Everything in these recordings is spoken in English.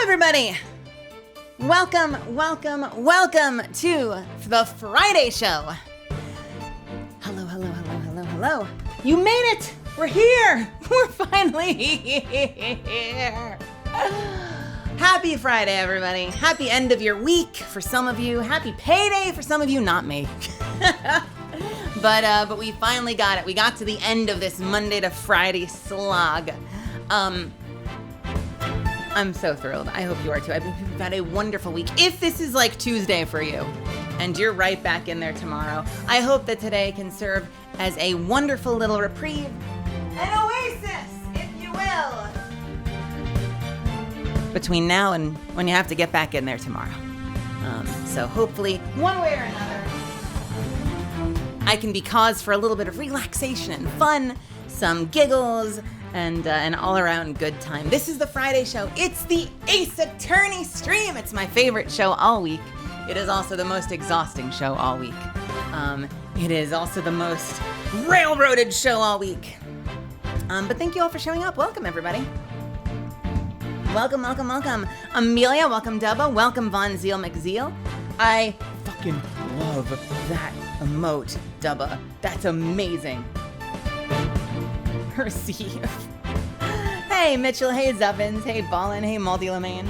everybody! Welcome to the Friday show. Hello. You made it! We're here! We're finally here! Happy Friday, everybody. Happy end of your week for some of you. Happy payday for some of you, not me. But we finally got it. We got to the end of this Monday to Friday slog. I'm so thrilled. I hope you are too. We've had a wonderful week. If this is like Tuesday for you, and you're right back in there tomorrow, I hope that today can serve as a wonderful little reprieve, an oasis, if you will, between now and when you have to get back in there tomorrow. So hopefully, one way or another, I can be cause for a little bit of relaxation and fun, some giggles, and an all-around good time. This is the Friday show. It's the Ace Attorney stream. It's my favorite show all week. It is also the most exhausting show all week. It is also the most railroaded show all week. But thank you all for showing up. Welcome, everybody. Welcome. Amelia, welcome, Dubba. Welcome, Von Zeal McZeal. I fucking love that emote, Dubba. That's amazing. Receive. Hey, Mitchell. Hey, Zubbins. Hey, Ballin. Hey, Multi-Lamaine.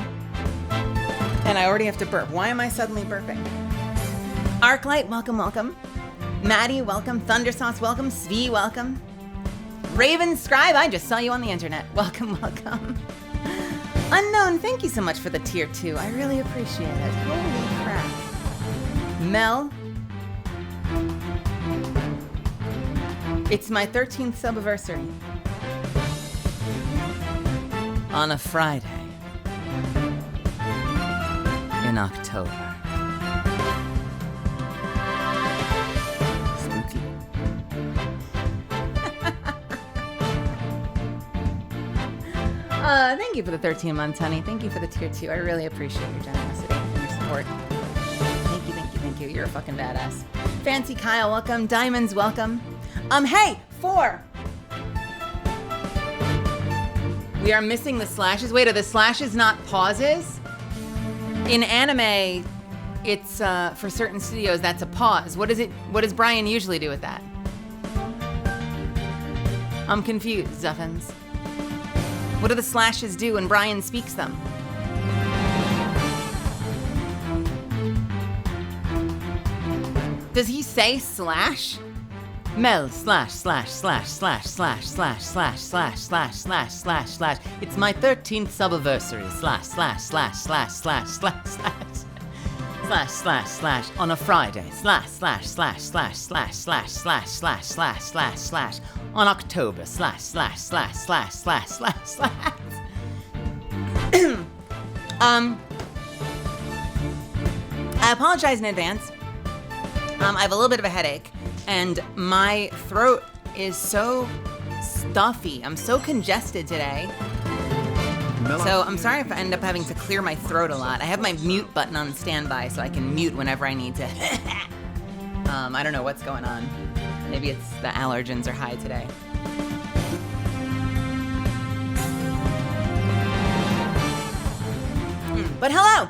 And I already have to burp. Why am I suddenly burping? Arclight, welcome. Maddie, welcome. Thundersauce, welcome. Svee, welcome. Raven Scribe, I just saw you on the internet. Welcome. Unknown, thank you so much for the tier 2. I really appreciate it. Holy crap. Mel. It's my 13th subiversary. On a Friday. In October. Spooky. Thank you for the 13 months, honey. Thank you for the tier 2. I really appreciate your generosity and your support. Thank you. You're a fucking badass. Fancy Kyle, welcome. Diamonds, welcome. Hey, 4. We are missing the slashes. Wait, are the slashes not pauses? In anime, it's for certain studios that's a pause. What does Brian usually do with that? I'm confused, Zuffins. What do the slashes do when Brian speaks them? Does he say slash? Mel slash. It's my 13th subiversary // on a Friday // on October // I apologize in advance. I have a little bit of a headache. And my throat is so stuffy. I'm so congested today. So I'm sorry if I end up having to clear my throat a lot. I have my mute button on standby so I can mute whenever I need to. I don't know what's going on. Maybe it's the allergens are high today. But hello!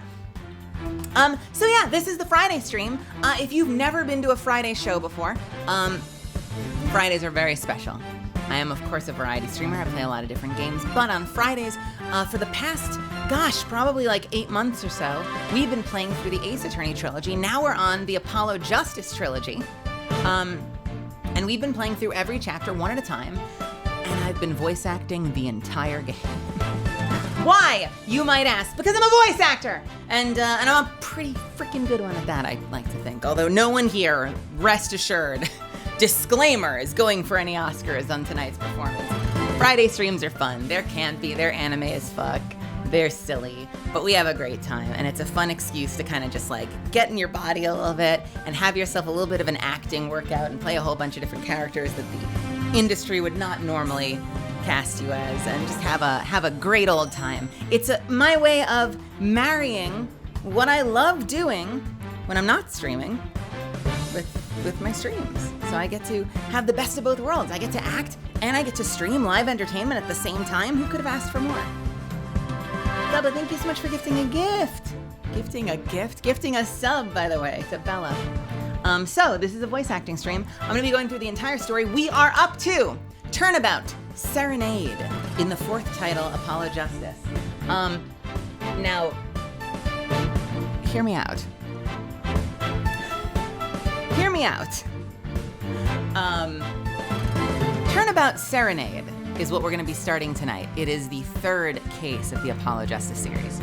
So yeah, this is the Friday stream. If you've never been to a Friday show before, Fridays are very special. I am, of course, a variety streamer. I play a lot of different games. But on Fridays, for the past, probably like 8 months or so, we've been playing through the Ace Attorney trilogy. Now we're on the Apollo Justice trilogy. And we've been playing through every chapter one at a time. And I've been voice acting the entire game. Why, you might ask? Because I'm a voice actor, and I'm a pretty freaking good one at that, I like to think. Although no one here, rest assured, disclaimer, is going for any Oscars on tonight's performance. Friday streams are fun. They're campy, they're anime as fuck, they're silly, but we have a great time, and it's a fun excuse to kind of just like get in your body a little bit and have yourself a little bit of an acting workout and play a whole bunch of different characters that the industry would not normally cast you as, and just have a great old time. It's my way of marrying what I love doing when I'm not streaming with my streams. So I get to have the best of both worlds. I get to act and I get to stream live entertainment at the same time. Who could have asked for more? Bella, thank you so much for gifting a gift. Gifting a sub, by the way, to Bella. So this is a voice acting stream. I'm gonna be going through the entire story. We are up to Turnabout Serenade in the 4th title, Apollo Justice. Now, hear me out. Hear me out. Turnabout Serenade is what we're going to be starting tonight. It is the 3rd case of the Apollo Justice series.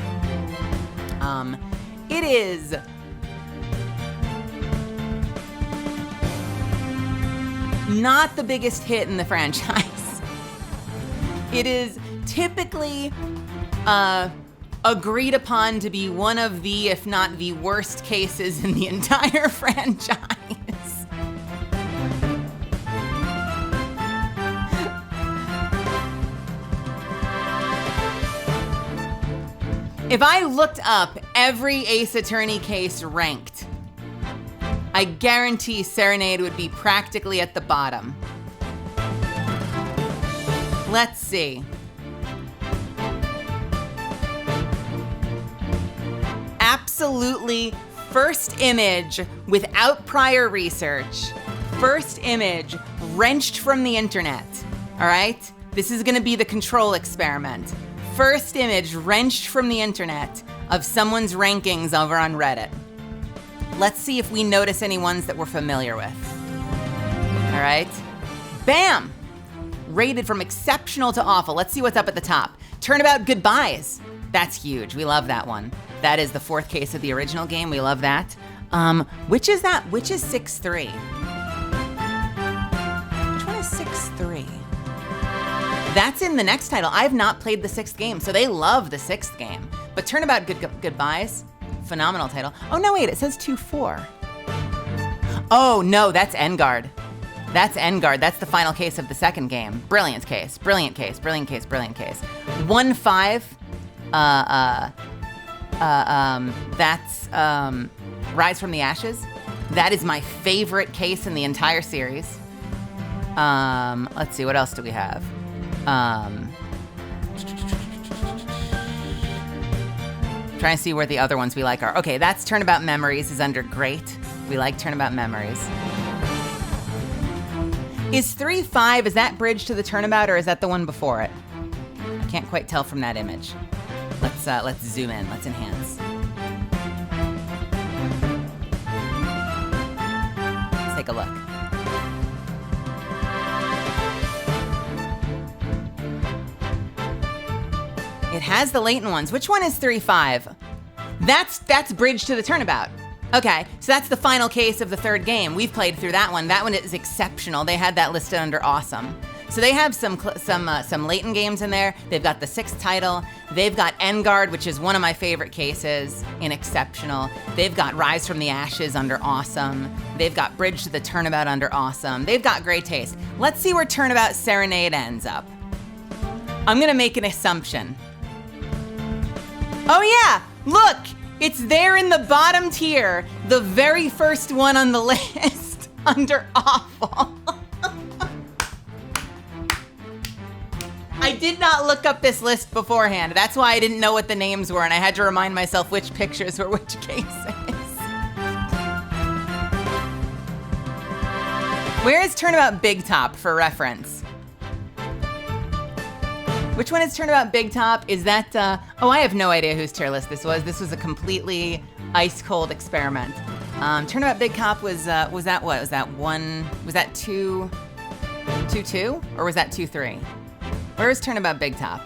It is not the biggest hit in the franchise. It is typically agreed upon to be one of the, if not the worst cases in the entire franchise. If I looked up every Ace Attorney case ranked, I guarantee Serenade would be practically at the bottom. Let's see. Absolutely first image without prior research. First image wrenched from the internet. All right? This is going to be the control experiment. First image wrenched from the internet of someone's rankings over on Reddit. Let's see if we notice any ones that we're familiar with. All right? Bam! Rated from exceptional to awful. Let's see what's up at the top. Turnabout Goodbyes. That's huge. We love that one. That is the 4th case of the original game. We love that. Which is that? Which is 6-3? Which one is 6-3? That's in the next title. I've not played the 6th game, so they love the 6th game. But Turnabout Goodbyes, phenomenal title. Oh, no, wait, it says 2-4. Oh, no, that's Engard. That's Engard. That's the final case of the 2nd game. Brilliant case, brilliant case, brilliant case, brilliant case. 1-5, that's Rise from the Ashes. That is my favorite case in the entire series. Let's see, what else do we have? Trying to see where the other ones we like are. Okay, that's Turnabout Memories is under Great. We like Turnabout Memories. Is 3-5, is that Bridge to the Turnabout or is that the one before it? Can't quite tell from that image. Let's zoom in, let's enhance. Let's take a look. It has the latent ones. Which one is 3-5? That's Bridge to the Turnabout. Okay, so that's the final case of the 3rd game. We've played through that one. That one is exceptional. They had that listed under awesome. So they have some latent games in there. They've got the 6th title. They've got Engard, which is one of my favorite cases in exceptional. They've got Rise from the Ashes under awesome. They've got Bridge to the Turnabout under awesome. They've got great taste. Let's see where Turnabout Serenade ends up. I'm gonna make an assumption. Oh yeah, look, it's there in the bottom tier, the very first one on the list, under awful. I did not look up this list beforehand. That's why I didn't know what the names were, and I had to remind myself which pictures were which cases. Where is Turnabout Big Top for reference? Which one is Turnabout Big Top? Is that, oh, I have no idea whose tier list this was. This was a completely ice-cold experiment. Turnabout Big Top was that what? Was that 2-2? Or was that 2-3? Where is Turnabout Big Top?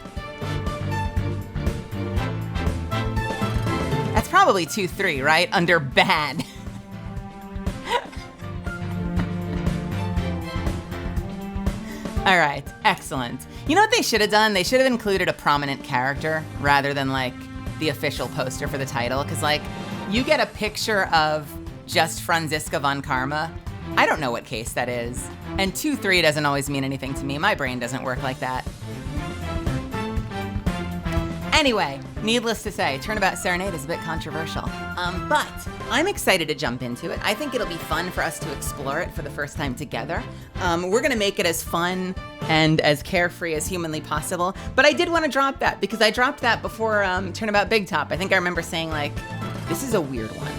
That's probably 2-3, right? Under bad. All right, excellent. You know what they should have done? They should have included a prominent character rather than like the official poster for the title. Because like you get a picture of just Franziska von Karma. I don't know what case that is. And 2-3 doesn't always mean anything to me. My brain doesn't work like that. Anyway, Needless to say, Turnabout Serenade is a bit controversial, but I'm excited to jump into it. I think it'll be fun for us to explore it for the first time together. We're gonna make it as fun and as carefree as humanly possible, but I did want to drop that because I dropped that before Turnabout Big Top. I think I remember saying like, this is a weird one.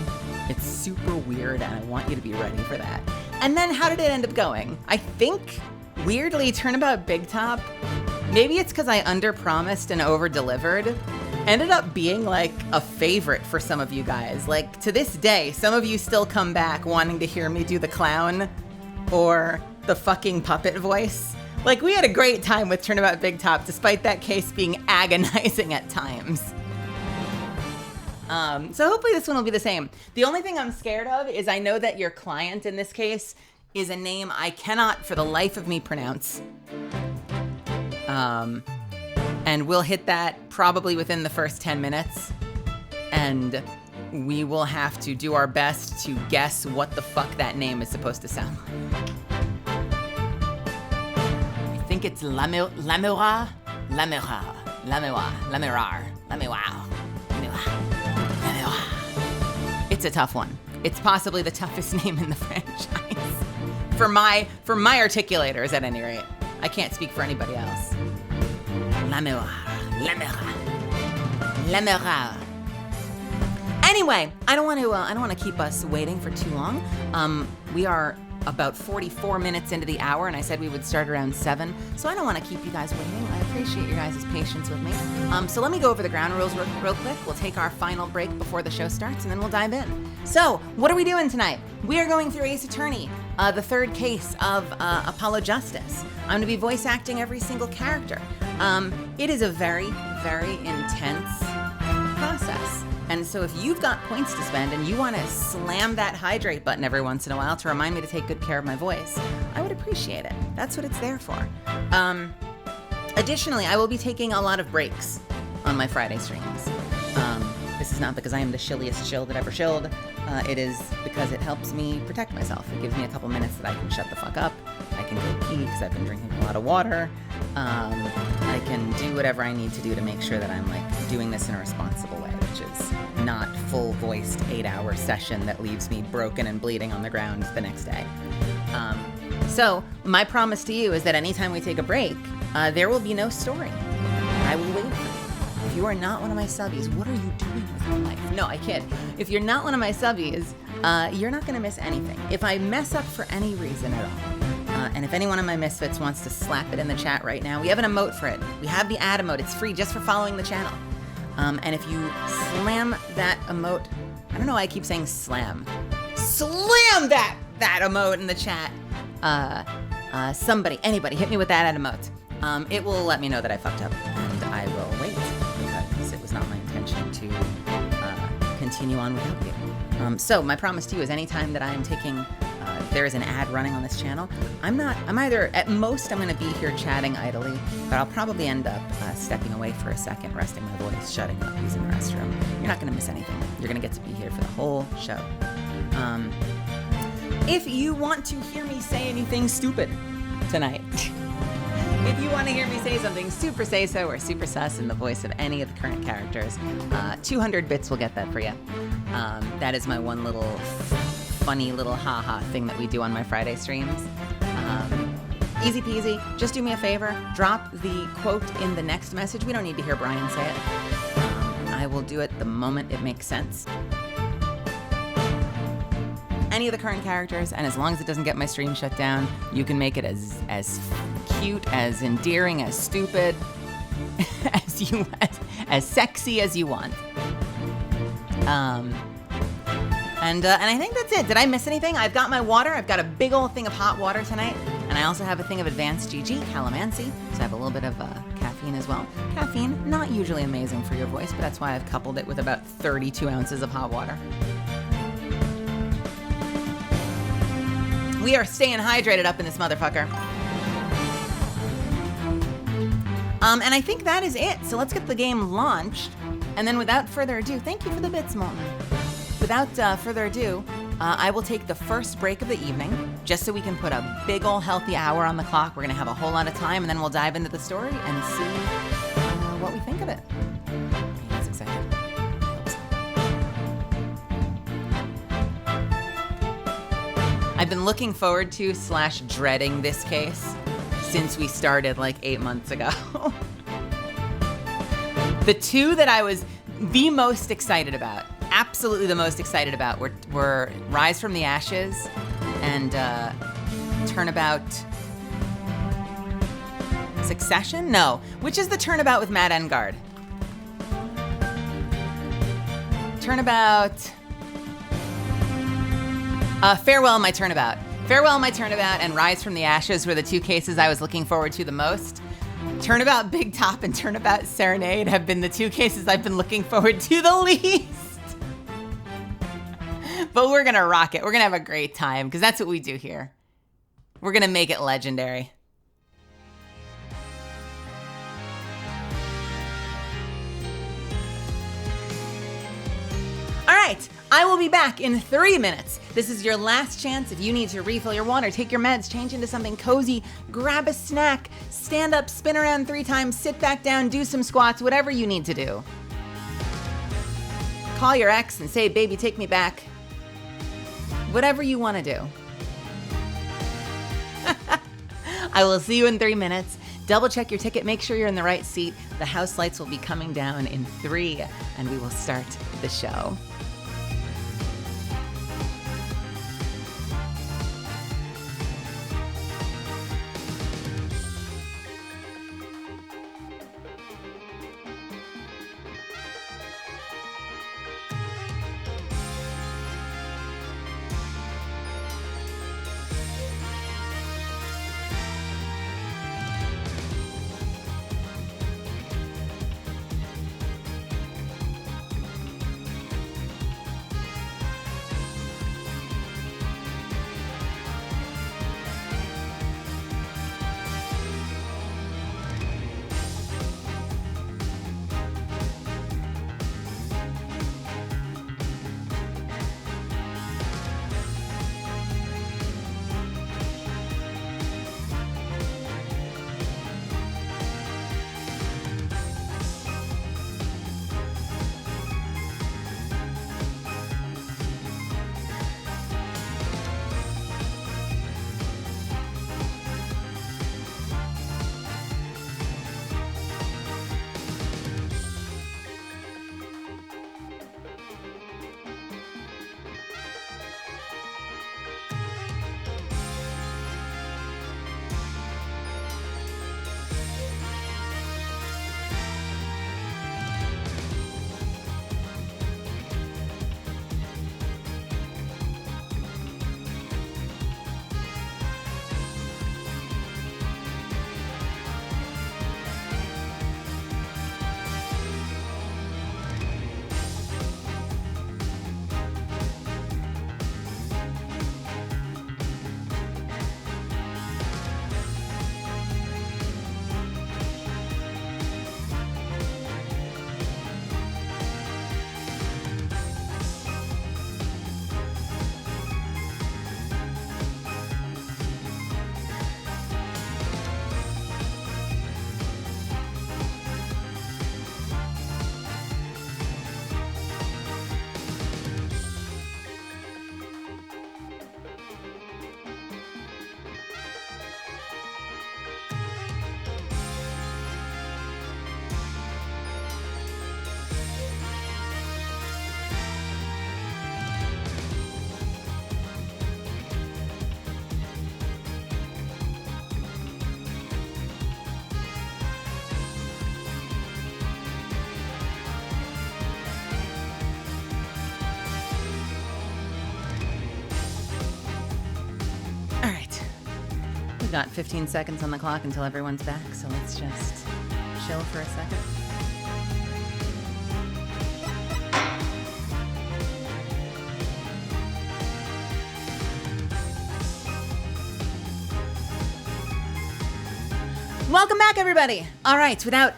It's super weird and I want you to be ready for that. And then how did it end up going? I think, weirdly, Turnabout Big Top, maybe it's because I under-promised and over-delivered, ended up being like a favorite for some of you guys. Like to this day, some of you still come back wanting to hear me do the clown or the fucking puppet voice. Like we had a great time with Turnabout Big Top, despite that case being agonizing at times. So hopefully this one will be the same. The only thing I'm scared of is I know that your client in this case is a name I cannot for the life of me pronounce. And we'll hit that probably within the first 10 minutes. And we will have to do our best to guess what the fuck that name is supposed to sound like. I think it's Lamura. It's a tough one. It's possibly the toughest name in the franchise. For my articulators, at any rate. I can't speak for anybody else. Lamura. Anyway, I don't want to keep us waiting for too long. We are about 44 minutes into the hour, and I said we would start around 7, so I don't want to keep you guys waiting. I appreciate your guys' patience with me. So let me go over the ground rules real quick. We'll take our final break before the show starts, and then we'll dive in. So, what are we doing tonight? We are going through Ace Attorney, the third case of Apollo Justice. I'm going to be voice acting every single character. It is a very, very intense process. And so if you've got points to spend and you want to slam that hydrate button every once in a while to remind me to take good care of my voice, I would appreciate it. That's what it's there for. Additionally, I will be taking a lot of breaks on my Friday streams. This is not because I am the shilliest shill that ever shilled. It is because it helps me protect myself. It gives me a couple minutes that I can shut the fuck up. I can go pee because I've been drinking a lot of water. I can do whatever I need to do to make sure that I'm like doing this in a responsible way, which is not full-voiced 8-hour session that leaves me broken and bleeding on the ground the next day. So my promise to you is that anytime we take a break, there will be no story. I will wait for you. If you are not one of my subbies, what are you doing with your life? No, I kid. If you're not one of my subbies, you're not going to miss anything. If I mess up for any reason at all, and if any one of my misfits wants to slap it in the chat right now, we have an emote for it. We have the ad emote. It's free just for following the channel. And if you slam that emote, I don't know why I keep saying slam. Slam that emote in the chat. Anybody, hit me with that ad emote. It will let me know that I fucked up, and I will wait because it was not my intention to continue on without you. So my promise to you is anytime that I am taking, there is an ad running on this channel, I'm either, at most I'm going to be here chatting idly, but I'll probably end up stepping away for a second, resting my voice, shutting up, using the restroom. You're not going to miss anything. You're going to get to be here for the whole show. If you want to hear me say anything stupid tonight, if you want to hear me say something super say-so or super sus in the voice of any of the current characters, 200 bits will get that for you. That is my one little funny little ha-ha thing that we do on my Friday streams. Easy peasy. Just do me a favor. Drop the quote in the next message. We don't need to hear Brian say it. I will do it the moment it makes sense. Any of the current characters, and as long as it doesn't get my stream shut down, you can make it as cute, as endearing, as stupid, as sexy as you want. And I think that's it. Did I miss anything? I've got my water. I've got a big old thing of hot water tonight, and I also have a thing of advanced GG, calamansi, so I have a little bit of caffeine as well. Caffeine, not usually amazing for your voice, but that's why I've coupled it with about 32 ounces of hot water. We are staying hydrated up in this motherfucker. And I think that is it. So let's get the game launched. And then without further ado, thank you for the bits, Molten. Without further ado, I will take the first break of the evening, just so we can put a big ol' healthy hour on the clock. We're gonna have a whole lot of time, and then we'll dive into the story and see what we think of it. It's I've been looking forward to / dreading this case since we started like 8 months ago. The two that I was the most excited about, absolutely the most excited about, were Rise from the Ashes and Turnabout Succession? No. Which is the Turnabout with Matt Engard? Turnabout... Farewell, My Turnabout. Farewell, My Turnabout and Rise from the Ashes were the two cases I was looking forward to the most. Turnabout Big Top and Turnabout Serenade have been the two cases I've been looking forward to the least. But we're gonna rock it. We're gonna have a great time, because that's what we do here. We're gonna make it legendary. All right, I will be back in 3 minutes. This is your last chance. If you need to refill your water, take your meds, change into something cozy, grab a snack, stand up, spin around 3 times, sit back down, do some squats, whatever you need to do. Call your ex and say, baby, take me back. Whatever you want to do. I will see you in 3 minutes. Double check your ticket, make sure you're in the right seat. The house lights will be coming down in 3, and we will start the show. We've got 15 seconds on the clock until everyone's back, so let's just chill for a second. Welcome back, everybody. All right, without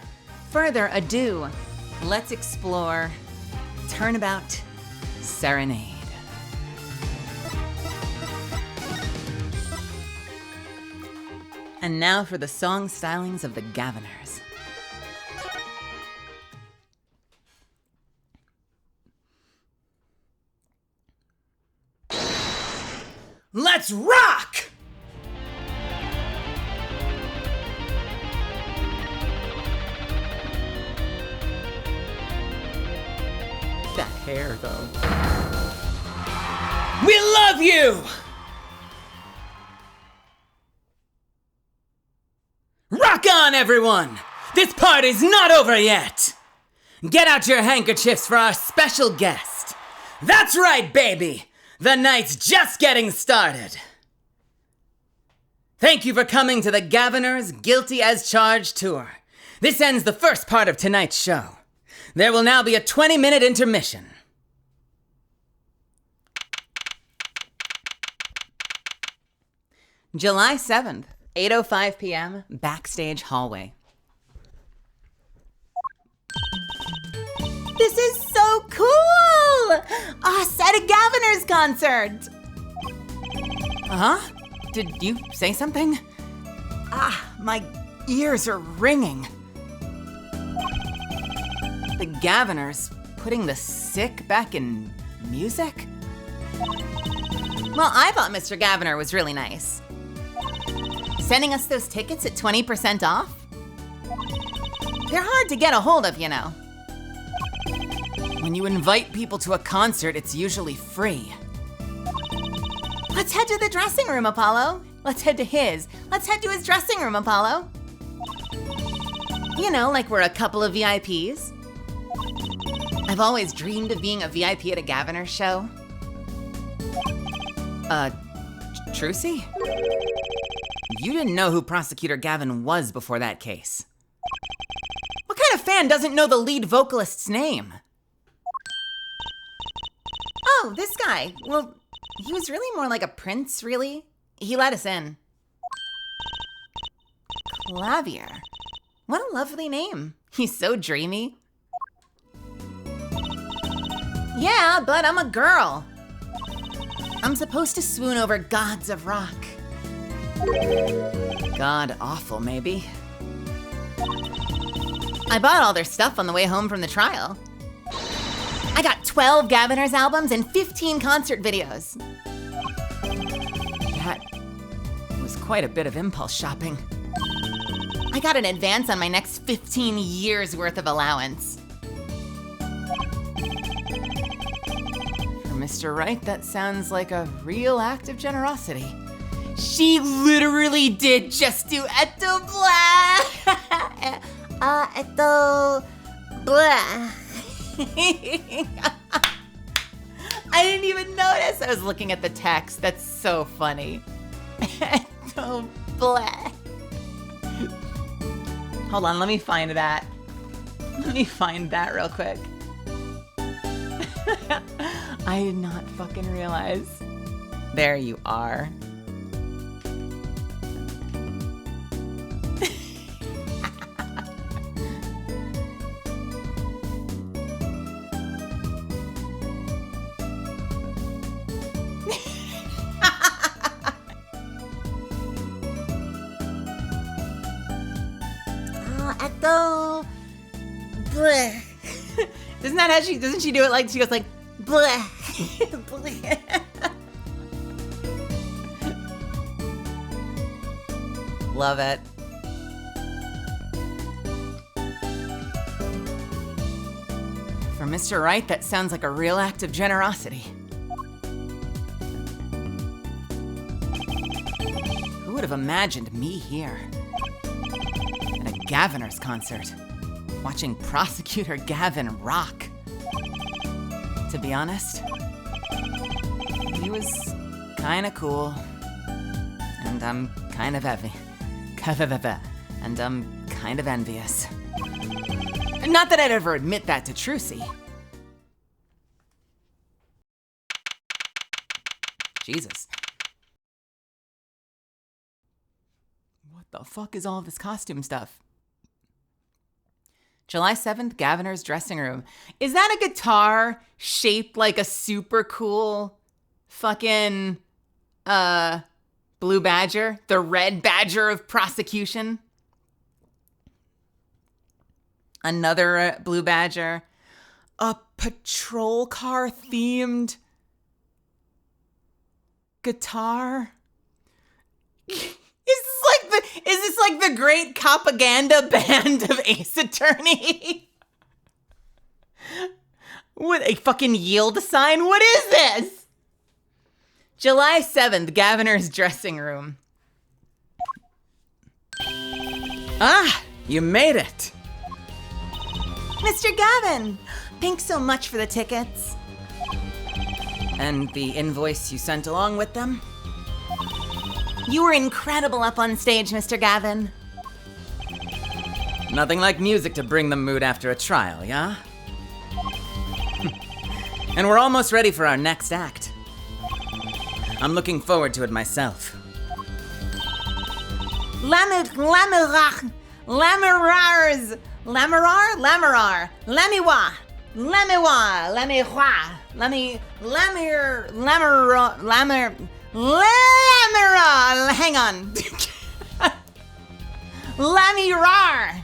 further ado, let's explore Turnabout Serenade. And now for the song stylings of the Governors. Let's Let's rock! That hair, though. We love you! Rock on, everyone! This party's not over yet! Get out your handkerchiefs for our special guest. That's right, baby! The night's just getting started. Thank you for coming to the Gaviner's Guilty as Charged tour. This ends the first part of tonight's show. There will now be a 20-minute intermission. July 7th, 8:05 p.m., backstage hallway. This is so cool! Set a Gaviner's concert! Huh? Did you say something? My ears are ringing. The Gaviners putting the sick back in music? Well, I thought Mr. Gaviner was really nice. Sending us those tickets at 20% off? They're hard to get a hold of, you know. When you invite people to a concert, it's usually free. Let's head to the dressing room, Apollo. Let's head to his. Let's head to his dressing room, Apollo. You know, like we're a couple of VIPs. I've always dreamed of being a VIP at a Gaviner show. Trucy? You didn't know who Prosecutor Gavin was before that case. What kind of fan doesn't know the lead vocalist's name? Oh, this guy. Well, he was really more like a prince, really. He let us in. Clavier. What a lovely name. He's so dreamy. Yeah, but I'm a girl. I'm supposed to swoon over gods of rock. God awful, maybe. I bought all their stuff on the way home from the trial. I got 12 Gaviner's albums and 15 concert videos. That was quite a bit of impulse shopping. I got an advance on my next 15 years worth of allowance. For Mr. Wright, that sounds like a real act of generosity. She literally did just do eto blah. Eto blah. I didn't even notice. I was looking at the text. That's so funny. Eto blah. Hold on, let me find that. Let me find that real quick. I did not fucking realize. There you are. Echo. Bleh. Doesn't she do it like, she goes like, bleh. Bleh. Love it. For Mr. Wright, that sounds like a real act of generosity. Who would have imagined me here? At a Gaviner's concert, watching Prosecutor Gavin rock. To be honest, he was kinda cool. And I'm kind of heavy. And I'm kind of envious. Not that I'd ever admit that to Trucy. Jesus. What the fuck is all this costume stuff? July 7th, Gaviner's dressing room. Is that a guitar shaped like a super cool fucking, blue badger? The red badger of prosecution? Another blue badger. A patrol car themed guitar? Is this like the great propaganda band of Ace Attorney? What, a fucking yield sign? What is this? July 7th, Governor's dressing room. Ah, you made it. Mr. Gavin, thanks so much for the tickets. And the invoice you sent along with them? You were incredible up on stage, Mr. Gavin. Nothing like music to bring the mood after a trial, yeah? And we're almost ready for our next act. I'm looking forward to it myself. Lamirar, Lamirar, Lamirar, Lamiwa, Lamiwa, Lamiwa, Lamira, hang on. Lamirar.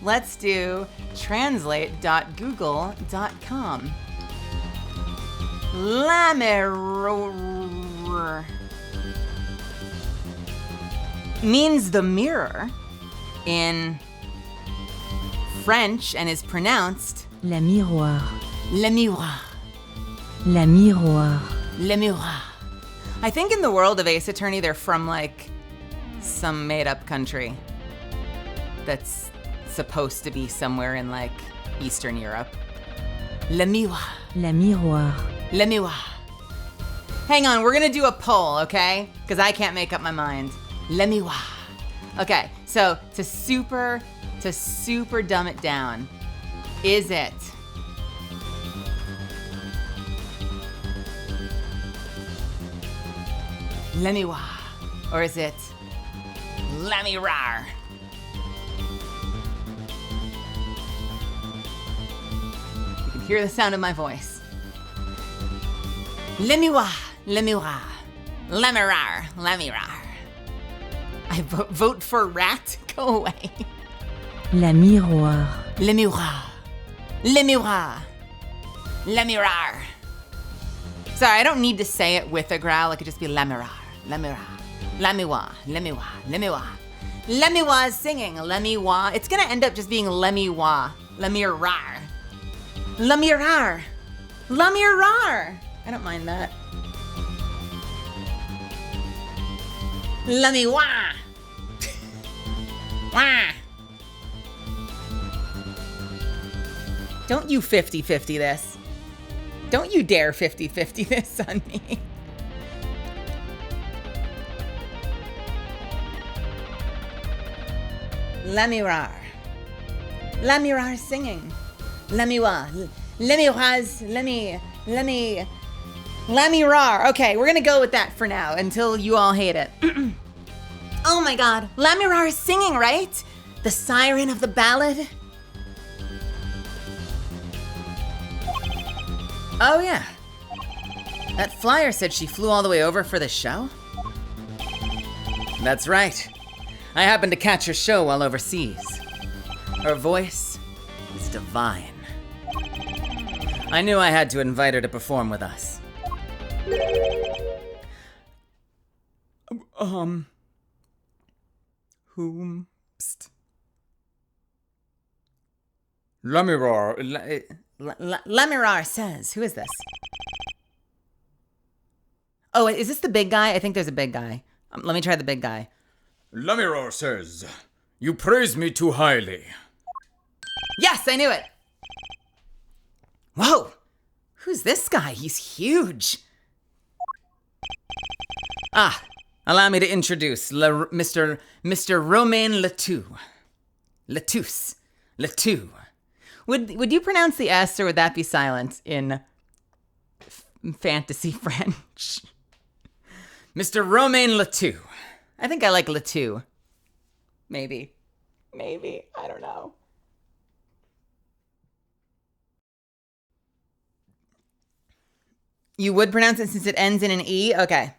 Let's do translate.google.com. Lamirar means the mirror in French and is pronounced La miroir. le miroir. La miroir. Le miroir. I think in the world of Ace Attorney, they're from like some made-up country that's supposed to be somewhere in like Eastern Europe. Le miroir. La miroir. Le miroir. Hang on, we're gonna do a poll, okay? Because I can't make up my mind. Le miroir. Okay, so to super dumb it down, is it le miroir, or is it le miroir? You can hear the sound of my voice. Le miroir, le miroir, le miroir, le miroir. I vote for rat. Go away. La miroir. Le miroir, le miroir, le miroir. Sorry, I don't need to say it with a growl. It could just be le miroir, le miroir, le miroir, le miroir, le miroir. Le miroir is singing. Le miroir. It's gonna end up just being le miroir, le miroir, le miroir, le miroir. I don't mind that. Le miroir. Wah. Don't you 50-50 this. Don't you dare 50-50 this on me. La miroir. La miroir singing. La miroir. Le miroir's, le miroir. Okay, we're gonna go with that for now until you all hate it. Oh my God, Lamirar is singing, right? The siren of the ballad? Oh yeah. That flyer said she flew all the way over for the show? That's right. I happened to catch her show while overseas. Her voice is divine. I knew I had to invite her to perform with us. Whomst? Lamirar. Lamirar says, who is this? Oh, is this the big guy? I think there's a big guy. Let me try the big guy. Lamirar says, "You praise me too highly." Yes, I knew it. Whoa, who's this guy? He's huge. Ah, allow me to introduce Mr. Romain Letou. Letou. Would you pronounce the S, or would that be silent in fantasy French? Mr. Romain Letou. I think I like Letou. Maybe. I don't know. You would pronounce it since it ends in an E? Okay.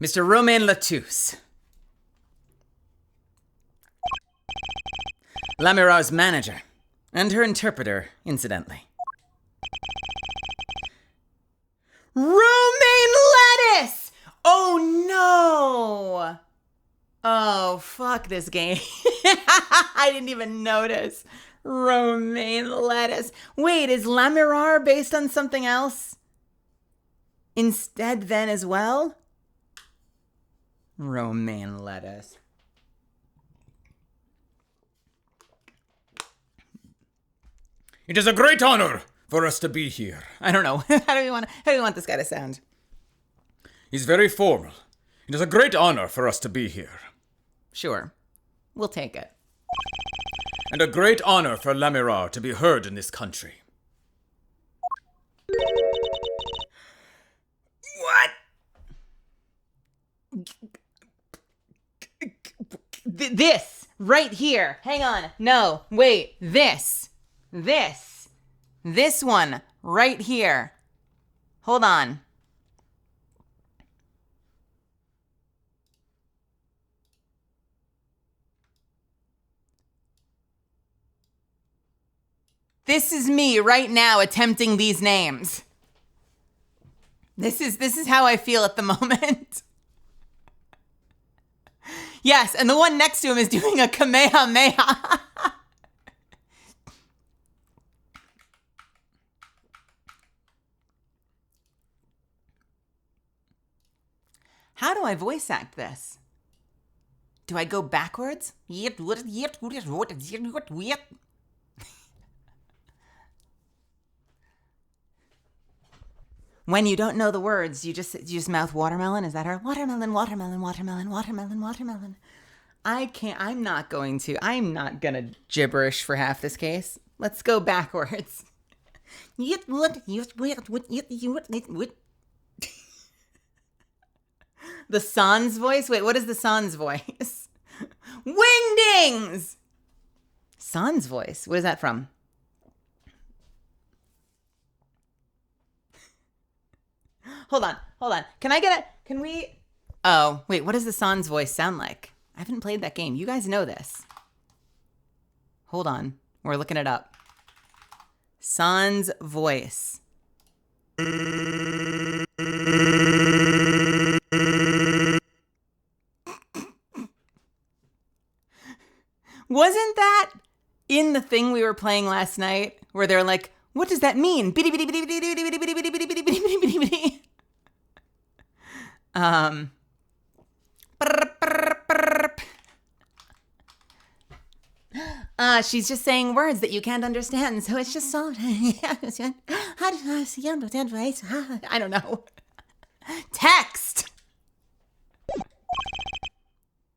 Mr. Romain Letous. Lamirar's manager. And her interpreter, incidentally. Romain Oh no! Oh, fuck this game. I didn't even notice. Romaine lettuce. Wait, is La Mirar based on something else? Instead then as well? Romaine lettuce. It is a great honor for us to be here. I don't know. How do we want this guy to sound? He's very formal. It is a great honor for us to be here. Sure. We'll take it. And a great honor for Lamirar to be heard in this country. What? This right here. Hang on. No, wait. This one right here. Hold on. This is me right now attempting these names. This is how I feel at the moment. Yes, and the one next to him is doing a Kamehameha. How do I voice act this? Do I go backwards? When you don't know the words, you just mouth watermelon. Is that her? Watermelon, watermelon, watermelon, watermelon, watermelon. I'm not gonna gibberish for half this case. Let's go backwards. The Sans voice? Wait, what is the Sans voice? Wingdings! Sans voice? What is that from? Hold on. Can we? Oh, wait, what does the Sans voice sound like? I haven't played that game. You guys know this. Hold on. We're looking it up. Sans voice. Wasn't that in the thing we were playing last night where they're like, what does that mean? Bitty bitty bitty bitty bitty bitty bitty bitty bitty bitty bitty bitty bitty. She's just saying words that you can't understand, so it's just so. I don't know. Text.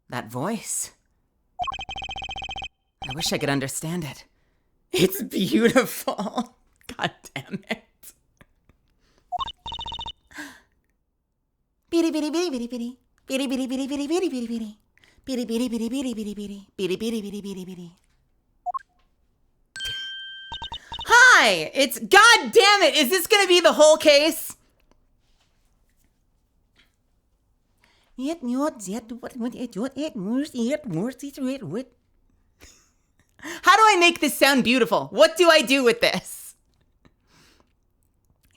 That voice. I wish I could understand it. It's beautiful. God damn it. Bitty bitty bitty bitty bitty. Bitty bitty bitty bitty bitty bitty bitty. Bitty bitty bitty bitty bitty bitty. Bitty bitty bitty bitty bitty. Hi! It's God damn it! Is this gonna be the whole case? How do I make this sound beautiful? What do I do with this?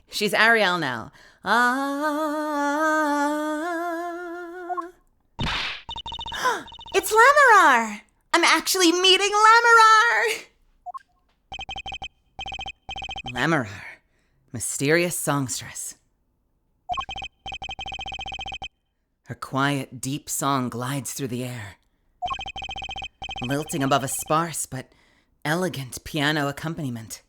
She's Ariel now. It's Lamirar! I'm actually meeting Lamirar! Lamirar, mysterious songstress. Her quiet, deep song glides through the air, lilting above a sparse but elegant piano accompaniment.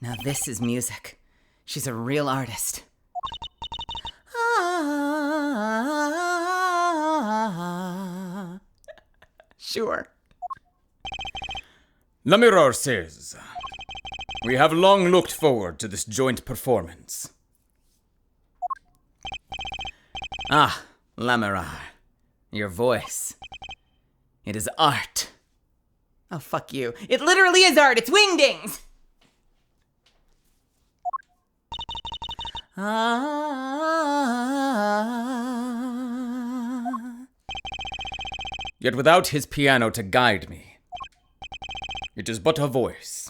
Now this is music. She's a real artist. Sure. Lamirar says, we have long looked forward to this joint performance. Ah, Lamirar, your voice. It is art. Oh, fuck you. It literally is art. It's wingdings. Yet without his piano to guide me, it is but a voice.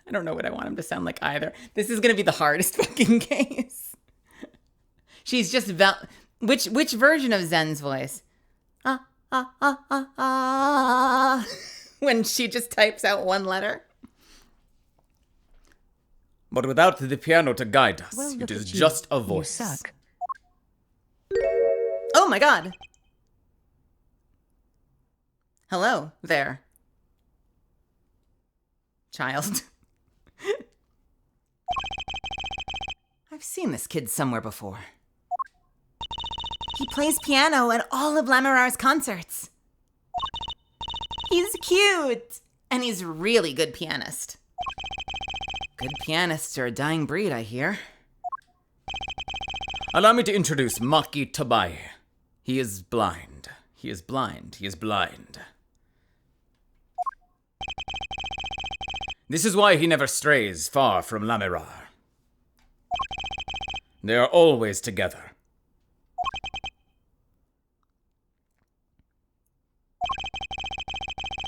I don't know what I want him to sound like either. This is going to be the hardest fucking case. She's just which version of Zen's voice? When she just types out one letter. But without the piano to guide us, Well, it look is at you. just a You voice. suck. Oh my god. Hello there, child. I've seen this kid somewhere before. He plays piano at all of Lamirar's concerts. He's cute. And he's a really good pianist. Good pianists are a dying breed, I hear. Allow me to introduce Maki Tabai. He is blind. He is blind. He is blind. This is why he never strays far from Lamirar. They are always together.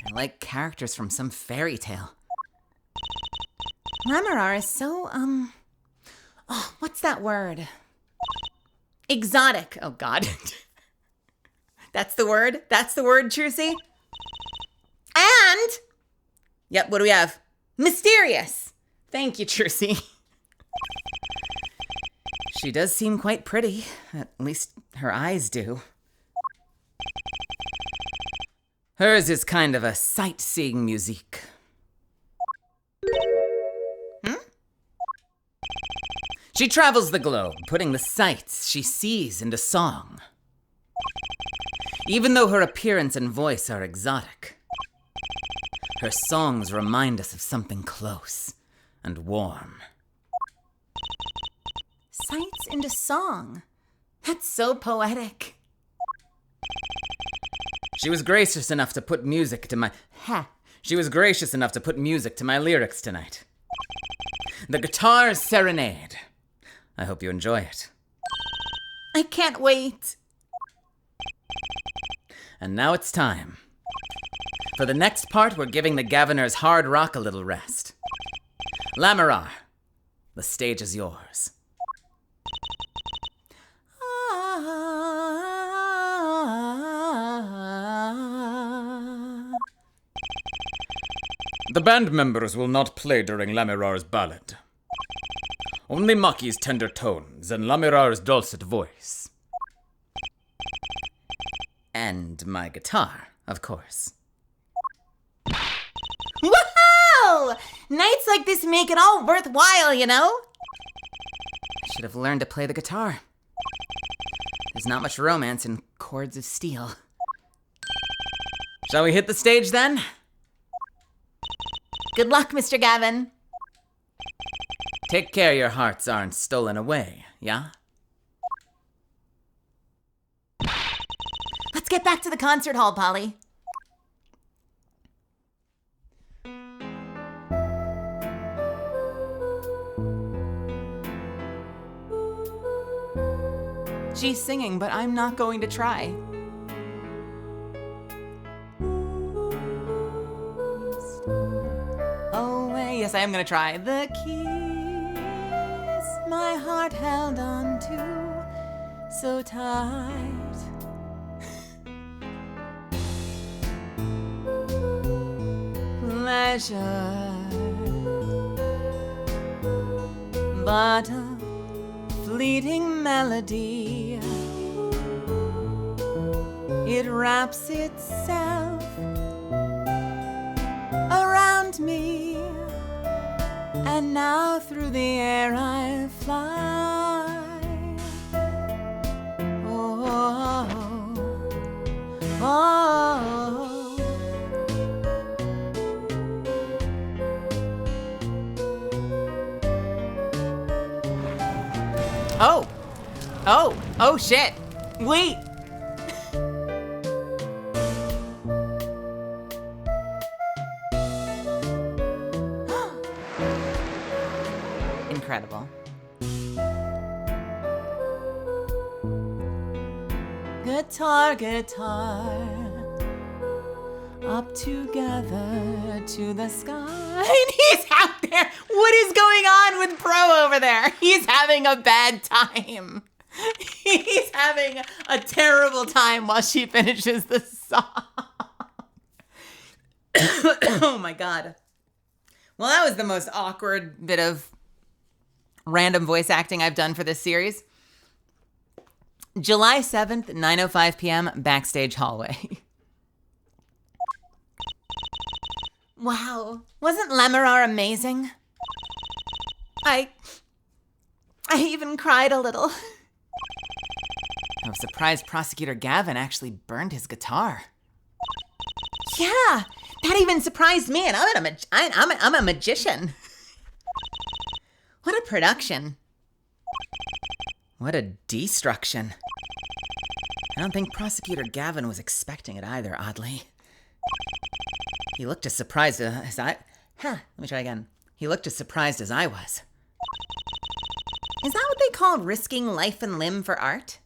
They're like characters from some fairy tale. Lamirar is so, what's that word? Exotic. Oh god. That's the word? That's the word, Trucy? And Yep, what do we have? mysterious. Thank you, Trucy. She does seem quite pretty. At least her eyes do. Hers is kind of a sightseeing musique. She travels the globe, putting the sights she sees into song. Even though her appearance and voice are exotic, her songs remind us of something close and warm. Sights into song. That's so poetic. She was gracious enough to put music to my... She was gracious enough to put music to my lyrics tonight. The Guitar Serenade. I hope you enjoy it. I can't wait. And now it's time. For the next part, we're giving the Gaviners hard rock a little rest. Lamirar, the stage is yours. The band members will not play during Lamirar's ballad. Only Maki's tender tones and Lamirar's dulcet voice. And my guitar, of course. Woohoo! Nights like this make it all worthwhile, you know? I should have learned to play the guitar. There's not much romance in chords of steel. Shall we hit the stage then? Good luck, Mr. Gavin. Take care your hearts aren't stolen away, yeah? Let's get back to the concert hall, Polly. She's singing, but I'm not going to try. Oh, wait, yes, I am going to try. The keys my heart held on to so tight. Pleasure, but a fleeting melody. It wraps itself around me, and now through the air I fly. Oh, oh, oh. Oh, oh, oh shit. Wait. Incredible. Guitar, guitar, up together to the sky. And he's out there. What is going on with Pro over there? He's having a bad time. He's having a terrible time while she finishes the song. Oh my God. Well, that was the most awkward bit of random voice acting I've done for this series. July 7th, 9:05 p.m., backstage hallway. Wow, wasn't Lemirar amazing? I even cried a little. I'm surprised Prosecutor Gavin actually burned his guitar. Yeah, that even surprised me, and I'm a magician. What a production. What a destruction. I don't think Prosecutor Gavin was expecting it either, oddly. He looked as surprised as I... Let me try again. He looked as surprised as I was. Is that what they call risking life and limb for art?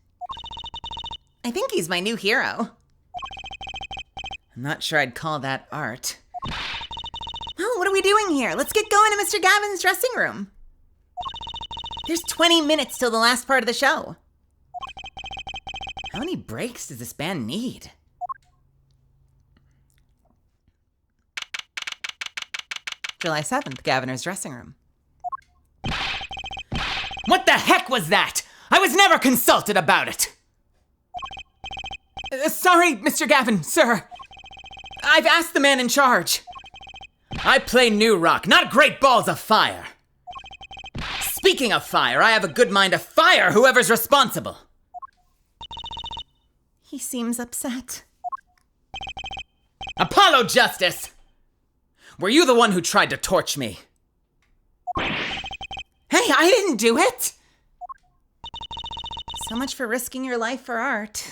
I think he's my new hero. I'm not sure I'd call that art. Oh, what are we doing here? Let's get going to Mr. Gavin's dressing room. There's 20 minutes till the last part of the show. How many breaks does this band need? July 7th, Gaviner's dressing room. What the heck was that? I was never consulted about it! Sorry, Mr. Gavin, sir. I've asked the man in charge. I play new rock, not great balls of fire. Speaking of fire, I have a good mind to fire whoever's responsible. He seems upset. Apollo Justice! Were you the one who tried to torch me? Hey, I didn't do it! So much for risking your life for art.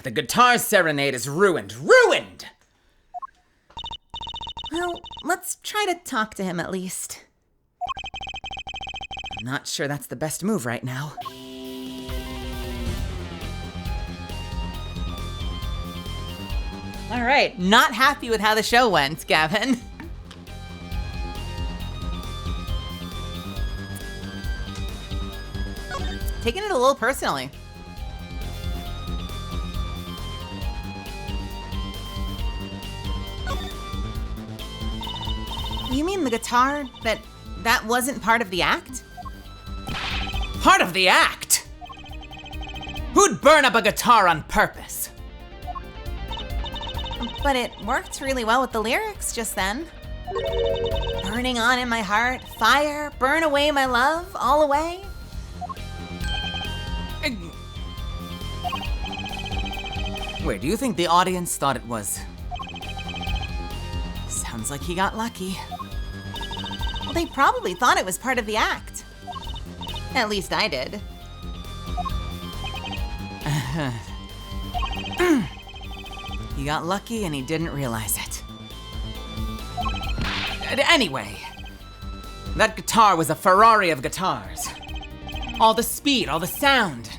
The guitar serenade is ruined. Ruined! Well, let's try to talk to him at least. I'm not sure that's the best move right now. All right, not happy with how the show went, Gavin. Taking it a little personally. You mean the guitar, that wasn't part of the act? Part of the act? Who'd burn up a guitar on purpose? But it worked really well with the lyrics just then. Burning on in my heart, fire, burn away my love, all away. Wait, do you think the audience thought it was? Sounds like he got lucky. Well, they probably thought it was part of the act. At least I did. He got lucky and he didn't realize it. Anyway, that guitar was a Ferrari of guitars. All the speed, all the sound,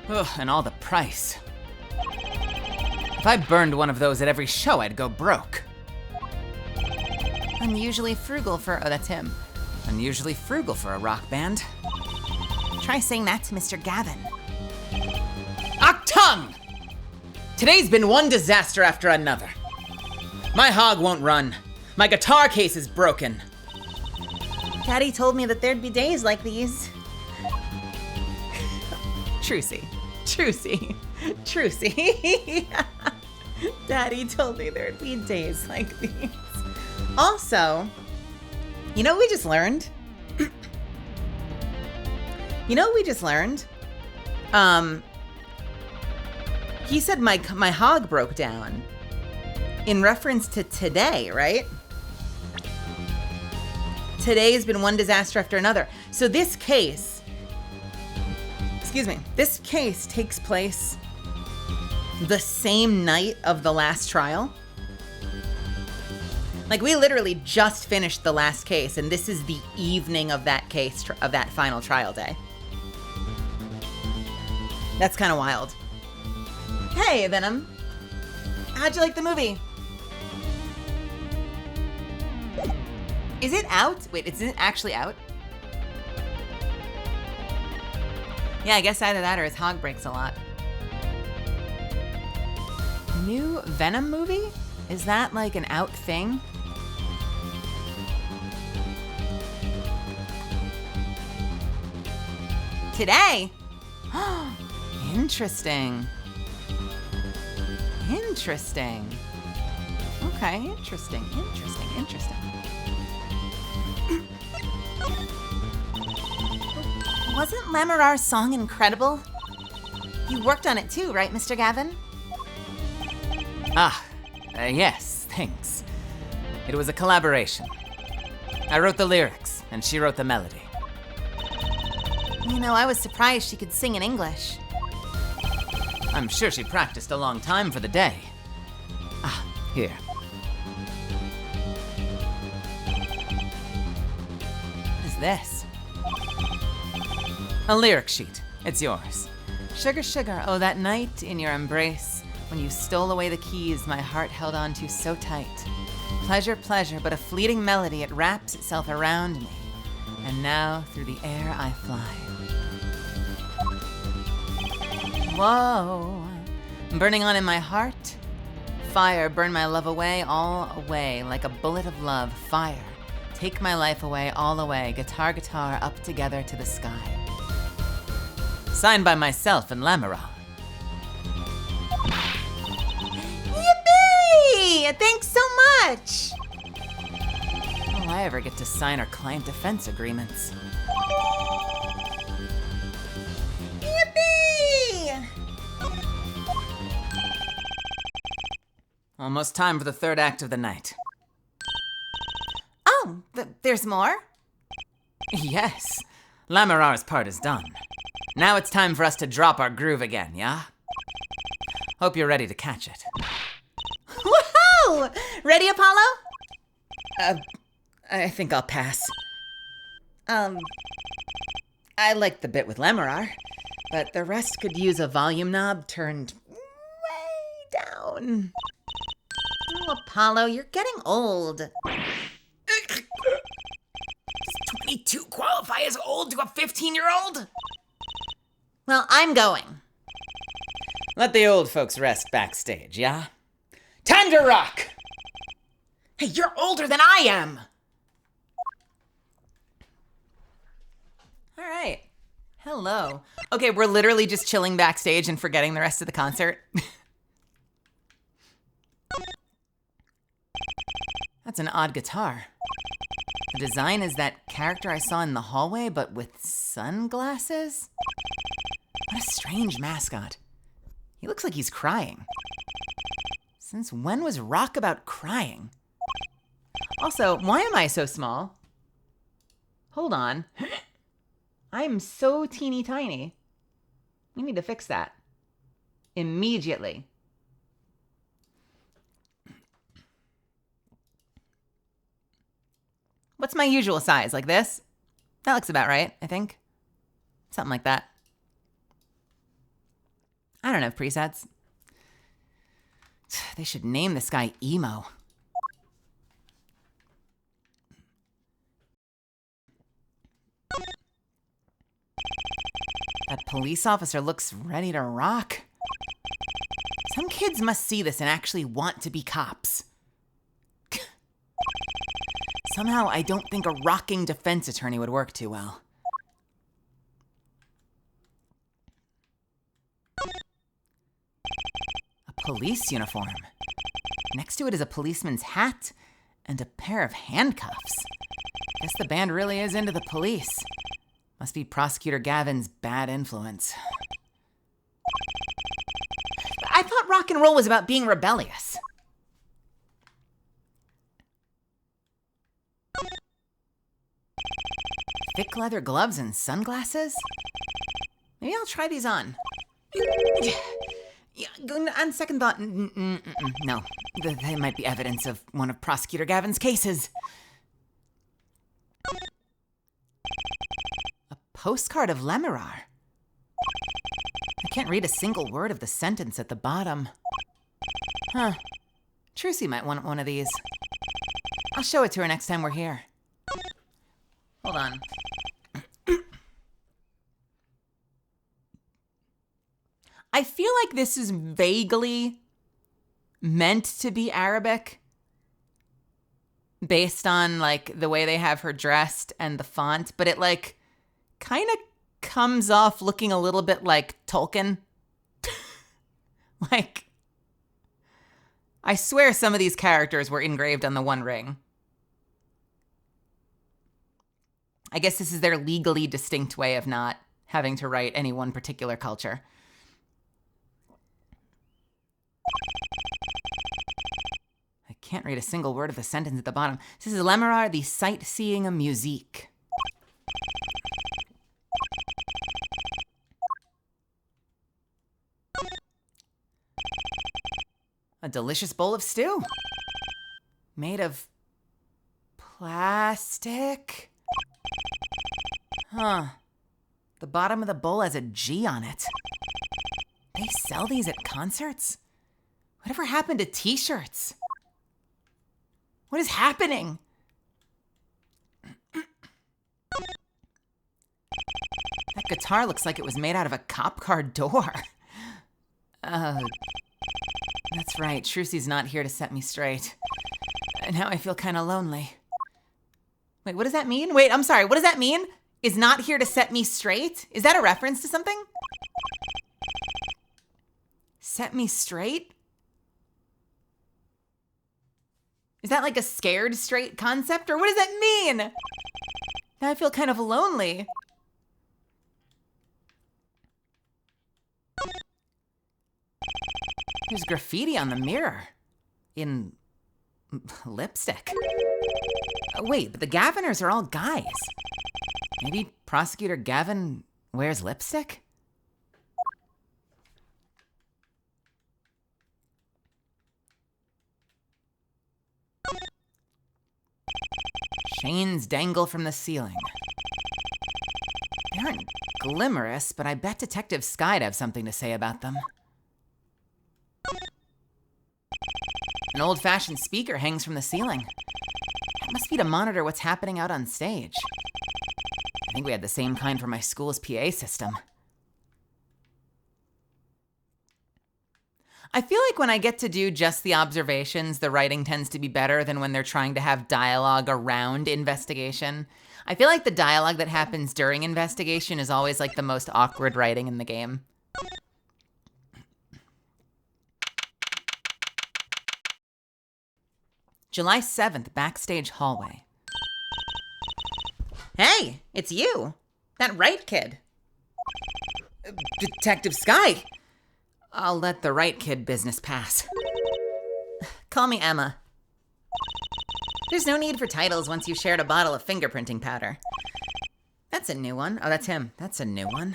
and all the price. If I burned one of those at every show, I'd go broke. Unusually frugal for, oh, that's him. Unusually frugal for a rock band. Try saying that to Mr. Gavin. Achtung! Today's been one disaster after another. My hog won't run. My guitar case is broken. Daddy told me that there'd be days like these. Trucy. Daddy told me there'd be days like these. Also, you know what we just learned? He said my hog broke down in reference to today, right? Today's been one disaster after another. So this case takes place the same night of the last trial. Like, we literally just finished the last case, and this is the evening of that case, of that final trial day. That's kind of wild. Hey, Venom. How'd you like the movie? Is it out? Wait, is it actually out? Yeah, I guess either that or his hog breaks a lot. New Venom movie? Is that like an out thing? Today? Interesting. Interesting. Okay, interesting. Wasn't Lammerar's song incredible? You worked on it too, right, Mr. Gavin? Yes, thanks. It was a collaboration. I wrote the lyrics, and she wrote the melody. You know, I was surprised she could sing in English. I'm sure she practiced a long time for the day. Here. What is this? A lyric sheet. It's yours. Sugar, sugar, oh, that night in your embrace, when you stole away the keys my heart held on to so tight. Pleasure, pleasure, but a fleeting melody, it wraps itself around me. And now through the air I fly. Whoa, burning on in my heart. Fire, burn my love away, all away, like a bullet of love. Fire, take my life away, all away. Guitar, guitar, up together to the sky. Signed by myself and Lammerah. Yippee! Thanks so much! Will I ever get to sign our client defense agreements? Yippee! Almost time for the third act of the night. Oh, there's more? Yes, Lammerar's part is done. Now it's time for us to drop our groove again, yeah? Hope you're ready to catch it. Woohoo! Ready, Apollo? I think I'll pass. I like the bit with Lammerar, but the rest could use a volume knob turned way down. Oh, Apollo, you're getting old. Does 22 qualify as old to a 15-year-old? Well, I'm going. Let the old folks rest backstage, yeah? Time to rock! Hey, you're older than I am! All right. Hello. Okay, we're literally just chilling backstage and forgetting the rest of the concert. That's an odd guitar. The design is that character I saw in the hallway, but with sunglasses? What a strange mascot. He looks like he's crying. Since when was rock about crying? Also, why am I so small? Hold on. I'm so teeny tiny. We need to fix that. Immediately. What's my usual size? Like this? That looks about right, I think. Something like that. I don't have presets. They should name this guy Emo. That police officer looks ready to rock. Some kids must see this and actually want to be cops. Somehow, I don't think a rocking defense attorney would work too well. A police uniform. Next to it is a policeman's hat and a pair of handcuffs. Guess the band really is into the police. Must be Prosecutor Gavin's bad influence. I thought rock and roll was about being rebellious. Thick leather gloves and sunglasses? Maybe I'll try these on. Yeah, on second thought, no. They might be evidence of one of Prosecutor Gavin's cases. A postcard of Lammerard. I can't read a single word of the sentence at the bottom. Huh. Trucy might want one of these. I'll show it to her next time we're here. Hold on. I feel like this is vaguely meant to be Arabic based on like the way they have her dressed and the font, but it like kind of comes off looking a little bit like Tolkien. Like, I swear some of these characters were engraved on the One Ring. I guess this is their legally distinct way of not having to write any one particular culture. I can't read a single word of the sentence at the bottom. This is Lemirar, the sightseeing musique. A delicious bowl of stew. Made of plastic? Huh. The bottom of the bowl has a G on it. They sell these at concerts? Whatever happened to t-shirts? What is happening? That guitar looks like it was made out of a cop car door. That's right. Shrusi's not here to set me straight. And now I feel kind of lonely. Wait, what does that mean? Wait, I'm sorry. What does that mean? Is not here to set me straight? Is that a reference to something? Set me straight? Is that like a scared straight concept? Or what does that mean? Now I feel kind of lonely. There's graffiti on the mirror. In lipstick. Wait, but the Gaviners are all guys. Maybe Prosecutor Gavin wears lipstick? Chains dangle from the ceiling. They aren't glimmerous, but I bet Detective Sky'd have something to say about them. An old-fashioned speaker hangs from the ceiling. That must be to monitor what's happening out on stage. I think we had the same kind for my school's PA system. I feel like when I get to do just the observations, the writing tends to be better than when they're trying to have dialogue around investigation. I feel like the dialogue that happens during investigation is always like the most awkward writing in the game. July 7th, backstage hallway. Hey, it's you. That right kid. Detective Sky! I'll let the right kid business pass. Call me Emma. There's no need for titles once you've shared a bottle of fingerprinting powder. That's a new one. Oh, that's him. That's a new one.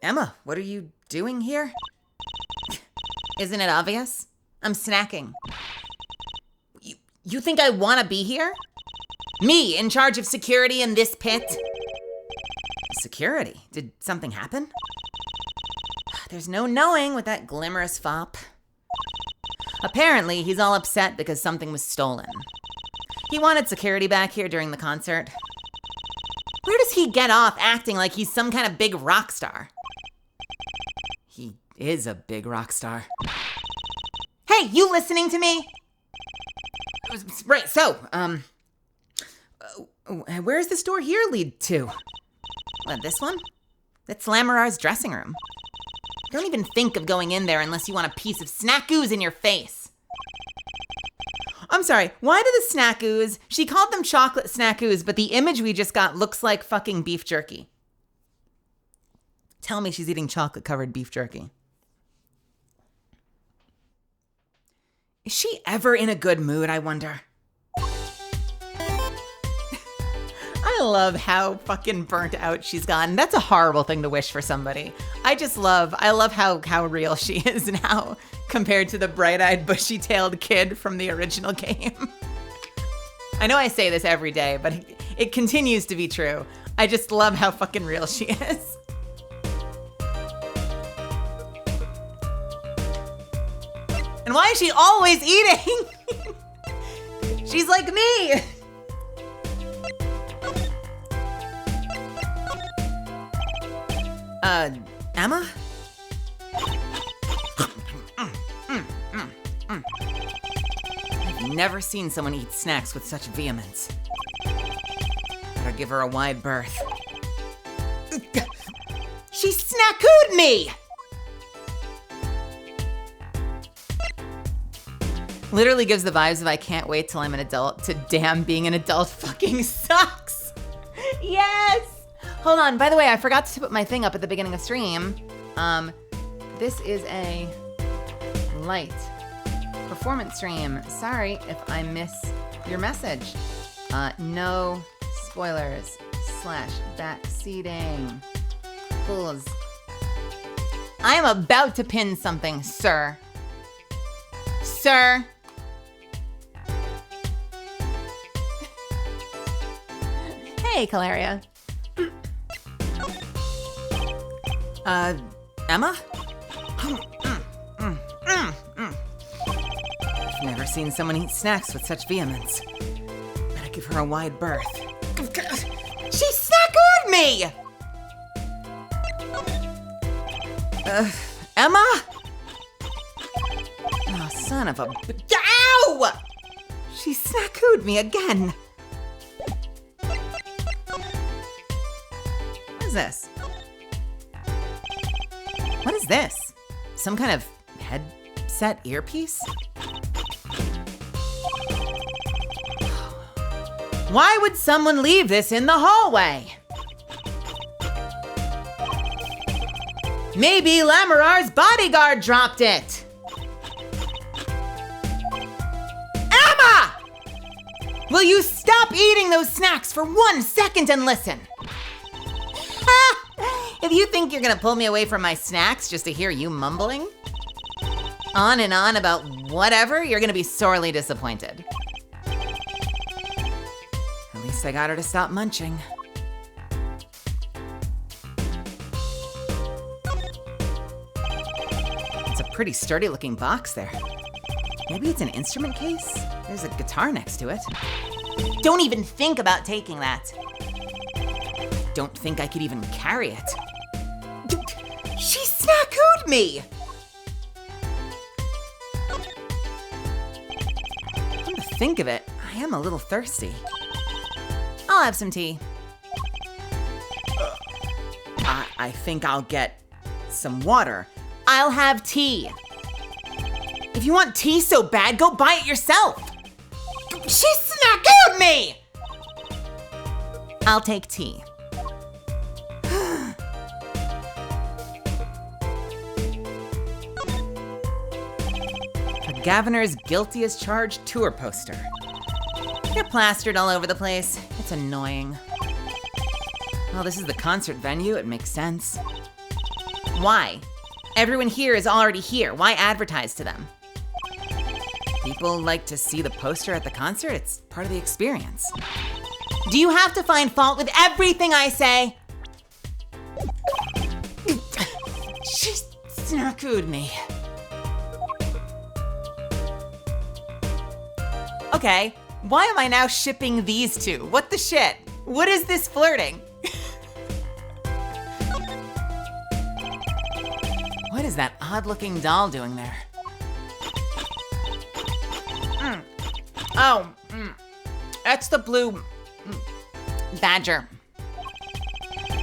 Emma, what are you doing here? Isn't it obvious? I'm snacking. You think I want to be here? Me, in charge of security in this pit? Security? Did something happen? There's no knowing with that glimmerous fop. Apparently, he's all upset because something was stolen. He wanted security back here during the concert. Where does he get off acting like he's some kind of big rock star? He is a big rock star. Hey, you listening to me? Right, so, where's this door here lead to? What, this one? That's Lamirar's dressing room. Don't even think of going in there unless you want a piece of snack ooze in your face. I'm sorry, why do the snack ooze? She called them chocolate snack ooze, but the image we just got looks like fucking beef jerky. Tell me she's eating chocolate-covered beef jerky. Is she ever in a good mood, I wonder? I love how fucking burnt out she's gotten. That's a horrible thing to wish for somebody. I love how real she is now compared to the bright-eyed, bushy-tailed kid from the original game. I know I say this every day, but it continues to be true. I just love how fucking real she is. And why is she always eating? She's like me. Emma? never seen someone eat snacks with such vehemence. Better give her a wide berth. She snackooed me! Literally gives the vibes of I can't wait till I'm an adult to damn being an adult fucking sucks. Yes! Hold on, by the way, I forgot to put my thing up at the beginning of stream. This is a light performance stream. Sorry if I miss your message. No spoilers / backseating. Fools. I am about to pin something, sir. Sir. Hey, Calaria. Emma? I've never seen someone eat snacks with such vehemence. Better give her a wide berth. She snackooed me! Emma? Oh, son of a... Ow! She snackooed me again. What is this? What is this? Some kind of headset earpiece? Why would someone leave this in the hallway? Maybe Lamarar's bodyguard dropped it. Emma! Will you stop eating those snacks for 1 second and listen? If you think you're gonna pull me away from my snacks just to hear you mumbling on and on about whatever, you're gonna be sorely disappointed. At least I got her to stop munching. It's a pretty sturdy looking box there. Maybe it's an instrument case? There's a guitar next to it. Don't even think about taking that. Don't think I could even carry it. She snackooed me! Come to think of it, I am a little thirsty. I'll have some tea. I think I'll get some water. I'll have tea. If you want tea so bad, go buy it yourself. She snackooed me! I'll take tea. Gaviner's Guilty as Charged tour poster. They're plastered all over the place. It's annoying. Well, this is the concert venue. It makes sense. Why? Everyone here is already here. Why advertise to them? People like to see the poster at the concert. It's part of the experience. Do you have to find fault with everything I say? She snackooed me. Okay, why am I now shipping these two? What the shit? What is this flirting? What is that odd-looking doll doing there? That's the blue badger.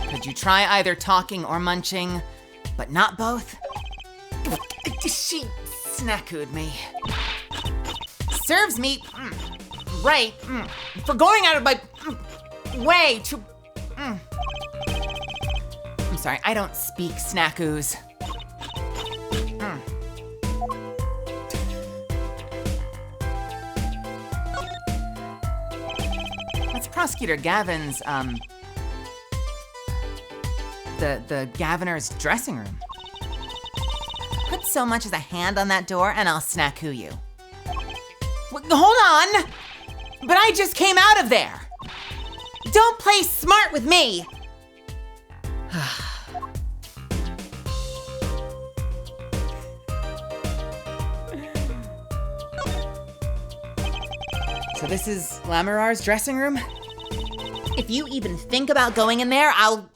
Could you try either talking or munching, but not both? She snackooed me. Serves me right for going out of my way to... I'm sorry, I don't speak snackoos. That's Prosecutor Gavin's, the Gaviner's dressing room. Put so much as a hand on that door and I'll snackoo you. Hold on! But I just came out of there! Don't play smart with me! So this is Lamarar's dressing room? If you even think about going in there, I'll...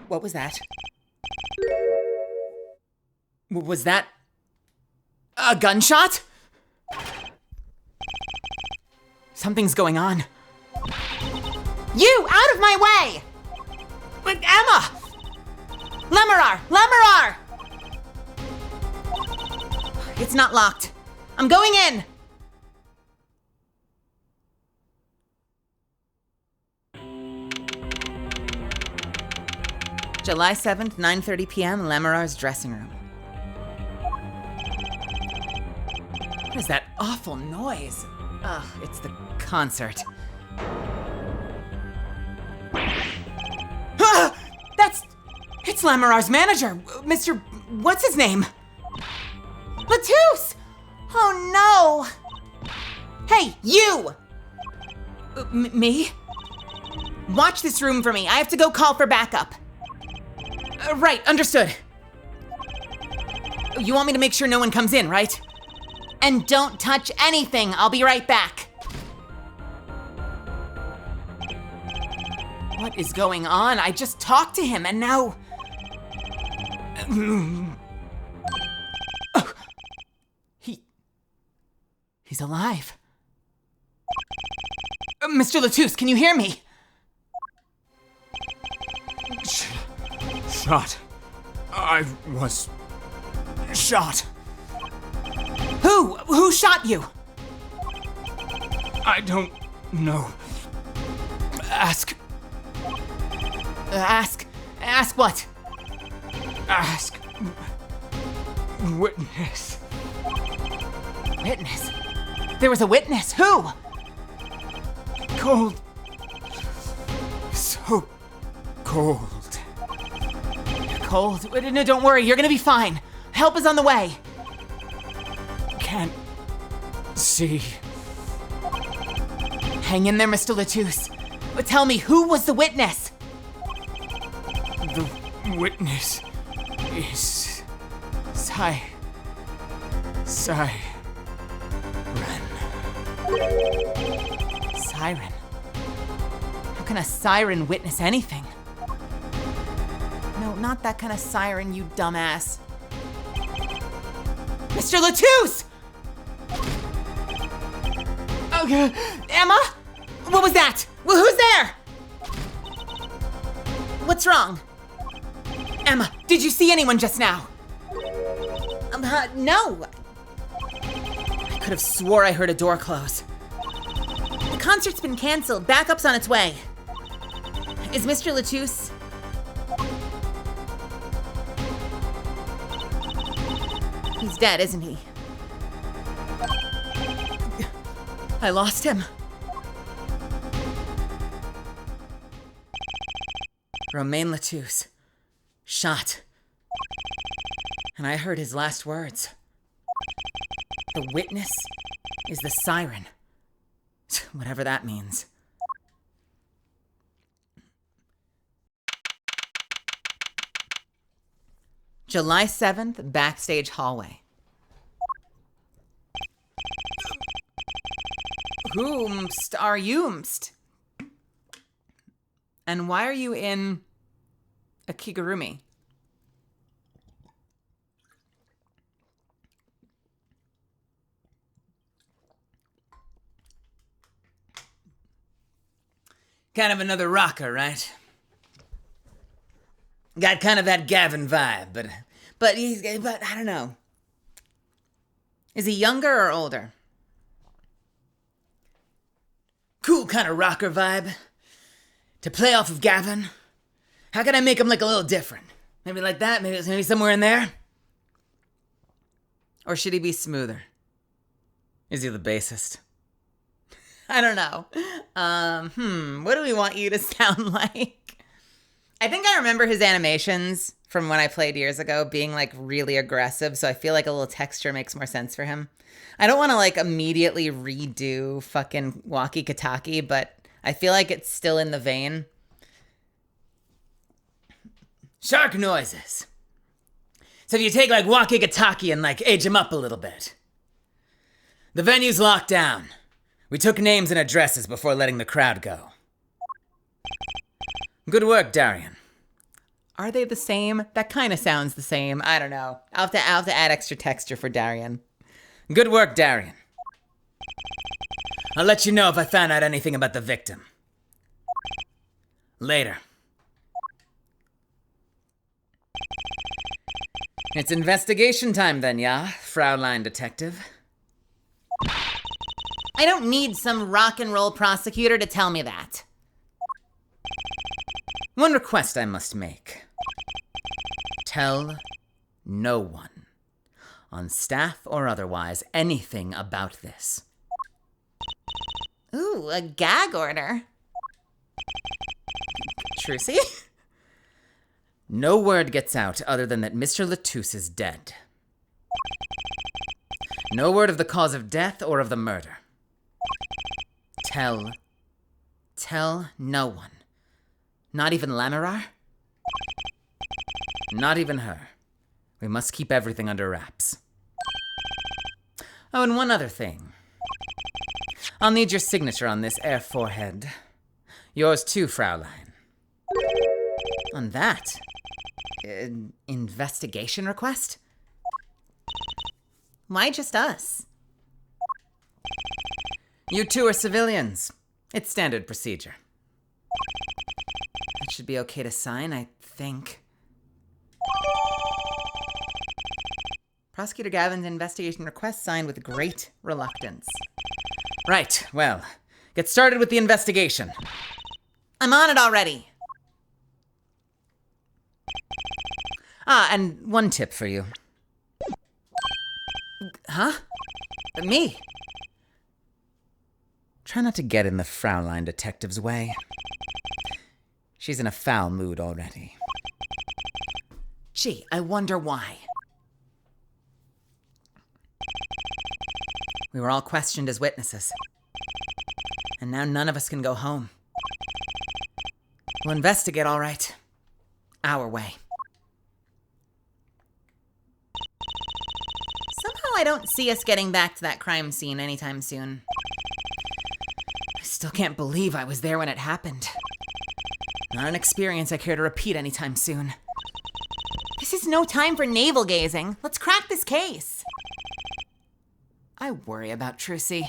What was that? Was that A gunshot? Something's going on. You, out of my way! But Emma! Lemurar! Lemurar! It's not locked. I'm going in! July 7th, 9:30 p.m., Lemurar's dressing room. What is that awful noise? Ugh, it's the concert. Ah! It's Lemurar's manager, Mr. What's his name? Latouche! Oh no! Hey, you! Me? Watch this room for me. I have to go call for backup. Right, understood. You want me to make sure no one comes in, right? And don't touch anything. I'll be right back. What is going on? I just talked to him and now... Oh. He's alive. Mr. Latouche, can you hear me? Shot. I was shot. Who shot you? I don't know. Ask what? Ask witness. Witness? There was a witness. Who? Cold. So cold. Cold? No, don't worry. You're gonna be fine. Help is on the way. Can't see. Hang in there, Mr. Latouche. But tell me, who was the witness? The witness is Siren. How can a siren witness anything? No, not that kind of siren, you dumbass. Mr. Latouche! Okay, Emma? What was that? Well, who's there? What's wrong? Emma, did you see anyone just now? No. I could have swore I heard a door close. The concert's been canceled. Backup's on its way. Is Mr. Latouche? He's dead, isn't he? I lost him. Romain Latouche. Shot. And I heard his last words. The witness is the siren. Whatever that means. July 7th, backstage hallway. Whomst are youmst? And why are you in a kigurumi? Kind of another rocker, right? Got kind of that Gavin vibe, but I don't know. Is he younger or older? Cool kind of rocker vibe. To play off of Gavin. How can I make him look a little different? Maybe like that, maybe somewhere in there? Or should he be smoother? Is he the bassist? I don't know. What do we want you to sound like? I think I remember his animations from when I played years ago being like really aggressive, so I feel like a little texture makes more sense for him. I don't want to like immediately redo fucking Waki Kataki, but I feel like it's still in the vein. Shark noises. So if you take like Waki Kataki and like age him up a little bit. The venue's locked down. We took names and addresses before letting the crowd go. Good work, Darian. Are they the same? That kind of sounds the same. I don't know. I'll have to add extra texture for Darian. Good work, Darian. I'll let you know if I found out anything about the victim. Later. It's investigation time then, yeah, Fraulein Detective? I don't need some rock and roll prosecutor to tell me that. One request I must make. Tell no one, on staff or otherwise, anything about this. Ooh, a gag order. Trucy? No word gets out other than that Mr. Latouche is dead. No word of the cause of death or of the murder. Tell no one. Not even Lamirar? Not even her. We must keep everything under wraps. Oh, and one other thing. I'll need your signature on this air forehead. Yours too, Fraulein. On that? Investigation request? Why just us? You two are civilians. It's standard procedure. That should be okay to sign, I think. Prosecutor Gavin's investigation request signed with great reluctance. Right, well, get started with the investigation. I'm on it already. Ah, and one tip for you. Huh? Me? Try not to get in the Fraulein Detective's way. She's in a foul mood already. Gee, I wonder why. We were all questioned as witnesses. And now none of us can go home. We'll investigate, all right. Our way. Somehow I don't see us getting back to that crime scene anytime soon. I still can't believe I was there when it happened. Not an experience I care to repeat anytime soon. This is no time for navel gazing. Let's crack this case. I worry about Trucy.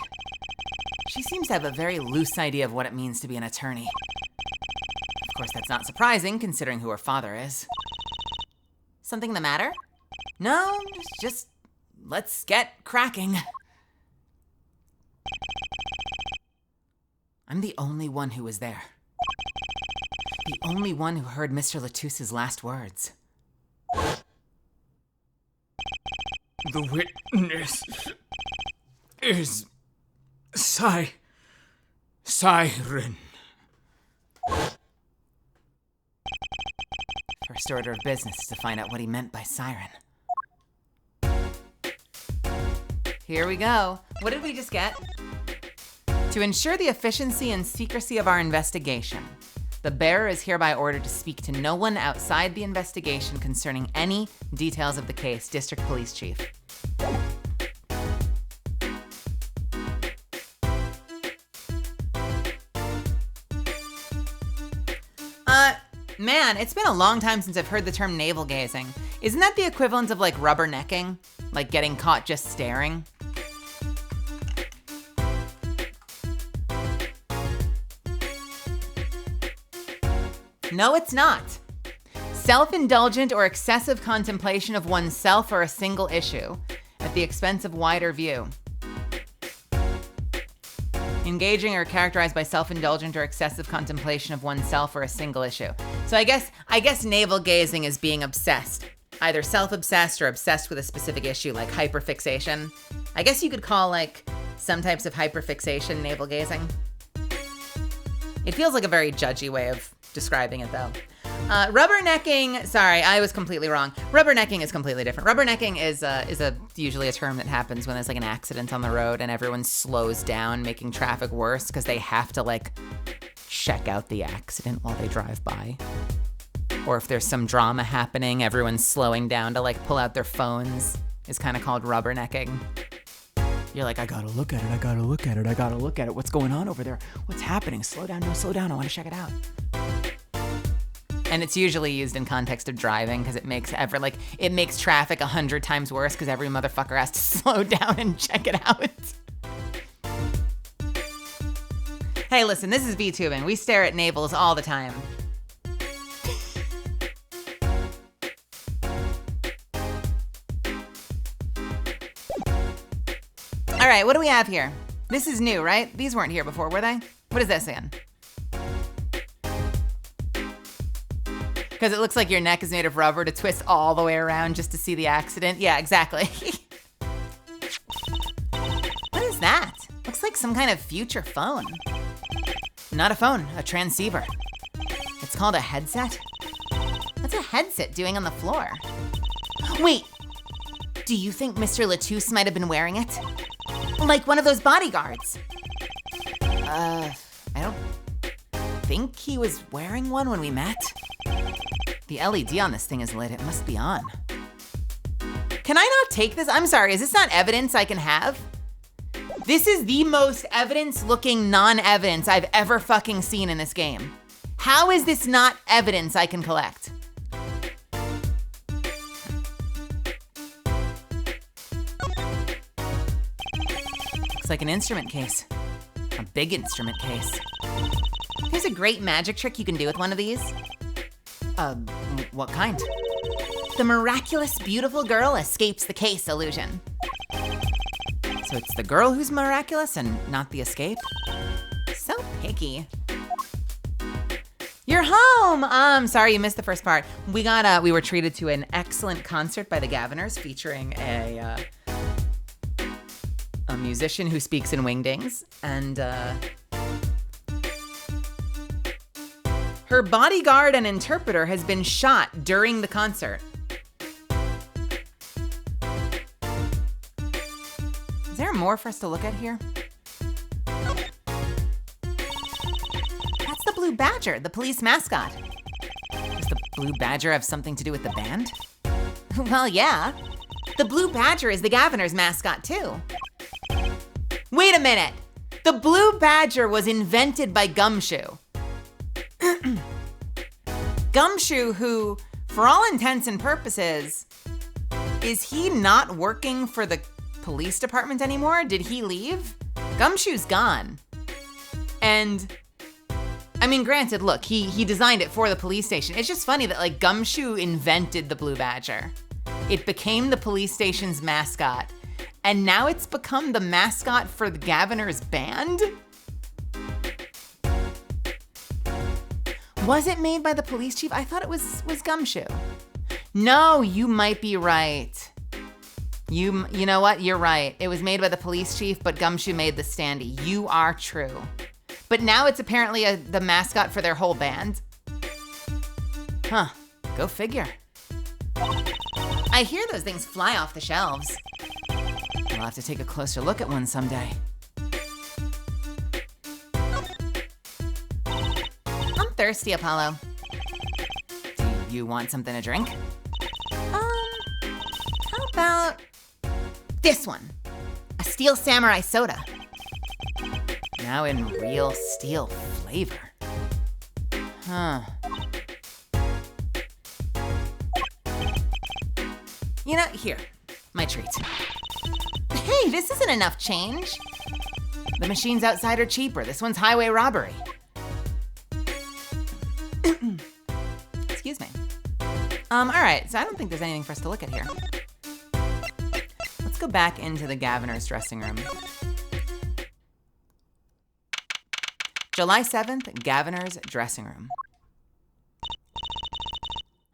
She seems to have a very loose idea of what it means to be an attorney. Of course, that's not surprising, considering who her father is. Something the matter? No, just let's get cracking. I'm the only one who was there. The only one who heard Mr. Latouche's last words. The witness is Siren. First order of business is to find out what he meant by siren. Here we go. What did we just get? To ensure the efficiency and secrecy of our investigation, the bearer is hereby ordered to speak to no one outside the investigation concerning any details of the case. District Police Chief. Man, it's been a long time since I've heard the term navel gazing. Isn't that the equivalent of like rubbernecking? Like getting caught just staring? No, it's not. Self-indulgent or excessive contemplation of oneself or a single issue at the expense of wider view. Engaging or characterized by self-indulgent or excessive contemplation of oneself or a single issue. So I guess navel gazing is being obsessed. Either self-obsessed or obsessed with a specific issue, like hyperfixation. I guess you could call like some types of hyperfixation navel gazing. It feels like a very judgy way of describing it though. Rubbernecking, sorry, I was completely wrong. Rubbernecking is completely different. Rubbernecking is usually a term that happens when there's like an accident on the road and everyone slows down, making traffic worse because they have to like check out the accident while they drive by. Or if there's some drama happening, everyone's slowing down to like pull out their phones. Is kind of called rubbernecking. You're like, I gotta look at it. What's going on over there? What's happening? Slow down, I wanna check it out. And it's usually used in context of driving because it makes traffic 100 times worse because every motherfucker has to slow down and check it out. Hey, listen, this is VTubing. We stare at navels all the time. All right, what do we have here? This is new, right? These weren't here before, were they? What is this again? Because it looks like your neck is made of rubber to twist all the way around just to see the accident. Yeah, exactly. What is that? Looks like some kind of future phone. Not a phone, a transceiver. It's called a headset? What's a headset doing on the floor? Wait, do you think Mr. Latouche might have been wearing it? Like one of those bodyguards? I don't think he was wearing one when we met. The LED on this thing is lit, it must be on. Can I not take this? I'm sorry, is this not evidence I can have? This is the most evidence-looking non-evidence I've ever fucking seen in this game. How is this not evidence I can collect? Looks like an instrument case. A big instrument case. There's a great magic trick you can do with one of these. What kind? The miraculous beautiful girl escapes the case illusion. So it's the girl who's miraculous and not the escape? So picky. You're home! Sorry you missed the first part. We were treated to an excellent concert by the Gaviners featuring a musician who speaks in wingdings, and her bodyguard and interpreter has been shot during the concert. Is there more for us to look at here? That's the Blue Badger, the police mascot. Does the Blue Badger have something to do with the band? Well, yeah. The Blue Badger is the Gaviners mascot, too. Wait a minute. The Blue Badger was invented by Gumshoe. Gumshoe, who, for all intents and purposes, is he not working for the police department anymore? Did he leave? Gumshoe's gone. And, I mean, granted, look, he designed it for the police station. It's just funny that, like, Gumshoe invented the Blue Badger. It became the police station's mascot. And now it's become the mascot for the Gaviners band? Was it made by the police chief? I thought it was Gumshoe. No, you might be right. You know what? You're right. It was made by the police chief, but Gumshoe made the standee. You are true. But now it's apparently the mascot for their whole band. Huh. Go figure. I hear those things fly off the shelves. I'll have to take a closer look at one someday. I'm thirsty, Apollo. Do you want something to drink? How about this one? A Steel Samurai soda. Now in real steel flavor. Huh. You know, here, my treat. Hey, this isn't enough change. The machines outside are cheaper. This one's highway robbery. Excuse me. All right, so I don't think there's anything for us to look at here. Let's go back into the Gaviners' dressing room. July 7th, Gaviners' dressing room.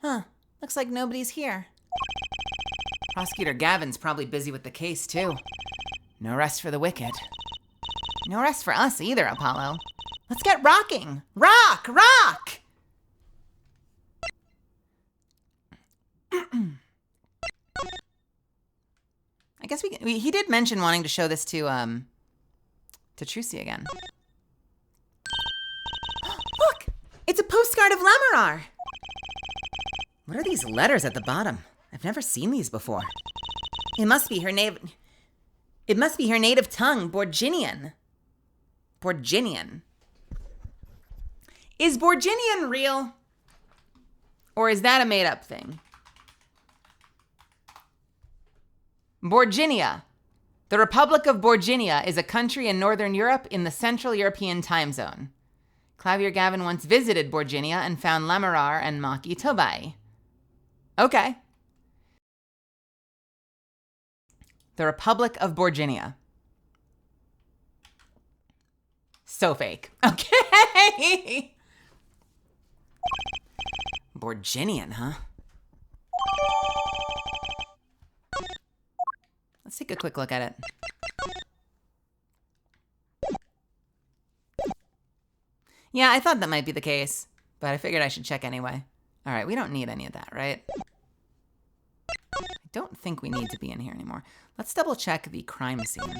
Huh, looks like nobody's here. Prosecutor Gavin's probably busy with the case, too. No rest for the wicked. No rest for us either, Apollo. Let's get rocking. Rock, rock! I guess he did mention wanting to show this to Trucy again. Look, it's a postcard of Lamarar. What are these letters at the bottom? I've never seen these before. It must be her native tongue, Borginian. Borginian. Is Borginian real? Or is that a made-up thing? Borginia. The Republic of Borginia is a country in Northern Europe in the Central European time zone. Clavier Gavin once visited Borginia and found Lamarar and Maki Tobai. Okay. The Republic of Borginia. So fake. Okay. Borginian, huh? Let's take a quick look at it. Yeah, I thought that might be the case, but I figured I should check anyway. All right, we don't need any of that, right? I don't think we need to be in here anymore. Let's double check the crime scene.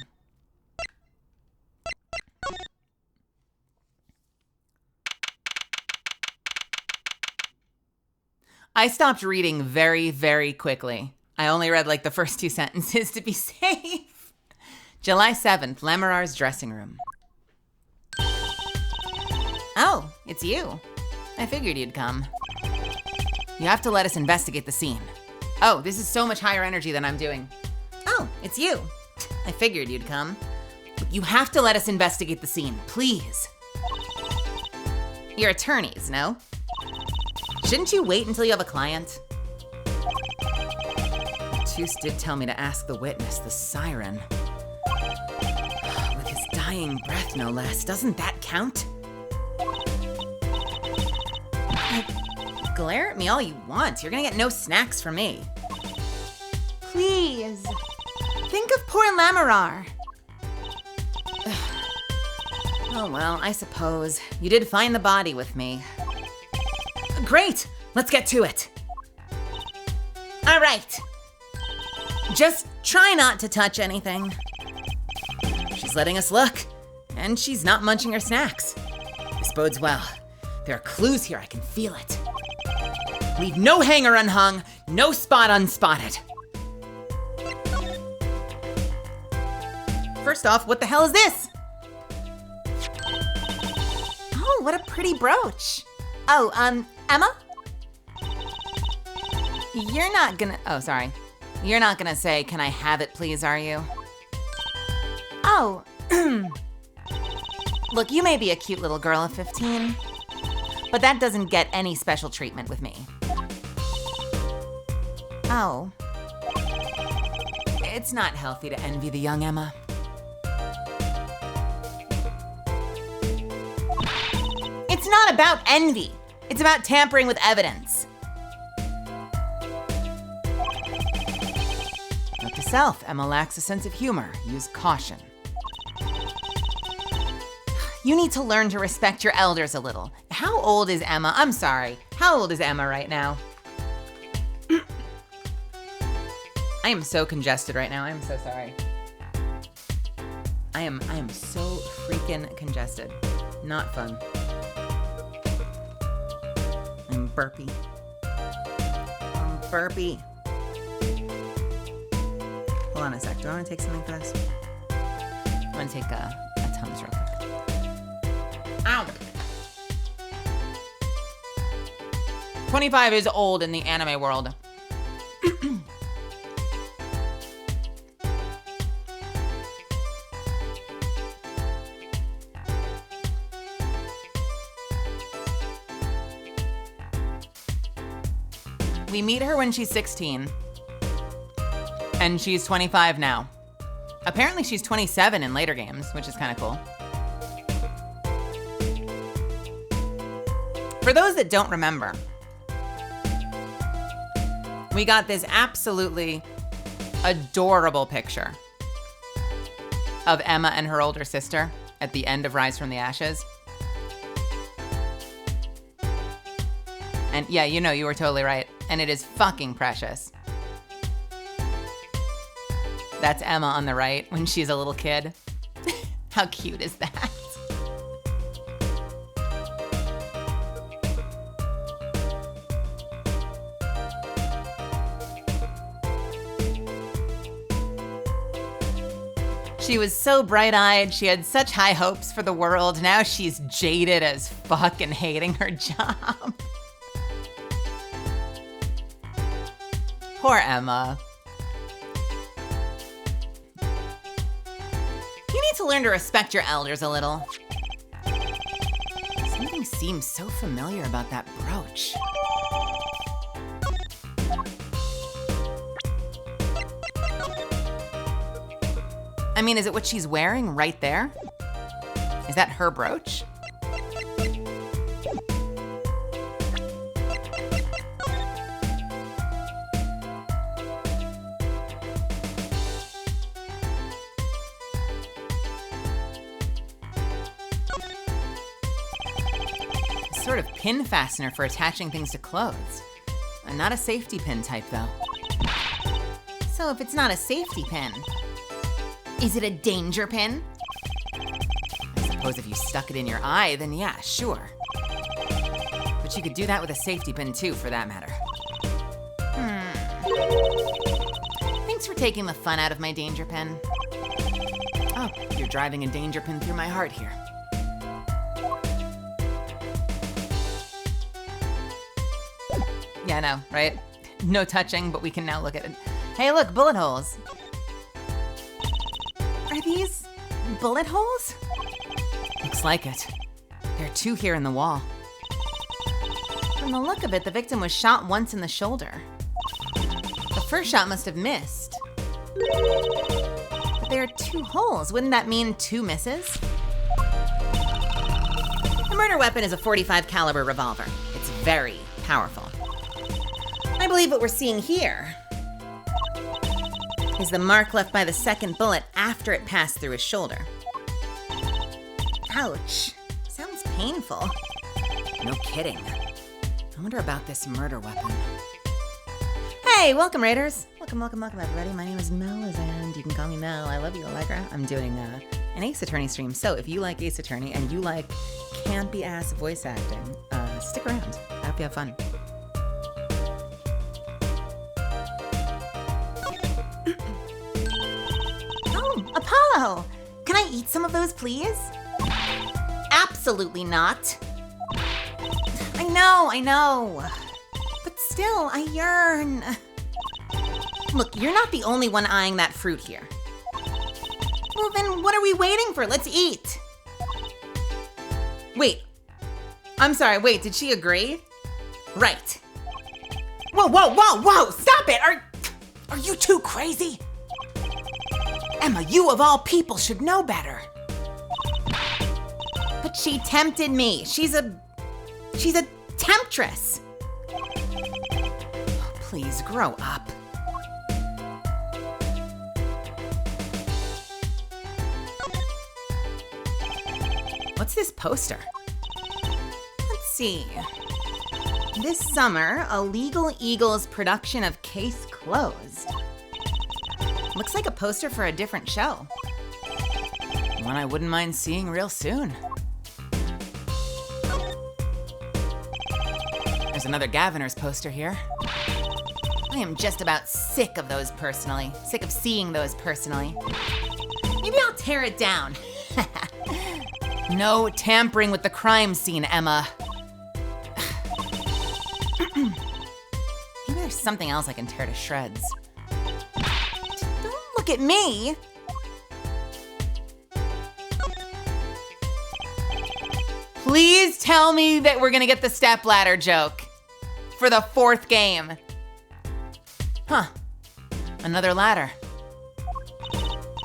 I stopped reading very, very quickly. I only read like the first 2 sentences to be safe. July 7th, Lamarar's dressing room. Oh, it's you. I figured you'd come. You have to let us investigate the scene. Oh, this is so much higher energy than I'm doing. Oh, it's you. I figured you'd come. You have to let us investigate the scene, please. You're attorneys, no? Shouldn't you wait until you have a client? Tooth did tell me to ask the witness, the siren. With his dying breath, no less. Doesn't that count? Glare at me all you want. You're gonna get no snacks from me. Please. Think of poor Lamarar. Oh, well, I suppose. You did find the body with me. Great! Let's get to it. All right. Just try not to touch anything. She's letting us look, and she's not munching her snacks. This bodes well. There are clues here, I can feel it. Leave no hanger unhung, no spot unspotted. First off, what the hell is this? Oh, what a pretty brooch. Oh, Emma? You're not gonna, oh, sorry. You're not gonna say, can I have it please, are you? Oh, look, you may be a cute little girl of 15, but that doesn't get any special treatment with me. Oh. It's not healthy to envy the young Emma. It's not about envy. It's about tampering with evidence. Note to self, Emma lacks a sense of humor. Use caution. You need to learn to respect your elders a little. How old is Emma? I'm sorry. How old is Emma right now? I am so congested right now. I'm so sorry. I am so freaking congested. Not fun. I'm burpy. Hold on a sec. Do I want to take something for this? I'm gonna take a Tums real quick. Ow! 25 is old in the anime world. We meet her when she's 16, and she's 25 now. Apparently she's 27 in later games, which is kind of cool. For those that don't remember, we got this absolutely adorable picture of Emma and her older sister at the end of Rise from the Ashes. And yeah, you know, you were totally right. And it is fucking precious. That's Emma on the right when she's a little kid. How cute is that? She was so bright-eyed. She had such high hopes for the world. Now she's jaded as fuck and hating her job. Poor Emma. You need to learn to respect your elders a little. Something seems so familiar about that brooch. I mean, is it what she's wearing right there? Is that her brooch? Sort of pin fastener for attaching things to clothes. Not a safety pin type, though. So if it's not a safety pin, is it a danger pin? I suppose if you stuck it in your eye, then yeah, sure. But you could do that with a safety pin too, for that matter. Thanks for taking the fun out of my danger pin. Oh, you're driving a danger pin through my heart here. Yeah, I know, right? No touching, but we can now look at it. Hey, look, bullet holes. Are these bullet holes? Looks like it. There are two here in the wall. From the look of it, the victim was shot once in the shoulder. The first shot must have missed. But there are two holes. Wouldn't that mean two misses? The murder weapon is a .45 caliber revolver. It's very powerful. I believe what we're seeing here is the mark left by the second bullet after it passed through his shoulder. Ouch. Sounds painful. No kidding. I wonder about this murder weapon. Hey, welcome, Raiders. Welcome, everybody. My name is Mel, and you can call me Mel. I love you, Allegra. I'm doing an Ace Attorney stream, so if you like Ace Attorney and you like campy-ass voice acting, stick around. I hope you have fun. Apollo! Can I eat some of those, please? Absolutely not. I know. But still, I yearn. Look, you're not the only one eyeing that fruit here. Well, then what are we waiting for? Let's eat. Wait. I'm sorry, wait, did she agree? Right. Whoa! Stop it! Are you too crazy? Emma, you of all people should know better. But she tempted me. She's a temptress. Please grow up. What's this poster? Let's see. This summer, a Legal Eagles production of Case Closed. Looks like a poster for a different show. One I wouldn't mind seeing real soon. There's another Gaviner's poster here. I am just about sick of those personally. Sick of seeing those personally. Maybe I'll tear it down. No tampering with the crime scene, Emma. Maybe there's something else I can tear to shreds. Look at me. Please tell me that we're gonna get the stepladder joke for the fourth game. Huh, another ladder.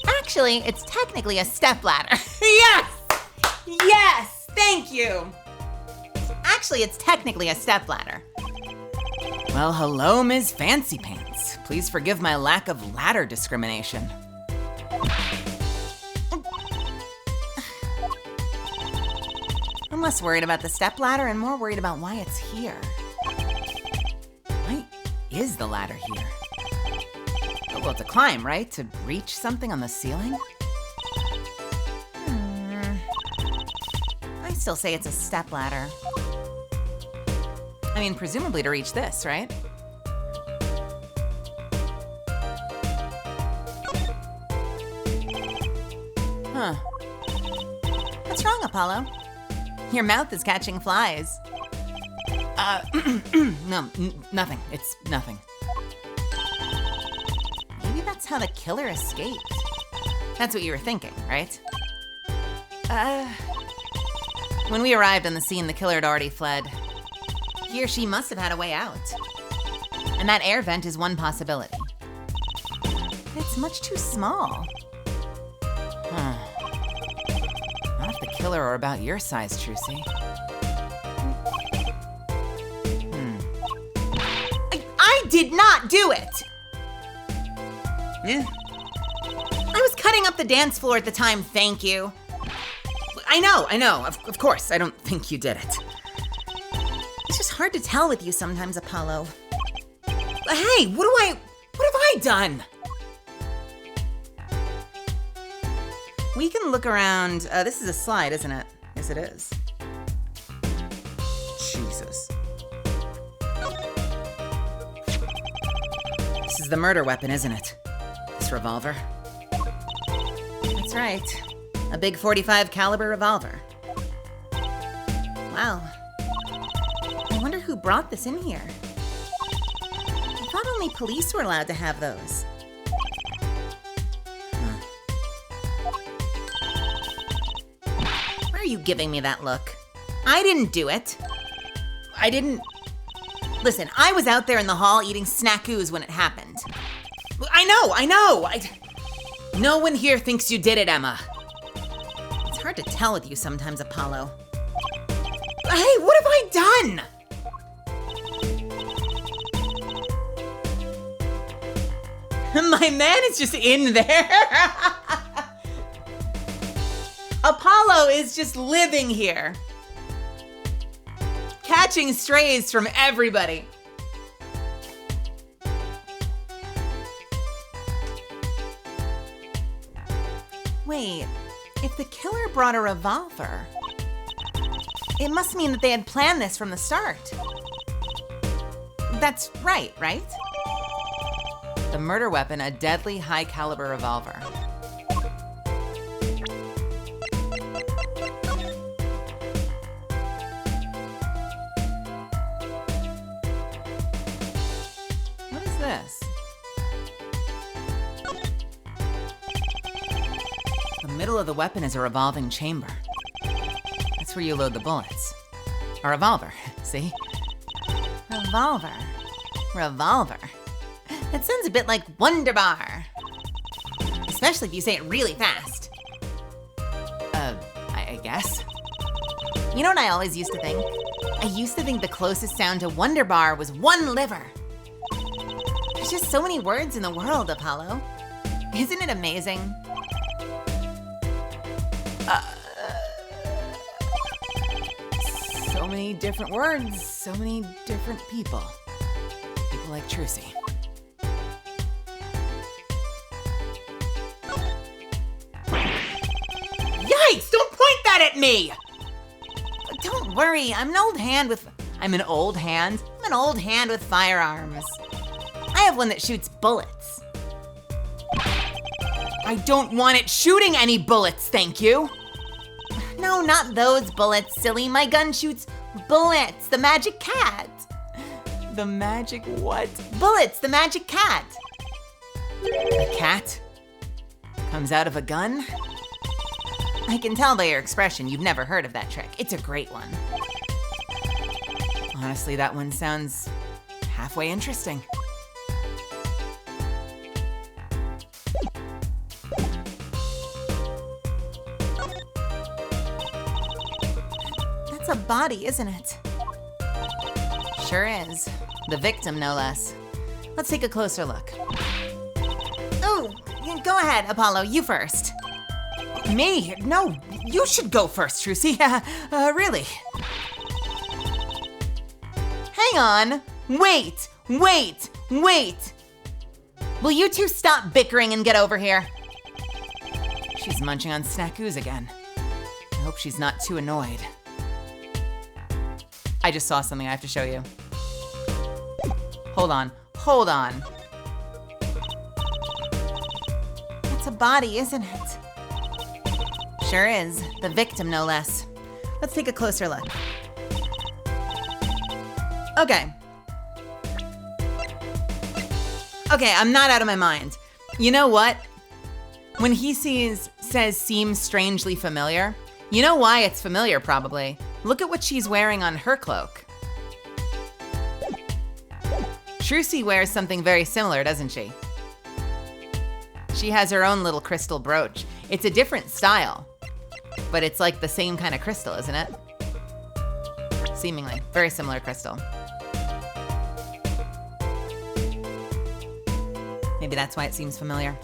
Actually, it's technically a stepladder. Yes, thank you. Actually, it's technically a stepladder. Well, hello, Ms. Fancy Pants. Please forgive my lack of ladder discrimination. I'm less worried about the stepladder and more worried about why it's here. Why is the ladder here? Oh, well, to climb, right? To reach something on the ceiling? I still say it's a stepladder. I mean, presumably to reach this, right? Huh. What's wrong, Apollo? Your mouth is catching flies. No, nothing. It's nothing. that's how the killer escaped. That's what you were thinking, right? When we arrived on the scene, the killer had already fled. He or she must have had a way out. And that air vent is one possibility. It's much too small. Not if the killer are about your size, Trucy. I did not do it! Yeah. I was cutting up the dance floor at the time, thank you. I know. Of course, I don't think you did it. It's just hard to tell with you sometimes, Apollo. Hey, what have I done? We can look around. This is a slide, isn't it? Yes, it is. Jesus. This is the murder weapon, isn't it? This revolver. That's right. A big .45 caliber revolver. Wow. I wonder who brought this in here. I thought only police were allowed to have those. Why are you giving me that look? I didn't do it. I didn't. Listen, I was out there in the hall eating snackoos when it happened. I know. No one here thinks you did it, Emma. It's hard to tell with you sometimes, Apollo. Hey, what have I done? My man is just in there. Apollo is just living here. Catching strays from everybody. Wait, if the killer brought a revolver, it must mean that they had planned this from the start. That's right? The murder weapon, a deadly high caliber revolver. What is this? The middle of the weapon is a revolving chamber. That's where you load the bullets. A revolver, see? Revolver. That sounds a bit like Wonderbar. Especially if you say it really fast. I guess. You know what I always used to think? I used to think the closest sound to Wonderbar was one liver. There's just so many words in the world, Apollo. Isn't it amazing? So many different words, so many different people. People like Trucy. Yikes! Don't point that at me! Don't worry, I'm an old hand with firearms. I have one that shoots bullets. I don't want it shooting any bullets, thank you. No, not those bullets, silly. My gun shoots bullets, the magic cat. The magic what? Bullets, the magic cat. A cat comes out of a gun? I can tell by your expression you've never heard of that trick. It's a great one. Honestly, that one sounds halfway interesting. That's a body, isn't it? Sure is. The victim, no less. Let's take a closer look. Oh, go ahead, Apollo, you first. Me? No, you should go first, Trucy. Really. Hang on. Wait. Will you two stop bickering and get over here? She's munching on snackoos again. I hope she's not too annoyed. I just saw something I have to show you. Hold on. It's a body, isn't it? Sure is. The victim, no less. Let's take a closer look. Okay, I'm not out of my mind. You know what? When he says seems strangely familiar, you know why it's familiar probably. Look at what she's wearing on her cloak. Trucy wears something very similar, doesn't she? She has her own little crystal brooch. It's a different style, but it's like the same kind of crystal, isn't it? Seemingly, very similar crystal. Maybe that's why it seems familiar.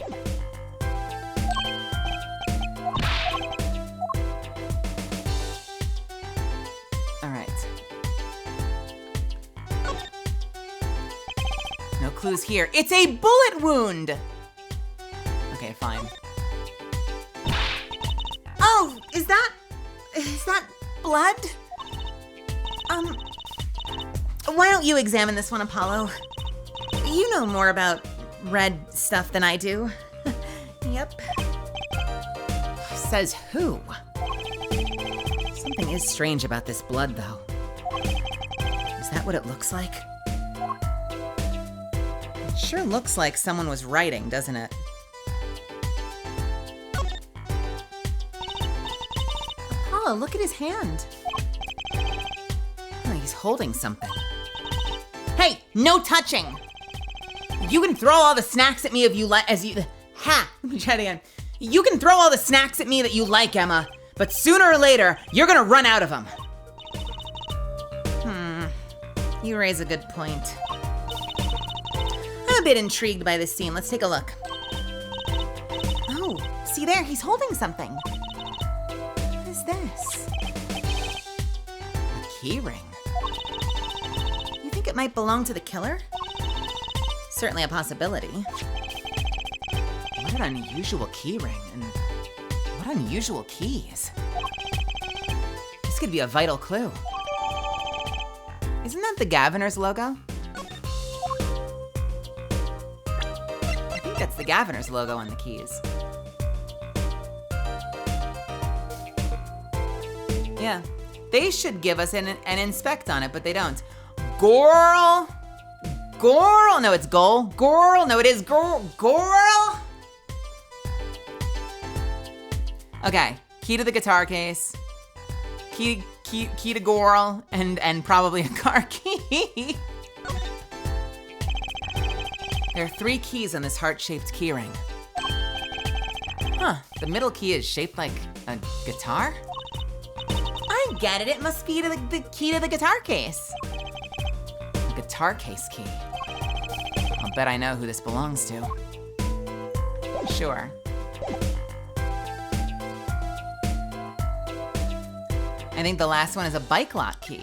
All right. No clues here. It's a bullet wound! Okay, fine. Oh, is that blood? Why don't you examine this one, Apollo? You know more about red stuff than I do. Yep. Says who? Something is strange about this blood, though. Is that what it looks like? It sure looks like someone was writing, doesn't it? Apollo, look at his hand. Oh, he's holding something. Hey, no touching! You can throw all the snacks at me if you like, let me try it again. You can throw all the snacks at me that you like, Emma, but sooner or later, you're gonna run out of them. You raise a good point. I'm a bit intrigued by this scene. Let's take a look. Oh, see there, he's holding something. What is this? A key ring. You think it might belong to the killer? Certainly a possibility. What an unusual key ring, and what unusual keys. This could be a vital clue. Isn't that the Gaviner's logo? I think that's the Gaviner's logo on the keys. Yeah, they should give us an inspect on it, but they don't. Gorl, no, it's Gol. Gorl, no, it is Gorl. Okay, key to the guitar case. Key to Gorl, and probably a car key. There are 3 keys on this heart-shaped key ring. Huh, the middle key is shaped like a guitar? I get it, it must be the key to the guitar case. The guitar case key. I'll bet I know who this belongs to. Sure. I think the last one is a bike lock key.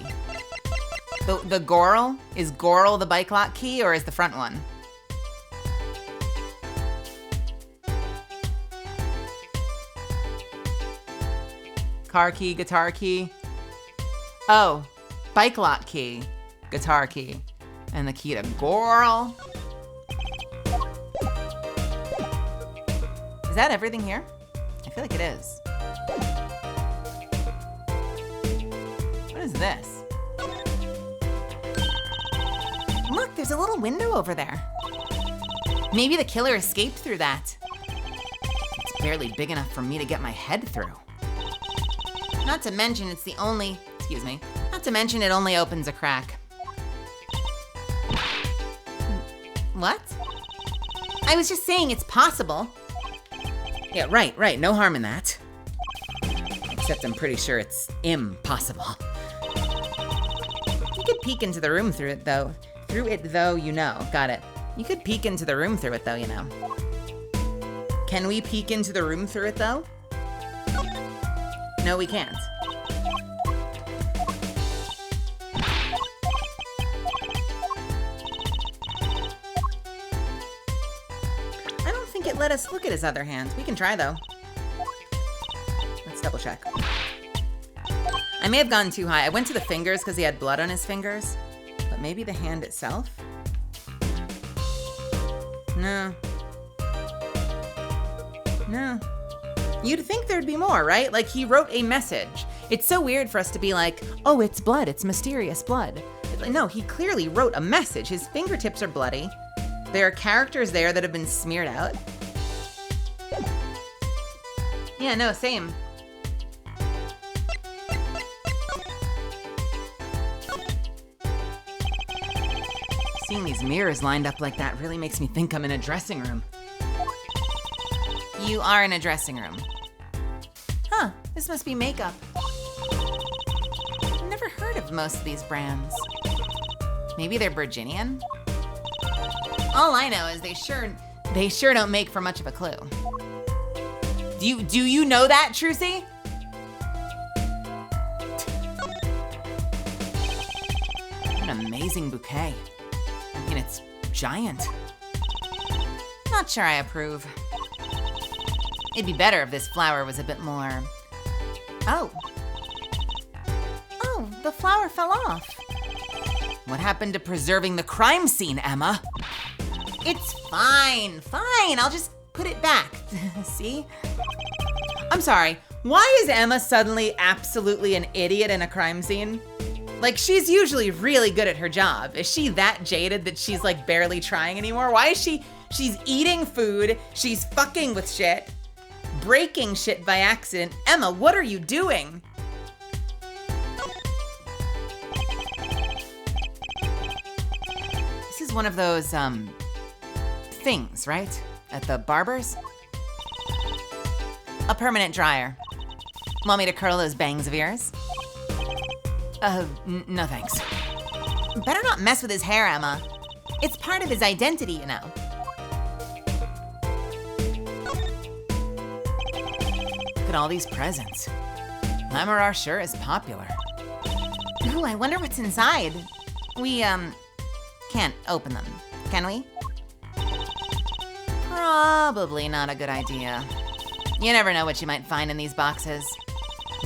The Gorl, is Gorl the bike lock key, or is the front one? Car key, guitar key. Oh, bike lock key, guitar key, and the key to Gorl. Is that everything here? I feel like it is. What is this? Look, there's a little window over there. Maybe the killer escaped through that. It's barely big enough for me to get my head through. Not to mention it's the only, not to mention it only opens a crack. What? I was just saying it's possible. Yeah, right, no harm in that. Except I'm pretty sure it's impossible. You could peek into the room through it though. You know. Got it. You could peek into the room through it though, you know. Can we peek into the room through it though? No, we can't. I don't think it let us look at his other hand. We can try though. Let's double check. I may have gone too high. I went to the fingers because he had blood on his fingers, but maybe the hand itself? No. You'd think there'd be more, right? Like he wrote a message. It's so weird for us to be like, oh, it's blood, it's mysterious blood. It's like, no, he clearly wrote a message. His fingertips are bloody. There are characters there that have been smeared out. Yeah, no, same. Seeing these mirrors lined up like that really makes me think I'm in a dressing room. You are in a dressing room. Huh, this must be makeup. I've never heard of most of these brands. Maybe they're Virginian? All I know is they sure don't make for much of a clue. Do you know that, Trucy? What an amazing bouquet. I mean, it's giant. Not sure I approve. It'd be better if this flower was a bit more... Oh. Oh, the flower fell off. What happened to preserving the crime scene, Emma? It's fine. I'll just put it back. See? I'm sorry. Why is Emma suddenly absolutely an idiot in a crime scene? Like, she's usually really good at her job. Is she that jaded that she's like barely trying anymore? Why is she's eating food, she's fucking with shit, breaking shit by accident. Emma, what are you doing? This is one of those, things, right? At the barber's? A permanent dryer. Want me to curl those bangs of yours? No thanks. Better not mess with his hair, Emma. It's part of his identity, you know. Look at all these presents. Lamorar sure is popular. Ooh, I wonder what's inside. We, can't open them, can we? Probably not a good idea. You never know what you might find in these boxes.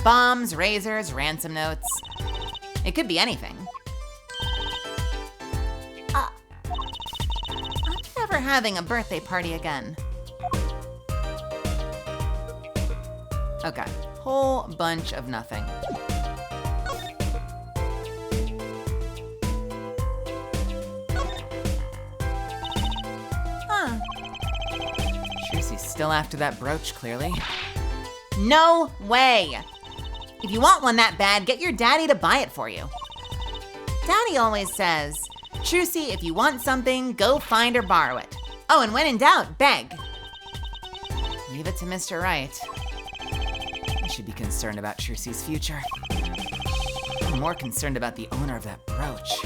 Bombs, razors, ransom notes. It could be anything. I'm never having a birthday party again. Okay, whole bunch of nothing. Huh. Trucy's still after that brooch, clearly. No way! If you want one that bad, get your daddy to buy it for you. Daddy always says, Trucy, if you want something, go find or borrow it. Oh, and when in doubt, beg. Leave it to Mr. Right. I should be concerned about Trucy's future. I'm more concerned about the owner of that brooch.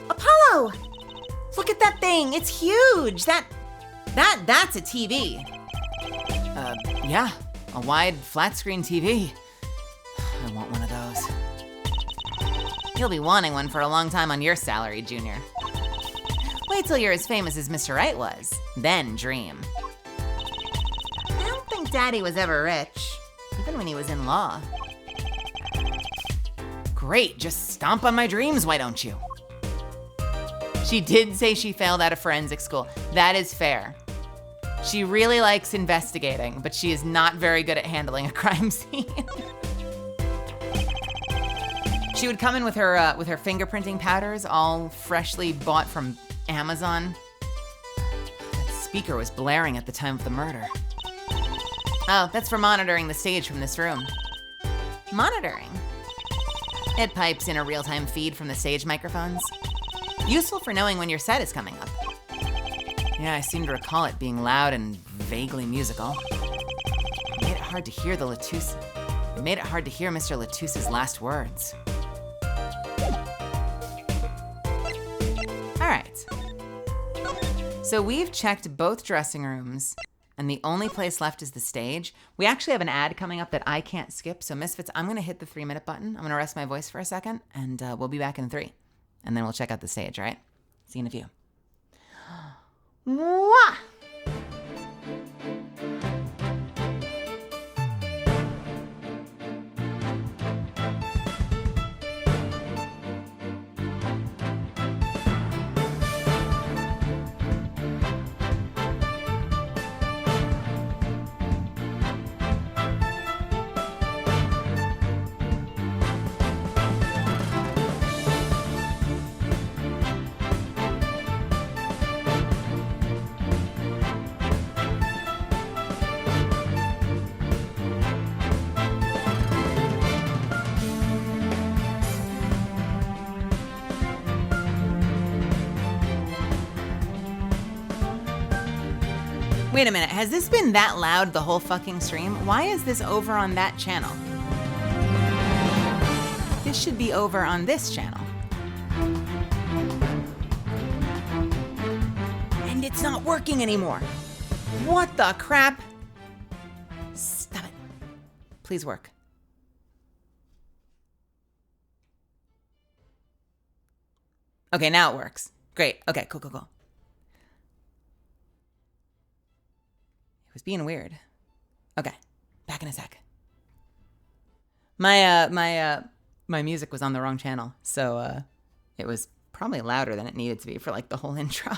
Apollo! Look at that thing, it's huge! That's a TV. Yeah, a wide flat screen TV. I want one of those. You'll be wanting one for a long time on your salary, Junior. Wait till you're as famous as Mr. Right was, then dream. I don't think Daddy was ever rich, even when he was in law. Great, just stomp on my dreams, why don't you? She did say she failed out of forensic school. That is fair. She really likes investigating, but she is not very good at handling a crime scene. She would come in with her fingerprinting powders, all freshly bought from Amazon. That speaker was blaring at the time of the murder. Oh, that's for monitoring the stage from this room. Monitoring? It pipes in a real-time feed from the stage microphones. Useful for knowing when your set is coming up. Yeah, I seem to recall it being loud and vaguely musical. It made it hard to hear Mr. Latouse's last words. All right. So we've checked both dressing rooms, and the only place left is the stage. We actually have an ad coming up that I can't skip, so Misfits, I'm gonna hit the 3-minute button. I'm gonna rest my voice for a second, and we'll be back in 3. And then we'll check out the stage, right? See you in a few. Mwah! Wait a minute, has this been that loud the whole fucking stream? Why is this over on that channel? This should be over on this channel. And it's not working anymore. What the crap? Stop it. Please work. Okay, now it works. Great. Okay, cool. It was being weird. Okay, back in a sec. My music was on the wrong channel, so it was probably louder than it needed to be for like the whole intro.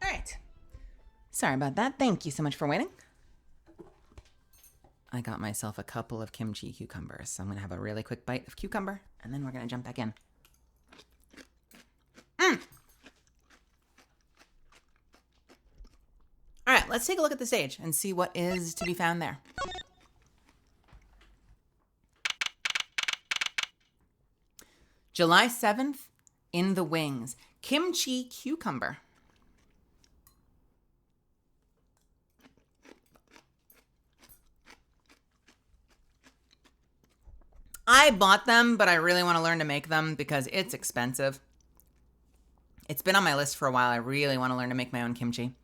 All right. Sorry about that. Thank you so much for waiting. I got myself a couple of kimchi cucumbers, so I'm going to have a really quick bite of cucumber, and then we're going to jump back in. All right, let's take a look at the stage and see what is to be found there. July 7th, In the Wings, kimchi cucumber. I bought them, but I really want to learn to make them because it's expensive. It's been on my list for a while. I really want to learn to make my own kimchi.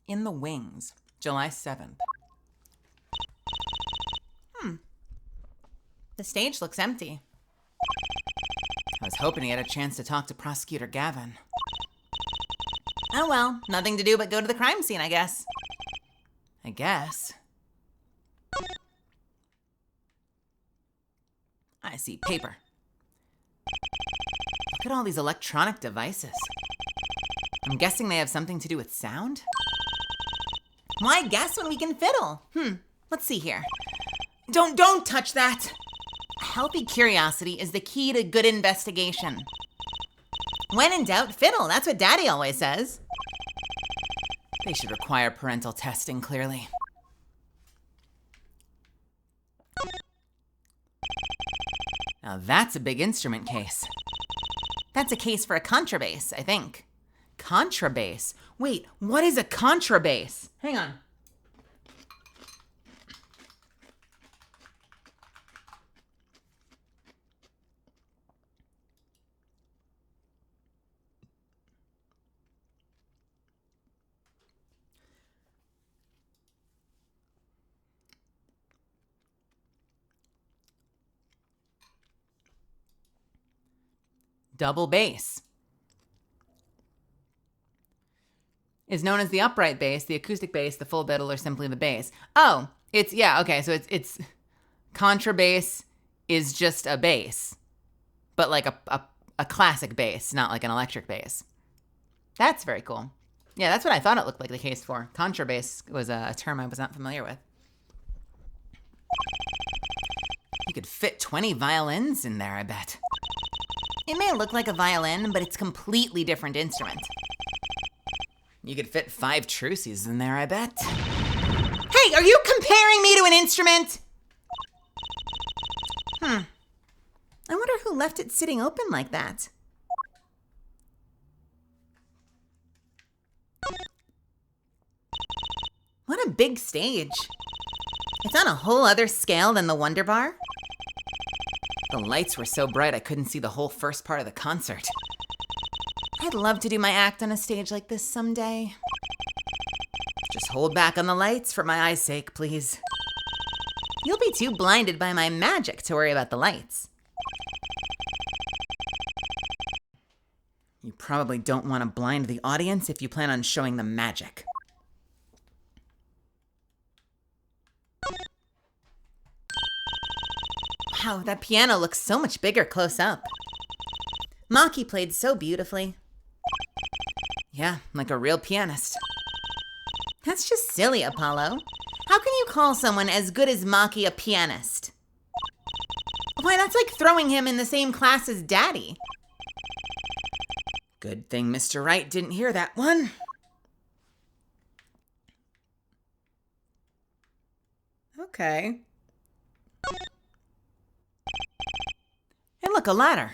In the Wings, July 7th. The stage looks empty. I was hoping to get a chance to talk to Prosecutor Gavin. Oh well, nothing to do but go to the crime scene, I guess. I see paper. Look at all these electronic devices. I'm guessing they have something to do with sound? Why guess when we can fiddle? Let's see here. Don't touch that. Healthy curiosity is the key to good investigation. When in doubt, fiddle. That's what Daddy always says. They should require parental testing, clearly. Now that's a big instrument case. That's a case for a contrabass, I think. Contrabass? Wait, what is a contrabass? Hang on. Double bass is known as the upright bass, the acoustic bass, the full fiddle, or simply the bass. Oh, so it's contrabass is just a bass, but like a classic bass, not like an electric bass. That's very cool. Yeah, that's what I thought it looked like the case for. Contrabass was a term I was not familiar with. You could fit 20 violins in there, I bet. It may look like a violin, but it's a completely different instrument. You could fit 5 truces in there, I bet. Hey, are you comparing me to an instrument? I wonder who left it sitting open like that. What a big stage. It's on a whole other scale than the Wonder Bar. The lights were so bright I couldn't see the whole first part of the concert. I'd love to do my act on a stage like this someday. Just hold back on the lights for my eyes' sake, please. You'll be too blinded by my magic to worry about the lights. You probably don't want to blind the audience if you plan on showing them magic. Wow, that piano looks so much bigger close up. Maki played so beautifully. Yeah, like a real pianist. That's just silly, Apollo. How can you call someone as good as Maki a pianist? Why, that's like throwing him in the same class as Daddy. Good thing Mr. Wright didn't hear that one. Okay. Hey, look, a ladder.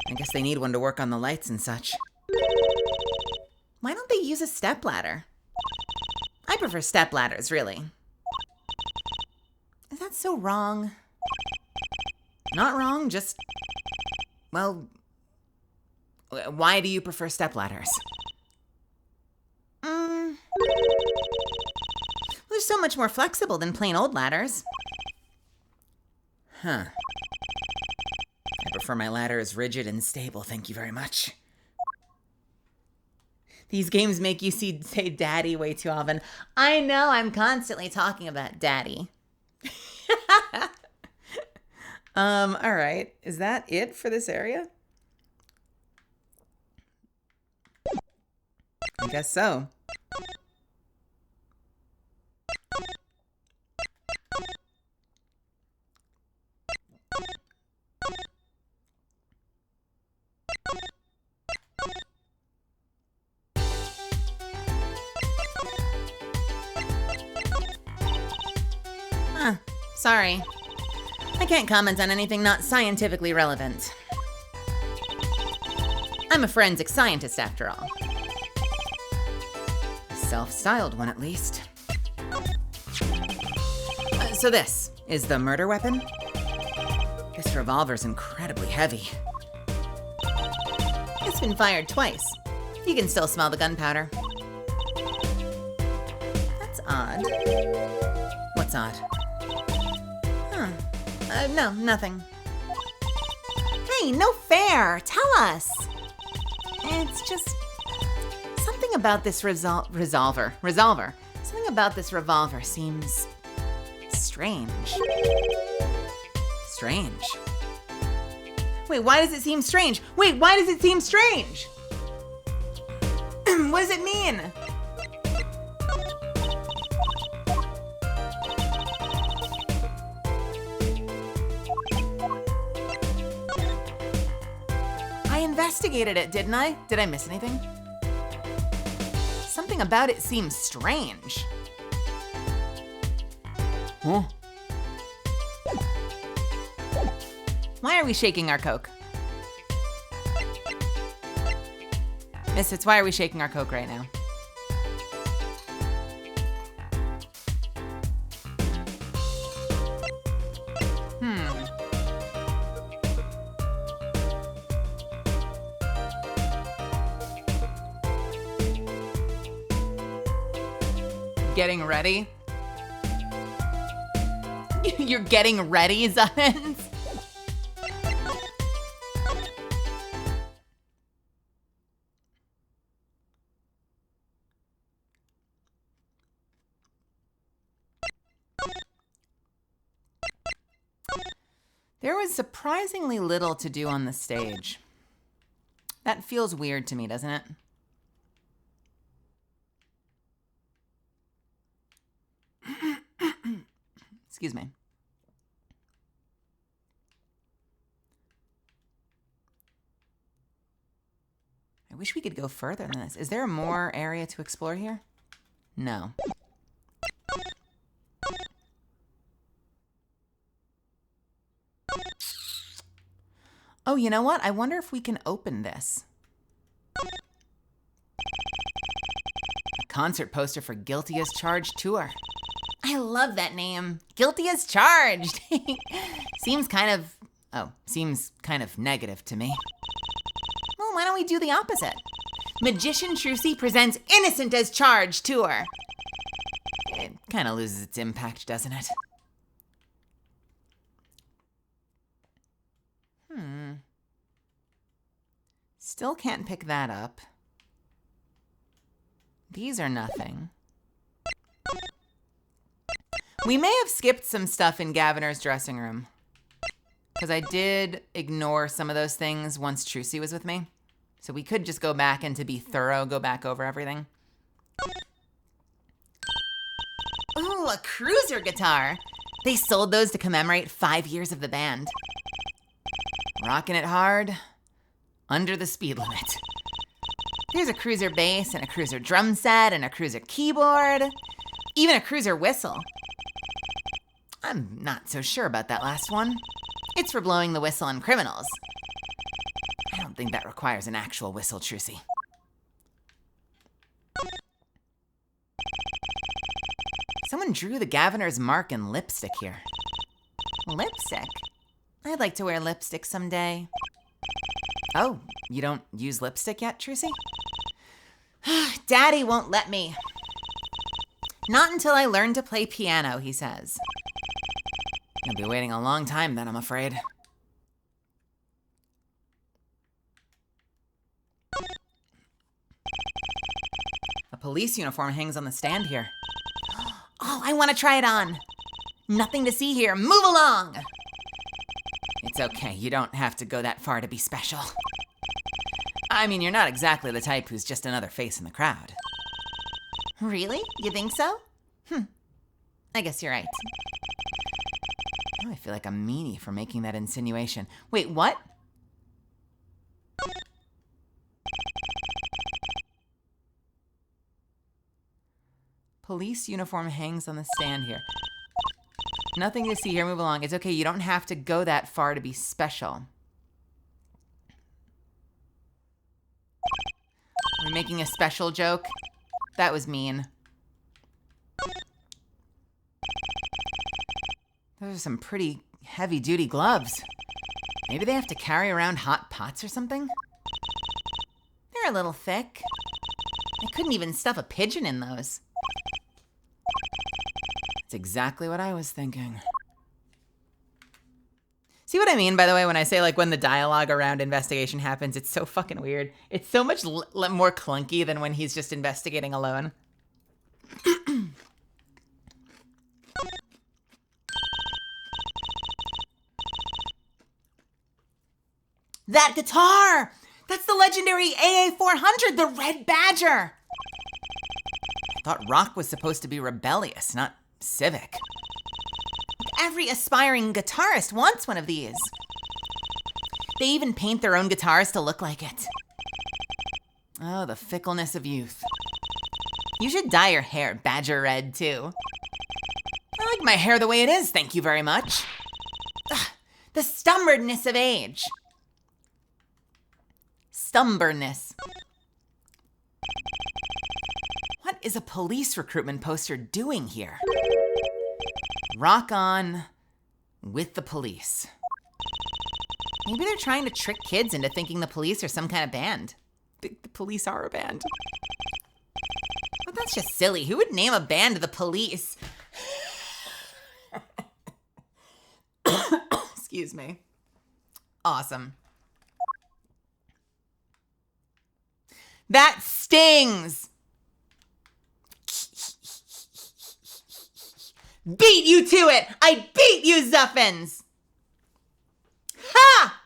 I guess they need one to work on the lights and such. Why don't they use a stepladder? I prefer stepladders, really. Is that so wrong? Not wrong, just... Well... Why do you prefer stepladders? They're so much more flexible than plain old ladders. Huh. I prefer my ladders rigid and stable, thank you very much. These games make you say daddy way too often. I know, I'm constantly talking about daddy. All right. Is that it for this area? I guess so. Sorry. I can't comment on anything not scientifically relevant. I'm a forensic scientist, after all. self-styled one, at least. So this is the murder weapon? This revolver's incredibly heavy. It's been fired twice. You can still smell the gunpowder. That's odd. What's odd? No, nothing. Hey, no fair. Tell us. It's just something about this revolver. Something about this revolver seems strange. Strange. Wait, why does it seem strange? Wait, why does it seem strange? What does it mean? I investigated it, didn't I? Did I miss anything? Something about it seems strange. Huh? Why are we shaking our Coke? Misfits, why are we shaking our Coke right now? Getting ready? You're getting ready, Zubbins? There was surprisingly little to do on the stage. That feels weird to me, doesn't it? Excuse me. I wish we could go further than this. Is there more area to explore here? No. Oh, you know what? I wonder if we can open this. A concert poster for Guilty as Charged tour. I love that name. Guilty as Charged. Seems kind of negative to me. Well, why don't we do the opposite? Magician Trucy presents Innocent as Charged tour. It kind of loses its impact, doesn't it? Still can't pick that up. These are nothing. We may have skipped some stuff in Gaviner's dressing room, because I did ignore some of those things once Trucy was with me. So we could just go back and, to be thorough, go back over everything. Ooh, a cruiser guitar. They sold those to commemorate 5 years of the band. Rocking it hard, under the speed limit. There's a cruiser bass and a cruiser drum set and a cruiser keyboard, even a cruiser whistle. I'm not so sure about that last one. It's for blowing the whistle on criminals. I don't think that requires an actual whistle, Trucy. Someone drew the Gaviner's mark in lipstick here. Lipstick? I'd like to wear lipstick someday. Oh, you don't use lipstick yet, Trucy? Daddy won't let me. Not until I learn to play piano, he says. You'll be waiting a long time then, I'm afraid. A police uniform hangs on the stand here. Oh, I want to try it on. Nothing to see here. Move along. It's okay. You don't have to go that far to be special. I mean, you're not exactly the type who's just another face in the crowd. Really? You think so? I guess you're right. Oh, I feel like a meanie for making that insinuation. Wait, what? Police uniform hangs on the stand here. Nothing to see here. Move along. It's okay. You don't have to go that far to be special. Are we making a special joke? That was mean. Those are some pretty heavy-duty gloves. Maybe they have to carry around hot pots or something? They're a little thick. I couldn't even stuff a pigeon in those. That's exactly what I was thinking. See what I mean, by the way, when I say, like, when the dialogue around investigation happens, it's so fucking weird. It's so much more clunky than when he's just investigating alone. That guitar! That's the legendary AA400, the Red Badger! I thought rock was supposed to be rebellious, not civic. Every aspiring guitarist wants one of these. They even paint their own guitars to look like it. Oh, the fickleness of youth. You should dye your hair badger red, too. I like my hair the way it is, thank you very much. Ugh, the stubbornness of age. Stubbornness. What is a police recruitment poster doing here? Rock on with the police. Maybe they're trying to trick kids into thinking the police are some kind of band. The police are a band. But that's just silly. Who would name a band the police? Excuse me. Awesome. That stings! Beat you to it! I beat you, Zuffins! Ha!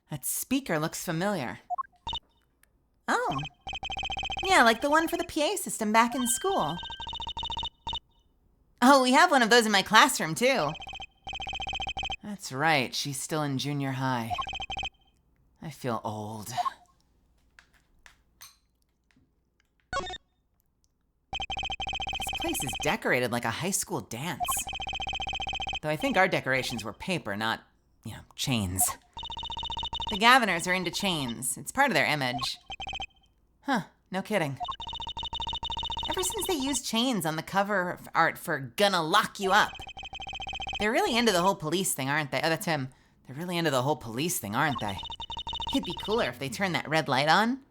That speaker looks familiar. Oh. Yeah, like the one for the PA system back in school. Oh, we have one of those in my classroom, too. That's right, she's still in junior high. I feel old. This place is decorated like a high school dance. Though I think our decorations were paper, not, chains. The Gaviners are into chains. It's part of their image. Huh, no kidding. Ever since they used chains on the cover art for Gonna Lock You Up. They're really into the whole police thing, aren't they? Oh, that's him. They're really into the whole police thing, aren't they? It'd be cooler if they turned that red light on.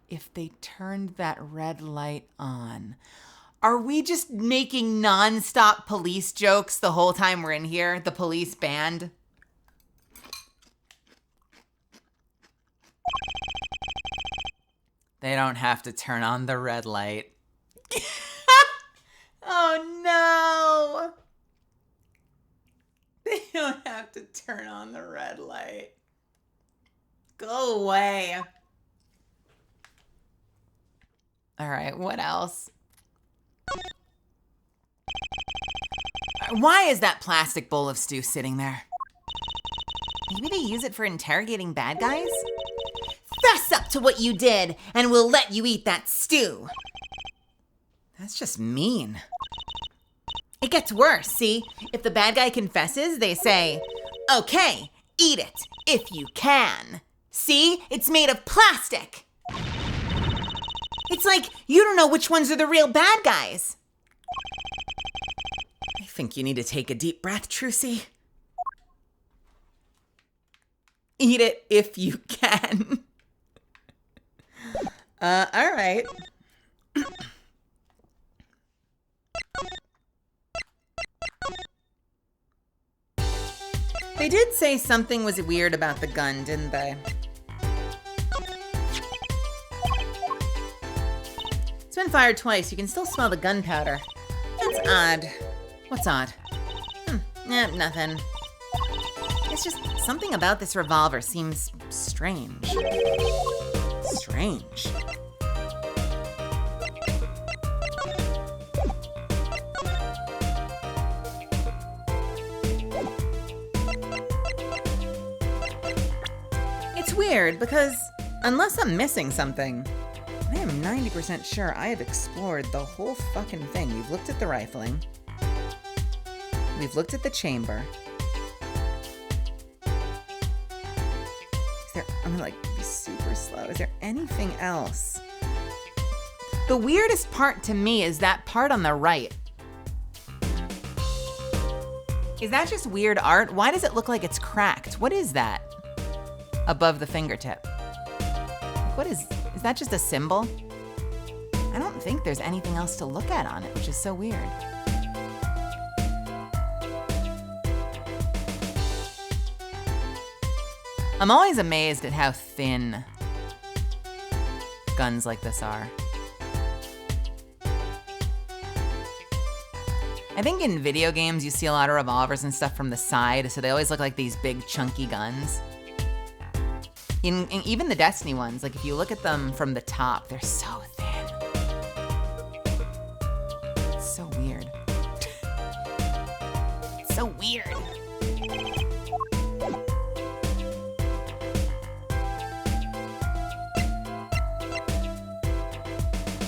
If they turned that red light on. Are we just making non-stop police jokes the whole time we're in here? The police band? They don't have to turn on the red light. Oh no! They don't have to turn on the red light. Go away. All right, what else? Why is that plastic bowl of stew sitting there? Maybe they use it for interrogating bad guys? Fess up to what you did, and we'll let you eat that stew. That's just mean. It gets worse, see? If the bad guy confesses, they say, okay, eat it, if you can. See? It's made of plastic. It's like you don't know which ones are the real bad guys. I think you need to take a deep breath, Trucy. Eat it if you can. All right. They did say something was weird about the gun, didn't they? It's been fired twice. You can still smell the gunpowder. That's odd. What's odd? Nothing. It's just something about this revolver seems strange. Strange. It's weird because unless I'm missing something, I am 90% sure I have explored the whole fucking thing. We've looked at the rifling. We've looked at the chamber. I'm gonna be super slow. Is there anything else? The weirdest part to me is that part on the right. Is that just weird art? Why does it look like it's cracked? What is that? Above the fingertip. What is that just a symbol? I don't think there's anything else to look at on it, which is so weird. I'm always amazed at how thin guns like this are. I think in video games you see a lot of revolvers and stuff from the side, so they always look like these big chunky guns. In even the Destiny ones, like if you look at them from the top, they're so thin. It's so weird. It's so weird.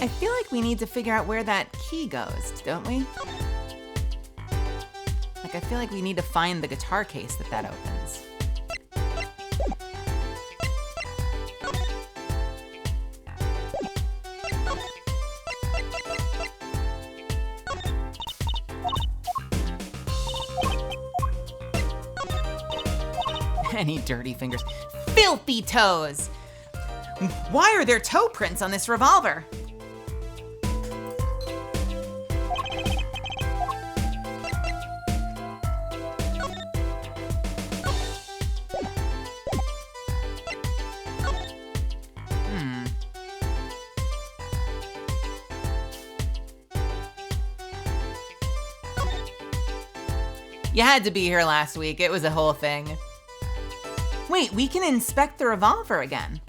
I feel like we need to figure out where that key goes, don't we? Like, I feel like we need to find the guitar case that opens. Any dirty fingers. Filthy toes! Why are there toe prints on this revolver? You had to be here last week. It was a whole thing. Wait, we can inspect the revolver again.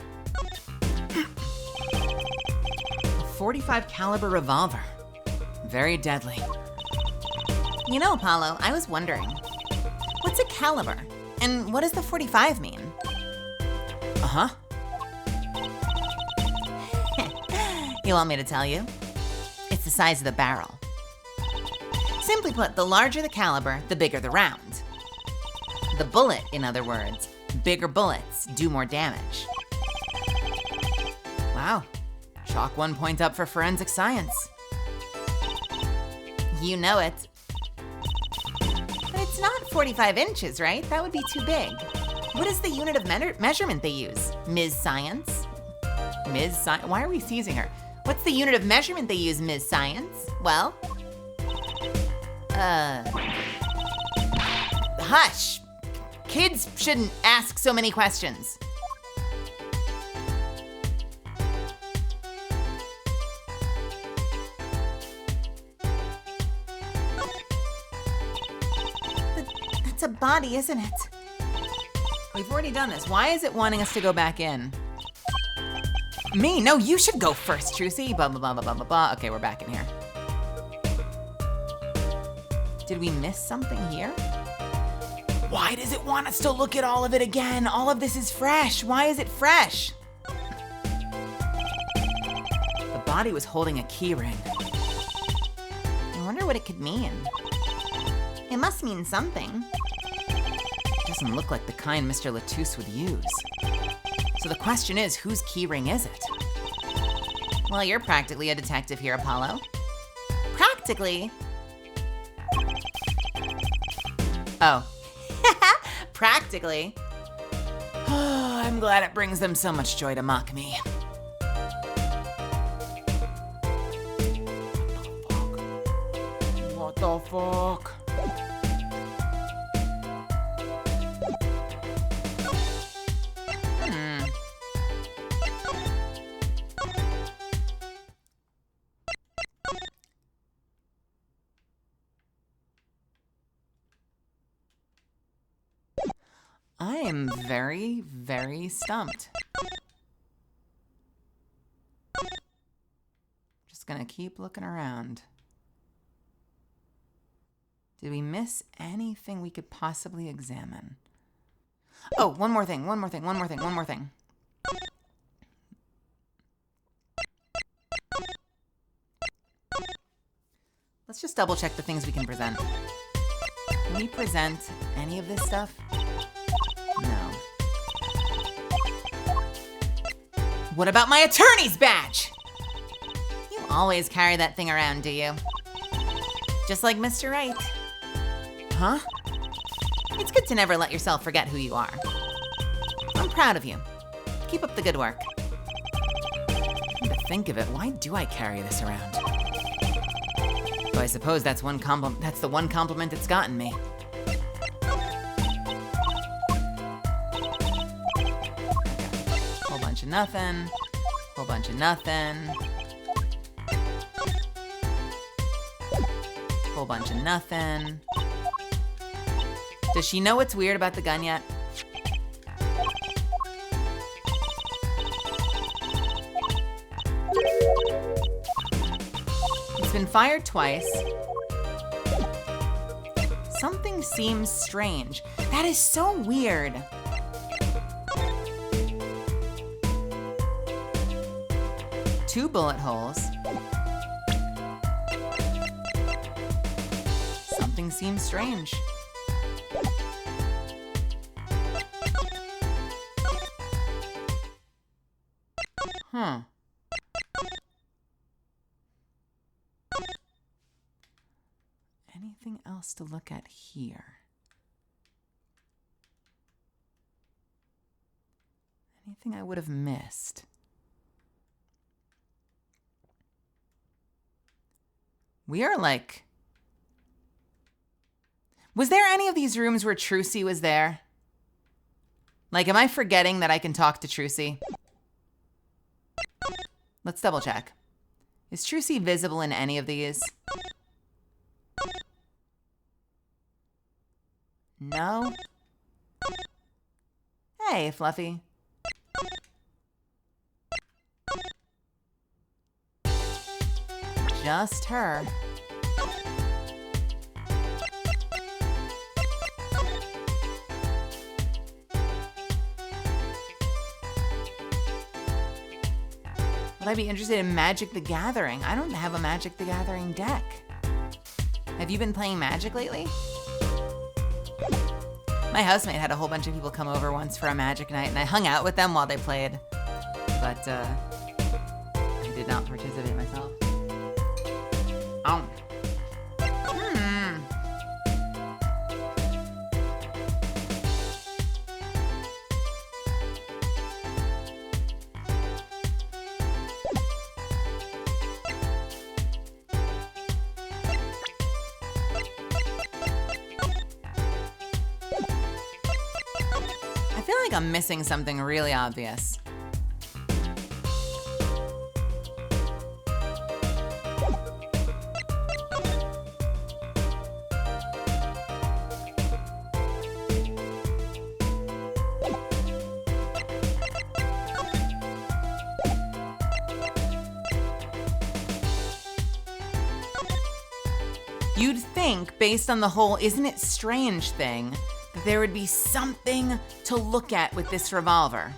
A 45 caliber revolver. Very deadly. You know, Apollo, I was wondering, what's a caliber? And what does the 45 mean? Uh-huh. You want me to tell you? It's the size of the barrel. Simply put, the larger the caliber, the bigger the round. The bullet, in other words. Bigger bullets do more damage. Wow. Chalk 1 point up for forensic science. You know it. But it's not 45 inches, right? That would be too big. What is the unit of measurement they use? Ms. Science? Ms. Science? Why are we seizing her? What's the unit of measurement they use, Ms. Science? Well, hush. Kids shouldn't ask so many questions. That's a body, isn't it? We've already done this. Why is it wanting us to go back in? Me? No, you should go first, Trucy. Blah, blah, blah, blah, blah, blah, blah. Okay, we're back in here. Did we miss something here? Why does it want us to look at all of it again? All of this is fresh. Why is it fresh? The body was holding a key ring. I wonder what it could mean. It must mean something. It doesn't look like the kind Mr. Latouche would use. So the question is, whose key ring is it? Well, you're practically a detective here, Apollo. Practically? Oh. Practically. Oh, I'm glad it brings them so much joy to mock me. What the fuck? I am very, very stumped. Just gonna keep looking around. Did we miss anything we could possibly examine? Oh, one more thing. Let's just double check the things we can present. Can we present any of this stuff? No. What about my attorney's badge? You always carry that thing around, do you? Just like Mr. Right. Huh? It's good to never let yourself forget who you are. I'm proud of you. Keep up the good work. Come to think of it, why do I carry this around? Though I suppose that's the one compliment it's gotten me. Whole bunch of nothing. Whole bunch of nothing. Whole bunch of nothing. Does she know what's weird about the gun yet? It's been fired twice. Something seems strange. That is so weird. Two bullet holes. Something seems strange. Huh. Anything else to look at here? Anything I would have missed? We are like... Was there any of these rooms where Trucy was there? Like, am I forgetting that I can talk to Trucy? Let's double check. Is Trucy visible in any of these? No? Hey, Fluffy. Just her. Would I be interested in Magic the Gathering? I don't have a Magic the Gathering deck. Have you been playing Magic lately? My housemate had a whole bunch of people come over once for a Magic night, and I hung out with them while they played. But, I did not participate myself. Oh. I feel like I'm missing something really obvious. You'd think, based on the whole isn't it strange thing, that there would be something to look at with this revolver.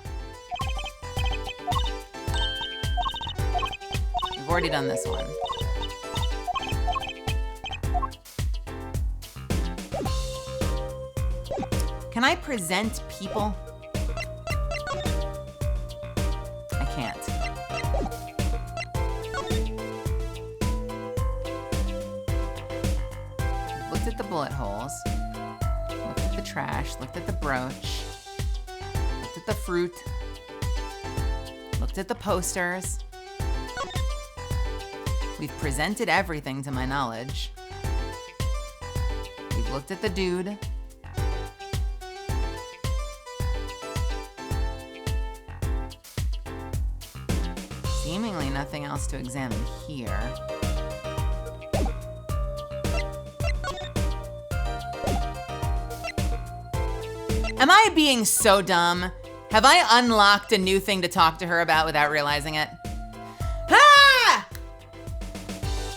We've already done this one. Can I present people? I can't. Looked at the bullet holes. Looked at the trash. Looked at the brooch. Looked at the fruit. Looked at the posters. We've presented everything to my knowledge. We've looked at the dude. Seemingly nothing else to examine here. Am I being so dumb? Have I unlocked a new thing to talk to her about without realizing it? Ah!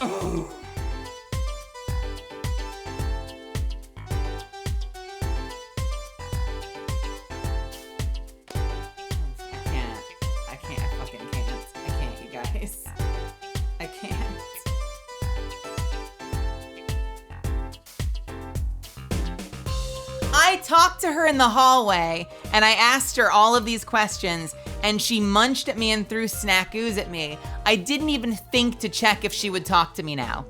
I fucking can't. I can't, you guys. I can't. I talked to her in the hallway and I asked her all of these questions and she munched at me and threw snackoos at me. I didn't even think to check if she would talk to me now.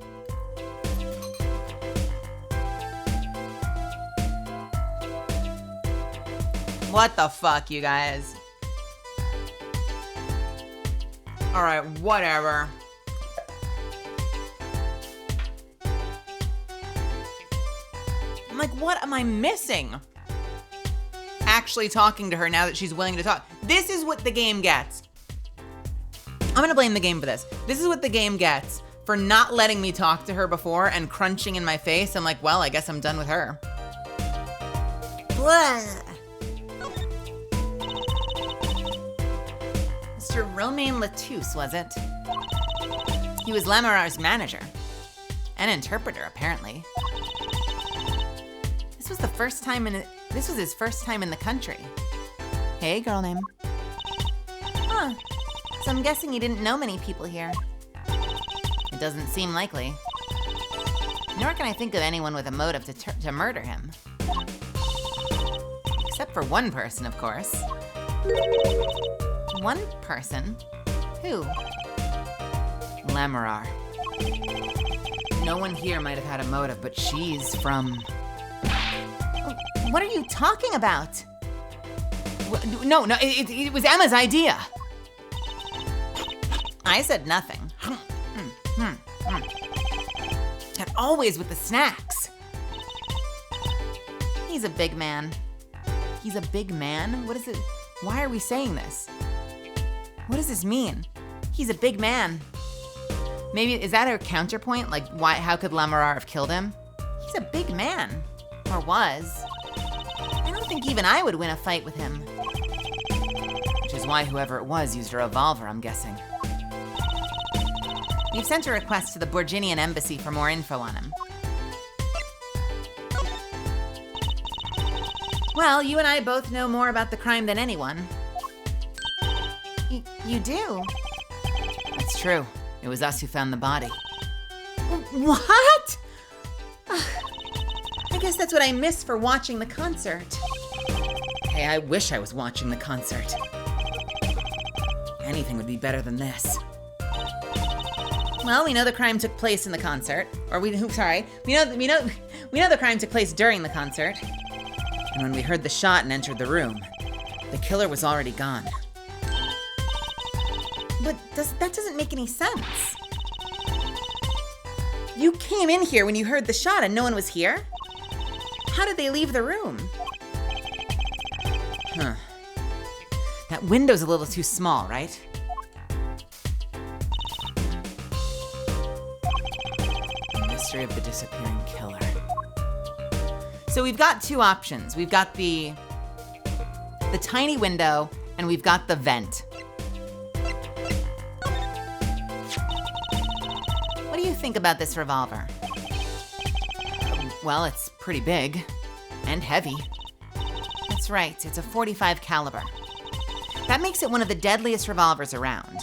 What the fuck, you guys? All right, whatever. I'm like, what am I missing? Actually talking to her now that she's willing to talk. This is what the game gets. I'm gonna blame the game for this. This is what the game gets for not letting me talk to her before and crunching in my face. I'm like, well, I guess I'm done with her. Blah. Mr. Romain Latouche, was it? He was Lamarar's manager. An interpreter, apparently. This was his first time in the country. Hey, girl name. Huh. So I'm guessing he didn't know many people here. It doesn't seem likely. Nor can I think of anyone with a motive to murder him. Except for one person, of course. One person? Who? Lamarar. No one here might have had a motive, but she's from... What are you talking about? No, it was Emma's idea. I said nothing. And always with the snacks. He's a big man. He's a big man? What is it? Why are we saying this? What does this mean? He's a big man. Maybe, is that our counterpoint? Like, why? How could Lamarar have killed him? He's a big man. Or was. I don't think even I would win a fight with him. Which is why whoever it was used a revolver, I'm guessing. We've sent a request to the Borginian embassy for more info on him. Well, you and I both know more about the crime than anyone. You do? That's true. It was us who found the body. What? I guess that's what I missed for watching the concert. Hey, I wish I was watching the concert. Anything would be better than this. Well, we know the crime took place in the concert. We know the crime took place during the concert. And when we heard the shot and entered the room, the killer was already gone. But that doesn't make any sense. You came in here when you heard the shot and no one was here? How did they leave the room? Huh. That window's a little too small, right? The mystery of the disappearing killer. So we've got two options. We've got the tiny window and we've got the vent. What do you think about this revolver? Well, it's pretty big and heavy. That's right, it's a .45 caliber. That makes it one of the deadliest revolvers around.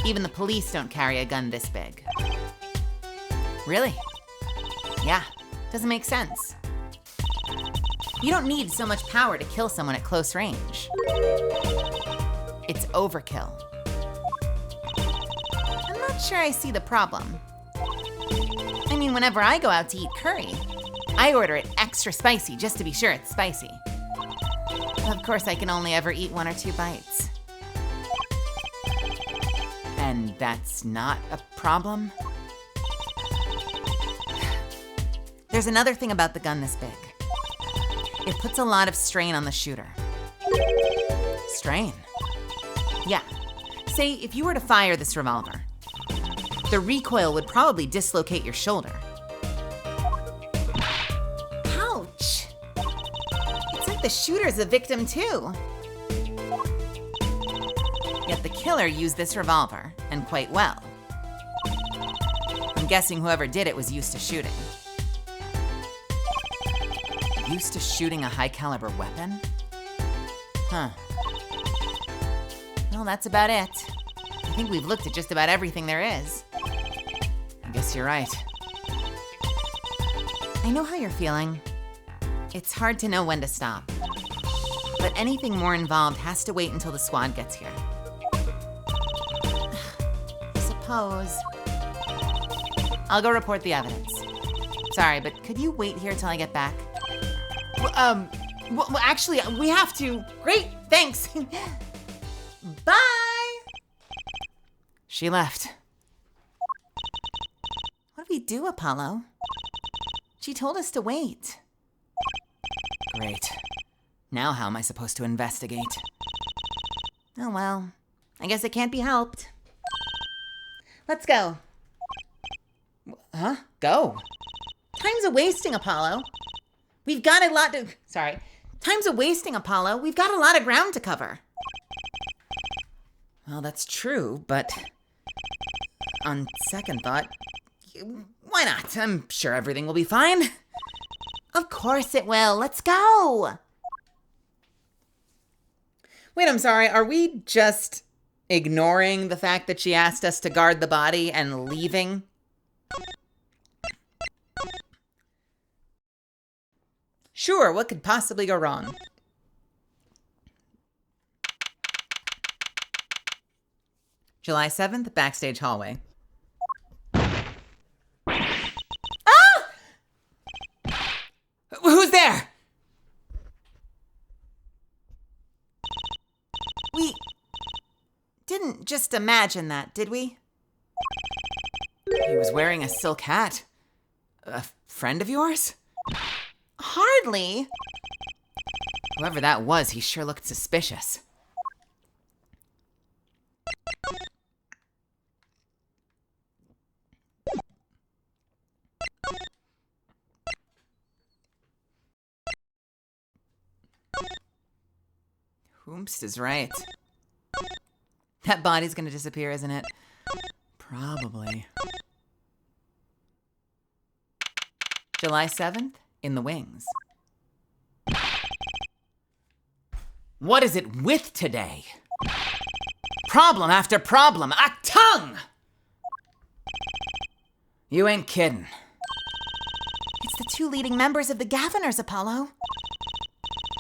Even the police don't carry a gun this big. Really? Yeah, doesn't make sense. You don't need so much power to kill someone at close range. It's overkill. I'm not sure I see the problem. I mean, whenever I go out to eat curry, I order it extra spicy just to be sure it's spicy. Of course, I can only ever eat 1 or 2 bites. And that's not a problem? There's another thing about the gun this big. It puts a lot of strain on the shooter. Strain? Yeah. Say, if you were to fire this revolver, the recoil would probably dislocate your shoulder. Ouch! It's like the shooter's a victim too. Yet the killer used this revolver, and quite well. I'm guessing whoever did it was used to shooting. Used to shooting a high-caliber weapon? Huh. Well, that's about it. I think we've looked at just about everything there is. I guess you're right. I know how you're feeling. It's hard to know when to stop. but anything more involved has to wait until the squad gets here. Suppose. I'll go report the evidence. Sorry, but could you wait here till I get back? Well, actually, we have to. Great, thanks. Bye. She left. What do we do, Apollo? She told us to wait. Great. Now how am I supposed to investigate? Oh well, I guess it can't be helped. Let's go. Huh? Go? Time's a-wasting, Apollo. We've got a lot to... Sorry. Time's a-wasting, Apollo. We've got a lot of ground to cover. Well, that's true, but... on second thought, why not? I'm sure everything will be fine. Of course it will. Let's go. Wait, I'm sorry. Are we just ignoring the fact that she asked us to guard the body and leaving? Sure, what could possibly go wrong? July 7th, backstage hallway. Ah! Who's there? We didn't just imagine that, did we? He was wearing a silk hat. A friend of yours? Hardly. Whoever that was, he sure looked suspicious. Whomst is right. That body's gonna disappear, isn't it? Probably. July 7th, in the wings. What is it with today? Problem after problem. A tongue! You ain't kidding. It's the two leading members of the Gaviners, Apollo.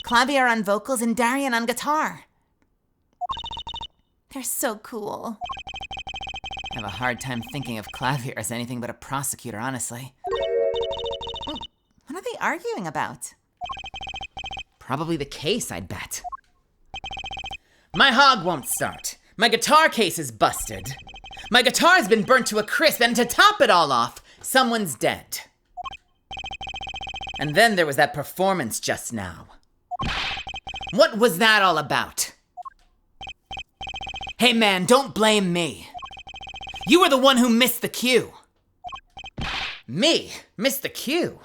Clavier on vocals and Darian on guitar. They're so cool. I have a hard time thinking of Clavier as anything but a prosecutor, honestly. What are they arguing about? Probably the case, I'd bet. My hog won't start. My guitar case is busted. My guitar's been burnt to a crisp, and to top it all off, someone's dead. And then there was that performance just now. What was that all about? Hey man, don't blame me. You were the one who missed the cue. Me? Missed the cue?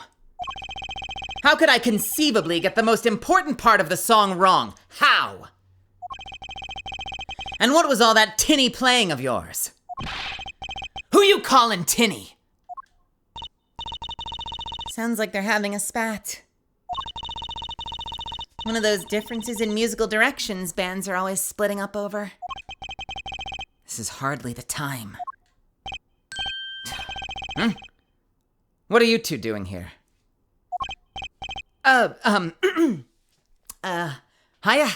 How could I conceivably get the most important part of the song wrong? How? And what was all that tinny playing of yours? Who you callin' tinny? Sounds like they're having a spat. One of those differences in musical directions bands are always splitting up over. This is hardly the time. What are you two doing here? Hiya.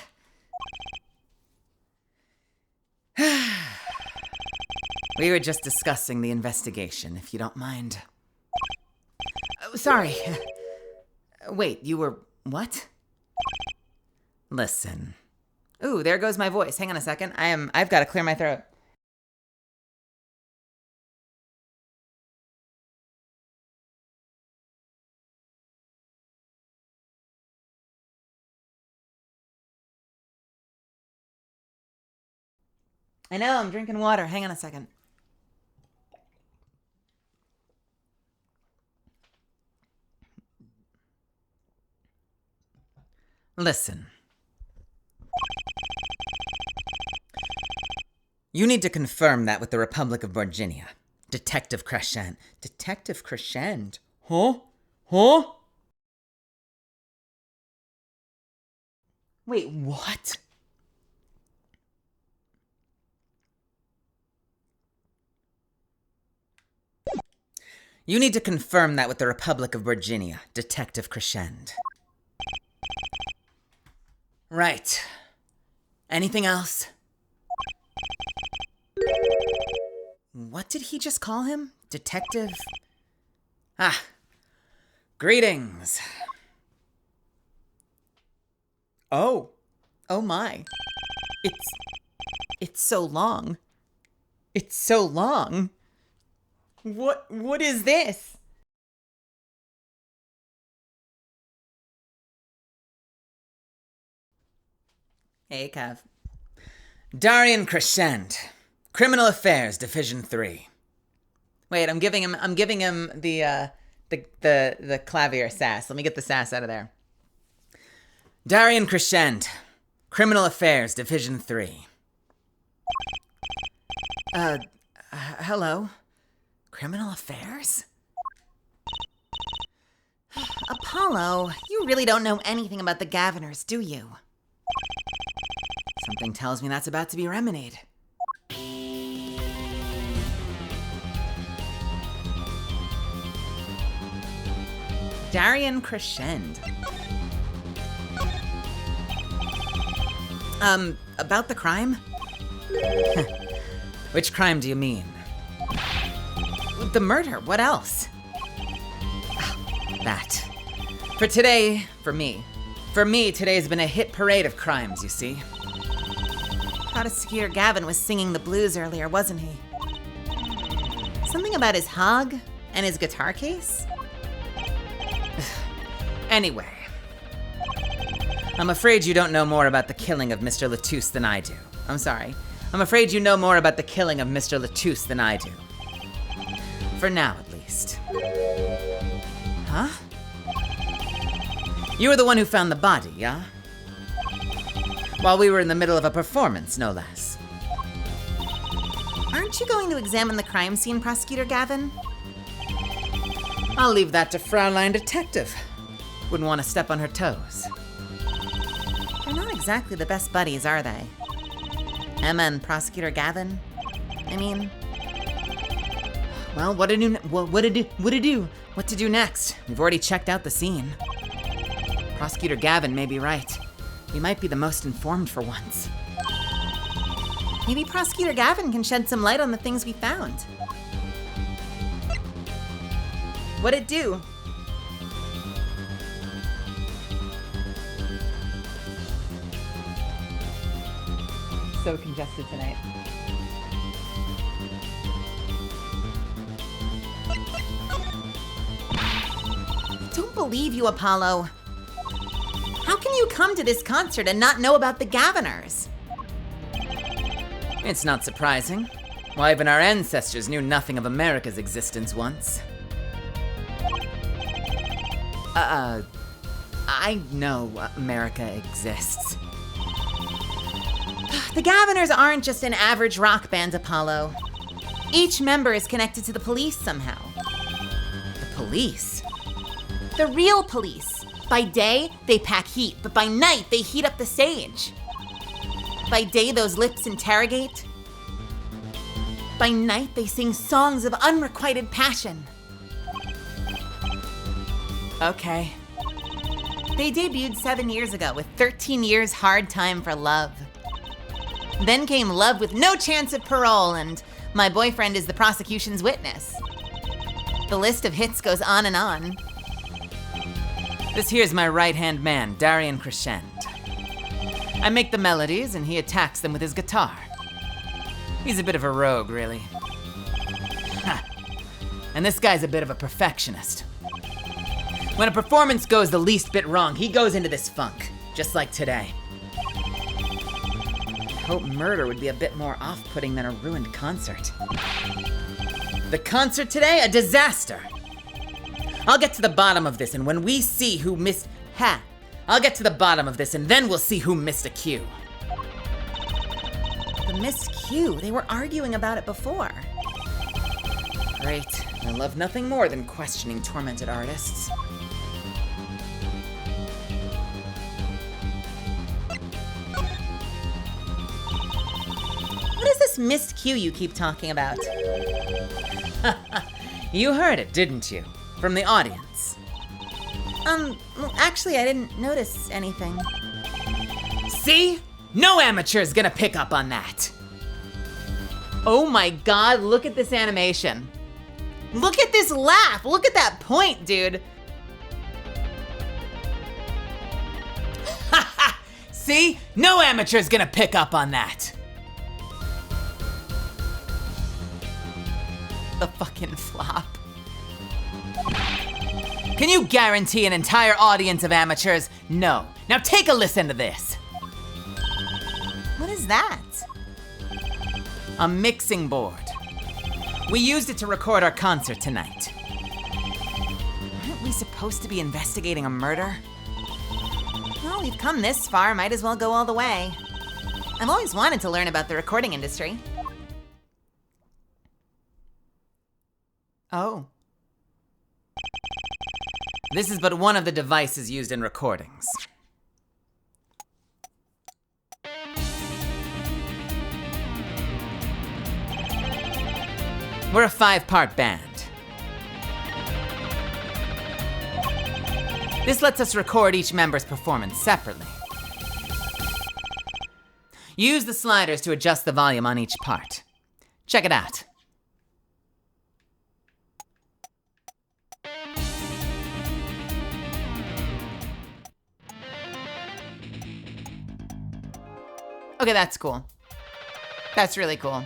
We were just discussing the investigation, if you don't mind. Sorry. Wait, you were what? Listen. Ooh, there goes my voice. Hang on a second. I've got to clear my throat. I know, I'm drinking water. Hang on a second. Listen. You need to confirm that with the Republic of Virginia. Detective Crescent. Detective Crescent? Huh? Huh? Wait, what? You need to confirm that with the Republic of Virginia, Detective Crescent. Right. Anything else? What did he just call him? Detective? Ah. Greetings. Oh. Oh my. It's so long. It's so long. What is this? Hey, Kev. Darian Crescent. Criminal Affairs, Division 3. Wait, I'm giving him the clavier sass. Let me get the sass out of there. Darian Crescent. Criminal Affairs, Division 3. Hello? Criminal affairs? Apollo, you really don't know anything about the Governors, do you? Something tells me that's about to be remedied. Darian Crescent. About the crime? Which crime do you mean? The murder, what else? That. For today, for me, today's been a hit parade of crimes, you see. Prosecutor Gavin was singing the blues earlier, wasn't he? Something about his hog and his guitar case? Anyway, I'm afraid you don't know more about the killing of Mr. Latouche than I do. I'm sorry. I'm afraid you know more about the killing of Mr. Latouche than I do. For now, at least. Huh? You were the one who found the body, yeah? While we were in the middle of a performance, no less. Aren't you going to examine the crime scene, Prosecutor Gavin? I'll leave that to Fraulein Detective. Wouldn't want to step on her toes. They're not exactly the best buddies, are they? Emma and Prosecutor Gavin? I mean... Well, what to do? What to do next? We've already checked out the scene. Prosecutor Gavin may be right. We might be the most informed for once. Maybe Prosecutor Gavin can shed some light on the things we found. What'd it do? So congested tonight. I don't believe you, Apollo. How can you come to this concert and not know about the Governors? It's not surprising. Why, even our ancestors knew nothing of America's existence once. I know America exists. The Governors aren't just an average rock band, Apollo. Each member is connected to the police somehow. The police? The real police. By day, they pack heat, but by night, they heat up the stage. By day, those lips interrogate. By night, they sing songs of unrequited passion. Okay. They debuted 7 years ago with 13 years Hard Time for Love. Then came Love with No Chance of Parole and My Boyfriend is the Prosecution's Witness. The list of hits goes on and on. This here's my right-hand man, Darian Crescent. I make the melodies and he attacks them with his guitar. He's a bit of a rogue, really. Ha. And this guy's a bit of a perfectionist. When a performance goes the least bit wrong, he goes into this funk, just like today. I hope murder would be a bit more off-putting than a ruined concert. The concert today, a disaster. I'll get to the bottom of this, and when we see who missed... I'll get to the bottom of this, and then we'll see who missed a cue. The missed cue. They were arguing about it before. Great. I love nothing more than questioning tormented artists. What is this missed cue you keep talking about? You heard it, didn't you? From the audience. Well, actually, I didn't notice anything. See? No amateur is gonna pick up on that. Oh my god, look at this animation. Look at this laugh. Look at that point, dude. See? No amateur is gonna pick up on that. The fucking flop. Can you guarantee an entire audience of amateurs? No. Now take a listen to this. What is that? A mixing board. We used it to record our concert tonight. Aren't we supposed to be investigating a murder? Well, we've come this far, might as well go all the way. I've always wanted to learn about the recording industry. Oh. This is but one of the devices used in recordings. We're a 5-part band. This lets us record each member's performance separately. Use the sliders to adjust the volume on each part. Check it out. Okay, that's cool. That's really cool.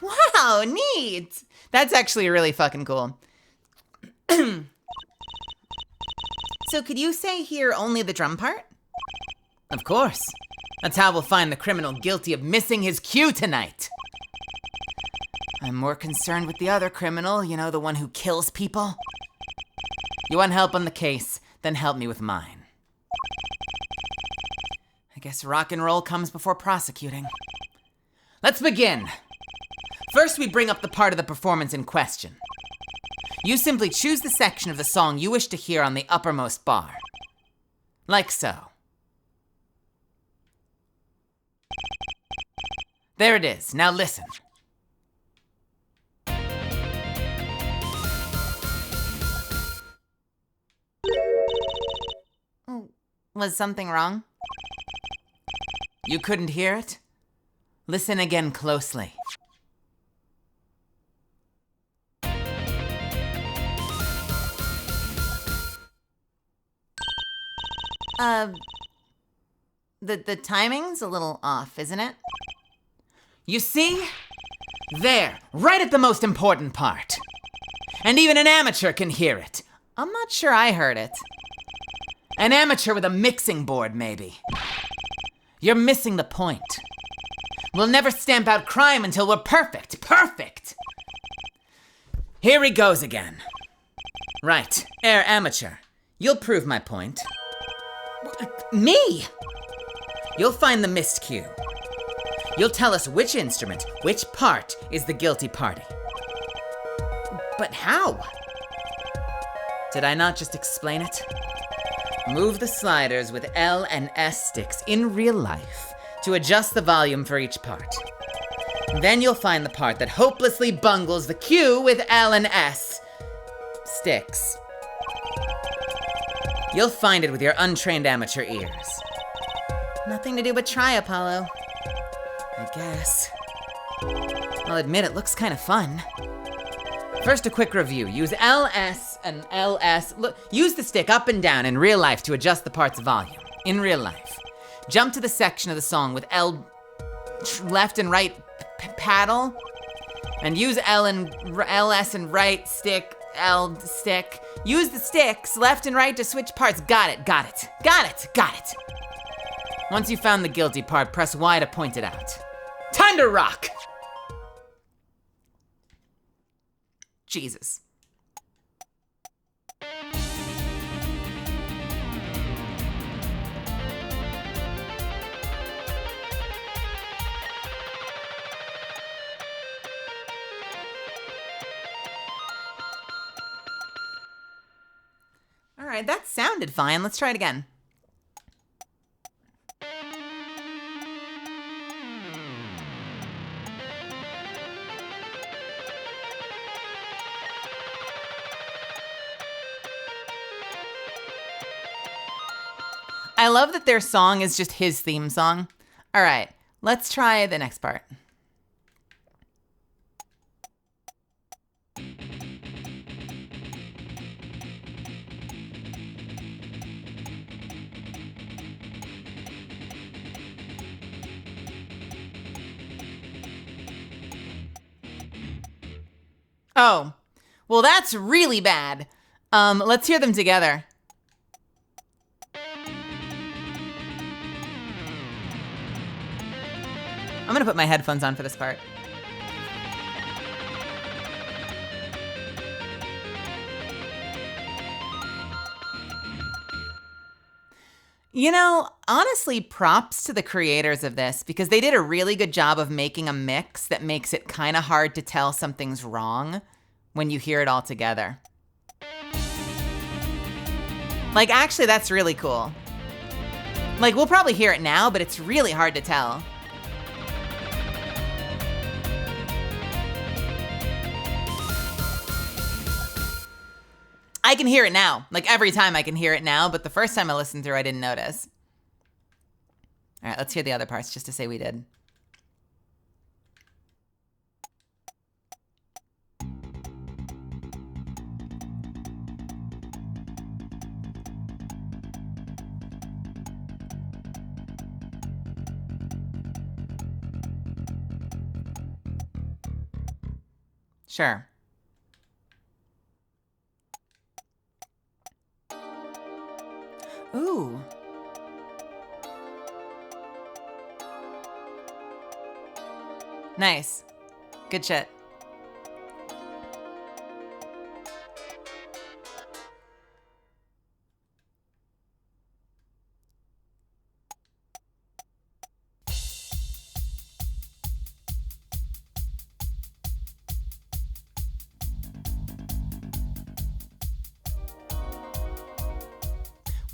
Wow, neat! That's actually really fucking cool. So could you say here only the drum part? Of course. That's how we'll find the criminal guilty of missing his cue tonight. I'm more concerned with the other criminal, you know, the one who kills people. You want help on the case? Then help me with mine. I guess rock and roll comes before prosecuting. Let's begin. First, we bring up the part of the performance in question. You simply choose the section of the song you wish to hear on the uppermost bar. Like so. There it is. Now listen. Was something wrong? You couldn't hear it? Listen again closely. The timing's a little off, isn't it? You see? There, right at the most important part. And even an amateur can hear it. I'm not sure I heard it. An amateur with a mixing board, maybe. You're missing the point. We'll never stamp out crime until we're perfect. Perfect! Here he goes again. Right, amateur. You'll prove my point. Me? You'll find the missed cue. You'll tell us which instrument, which part is the guilty party. But how? Did I not just explain it? Move the sliders with L and S sticks in real life to adjust the volume for each part. Then you'll find the part that hopelessly bungles the cue with L and S sticks. You'll find it with your untrained amateur ears. Nothing to do but try, Apollo. I guess. I'll admit it looks kind of fun. First, a quick review. Use LS and LS. Look, use the stick up and down in real life to adjust the part's volume. In real life. Jump to the section of the song with L left and right paddle. And use LS and right stick, L stick. Use the sticks left and right to switch parts. Got it. Once you've found the guilty part, press Y to point it out. Time to rock! Jesus. All right, that sounded fine. Let's try it again. I love that their song is just his theme song. All right, let's try the next part. Oh, well, that's really bad. Let's hear them together. I'm gonna put my headphones on for this part. You know, honestly, props to the creators of this because they did a really good job of making a mix that makes it kind of hard to tell something's wrong when you hear it all together. Like, actually, that's really cool. Like, we'll probably hear it now, but it's really hard to tell. I can hear it now. Like, every time I can hear it now, but the first time I listened through, I didn't notice. All right, let's hear the other parts just to say we did. Sure. Ooh. Nice. Good shit.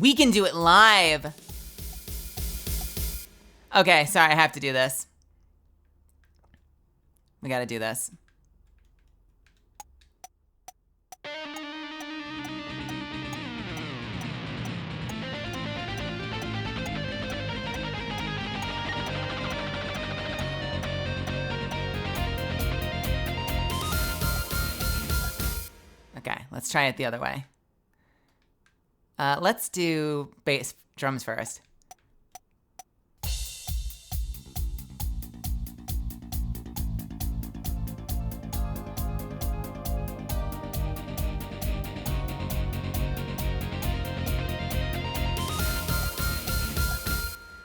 We can do it live. Okay, sorry, I have to do this. We gotta do this. Okay, let's try it the other way. Let's do bass drums first.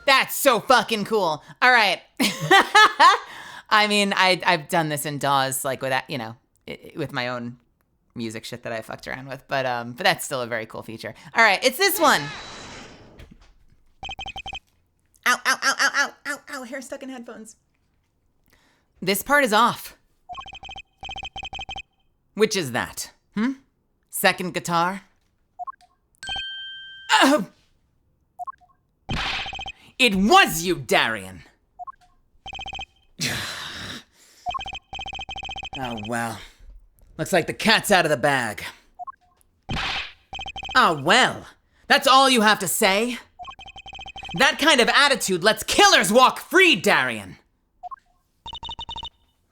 That's so fucking cool. All right. I mean, I've done this in DAWs, like with that, you know, with my own music shit that I fucked around with, but that's still a very cool feature. All right, it's this one. Ow, ow, ow, ow, ow, ow, ow, hair stuck in headphones. This part is off. Which is that? Second guitar? Oh! It was you, Darian. Oh, well. Looks like the cat's out of the bag. Oh, well. That's all you have to say? That kind of attitude lets killers walk free, Darian.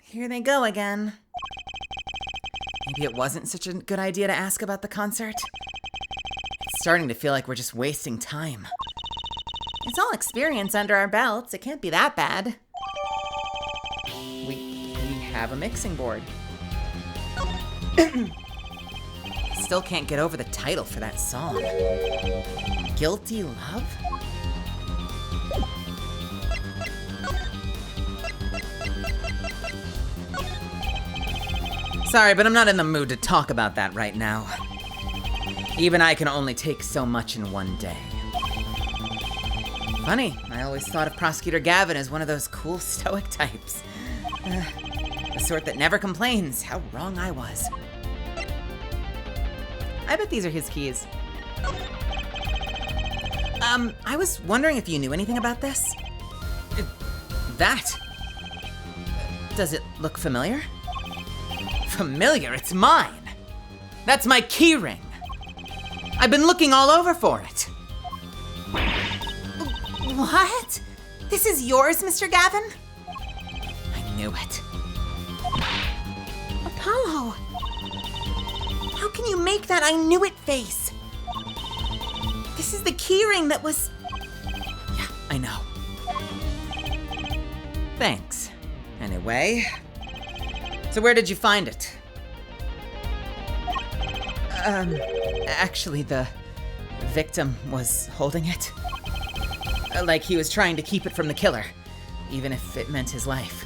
Here they go again. Maybe it wasn't such a good idea to ask about the concert. It's starting to feel like we're just wasting time. It's all experience under our belts. It can't be that bad. We have a mixing board. Still can't get over the title for that song. Guilty Love? Sorry, but I'm not in the mood to talk about that right now. Even I can only take so much in one day. Funny, I always thought of Prosecutor Gavin as one of those cool stoic types. The sort that never complains. How wrong I was. I bet these are his keys. I was wondering if you knew anything about this? That? Does it look familiar? Familiar? It's mine. That's my key ring. I've been looking all over for it. What? This is yours, Mr. Gavin? I knew it. Apollo! How can you make that I knew it face? This is the keyring that was... Yeah, I know. Thanks. Anyway, so where did you find it? Actually, the victim was holding it. Like he was trying to keep it from the killer, even if it meant his life.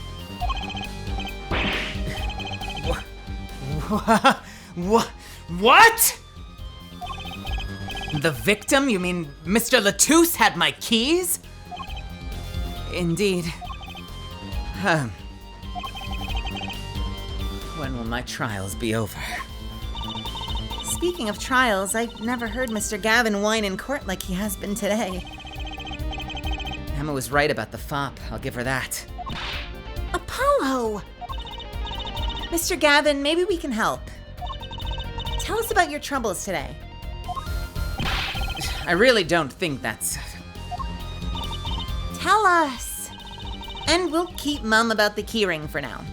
What? The victim? You mean Mr. Latouche had my keys? Indeed. When will my trials be over? Speaking of trials, I never heard Mr. Gavin whine in court like he has been today. Emma was right about the fop, I'll give her that. Apollo! Mr. Gavin, maybe we can help. Tell us about your troubles today. I really don't think that's... Tell us! And we'll keep mum about the keyring for now.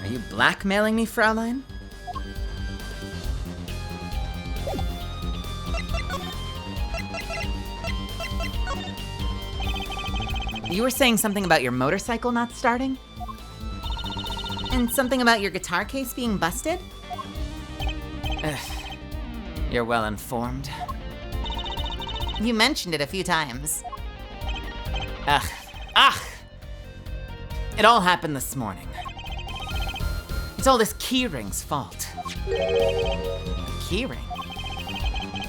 Are you blackmailing me, Fraulein? You were saying something about your motorcycle not starting? And something about your guitar case being busted? You're well informed. You mentioned it a few times. It all happened this morning. It's all this keyring's fault. Keyring?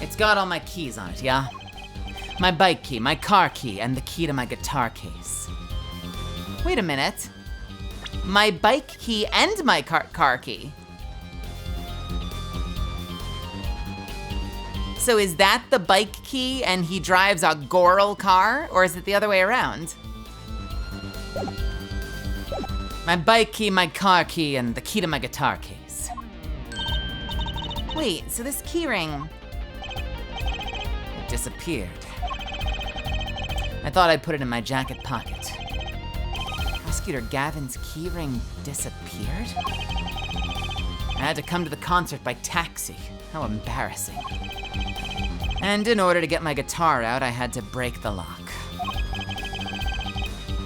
It's got all my keys on it, yeah? My bike key, my car key, and the key to my guitar case. Wait a minute. My bike key and my car key. So is that the bike key and he drives a Goral car, or is it the other way around? My bike key, my car key, and the key to my guitar case. Wait, so this keyring... It disappeared. I thought I'd put it in my jacket pocket. Prosecutor Gavin's keyring disappeared? I had to come to the concert by taxi. How embarrassing. And in order to get my guitar out, I had to break the lock.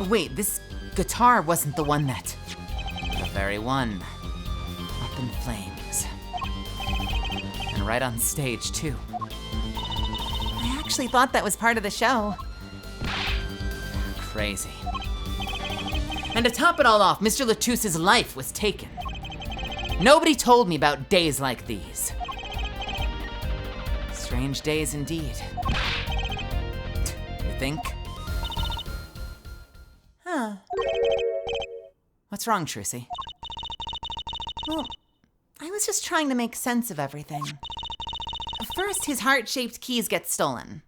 Wait, this guitar wasn't the one that... The very one. Up in flames. And right on stage, too. I actually thought that was part of the show. Crazy. And to top it all off, Mr. Latouche's life was taken. Nobody told me about days like these. Strange days indeed. You think? Huh. What's wrong, Trucy? Well, I was just trying to make sense of everything. First, his heart-shaped keys get stolen.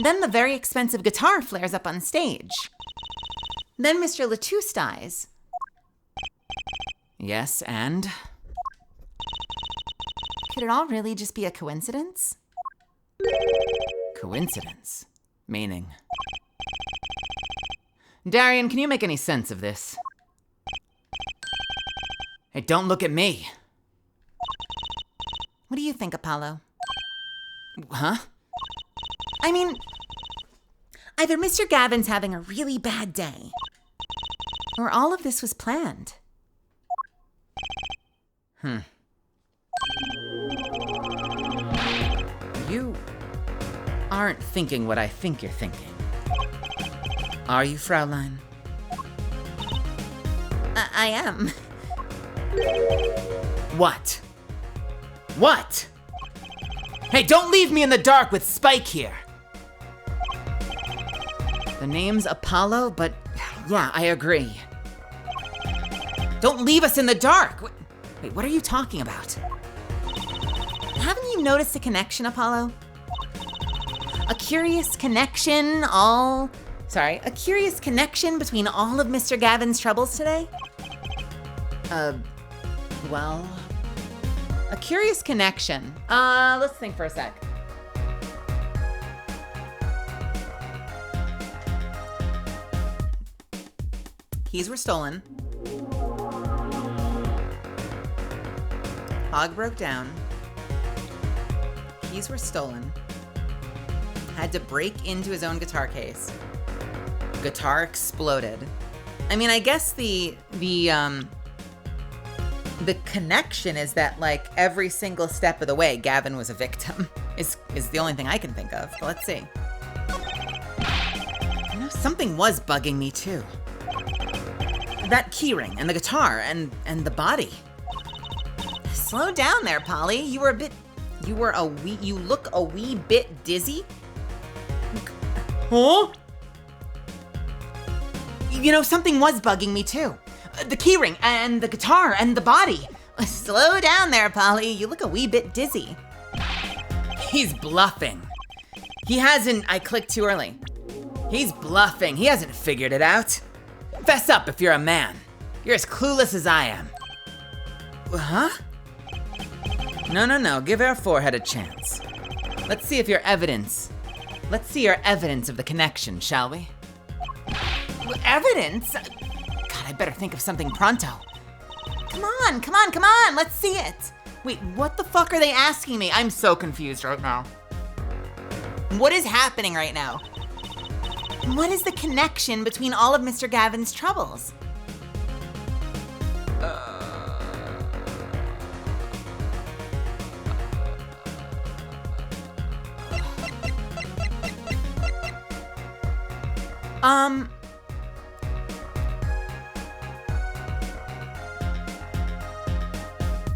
Then the very expensive guitar flares up on stage. Then Mr. Latouche dies. Yes, and? Could it all really just be a coincidence? Coincidence? Meaning? Darian, can you make any sense of this? Hey, don't look at me. What do you think, Apollo? Huh? I mean, either Mr. Gavin's having a really bad day, or all of this was planned. You aren't thinking what I think you're thinking. Are you, Fraulein? I am. What? What? Hey, don't leave me in the dark with Spike here! The name's Apollo, but yeah, I agree. Don't leave us in the dark! Wait, what are you talking about? Haven't you noticed a connection, Apollo? A curious connection a curious connection between all of Mr. Gavin's troubles today? Well... A curious connection. Let's think for a sec. Keys were stolen. Hog broke down. Keys were stolen. Had to break into his own guitar case. Guitar exploded. I mean, I guess the connection is that, like, every single step of the way, Gavin was a victim. Is the only thing I can think of. But let's see. You know, something was bugging me too. That keyring and the guitar and the body. Slow down there, Polly. You look a wee bit dizzy. Huh? You know, something was bugging me too. The keyring and the guitar and the body. Slow down there, Polly. You look a wee bit dizzy. He's bluffing. I clicked too early. He's bluffing. He hasn't figured it out. Fess up if you're a man. You're as clueless as I am. Huh? No. Give our forehead a chance. Let's see your evidence of the connection, shall we? Evidence? God, I better think of something pronto. Come on. Let's see it. Wait, what the fuck are they asking me? I'm so confused right now. What is happening right now? What is the connection between all of Mr. Gavin's troubles?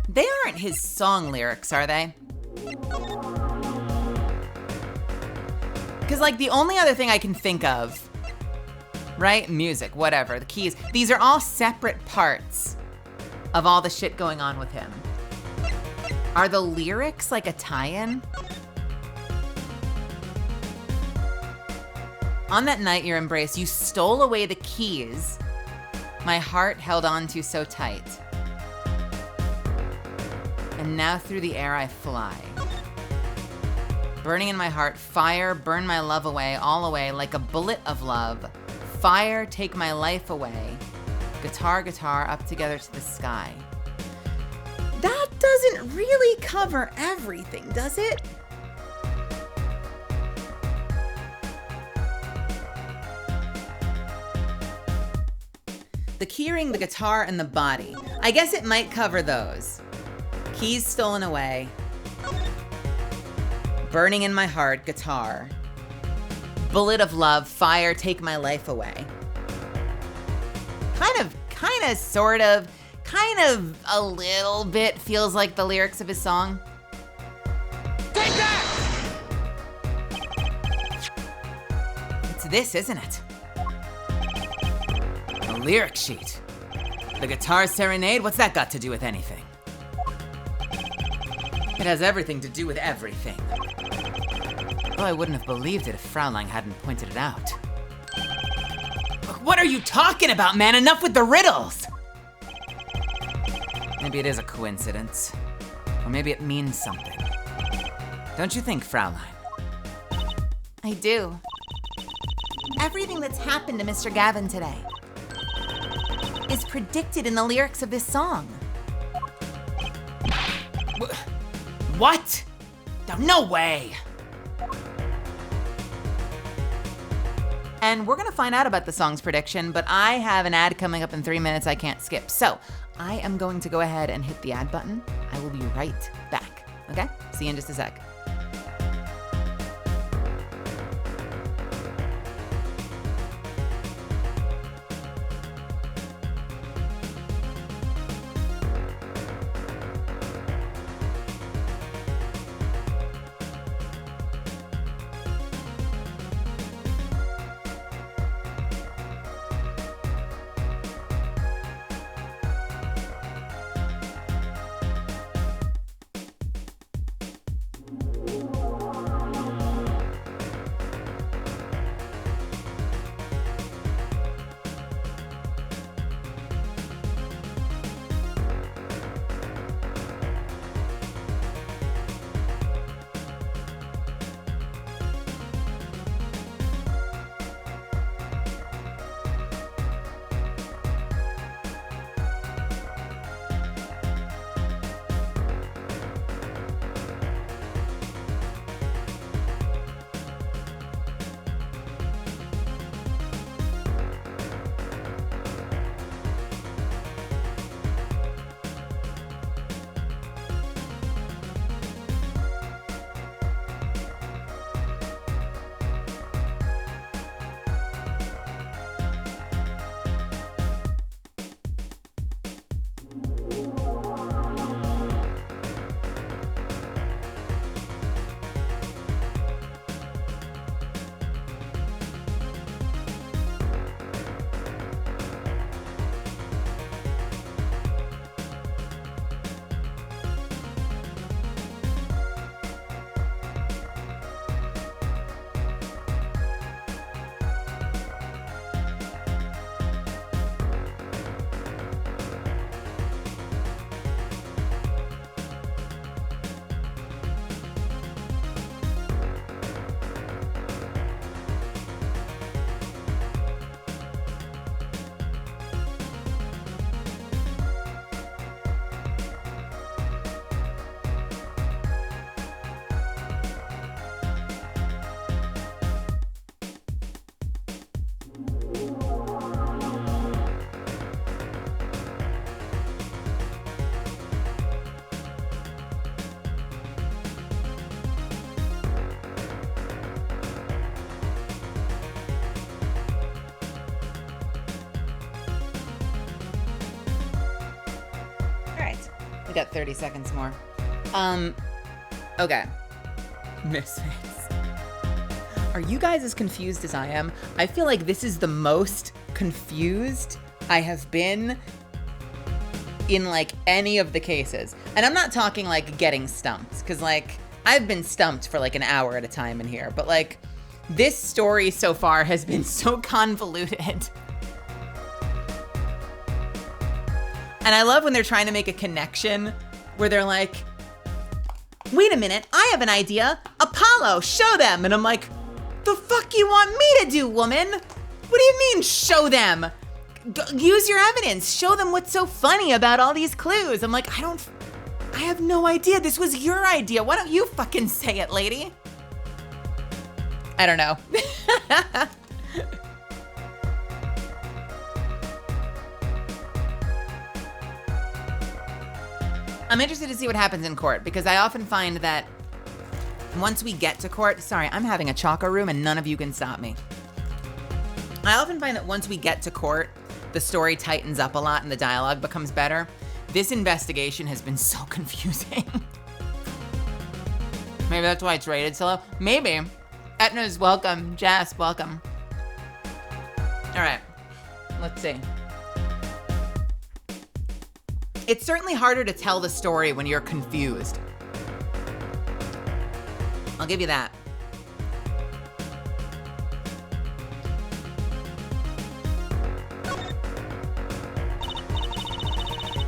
They aren't his song lyrics, are they? Because, like, the only other thing I can think of, right? Music, whatever, the keys. These are all separate parts of all the shit going on with him. Are the lyrics like a tie-in? On that night, your embrace, you stole away the keys my heart held on to so tight. And now through the air I fly. Burning in my heart, fire, burn my love away, all away, like a bullet of love. Fire, take my life away. Guitar, up together to the sky. That doesn't really cover everything, does it? The keyring, the guitar, and the body. I guess it might cover those. Keys stolen away. Burning in my heart, guitar. Bullet of love, fire, take my life away. Kind of, sort of, a little bit feels like the lyrics of his song. Take that! It's this, isn't it? A lyric sheet. The guitar serenade, what's that got to do with anything? It has everything to do with everything. Though I wouldn't have believed it if Fraulein hadn't pointed it out. What are you talking about, man? Enough with the riddles! Maybe it is a coincidence. Or maybe it means something. Don't you think, Fraulein? I do. Everything that's happened to Mr. Gavin today is predicted in the lyrics of this song. What? No way! And we're gonna find out about the song's prediction, but I have an ad coming up in 3 minutes I can't skip. So I am going to go ahead and hit the ad button. I will be right back, okay? See you in just a sec. We got 30 seconds more. Okay. Misfits. Are you guys as confused as I am? I feel like this is the most confused I have been in like any of the cases. And I'm not talking like getting stumped, because like I've been stumped for like an hour at a time in here, but like this story so far has been so convoluted. And I love when they're trying to make a connection where they're like, wait a minute, I have an idea. Apollo, show them. And I'm like, the fuck you want me to do, woman? What do you mean, show them? Use your evidence. Show them what's so funny about all these clues. I'm like, I have no idea. This was your idea. Why don't you fucking say it, lady? I don't know. I'm interested to see what happens in court, because I often find that once we get to court, sorry, I'm having a choco room and none of you can stop me. I often find that once we get to court, the story tightens up a lot and the dialogue becomes better. This investigation has been so confusing. Maybe that's why it's rated so low. Maybe. Etna's welcome. Jess, welcome. All right, let's see. It's certainly harder to tell the story when you're confused. I'll give you that.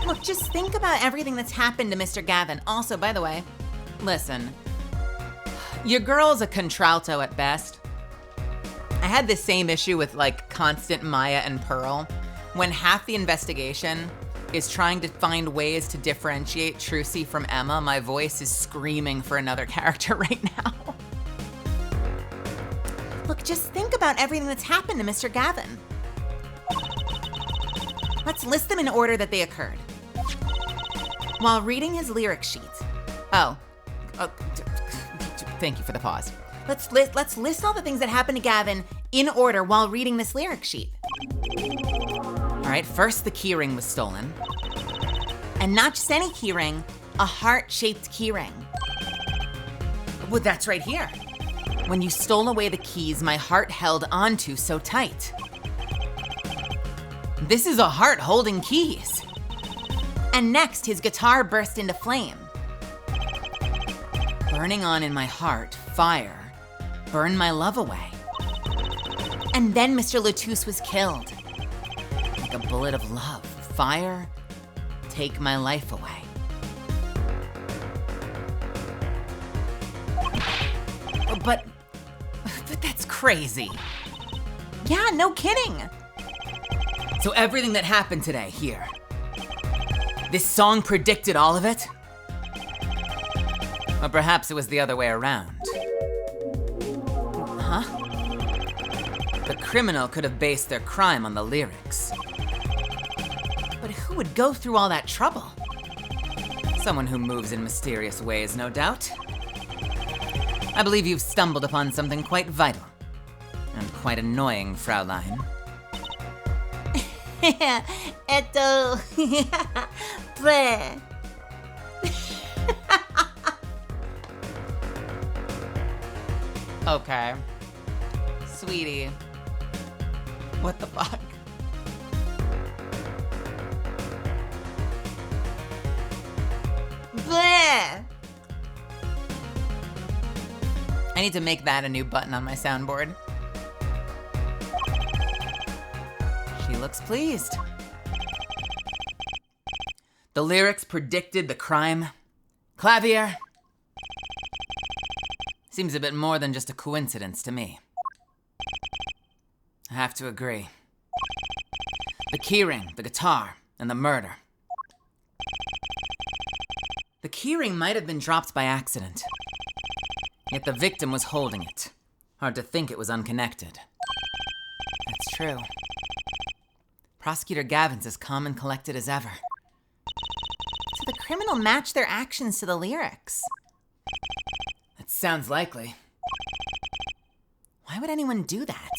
Look, just think about everything that's happened to Mr. Gavin. Also, by the way, listen, your girl's a contralto at best. I had the same issue with like Constant, Maya, and Pearl. When half the investigation is trying to find ways to differentiate Trucy from Emma, my voice is screaming for another character right now. Look, just think about everything that's happened to Mr. Gavin. Let's list them in order that they occurred. While reading his lyric sheet. Thank you for the pause. Let's list all the things that happened to Gavin in order while reading this lyric sheet. All right, first the keyring was stolen. And not just any keyring, a heart-shaped keyring. Well, that's right here. When you stole away the keys my heart held onto so tight. This is a heart holding keys. And next, his guitar burst into flame. Burning on in my heart, fire, burn my love away. And then Mr. Latouche was killed. Like a bullet of love, fire, take my life away. But that's crazy. Yeah, no kidding. So everything that happened today here, this song predicted all of it? Or perhaps it was the other way around. Huh? The criminal could have based their crime on the lyrics. But who would go through all that trouble? Someone who moves in mysterious ways, no doubt. I believe you've stumbled upon something quite vital. And quite annoying, Fraulein. Esto. Bleh. Okay. Sweetie. What the fuck? Bleh. I need to make that a new button on my soundboard. She looks pleased. The lyrics predicted the crime. Clavier. Seems a bit more than just a coincidence to me. I have to agree. The keyring, the guitar, and the murder. The keyring might have been dropped by accident. Yet the victim was holding it. Hard to think it was unconnected. That's true. Prosecutor Gavin's as calm and collected as ever. So the criminal matched their actions to the lyrics. That sounds likely. Why would anyone do that?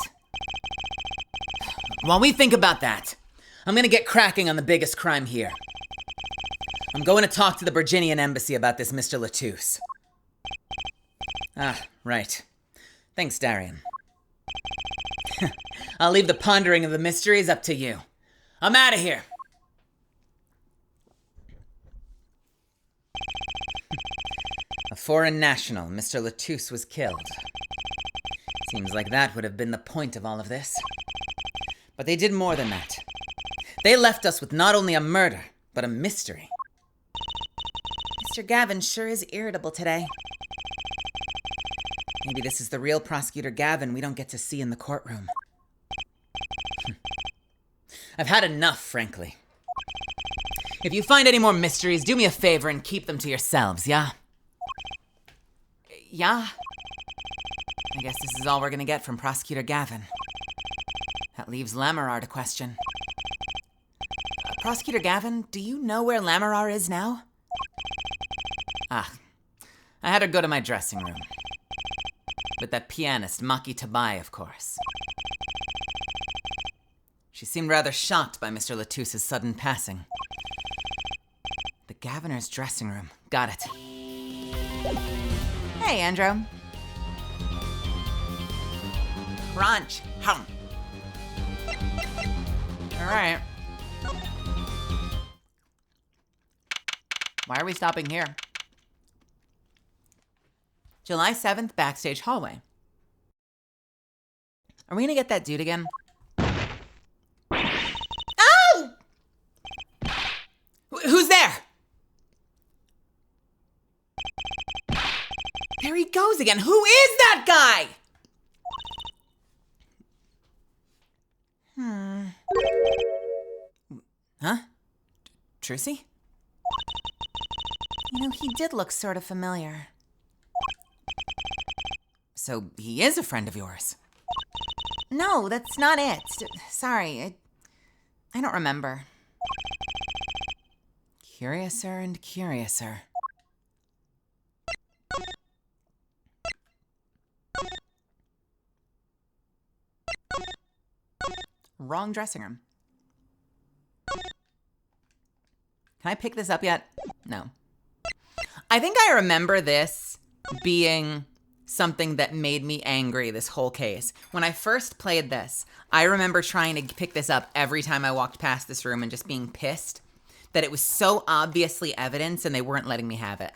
While we think about that, I'm gonna get cracking on the biggest crime here. I'm going to talk to the Virginian embassy about this Mr. Latouche. Ah, right. Thanks, Darian. I'll leave the pondering of the mysteries up to you. I'm out of here. A foreign national, Mr. Latouche, was killed. Seems like that would have been the point of all of this. But they did more than that. They left us with not only a murder, but a mystery. Mr. Gavin sure is irritable today. Maybe this is the real Prosecutor Gavin we don't get to see in the courtroom. I've had enough, frankly. If you find any more mysteries, do me a favor and keep them to yourselves, yeah? Yeah. I guess this is all we're gonna get from Prosecutor Gavin. That leaves Lamarar to question. Prosecutor Gavin, do you know where Lamarar is now? Ah, I had her go to my dressing room. With that pianist, Maki Tabai, of course. She seemed rather shocked by Mr. Latouche's sudden passing. The Gaviner's dressing room. Got it. Hey, Andrew. Crunch. Hum. All right. Why are we stopping here? July 7th, backstage hallway. Are we gonna get that dude again? Oh! Who's there? There he goes again. Who is that guy? Huh? Trucy? You know, he did look sort of familiar. So he is a friend of yours? No, that's not it. Sorry, I don't remember. Curiouser and curiouser. Wrong dressing room. Can I pick this up yet? No. I think I remember this being something that made me angry this whole case. When I first played this, I remember trying to pick this up every time I walked past this room and just being pissed that it was so obviously evidence and they weren't letting me have it.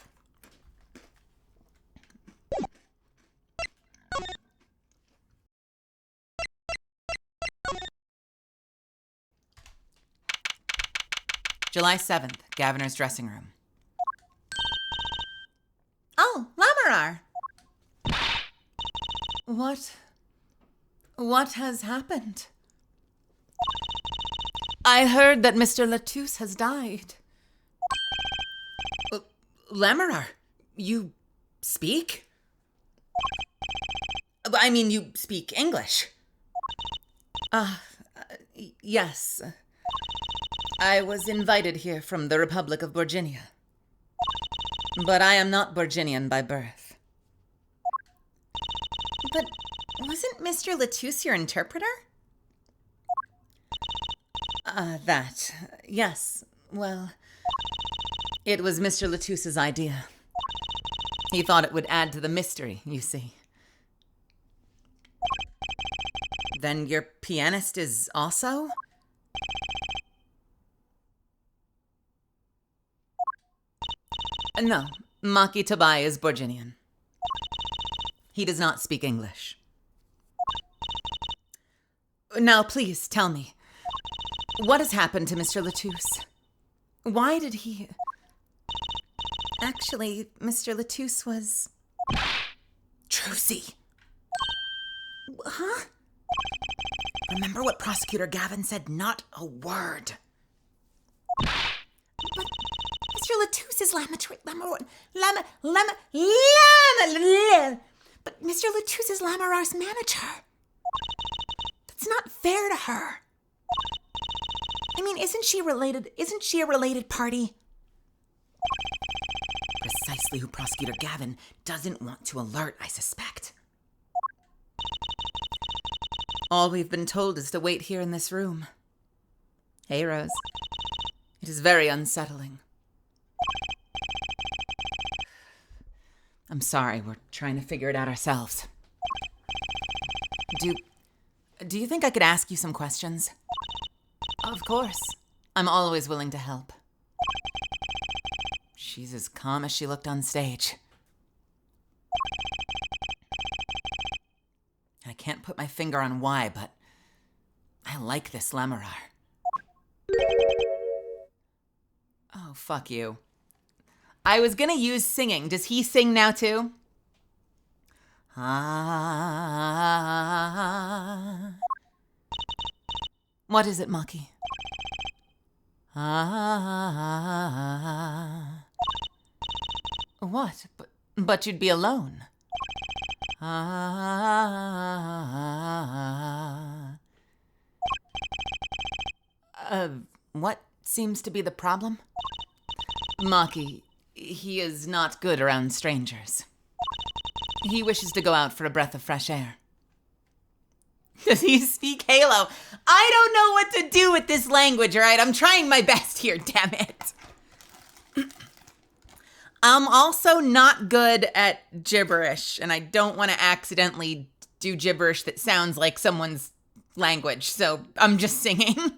July 7th, Gaviner's dressing room. Oh, Lamarar! What has happened? I heard that Mr. Latouche has died. Lamarar, you speak? I mean, you speak English. Yes. I was invited here from the Republic of Virginia. But I am not Virginian by birth. But wasn't Mr. Latouche your interpreter? Yes. Well, it was Mr. Latouche's idea. He thought it would add to the mystery, you see. Then your pianist is also? No, Maki Tabai is Virginian. He does not speak English. Now, please tell me, what has happened to Mr. Latouche? Why did he... Actually, Mr. Latouche was... Trucy. Huh? Remember what Prosecutor Gavin said? Not a word. But Mr. Latouche is But Mr. Latouche is Lamarar's manager. That's not fair to her. I mean, isn't she a related party? Precisely who Prosecutor Gavin doesn't want to alert, I suspect. All we've been told is to wait here in this room. Hey, Rose. It is very unsettling. I'm sorry, we're trying to figure it out ourselves. Do you think I could ask you some questions? Of course. I'm always willing to help. She's as calm as she looked on stage. I can't put my finger on why, but I like this Lamarar. Oh, fuck you. I was gonna use singing. Does he sing now too? Ah. What is it, Maki? Ah. What? But you'd be alone. Ah. What seems to be the problem? Maki, he is not good around strangers. He wishes to go out for a breath of fresh air. Does he speak Halo? I don't know what to do with this language, all right? I'm trying my best here, damn it. I'm also not good at gibberish, and I don't want to accidentally do gibberish that sounds like someone's language, so I'm just singing.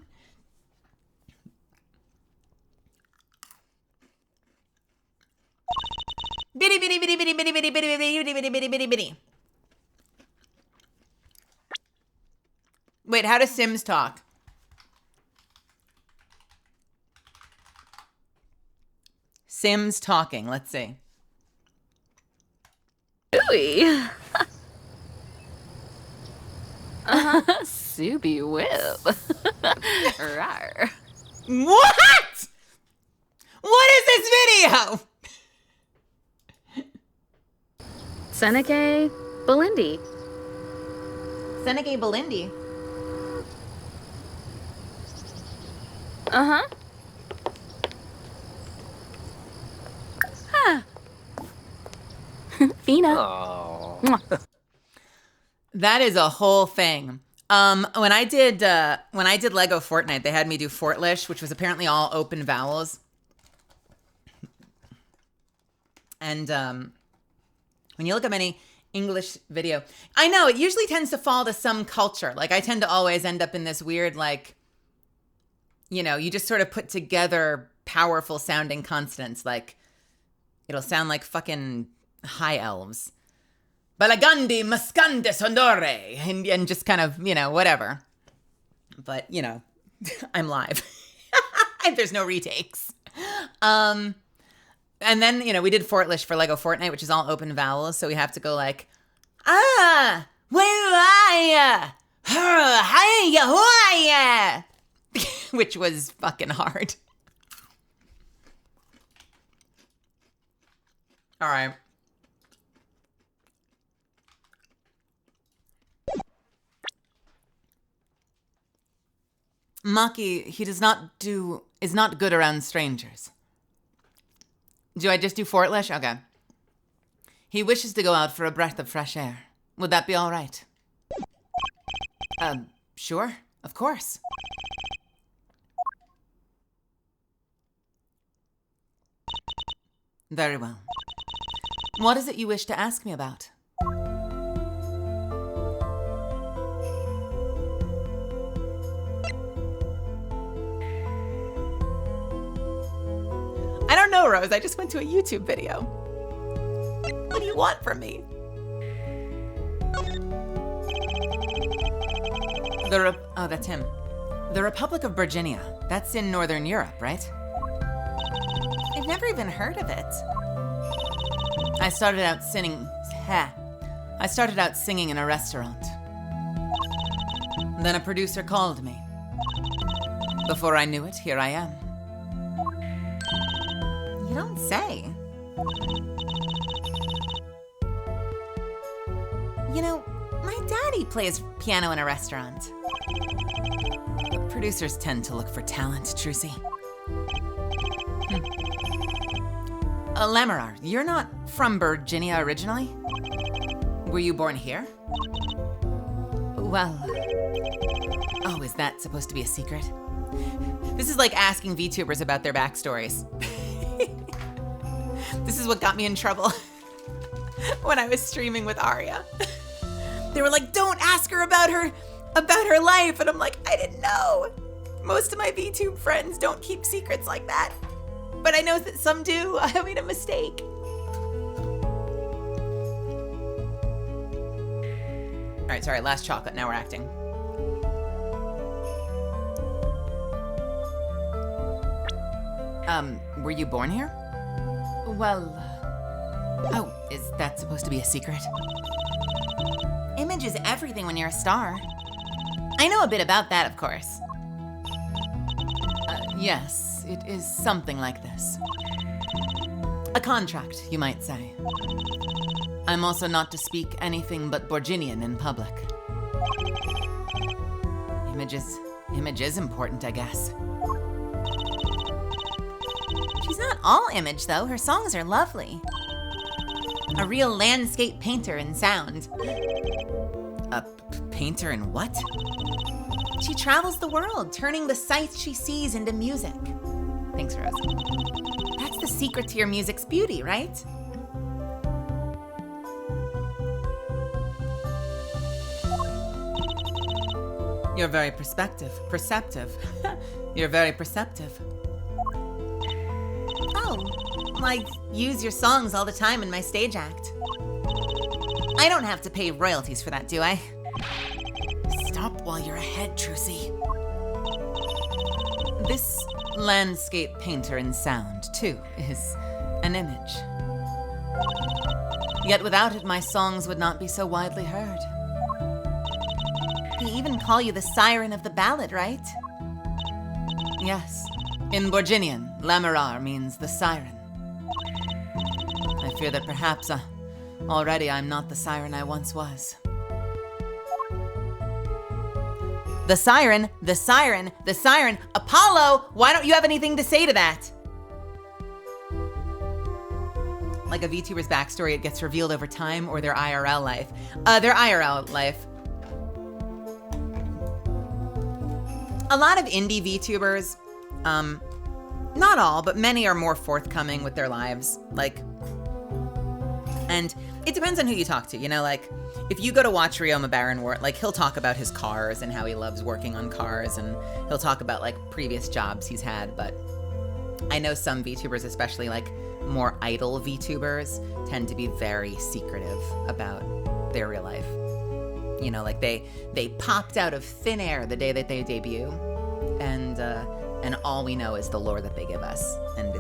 Bitty bitty bitty bitty bitty bitty bitty bitty bitty bitty bitty bitty. Wait, how does Sims talk? Sims talking, let's see. Ooey. Subi whip. Rawr. What? What is this video? Seneca Belindi. Seneca Belindi. Uh-huh. Huh. Fina. Mwah. That is a whole thing. When I did Lego Fortnite, they had me do Fortlish, which was apparently all open vowels. And when you look up any English video, I know it usually tends to fall to some culture. Like I tend to always end up in this weird, like, you know, you just sort of put together powerful sounding consonants. Like it'll sound like fucking high elves. Balagandi, Mascande, Sondore, and just kind of, you know, whatever. But, you know, I'm live. There's no retakes. And then, you know, we did Fortlish for Lego Fortnite, which is all open vowels. So we have to go like, where are ya? Hiya, who are ya? Which was fucking hard. All right. Maki, he is not good around strangers. Do I just do Fortlish? Okay. He wishes to go out for a breath of fresh air. Would that be all right? Sure, of course. Very well. What is it you wish to ask me about? I don't know, Rose. I just went to a YouTube video. What do you want from me? Oh, that's him. The Republic of Virginia. That's in Northern Europe, right? I've never even heard of it. I started out singing in a restaurant. Then a producer called me. Before I knew it, here I am. You don't say. You know, my daddy plays piano in a restaurant. Producers tend to look for talent, Trucy. Lamarar, you're not from Virginia originally? Were you born here? Well... Oh, is that supposed to be a secret? This is like asking VTubers about their backstories. This is what got me in trouble. when I was streaming with Arya. They were like, don't ask her about her life. And I'm like, I didn't know. Most of my VTube friends don't keep secrets like that. But I know that some do. I made a mistake. All right, sorry, last chocolate. Now we're acting. Were you born here? Well, oh, is that supposed to be a secret? Image is everything when you're a star. I know a bit about that, of course. Yes, it is something like this. A contract, you might say. I'm also not to speak anything but Borginian in public. Image is important, I guess. She's not all Image, though. Her songs are lovely. A real landscape painter in sound. A painter in what? She travels the world, turning the sights she sees into music. Thanks, Rose. That's the secret to your music's beauty, right? You're very perceptive. You're very perceptive. Oh, I use your songs all the time in my stage act. I don't have to pay royalties for that, do I? Stop while you're ahead, Trucy. This landscape painter in sound, too, is an image. Yet without it, my songs would not be so widely heard. They even call you the siren of the ballad, right? Yes. In Borginian, Lamirar means the siren. I fear that perhaps already I'm not the siren I once was. The siren, the siren, the siren. Apollo, why don't you have anything to say to that? Like a VTuber's backstory, it gets revealed over time, or their IRL life. Their IRL life. A lot of indie VTubers, not all, but many are more forthcoming with their lives. And it depends on who you talk to, you know, like, if you go to watch Rioma Barronwort, like, he'll talk about his cars and how he loves working on cars, and he'll talk about, like, previous jobs he's had, but I know some VTubers, especially, like, more idle VTubers, tend to be very secretive about their real life. You know, like, they popped out of thin air the day that they debut, and all we know is the lore that they give us, and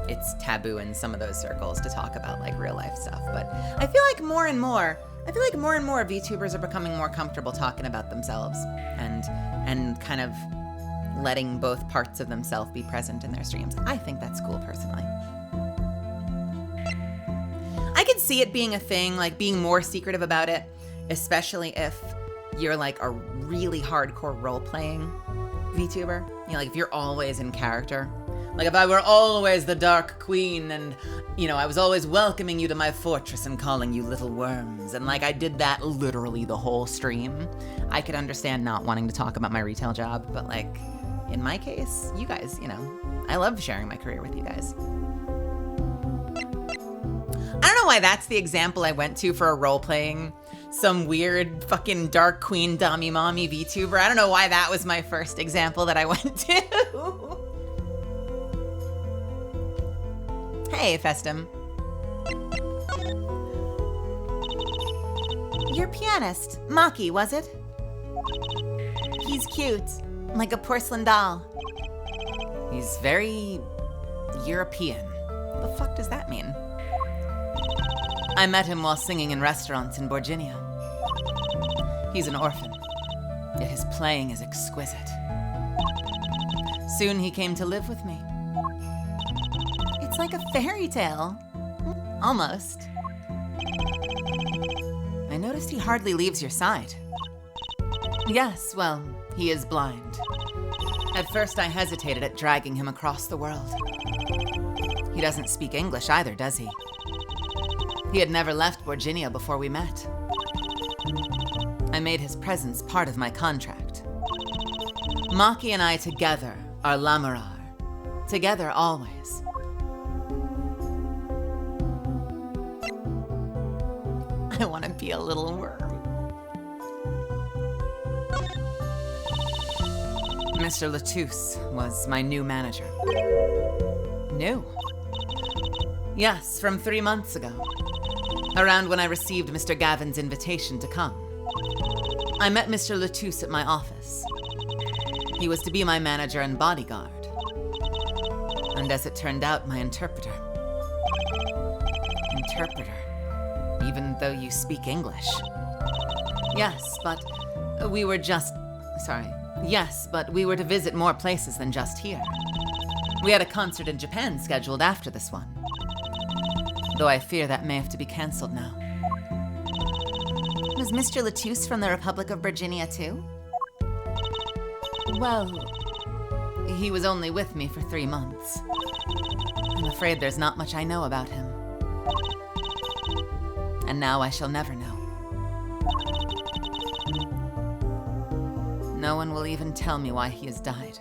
it's taboo in some of those circles to talk about, like, real life stuff. But I feel like more and more VTubers are becoming more comfortable talking about themselves and kind of letting both parts of themselves be present in their streams. I think that's cool, personally. I could see it being a thing, like, being more secretive about it, especially if you're, like, a really hardcore role-playing VTuber. You know, like, if you're always in character. Like, if I were always the Dark Queen and, you know, I was always welcoming you to my fortress and calling you little worms, and, like, I did that literally the whole stream, I could understand not wanting to talk about my retail job, but, like, in my case, you guys, you know, I love sharing my career with you guys. I don't know why that's the example I went to for a role-playing some weird fucking Dark Queen Dami Mommy VTuber. I don't know why that was my first example that I went to. Hey, Festum. Your pianist, Maki, was it? He's cute, like a porcelain doll. He's very European. What the fuck does that mean? I met him while singing in restaurants in Borginia. He's an orphan, yet his playing is exquisite. Soon he came to live with me. It's like a fairy tale. Almost. I noticed he hardly leaves your side. Yes, well, he is blind. At first I hesitated at dragging him across the world. He doesn't speak English either, does he? He had never left Borginia before we met. I made his presence part of my contract. Maki and I together are Lamirar. Together always. I want to be a little worm. Mr. Latouche was my new manager. New? Yes, from 3 months ago. Around when I received Mr. Gavin's invitation to come. I met Mr. Latouche at my office. He was to be my manager and bodyguard. And as it turned out, my interpreter. Interpreter? Even though you speak English. Yes, but we were to visit more places than just here. We had a concert in Japan scheduled after this one. Though I fear that may have to be canceled now. Was Mr. Latouche from the Republic of Virginia too? Well, he was only with me for 3 months. I'm afraid there's not much I know about him. And now I shall never know. No one will even tell me why he has died.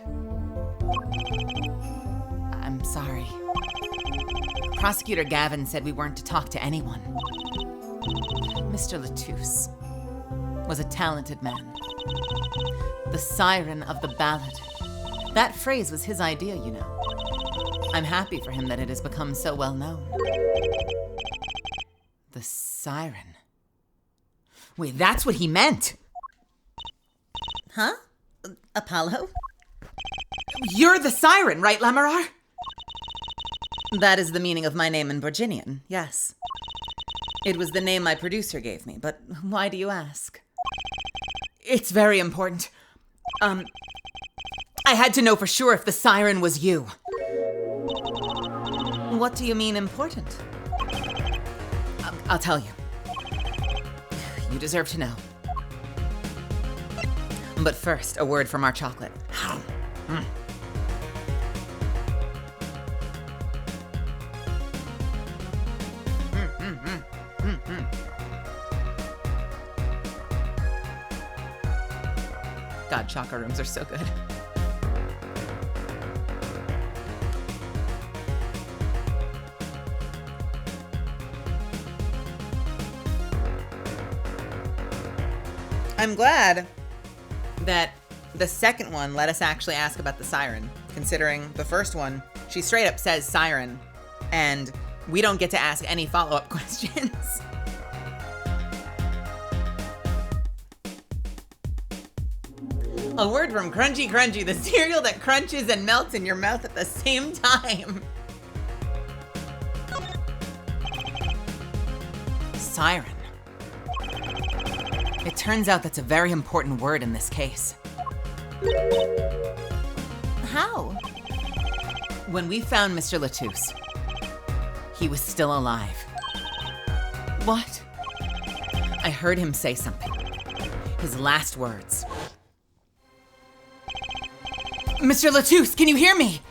I'm sorry. Prosecutor Gavin said we weren't to talk to anyone. Mr. Latouche was a talented man. The siren of the ballad. That phrase was his idea, you know. I'm happy for him that it has become so well known. The siren. Wait, that's what he meant! Huh? Apollo? You're the siren, right, Lamarar? That is the meaning of my name in Virginian, yes. It was the name my producer gave me, but why do you ask? It's very important. I had to know for sure if the siren was you. What do you mean important? I'll tell you. You deserve to know. But first, a word from our chocolate. God, chocolate rooms are so good. I'm glad that the second one let us actually ask about the siren, considering the first one, she straight up says siren, and we don't get to ask any follow-up questions. A word from Crunchy Crunchy, the cereal that crunches and melts in your mouth at the same time. Siren. It turns out that's a very important word in this case. How? When we found Mr. Latouche, he was still alive. What? I heard him say something. His last words. Mr. Latouche, can you hear me?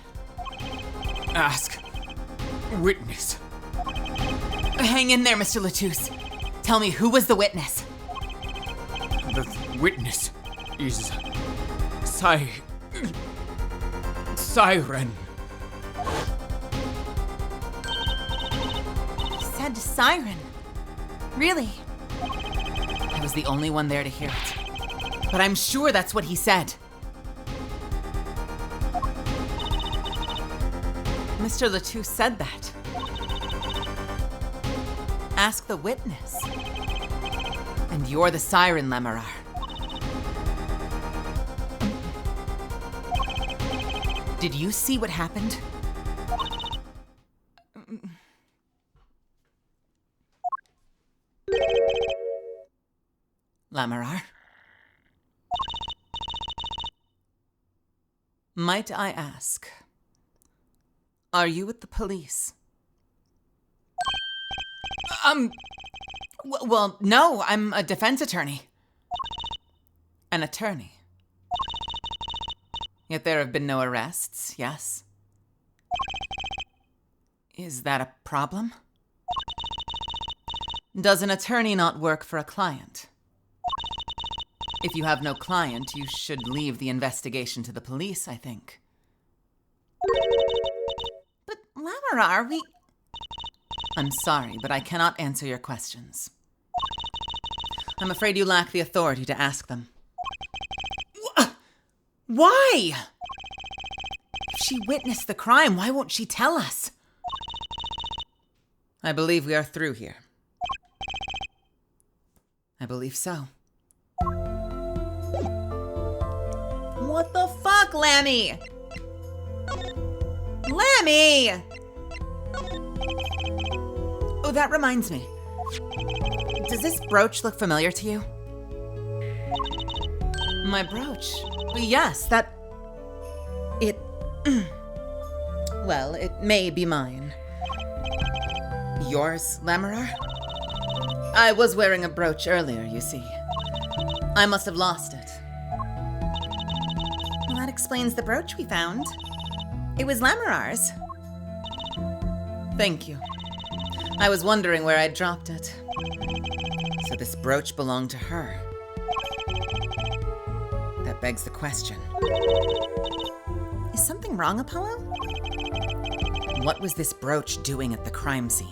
Ask. Witness. Hang in there, Mr. Latouche. Tell me, who was the witness? The witness is Siren. Said siren. Really? I was the only one there to hear it. But I'm sure that's what he said. Mr. Latouche said that. Ask the witness. And you're the siren, Lamarar. Did you see what happened? Lamarar? Might I ask, are you with the police? Well, no, I'm a defense attorney. An attorney. Yet there have been no arrests, yes? Is that a problem? Does an attorney not work for a client? If you have no client, you should leave the investigation to the police, I think. But Lamarar, I'm sorry, but I cannot answer your questions. I'm afraid you lack the authority to ask them. Why? If she witnessed the crime, why won't she tell us? I believe we are through here. I believe so. What the fuck, Lammy? Lammy! Oh, that reminds me. Does this brooch look familiar to you? My brooch? Yes, that... It... Well, it may be mine. Yours, Lamarar? I was wearing a brooch earlier, you see. I must have lost it. Well, that explains the brooch we found. It was Lamarar's. Thank you. I was wondering where I'd dropped it. So this brooch belonged to her. That begs the question. Is something wrong, Apollo? What was this brooch doing at the crime scene?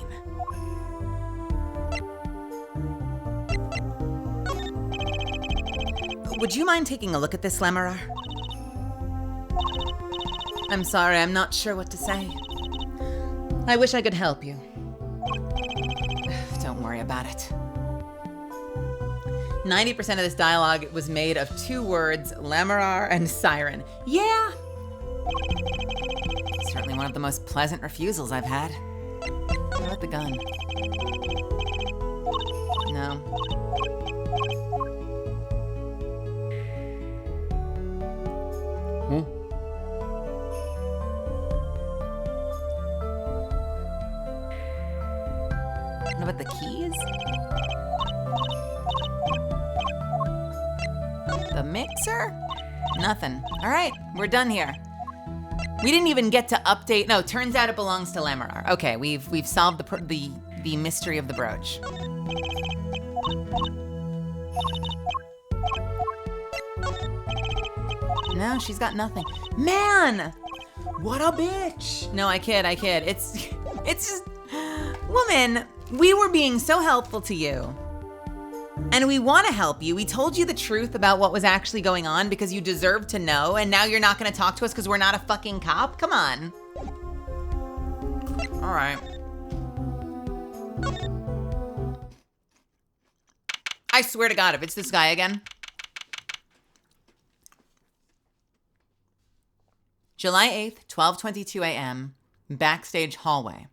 Would you mind taking a look at this, Lamarar? I'm sorry, I'm not sure what to say. I wish I could help you. Don't worry about it. 90% of this dialogue was made of 2 words, Lamarar and Siren. Yeah! Certainly one of the most pleasant refusals I've had. What about the gun? No. What about the keys? The mixer? Nothing. All right, we're done here. We didn't even get to update. No, turns out it belongs to Lamarar. Okay, we've solved the mystery of the brooch. No, she's got nothing. Man, what a bitch. No, I kid. It's just, woman, we were being so helpful to you. And we want to help you. We told you the truth about what was actually going on because you deserve to know, and now you're not going to talk to us because we're not a fucking cop? Come on. All right. I swear to God, if it's this guy again. July 8th, 12:22 a.m., backstage hallway.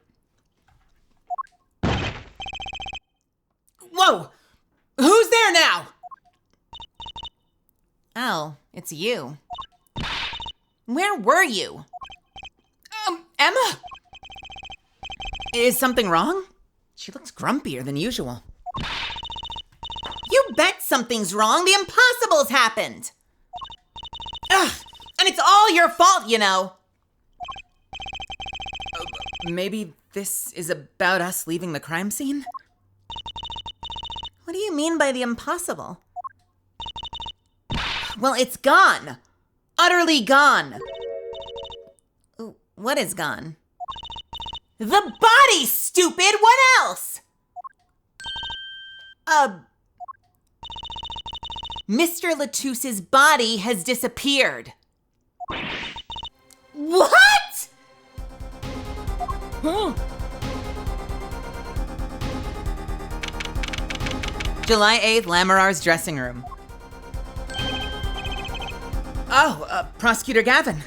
Whoa! Who's there now? Oh, it's you. Where were you? Emma? Is something wrong? She looks grumpier than usual. You bet something's wrong. The impossible's happened. Ugh, and it's all your fault, you know. Maybe this is about us leaving the crime scene? What do you mean by the impossible? Well, it's gone. Utterly gone. What is gone? The body, stupid! What else? Mr. Latusse's body has disappeared. What? July 8th, Lamarar's dressing room. Oh, Prosecutor Gavin.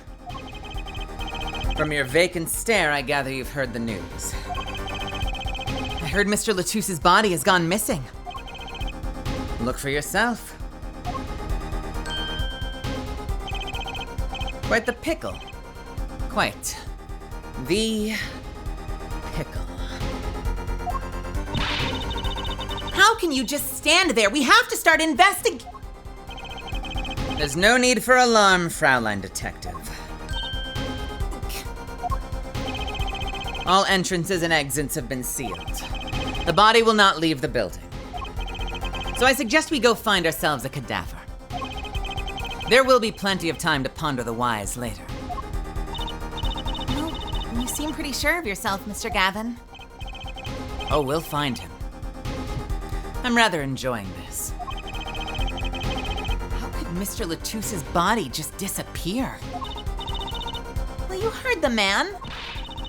From your vacant stare, I gather you've heard the news. I heard Mr. Latusse's body has gone missing. Look for yourself. Quite the pickle. Quite the pickle. How can you just stand there? We have to start investigating. There's no need for alarm, Fraulein Detective. All entrances and exits have been sealed. The body will not leave the building. So I suggest we go find ourselves a cadaver. There will be plenty of time to ponder the whys later. Well, you seem pretty sure of yourself, Mr. Gavin. Oh, we'll find him. I'm rather enjoying this. Mr. Latusse's body just disappear? Well, you heard the man.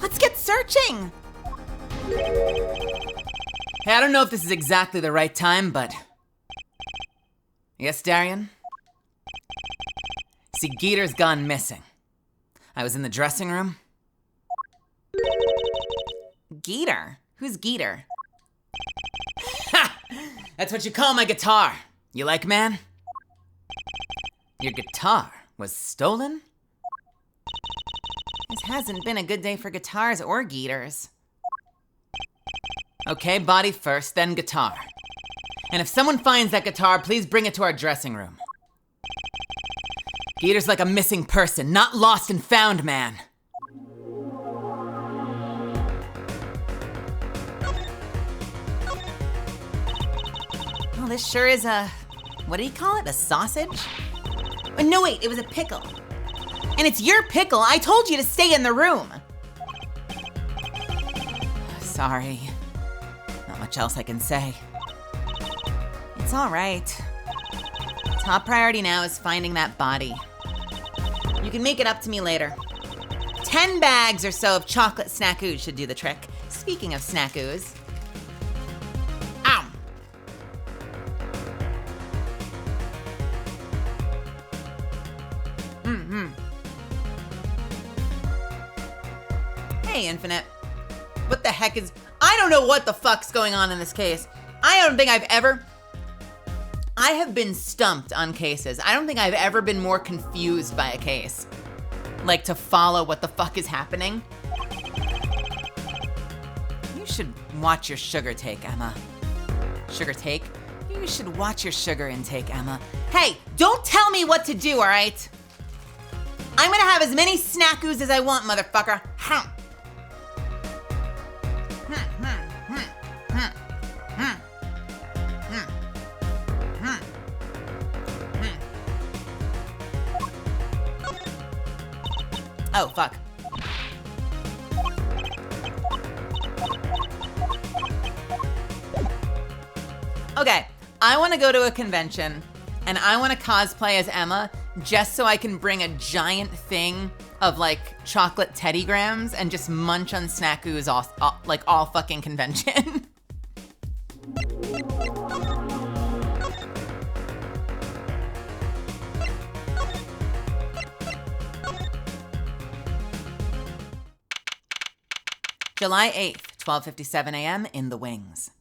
Let's get searching. Hey, I don't know if this is exactly the right time, but... Yes, Darian? See, Geeter's gone missing. I was in the dressing room. Geeter? Who's Geeter? Ha! That's what you call my guitar. You like, man? Your guitar was stolen? This hasn't been a good day for guitars or Geeters. Okay, body first, then guitar. And if someone finds that guitar, please bring it to our dressing room. Geeter's like a missing person, not lost and found, man. Well, this sure is what do you call it? A sausage? No, wait, it was a pickle. And it's your pickle. I told you to stay in the room. Sorry. Not much else I can say. It's all right. Top priority now is finding that body. You can make it up to me later. 10 bags or so of chocolate snackoos should do the trick. Speaking of snackoos. Ow! Hey, Infinite. What the heck is... I don't know what the fuck's going on in this case. I don't think I have been stumped on cases. I don't think I've ever been more confused by a case. Like, to follow what the fuck is happening. You should watch your sugar take, Emma. Sugar take? You should watch your sugar intake, Emma. Hey, don't tell me what to do, all right? I'm gonna have as many snackoos as I want, motherfucker. Huh. Oh, fuck. Okay, I want to go to a convention, and I want to cosplay as Emma just so I can bring a giant thing of, like, chocolate teddygrams and just munch on snackoos all fucking convention. July 8th, 12:57 a.m. in the wings.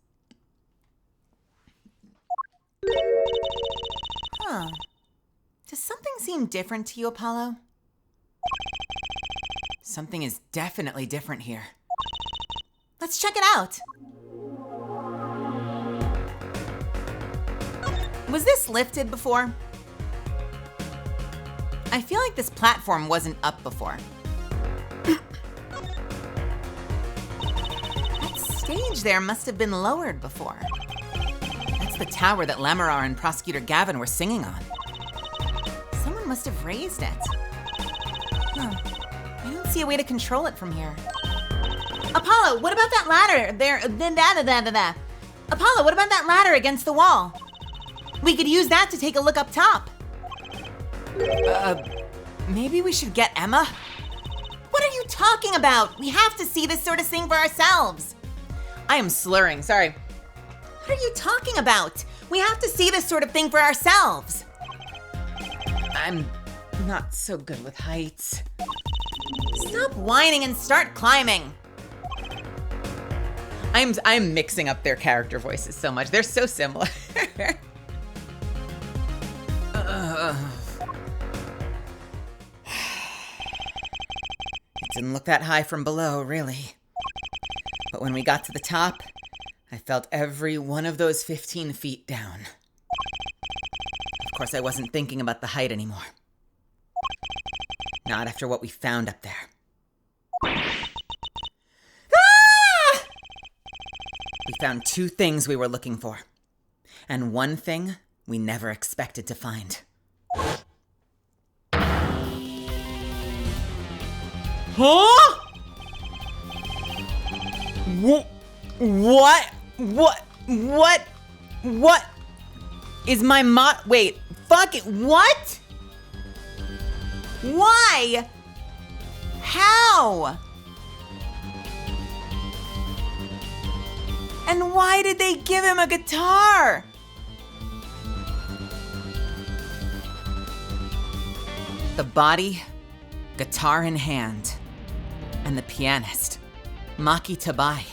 Huh. Does something seem different to you, Apollo? Something is definitely different here. Let's check it out. Was this lifted before? I feel like this platform wasn't up before. Stage there must have been lowered before. That's the tower that Lamarar and Prosecutor Gavin were singing on. Someone must have raised it. Huh. I don't see a way to control it from here. Apollo, what about that ladder there? Apollo, what about that ladder against the wall? We could use that to take a look up top. Maybe we should get Emma? What are you talking about? We have to see this sort of thing for ourselves. I am slurring, sorry. What are you talking about? We have to see this sort of thing for ourselves. I'm not so good with heights. Stop whining and start climbing. I'm mixing up their character voices so much. They're so similar. It didn't look that high from below, really. But when we got to the top, I felt every one of those 15 feet down. Of course, I wasn't thinking about the height anymore. Not after what we found up there. Ah! We found two things we were looking for, and one thing we never expected to find. Huh? What is my wait, fucking what? Why? How? And why did they give him a guitar? The body, guitar in hand, and the pianist, Maki Tabai.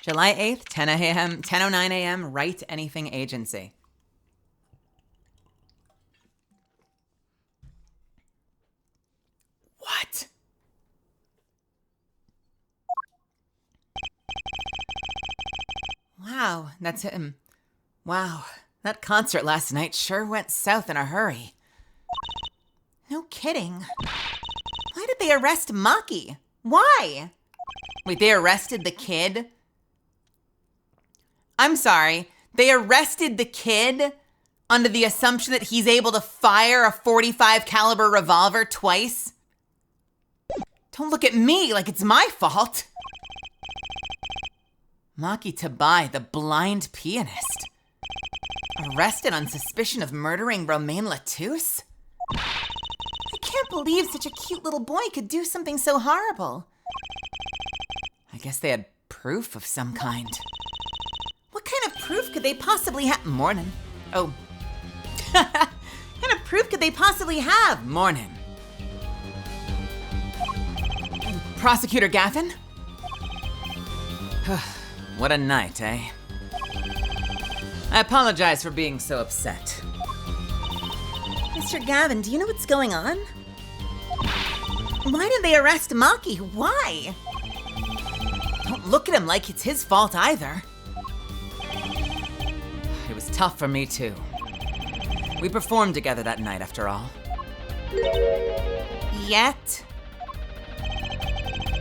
July 8th, 10 a.m., 10:09 a.m., Write Anything Agency. What? Wow, that's him. Wow, that concert last night sure went south in a hurry. No kidding. Why did they arrest Maki? Why? Wait, they arrested the kid? I'm sorry, they arrested the kid under the assumption that he's able to fire a .45 caliber revolver twice? Don't look at me like it's my fault. Maki Tabai, the blind pianist, arrested on suspicion of murdering Romain Latouche? I can't believe such a cute little boy could do something so horrible. I guess they had proof of some kind. What kind of proof could they possibly have? Morning. Oh. What kind of proof could they possibly have? Morning. Prosecutor Gavin? What a night, eh? I apologize for being so upset. Mr. Gavin, do you know what's going on? Why did they arrest Maki? Why? Don't look at him like it's his fault either. It was tough for me too. We performed together that night after all. Yet?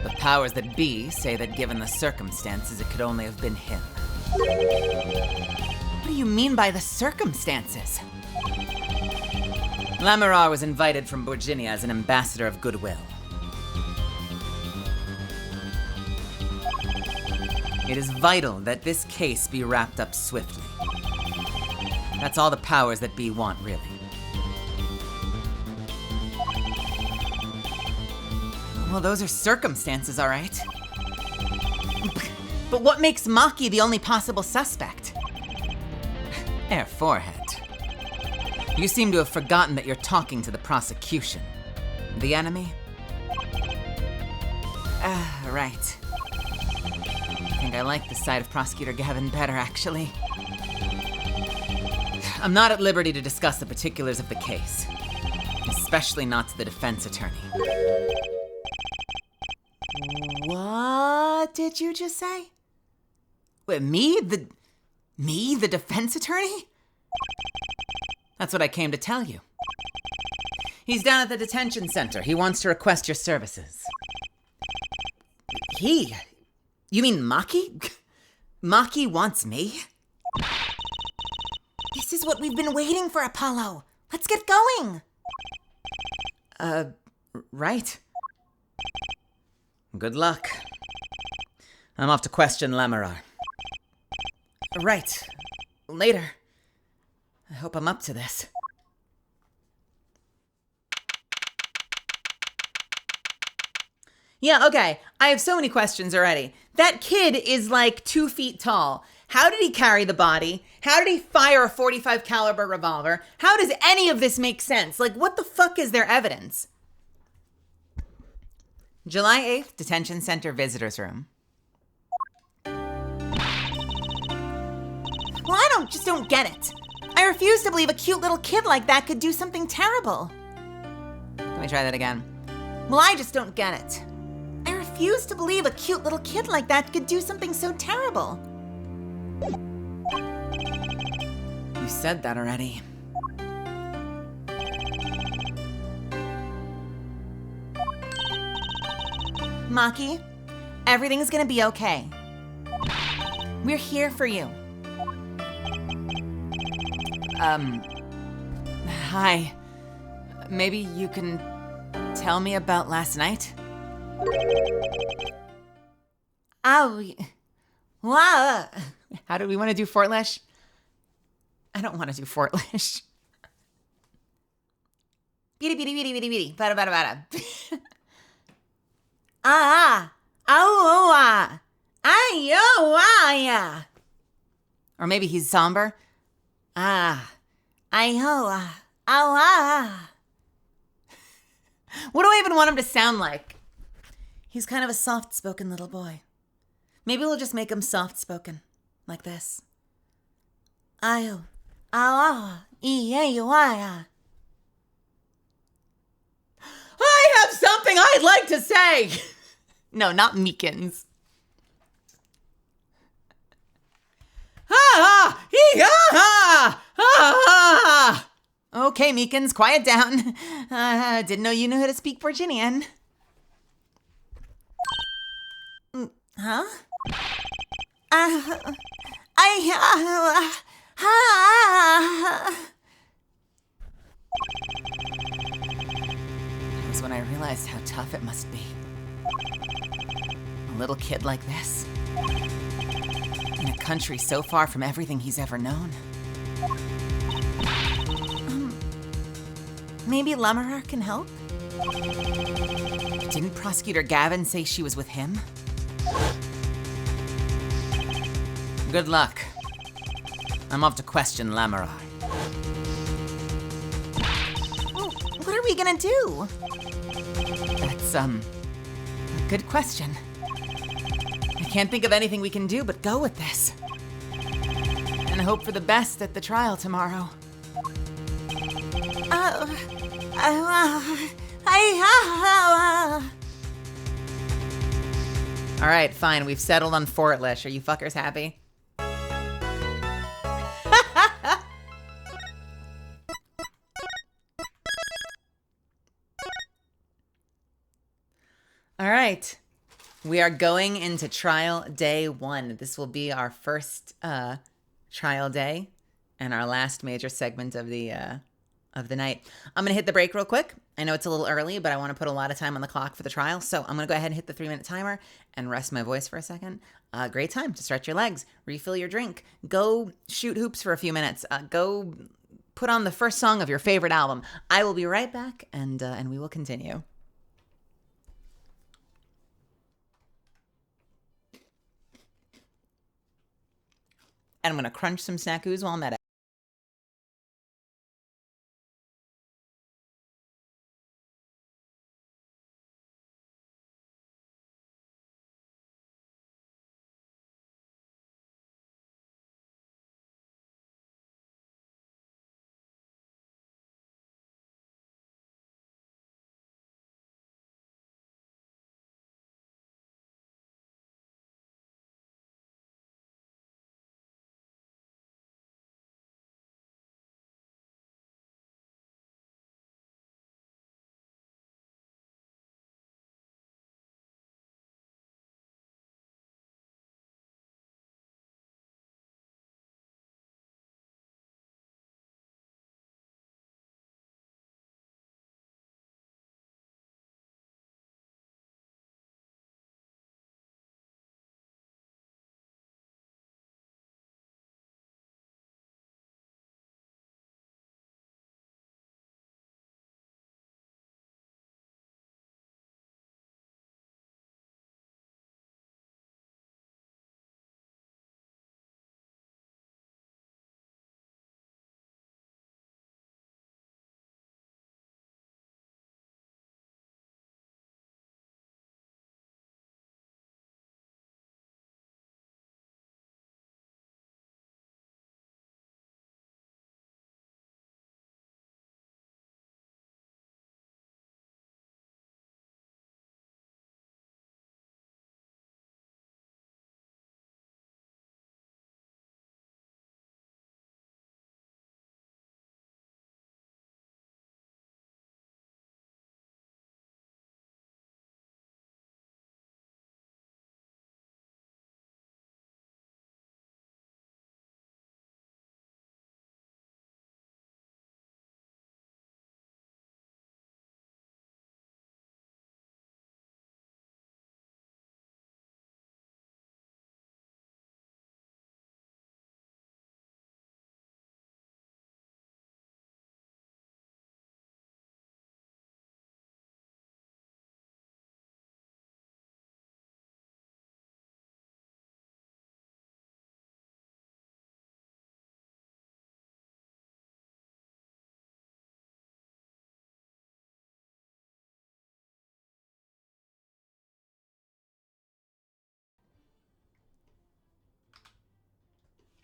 The powers that be say that given the circumstances, it could only have been him. What do you mean by the circumstances? Lamirar was invited from Virginia as an ambassador of goodwill. It is vital that this case be wrapped up swiftly. That's all the powers that be want, really. Well, those are circumstances, all right. But what makes Maki the only possible suspect? Air forehead. You seem to have forgotten that you're talking to the prosecution. The enemy? Right. I think I like the side of Prosecutor Gavin better, actually. I'm not at liberty to discuss the particulars of the case, especially not to the defense attorney. What did you just say? Wait, me, the defense attorney? That's what I came to tell you. He's down at the detention center. He wants to request your services. He? You mean Maki? Maki wants me? This is what we've been waiting for, Apollo. Let's get going. Right. Good luck. I'm off to question Lamirar. Right. Later. I hope I'm up to this. Yeah, okay. I have so many questions already. That kid is like 2 feet tall. How did he carry the body? How did he fire a .45 caliber revolver? How does any of this make sense? Like, what the fuck is their evidence? July 8th, Detention Center Visitors Room. Well, I just don't get it. I refuse to believe a cute little kid like that could do something terrible. Let me try that again. Well, I just don't get it. I refuse to believe a cute little kid like that could do something so terrible. You said that already. Maki, everything's gonna be okay. We're here for you. Hi. Maybe you can tell me about last night? Oh, wow. How do we want to do Fortlish? I don't want to do Fortlish. Beady, beady, beady, beady, beady. Bada, bada, bada. Ah, oh, ah. Ayo, ah, yeah. Or maybe he's somber. Ah, ayo, ah, oh, ah. What do I even want him to sound like? He's kind of a soft-spoken little boy. Maybe we'll just make him soft-spoken, like this. Ayo, ah, ayo, ah. I have something I'd like to say. No, not Meekins. Ah, ah. Okay, Meekins, quiet down. Didn't know you knew how to speak Virginian. Huh? It was when I realized how tough it must be. A little kid like this. In a country so far from everything he's ever known. Maybe Lemmerer can help? Didn't Prosecutor Gavin say she was with him? Good luck. I'm off to question Lemmerer. What are we gonna do? That's, a good question. I can't think of anything we can do but go with this. And hope for the best at the trial tomorrow. All right, fine. We've settled on Fortlish. Are you fuckers happy? All right. We are going into trial day 1. This will be our first trial day and our last major segment of the night. I'm gonna hit the break real quick. I know it's a little early, but I want to put a lot of time on the clock for the trial, so I'm gonna go ahead and hit the 3-minute timer and rest my voice for a second. Great time to stretch your legs, refill your drink, go shoot hoops for a few minutes, go put on the first song of your favorite album. I will be right back, and we will continue. And I'm gonna crunch some snackoos while I'm at it.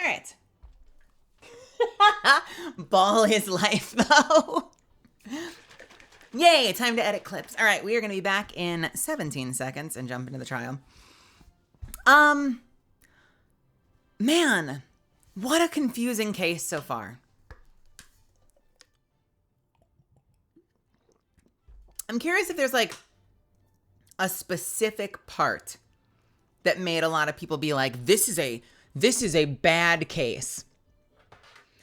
All right. Ball his life, though. Yay, time to edit clips. All right, we are going to be back in 17 seconds and jump into the trial. Man, what a confusing case so far. I'm curious if there's like a specific part that made a lot of people be like, this is a bad case.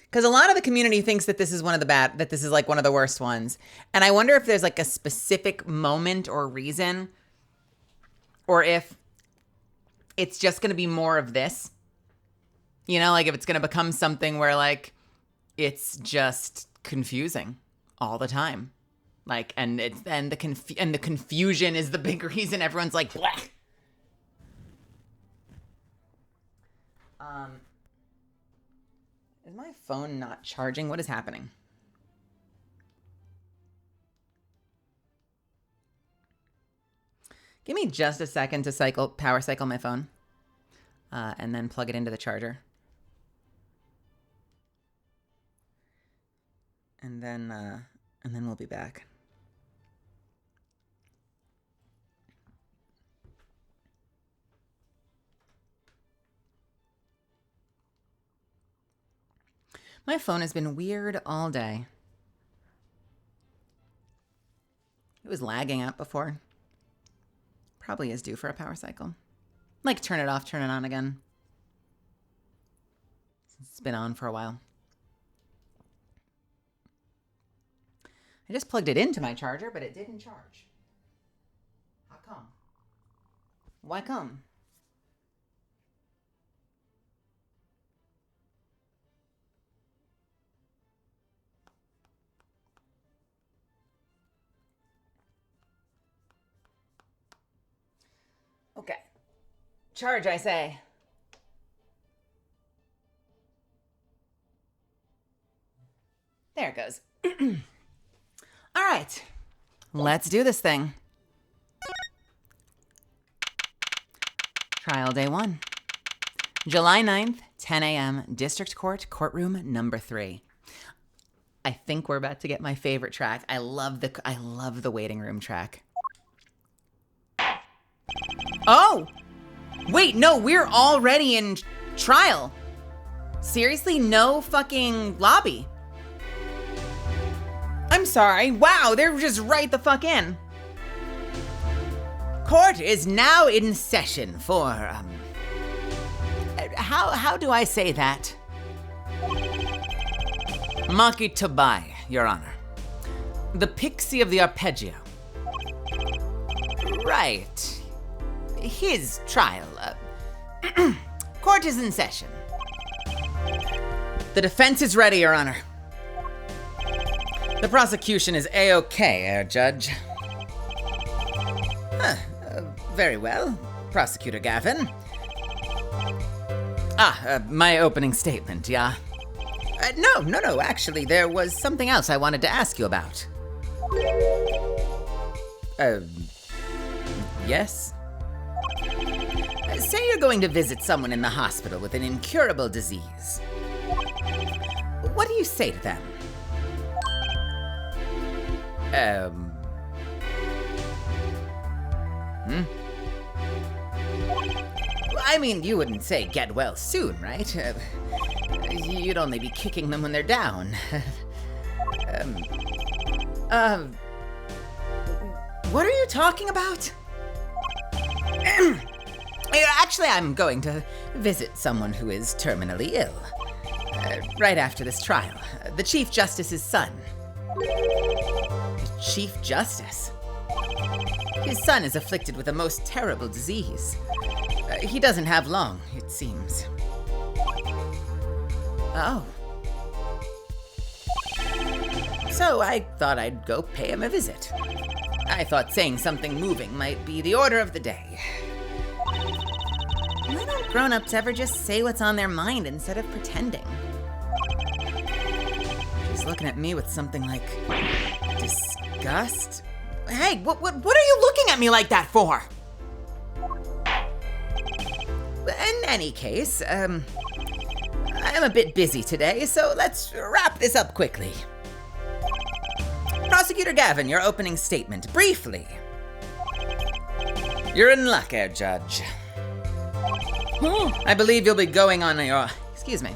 Because a lot of the community thinks that this is one of the worst ones. And I wonder if there's like a specific moment or reason, or if it's just going to be more of this. You know, like if it's going to become something where like it's just confusing all the time. Like, and the confusion is the big reason everyone's like, blah. Is my phone not charging? What is happening? Give me just a second to power cycle my phone, and then plug it into the charger. And then we'll be back. My phone has been weird all day. It was lagging out before. Probably is due for a power cycle. Like turn it off, turn it on again. It's been on for a while. I just plugged it into my charger, but it didn't charge. How come? Why come? Okay. Charge, I say. There it goes. All right. Let's do this thing. Trial day 1. July 9th, 10 a.m., District Court, courtroom number 3. I think we're about to get my favorite track. I love the waiting room track. Oh! Wait, no, we're already in trial. Seriously? No fucking lobby. I'm sorry. Wow, they're just right the fuck in. Court is now in session for, how do I say that? Maki Tobai, Your Honor. The Pixie of the Arpeggio. Right. His trial. Court is in session. The defense is ready, Your Honor. The prosecution is A-OK, Judge. Very well, Prosecutor Gavin. My opening statement, yeah? No, actually, there was something else I wanted to ask you about. Yes? Say you're going to visit someone in the hospital with an incurable disease. What do you say to them? I mean, you wouldn't say get well soon, right? You'd only be kicking them when they're down. What are you talking about? Actually, I'm going to visit someone who is terminally ill. Right after this trial. The Chief Justice's son. The Chief Justice? His son is afflicted with a most terrible disease. He doesn't have long, it seems. Oh. So I thought I'd go pay him a visit. I thought saying something moving might be the order of the day. Why don't grown-ups ever just say what's on their mind instead of pretending? She's looking at me with something like disgust. Hey, what are you looking at me like that for? In any case, I am a bit busy today, so let's wrap this up quickly. Prosecutor Gavin, your opening statement, briefly. You're in luck, Air Judge. I believe you'll be going on your... Excuse me.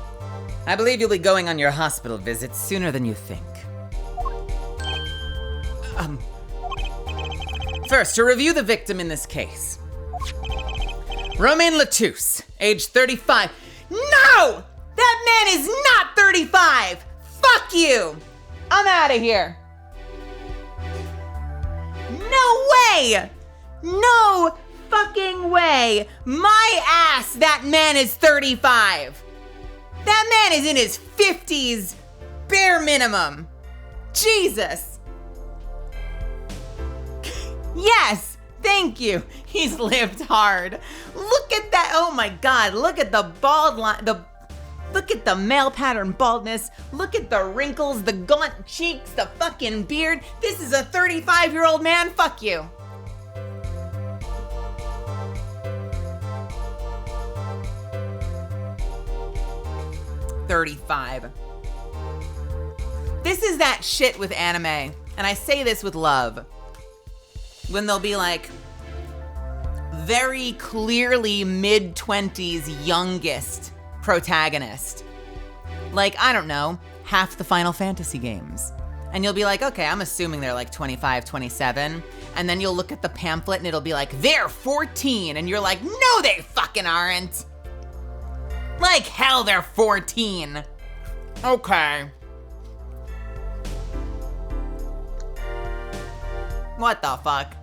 I believe you'll be going on your hospital visit sooner than you think. First, to review the victim in this case. Romain Latouche, age 35. No! That man is not 35! Fuck you! I'm out of here. No way! No fucking way! My ass, that man is 35! That man is in his 50s, bare minimum. Jesus! Yes! Thank you. He's lived hard. Look at that. Oh my God. Look at the bald line. Look at the male pattern baldness. Look at the wrinkles, the gaunt cheeks, the fucking beard. This is a 35-year-old man. Fuck you. $35. This is that shit with anime, and I say this with love. When they'll be like, very clearly mid-20s youngest protagonist. Like, I don't know, half the Final Fantasy games. And you'll be like, okay, I'm assuming they're like 25, 27. And then you'll look at the pamphlet and it'll be like, they're 14. And you're like, no, they fucking aren't. Like hell, they're 14. Okay. What the fuck?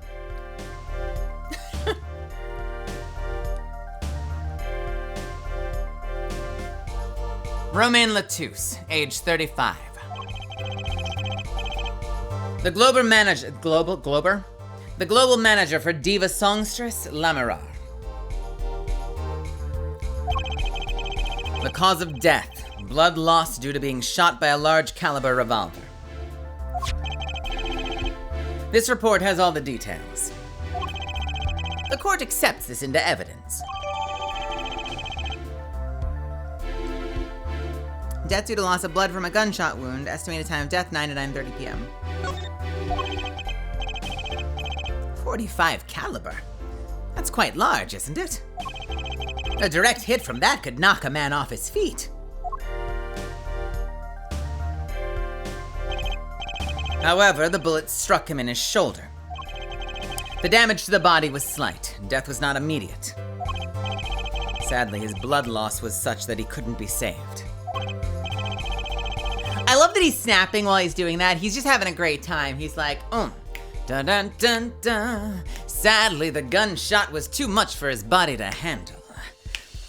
Romain Latouche, age 35. The global manager for diva songstress Lamirar. The cause of death, blood loss due to being shot by a large caliber revolver. This report has all the details. The court accepts this into evidence. Death due to loss of blood from a gunshot wound. Estimated time of death, 9 to 9:30 p.m. 45 caliber. That's quite large, isn't it? A direct hit from that could knock a man off his feet. However, the bullet struck him in his shoulder. The damage to the body was slight. Death was not immediate. Sadly, his blood loss was such that he couldn't be saved. I love that he's snapping while he's doing that. He's just having a great time. He's like, Dun dun dun dun. Sadly, the gunshot was too much for his body to handle.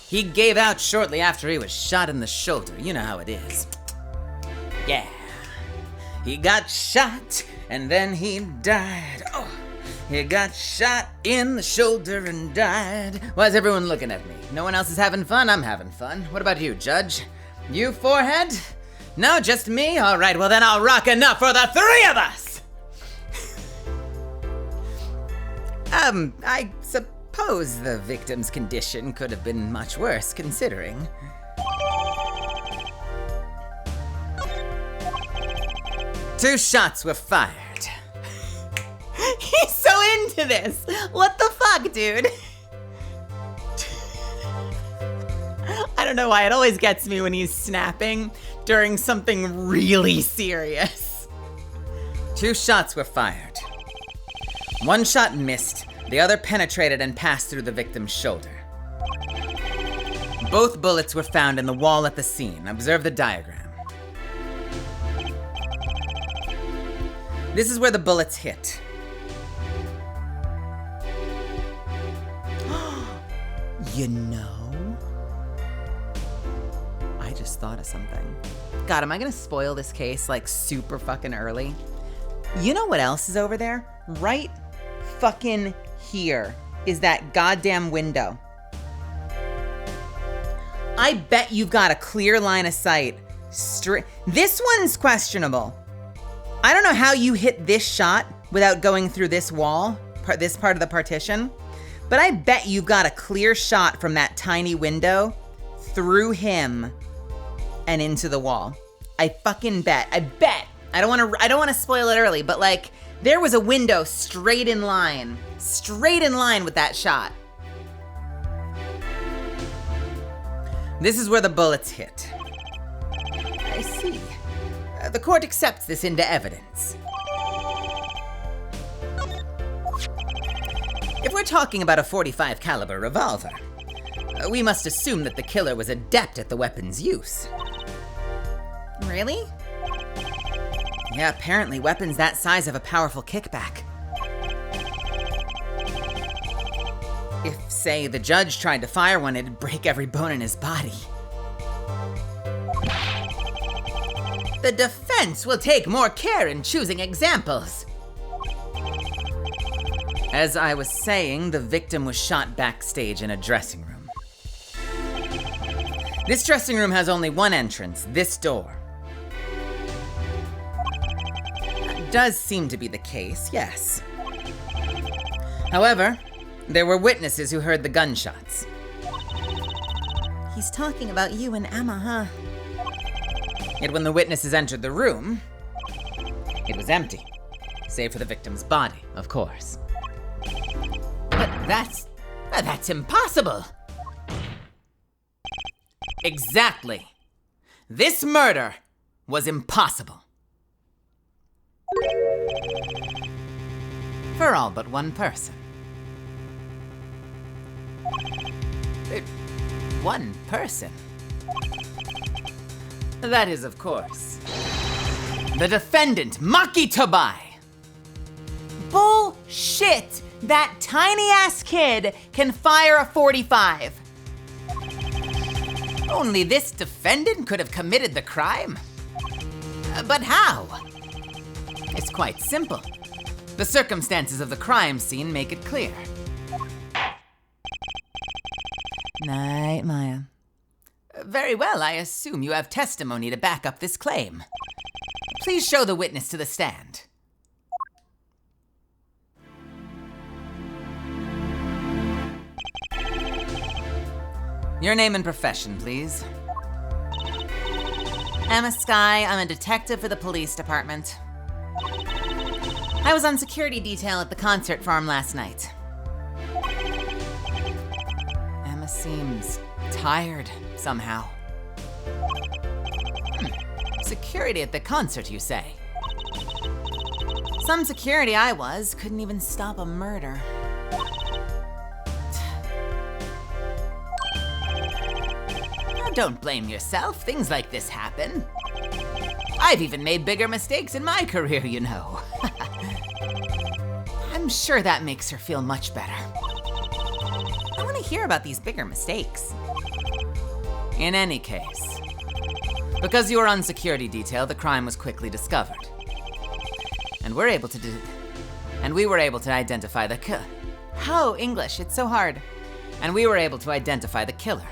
He gave out shortly after he was shot in the shoulder. You know how it is. Yeah. He got shot, and then he died. Oh, he got shot in the shoulder and died. Why is everyone looking at me? No one else is having fun? I'm having fun. What about you, Judge? You, forehead? No, just me? All right, well then I'll rock enough for the three of us! I suppose the victim's condition could have been much worse, considering. Two shots were fired. he's so into this. What the fuck, dude? I don't know why, it always gets me when he's snapping during something really serious. Two shots were fired. One shot missed, the other penetrated and passed through the victim's shoulder. Both bullets were found in the wall at the scene. Observe the diagram. This is where the bullets hit. You know? I just thought of something. God, am I gonna spoil this case like super fucking early? You know what else is over there? Right fucking here is that goddamn window. I bet you've got a clear line of sight. This one's questionable. I don't know how you hit this shot without going through this wall, this part of the partition, but I bet you've got a clear shot from that tiny window through him and into the wall. I fucking bet. I don't want to spoil it early, but like there was a window straight in line with that shot. This is where the bullets hit. I see. The court accepts this into evidence. If we're talking about a .45 caliber revolver, we must assume that the killer was adept at the weapon's use. Really? Yeah, apparently weapons that size have a powerful kickback. If, say, the judge tried to fire one, it'd break every bone in his body. The defense will take more care in choosing examples. As I was saying, the victim was shot backstage in a dressing room. This dressing room has only one entrance, this door. That does seem to be the case, yes. However, there were witnesses who heard the gunshots. He's talking about you and Emma, huh? Yet when the witnesses entered the room, it was empty. Save for the victim's body, of course. But that's impossible! Exactly. This murder was impossible. For all but one person. One person. That is, of course, the defendant, Maki Tobai. Bullshit! That tiny-ass kid can fire a .45. Only this defendant could have committed the crime. But how? It's quite simple. The circumstances of the crime scene make it clear. Night, Maya. Very well, I assume you have testimony to back up this claim. Please show the witness to the stand. Your name and profession, please. Emma Skye, I'm a detective for the police department. I was on security detail at the concert farm last night. Emma seems tired somehow. Security at the concert, you say? Some security I was couldn't even stop a murder. Don't blame yourself. Things like this happen. I've even made bigger mistakes in my career, you know. I'm sure that makes her feel much better. I want to hear about these bigger mistakes. In any case, because you were on security detail, the crime was quickly discovered. And we were able to identify the killer. How? English, it's so hard. And we were able to identify the killer.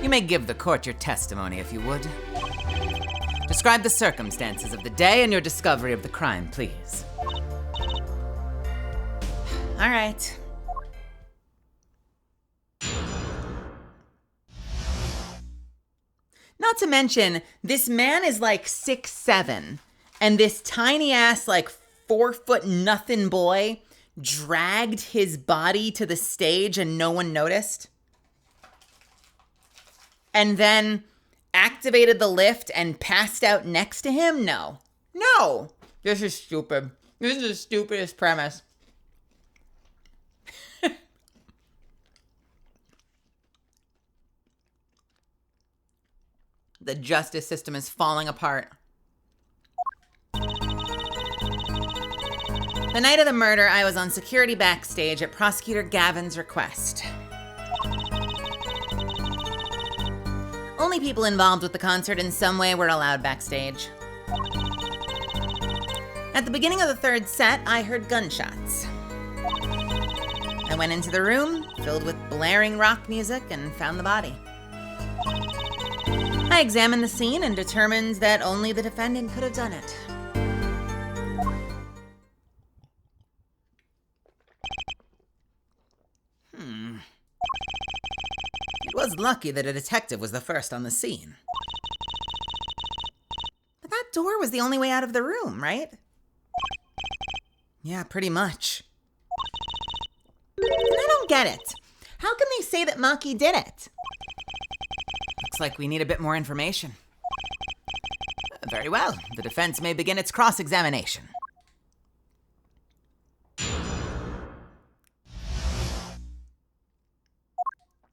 You may give the court your testimony if you would. Describe the circumstances of the day and your discovery of the crime, please. All right. Not to mention, this man is like 6'7", and this tiny ass, like 4-foot nothing boy dragged his body to the stage and no one noticed. And then activated the lift and passed out next to him? No. No. This is stupid. This is the stupidest premise. The justice system is falling apart. The night of the murder, I was on security backstage at Prosecutor Gavin's request. Only people involved with the concert in some way were allowed backstage. At the beginning of the third set, I heard gunshots. I went into the room, filled with blaring rock music, and found the body. I examined the scene and determined that only the defendant could have done it. was lucky that a detective was the first on the scene. But that door was the only way out of the room, right? Yeah, pretty much. And I don't get it. How can they say that Maki did it? Looks like we need a bit more information. Very well. The defense may begin its cross-examination.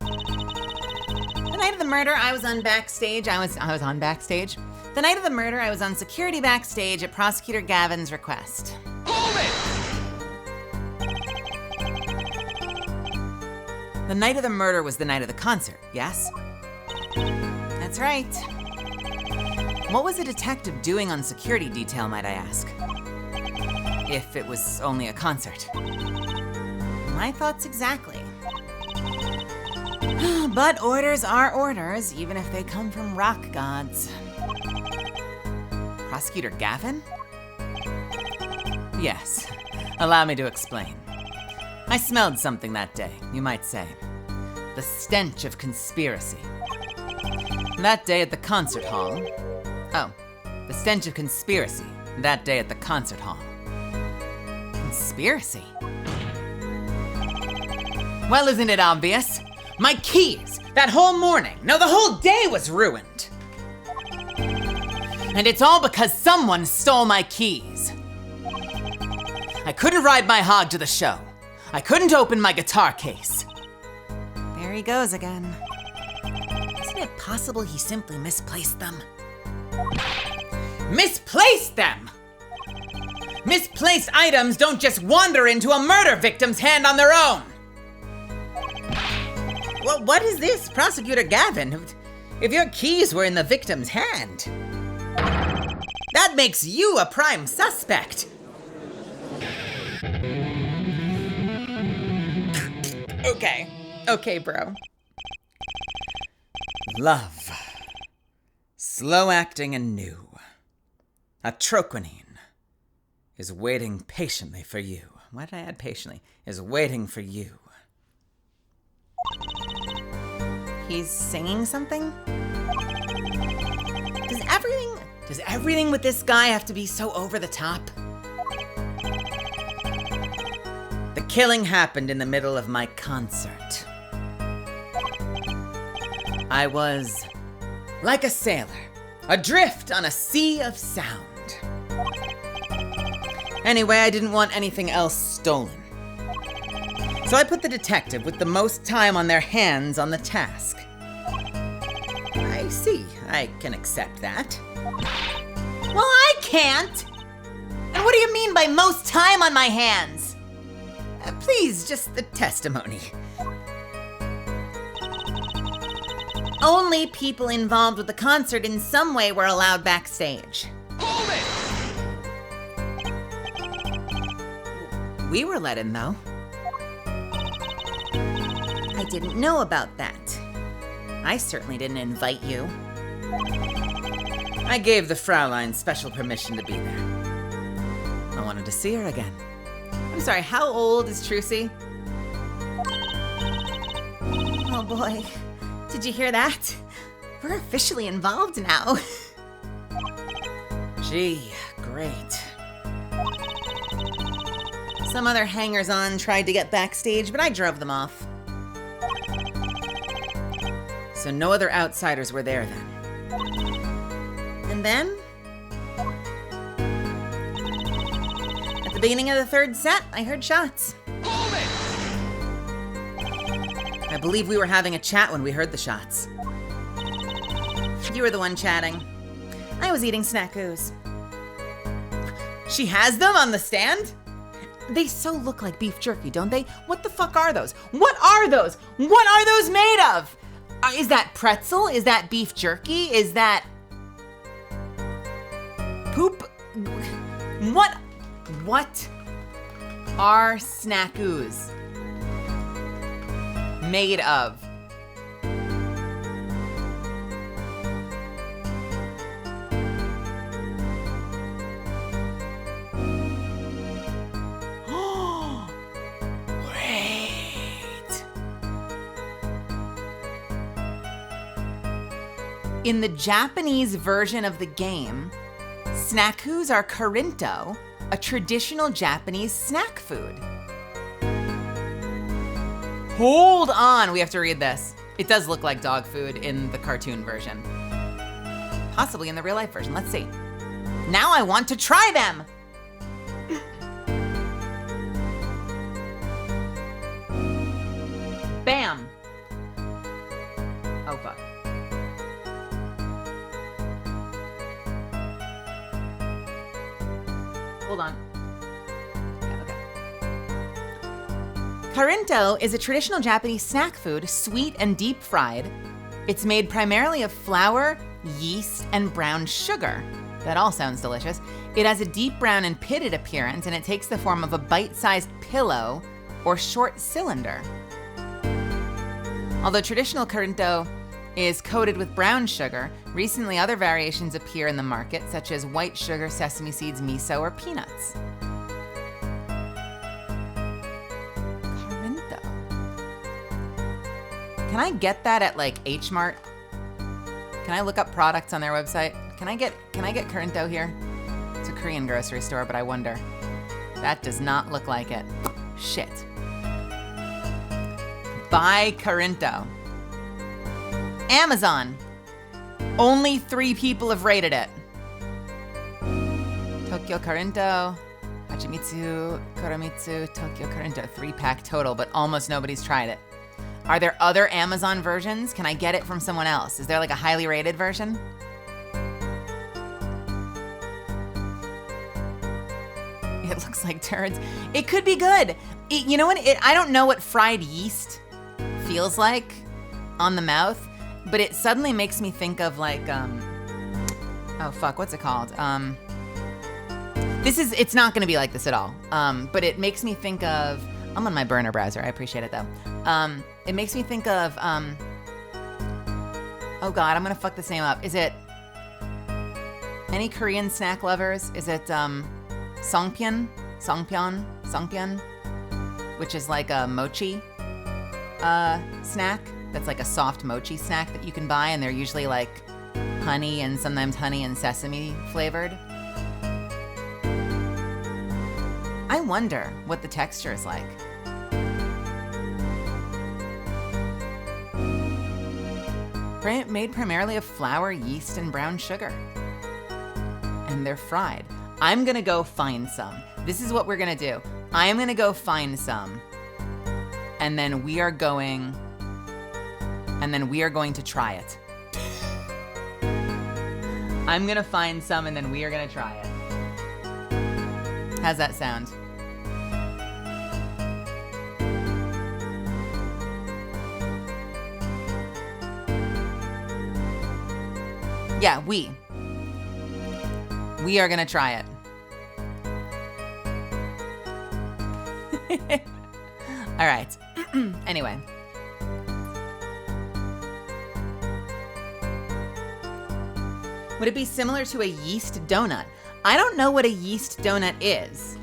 The night of the murder, I was on backstage. I was on backstage. The night of the murder, I was on security backstage at Prosecutor Gavin's request. The night of the murder was the night of the concert, yes? That's right. What was a detective doing on security detail, might I ask? If it was only a concert. My thoughts exactly. But orders are orders, even if they come from rock gods. Prosecutor Gavin? Yes. Allow me to explain. I smelled something that day, you might say. The stench of conspiracy. That day at the concert hall. Oh, the stench of conspiracy. That day at the concert hall. Conspiracy? Well, isn't it obvious? My keys! That whole morning, no, the whole day was ruined! And it's all because someone stole my keys. I couldn't ride my hog to the show. I couldn't open my guitar case. There he goes again. Isn't it possible he simply misplaced them? Misplaced them! Misplaced items don't just wander into a murder victim's hand on their own! Well, what is this, Prosecutor Gavin? If your keys were in the victim's hand, that makes you a prime suspect. Okay, bro. Love. Slow acting and new. Atroquinine is waiting patiently for you. Why did I add patiently? Is waiting for you. He's singing something? Does everything with this guy have to be so over the top? The killing happened in the middle of my concert. I was like a sailor, adrift on a sea of sound. Anyway, I didn't want anything else stolen. So I put the detective with the most time on their hands on the task. I see, I can accept that. Well, I can't! And what do you mean by most time on my hands? Please, just the testimony. Only people involved with the concert in some way were allowed backstage. We were let in, though. I didn't know about that. I certainly didn't invite you. I gave the Fraulein special permission to be there. I wanted to see her again. I'm sorry, how old is Trucy? Oh boy, did you hear that? We're officially involved now. Gee, great. Some other hangers-on tried to get backstage, but I drove them off. So no other outsiders were there then? And then? At the beginning of the third set, I heard shots. I believe we were having a chat when we heard the shots. You were the one chatting. I was eating snackoos. She has them on the stand? They so look like beef jerky, don't they? What the fuck are those? What are those? What are those made of? Is that pretzel? Is that beef jerky? Is that poop? What are snackoos made of? In the Japanese version of the game, snackus are karinto, a traditional Japanese snack food. Hold on, we have to read this. It does look like dog food in the cartoon version. Possibly in the real life version, let's see. Now I want to try them! Bam! Oh fuck. Hold on. Okay. Karinto is a traditional Japanese snack food, sweet and deep fried. It's made primarily of flour, yeast, and brown sugar. That all sounds delicious. It has a deep brown and pitted appearance, and it takes the form of a bite-sized pillow or short cylinder. Although traditional karinto is coated with brown sugar, recently other variations appear in the market, such as white sugar, sesame seeds, miso, or peanuts. Karinto. Can I get that at like H Mart? Can I look up products on their website? Can I get karinto here? It's a Korean grocery store, but I wonder. That does not look like it. Shit. Buy karinto. Amazon. Only 3 people have rated it. Tokyo Karinto, Hachimitsu, Kuramitsu, Tokyo Karinto, 3-pack total, but almost nobody's tried it. Are there other Amazon versions? Can I get it from someone else? Is there like a highly rated version? It looks like turds. It could be good. You know what? I don't know what fried yeast feels like on the mouth, but it suddenly makes me think of like, oh fuck, what's it called? It's not gonna be like this at all. But it makes me think of, I'm on my burner browser, I appreciate it though. It makes me think of, oh God, I'm gonna fuck this name up. Is it, any Korean snack lovers? Is it, Songpyeon, which is like a mochi snack. That's like a soft mochi snack that you can buy, and they're usually like honey and sometimes honey and sesame flavored. I wonder what the texture is like. Made primarily of flour, yeast, and brown sugar. And they're fried. I'm gonna go find some. This is what we're gonna do. I am gonna go find some. And then we are going to try it. I'm gonna find some and then we are gonna try it. How's that sound? Yeah, we are gonna try it. All right. Anyway. Would it be similar to a yeast donut? I don't know what a yeast donut is,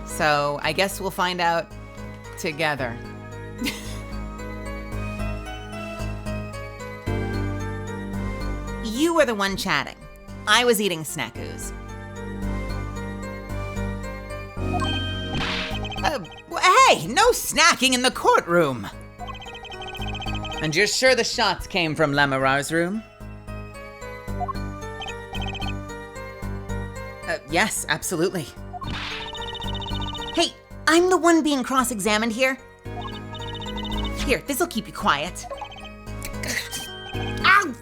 so I guess we'll find out together. You were the one chatting. I was eating snackus. Hey, no snacking in the courtroom. And you're sure the shots came from Lamarar's room? Yes, absolutely. Hey, I'm the one being cross-examined here. Here, this'll keep you quiet. Ow!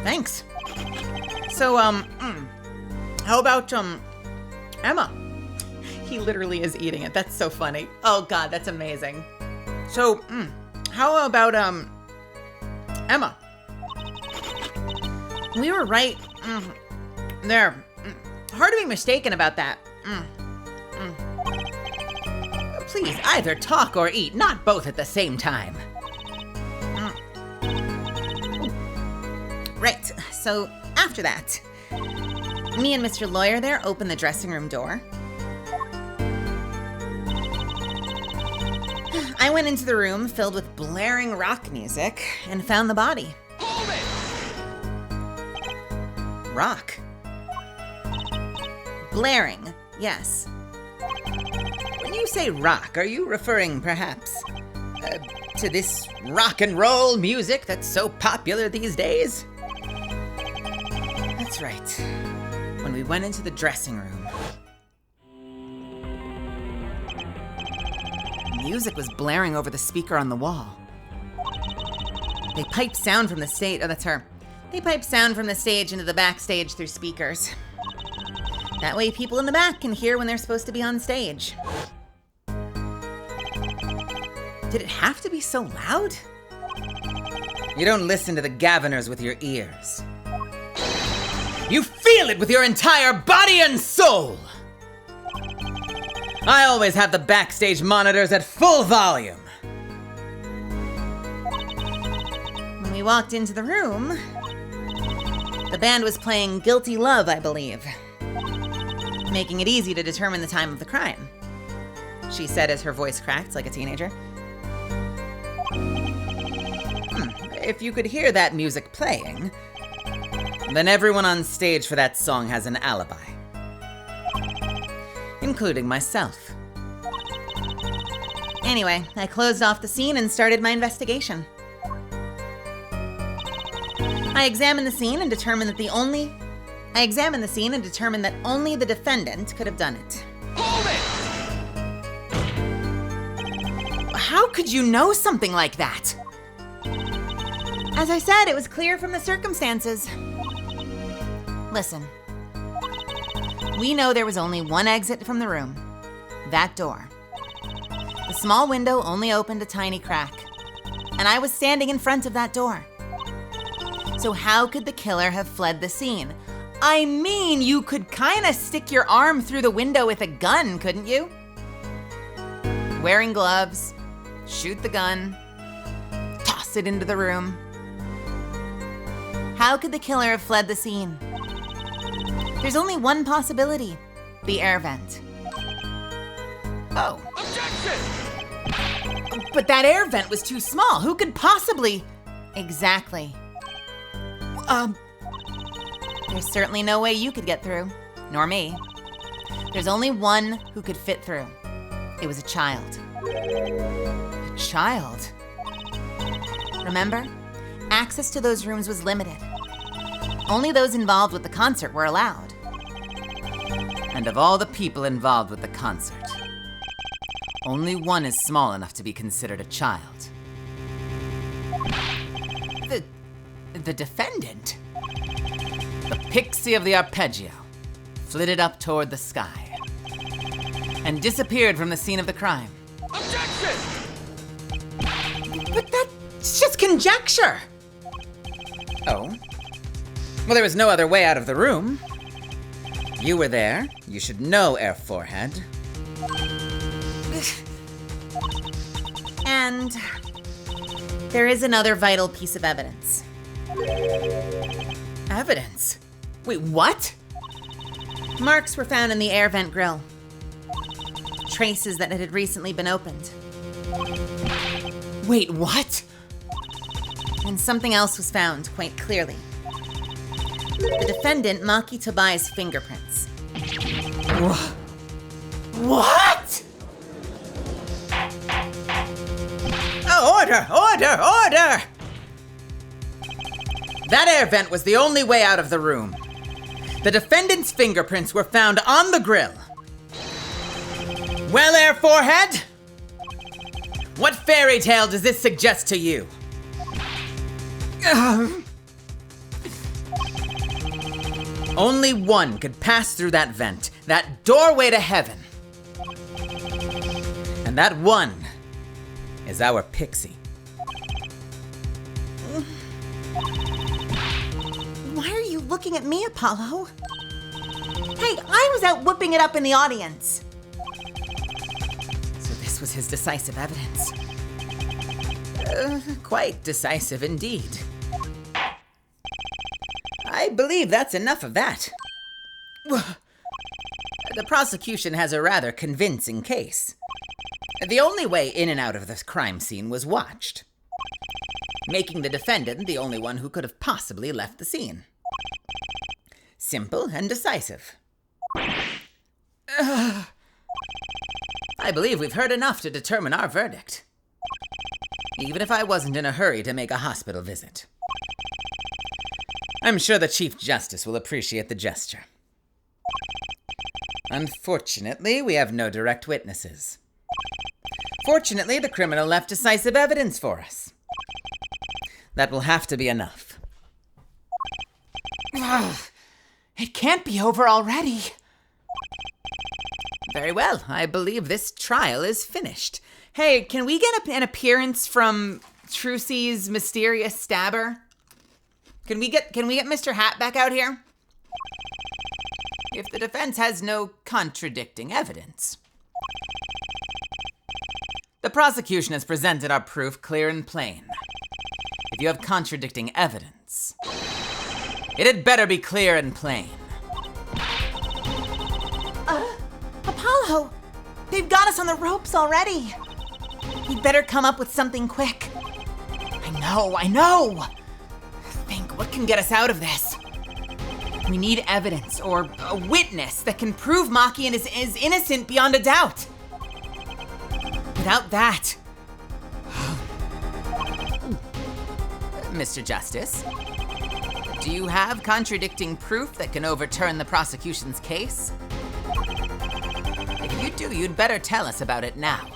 Thanks. So, how about, Emma? He literally is eating it. That's so funny. Oh God, that's amazing. So, how about, Emma? We were right there. Hard to be mistaken about that. Please, either talk or eat, not both at the same time. Right, so after that, me and Mr. Lawyer there opened the dressing room door. I went into the room filled with blaring rock music and found the body. Rock. Blaring, yes. When you say rock, are you referring perhaps to this rock and roll music that's so popular these days? That's right. When we went into the dressing room, music was blaring over the speaker on the wall. They piped sound from the stage. Oh, that's her. They piped sound from the stage into the backstage through speakers. That way people in the back can hear when they're supposed to be on stage. Did it have to be so loud? You don't listen to the Gaviners with your ears. You feel it with your entire body and soul! I always have the backstage monitors at full volume. When we walked into the room, the band was playing Guilty Love, I believe, making it easy to determine the time of the crime, she said as her voice cracked like a teenager. If you could hear that music playing, then everyone on stage for that song has an alibi. Including myself. Anyway, I closed off the scene and started my investigation. I examined the scene and determined that only the defendant could have done it. How could you know something like that? As I said, it was clear from the circumstances. Listen. We know there was only one exit from the room. That door. The small window only opened a tiny crack. And I was standing in front of that door. So how could the killer have fled the scene? I mean, you could kinda stick your arm through the window with a gun, couldn't you? Wearing gloves, shoot the gun, toss it into the room. How could the killer have fled the scene? There's only one possibility, the air vent. Oh. But that air vent was too small. Who could possibly? Exactly. There's certainly no way you could get through, nor me. There's only one who could fit through. It was a child. A child? Remember? Access to those rooms was limited. Only those involved with the concert were allowed. And of all the people involved with the concert, only one is small enough to be considered a child. The defendant? The pixie of the arpeggio flitted up toward the sky and disappeared from the scene of the crime. But that's just conjecture. Oh? Well, there was no other way out of the room. You were there. You should know, Air Forehead. And there is another vital piece of evidence. Evidence? Wait, what? Marks were found in the air vent grill. Traces that it had recently been opened. Wait, what? And something else was found quite clearly. The defendant, Maki Tobai's fingerprints. What? Oh, order! Order! Order! That air vent was the only way out of the room. The defendant's fingerprints were found on the grill. Well, Air Forehead? What fairy tale does this suggest to you? Only one could pass through that vent, that doorway to heaven. And that one is our pixie. Why are you looking at me, Apollo? Hey, I was out whooping it up in the audience. So this was his decisive evidence. Quite decisive indeed. I believe that's enough of that. The prosecution has a rather convincing case. The only way in and out of the crime scene was watched, making the defendant the only one who could have possibly left the scene. Simple and decisive. I believe we've heard enough to determine our verdict. Even if I wasn't in a hurry to make a hospital visit. I'm sure the Chief Justice will appreciate the gesture. Unfortunately, we have no direct witnesses. Fortunately, the criminal left decisive evidence for us. That will have to be enough. It can't be over already. Very well, I believe this trial is finished. Hey, can we get an appearance from Trucy's mysterious stabber? Can we get Mr. Hat back out here? If the defense has no contradicting evidence. The prosecution has presented our proof clear and plain. If you have contradicting evidence, it had better be clear and plain. Apollo, they've got us on the ropes already. You'd better come up with something quick. I know. Think, what can get us out of this? We need evidence or a witness that can prove Maki is innocent beyond a doubt. Without that... Mr. Justice, do you have contradicting proof that can overturn the prosecution's case? If you do, you'd better tell us about it now.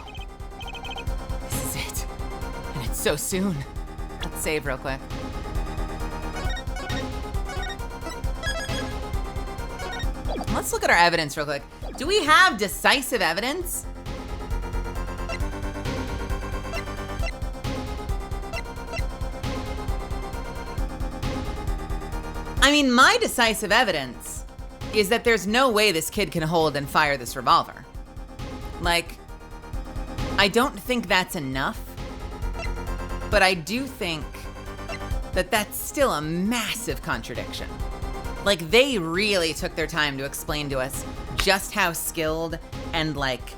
This is it. And it's so soon. Let's save real quick. Let's look at our evidence real quick. Do we have decisive evidence? I mean, my decisive evidence is that there's no way this kid can hold and fire this revolver. Like, I don't think that's enough, but I do think that that's still a massive contradiction. Like, they really took their time to explain to us just how skilled and, like,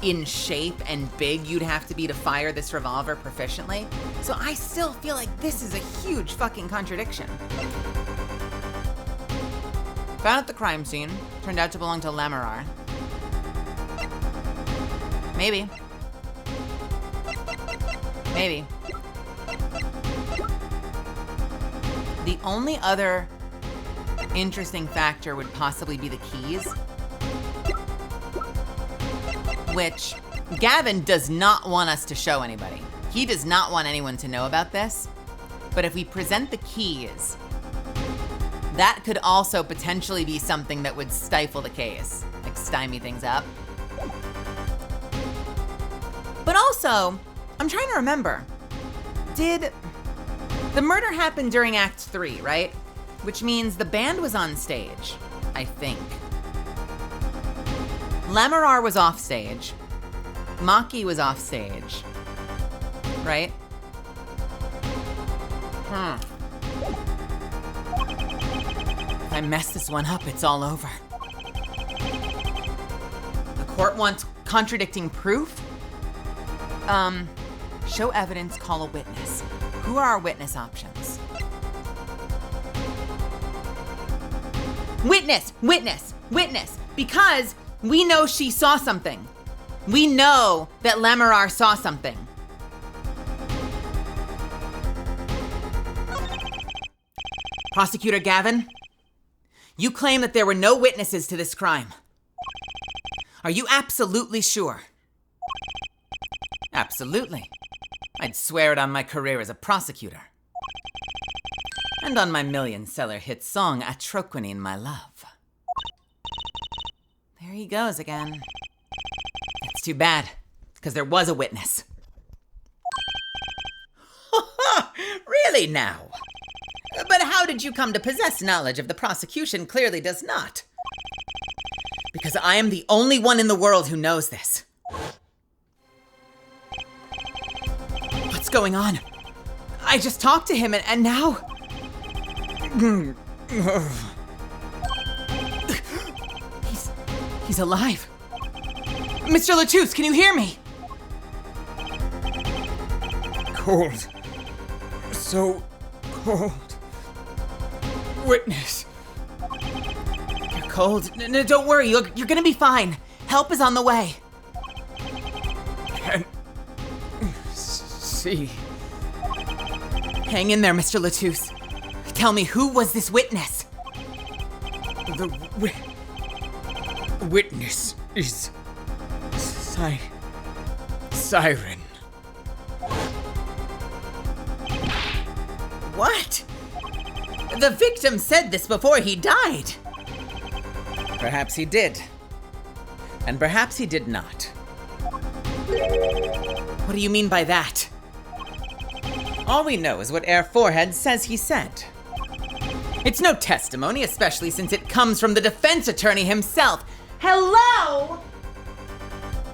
in shape and big you'd have to be to fire this revolver proficiently. So I still feel like this is a huge fucking contradiction. Found at the crime scene. Turned out to belong to Lamarar. Maybe. The only other interesting factor would possibly be the keys, which Gavin does not want us to show anybody. He does not want anyone to know about this. But if we present the keys, that could also potentially be something that would stifle the case, like stymie things up. But also, I'm trying to remember, did the murder happen during Act 3, right? Which means the band was on stage, I think. Lamarar was off stage. Maki was off stage, right? If I mess this one up, it's all over. The court wants contradicting proof? Show evidence, call a witness. Who are our witness options? Witness! Because we know she saw something. We know that Lamarar saw something. Prosecutor Gavin, you claim that there were no witnesses to this crime. Are you absolutely sure? Absolutely. I'd swear it on my career as a prosecutor. And on my million-seller hit song, Atroquinine, My Love. There he goes again. It's too bad, because there was a witness. Really now? But how did you come to possess knowledge if the prosecution clearly does not? Because I am the only one in the world who knows this. What's going on? I just talked to him and now... He's alive. Mr. Latouche, can you hear me? cold. So cold. Witness. You're cold. No, don't worry. You're gonna be fine. Help is on the way. Can't see. Hang in there, Mr. Latouche. Tell me, who was this witness? The witness is Siren. What? The victim said this before he died. Perhaps he did. And perhaps he did not. What do you mean by that? All we know is what Air Forehead says he said. It's no testimony, especially since it comes from the defense attorney himself. Hello?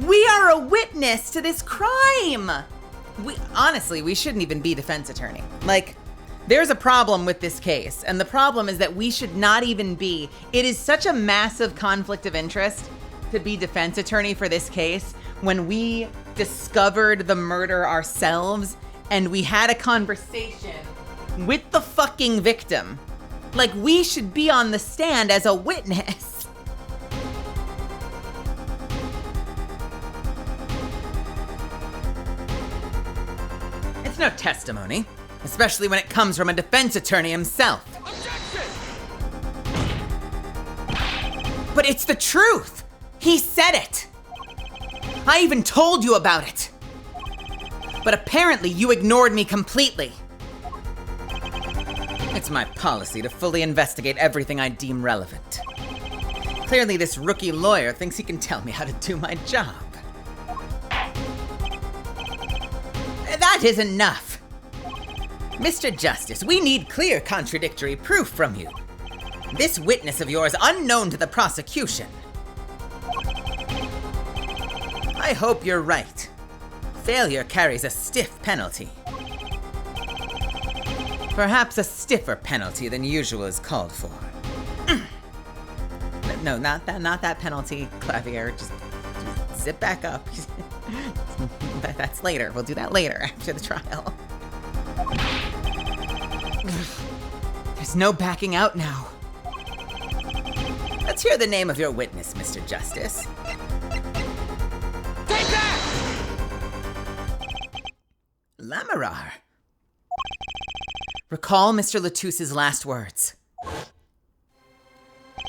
We are a witness to this crime. Honestly, we shouldn't even be defense attorney. Like, there's a problem with this case, and the problem is that we should not even be. It is such a massive conflict of interest to be defense attorney for this case when we discovered the murder ourselves and we had a conversation with the fucking victim. Like, we should be on the stand as a witness. It's no testimony, especially when it comes from a defense attorney himself. But it's the truth. He said it. I even told you about it. But apparently you ignored me completely. It's my policy to fully investigate everything I deem relevant. Clearly, this rookie lawyer thinks he can tell me how to do my job. That is enough. Mr. Justice, we need clear contradictory proof from you. This witness of yours unknown to the prosecution. I hope you're right. Failure carries a stiff penalty. Perhaps a stiffer penalty than usual is called for. No, not that penalty, Clavier. Just zip back up. That's later. We'll do that later after the trial. There's no backing out now. Let's hear the name of your witness, Mr. Justice. Take that! Lamarar. Recall Mr. Latouche's last words.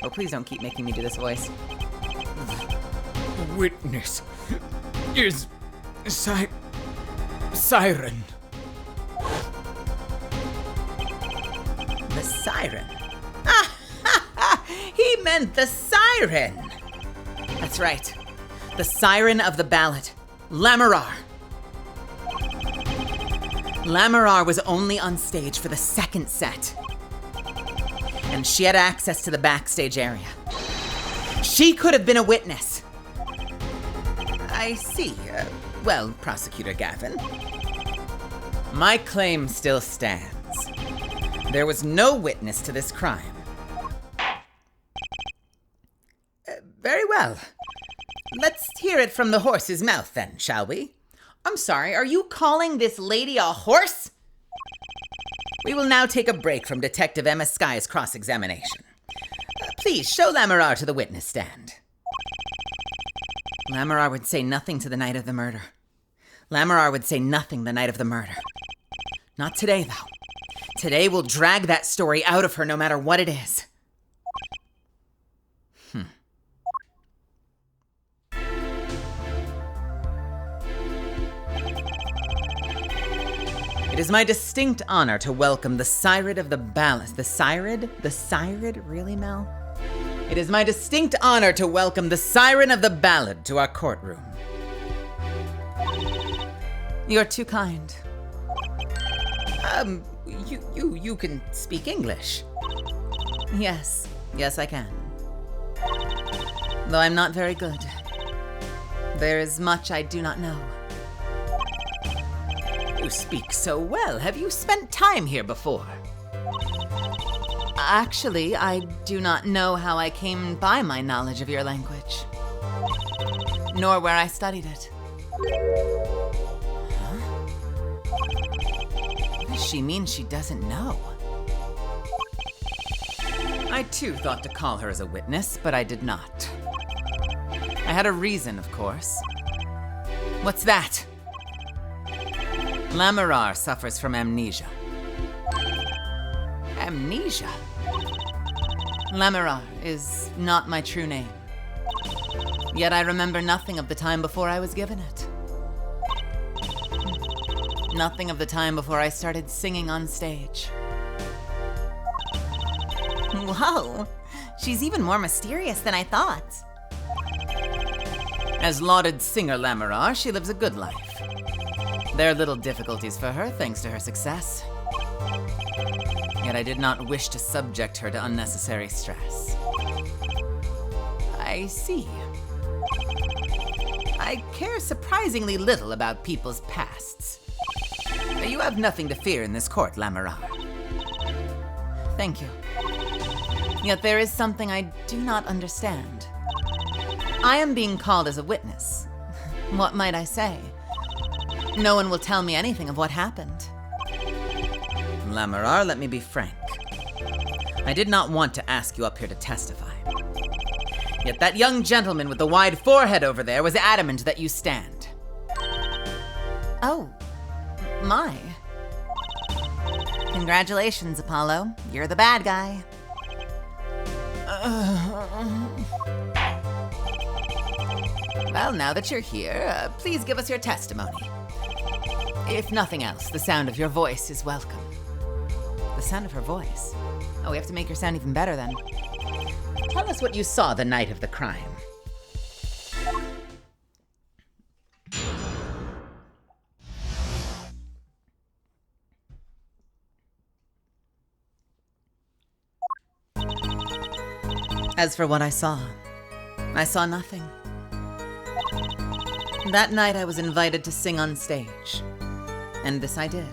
Oh, please don't keep making me do this voice. Witness is Siren. The siren. He meant the siren. That's right. The siren of the ballad, Lamarar. Lamarar was only on stage for the second set. And she had access to the backstage area. She could have been a witness. I see. Well, Prosecutor Gavin. My claim still stands. There was no witness to this crime. Very well. Let's hear it from the horse's mouth then, shall we? I'm sorry, are you calling this lady a horse? We will now take a break from Detective Emma Sky's cross-examination. Please show Lamarar to the witness stand. Lamarar would say nothing to the night of the murder. Lamarar would say nothing the night of the murder. Not today, though. Today we'll drag that story out of her no matter what it is. It is my distinct honor to welcome the siren of the ballad. The siren? The siren? Really, Mel? It is my distinct honor to welcome the siren of the ballad to our courtroom. You're too kind. You can speak English. Yes, I can. Though I'm not very good. There is much I do not know. You speak so well. Have you spent time here before? Actually, I do not know how I came by my knowledge of your language. Nor where I studied it. she mean she doesn't know? I too thought to call her as a witness, but I did not. I had a reason, of course. What's that? Lamirar suffers from amnesia. Amnesia? Lamirar is not my true name. Yet I remember nothing of the time before I was given it. Nothing of the time before I started singing on stage. Whoa, she's even more mysterious than I thought. As lauded singer Lamirar, she lives a good life. There are little difficulties for her thanks to her success. Yet I did not wish to subject her to unnecessary stress. I see. I care surprisingly little about people's pasts. You have nothing to fear in this court, Lamirar. Thank you. Yet there is something I do not understand. I am being called as a witness. What might I say? No one will tell me anything of what happened. Lamirar, let me be frank. I did not want to ask you up here to testify. Yet that young gentleman with the wide forehead over there was adamant that you stand. Oh, my. Congratulations, Apollo. You're the bad guy. Well, now that you're here, please give us your testimony. If nothing else, the sound of your voice is welcome. The sound of her voice? Oh, we have to make her sound even better then. Tell us what you saw the night of the crime. As for what I saw nothing. That night I was invited to sing on stage, and this I did.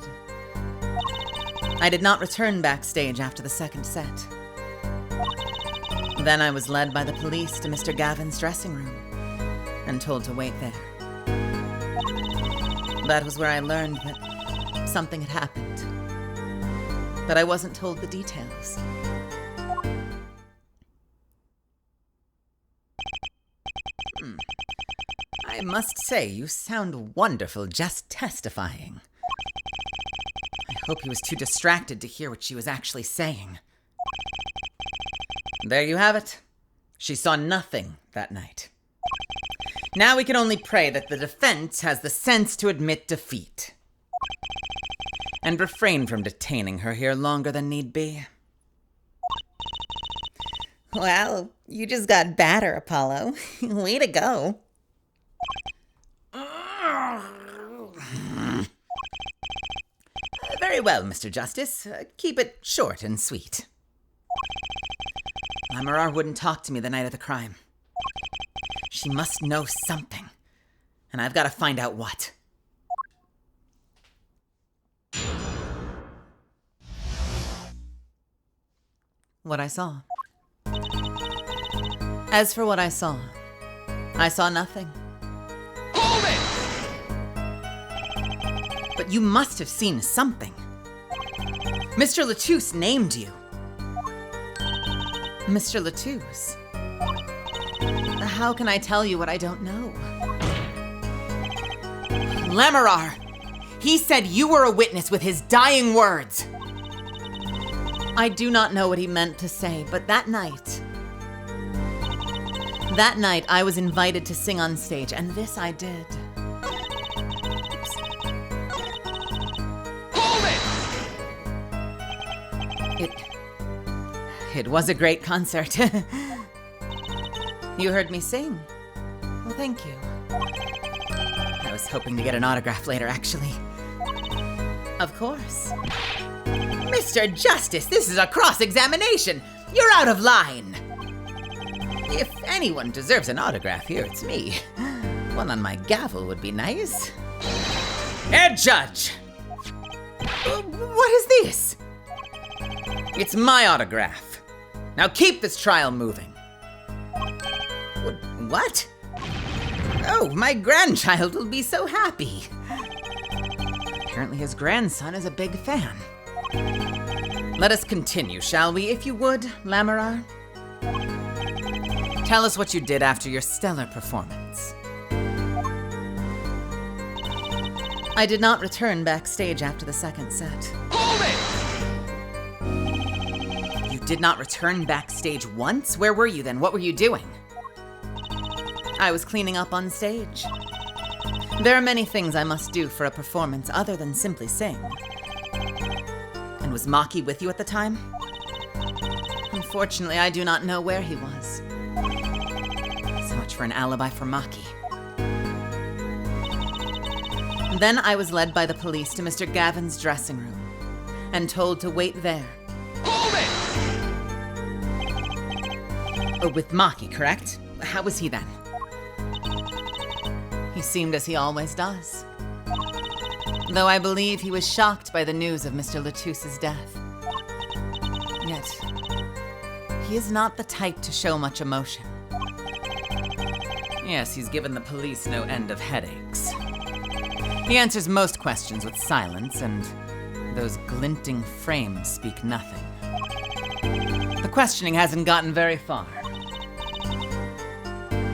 I did not return backstage after the second set. Then I was led by the police to Mr. Gavin's dressing room and told to wait there. That was where I learned that something had happened, but I wasn't told the details. I must say, you sound wonderful just testifying. I hope he was too distracted to hear what she was actually saying. There you have it. She saw nothing that night. Now we can only pray that the defense has the sense to admit defeat and refrain from detaining her here longer than need be. Well, you just got badder, Apollo. Way to go. Very well, Mr. Justice. Keep it short and sweet. Lamirar wouldn't talk to me the night of the crime. She must know something, and I've got to find out what. What I saw. As for what I saw nothing. Hold it! But you must have seen something. Mr. Latouche named you. Mr. Latouche. How can I tell you what I don't know? Lamirar! He said you were a witness with his dying words. I do not know what he meant to say, but that night I was invited to sing on stage, and this I did. It was a great concert. You heard me sing. Well, thank you. I was hoping to get an autograph later, actually. Of course. Mr. Justice, this is a cross-examination. You're out of line. If anyone deserves an autograph here, it's me. One on my gavel would be nice. Head judge! What is this? It's my autograph. Now keep this trial moving. What? Oh, my grandchild will be so happy. Apparently his grandson is a big fan. Let us continue, shall we, if you would, Lamarar? Tell us what you did after your stellar performance. I did not return backstage after the second set. Hold it! You did not return backstage once? Where were you then? What were you doing? I was cleaning up on stage. There are many things I must do for a performance other than simply sing. And was Maki with you at the time? Unfortunately, I do not know where he was. So much for an alibi for Maki. Then I was led by the police to Mr. Gavin's dressing room and told to wait there. Hold it! Oh, with Maki, correct? How was he then? He seemed as he always does. Though I believe he was shocked by the news of Mr. Latusse's death. Yet, he is not the type to show much emotion. Yes, he's given the police no end of headaches. He answers most questions with silence, and those glinting frames speak nothing. The questioning hasn't gotten very far.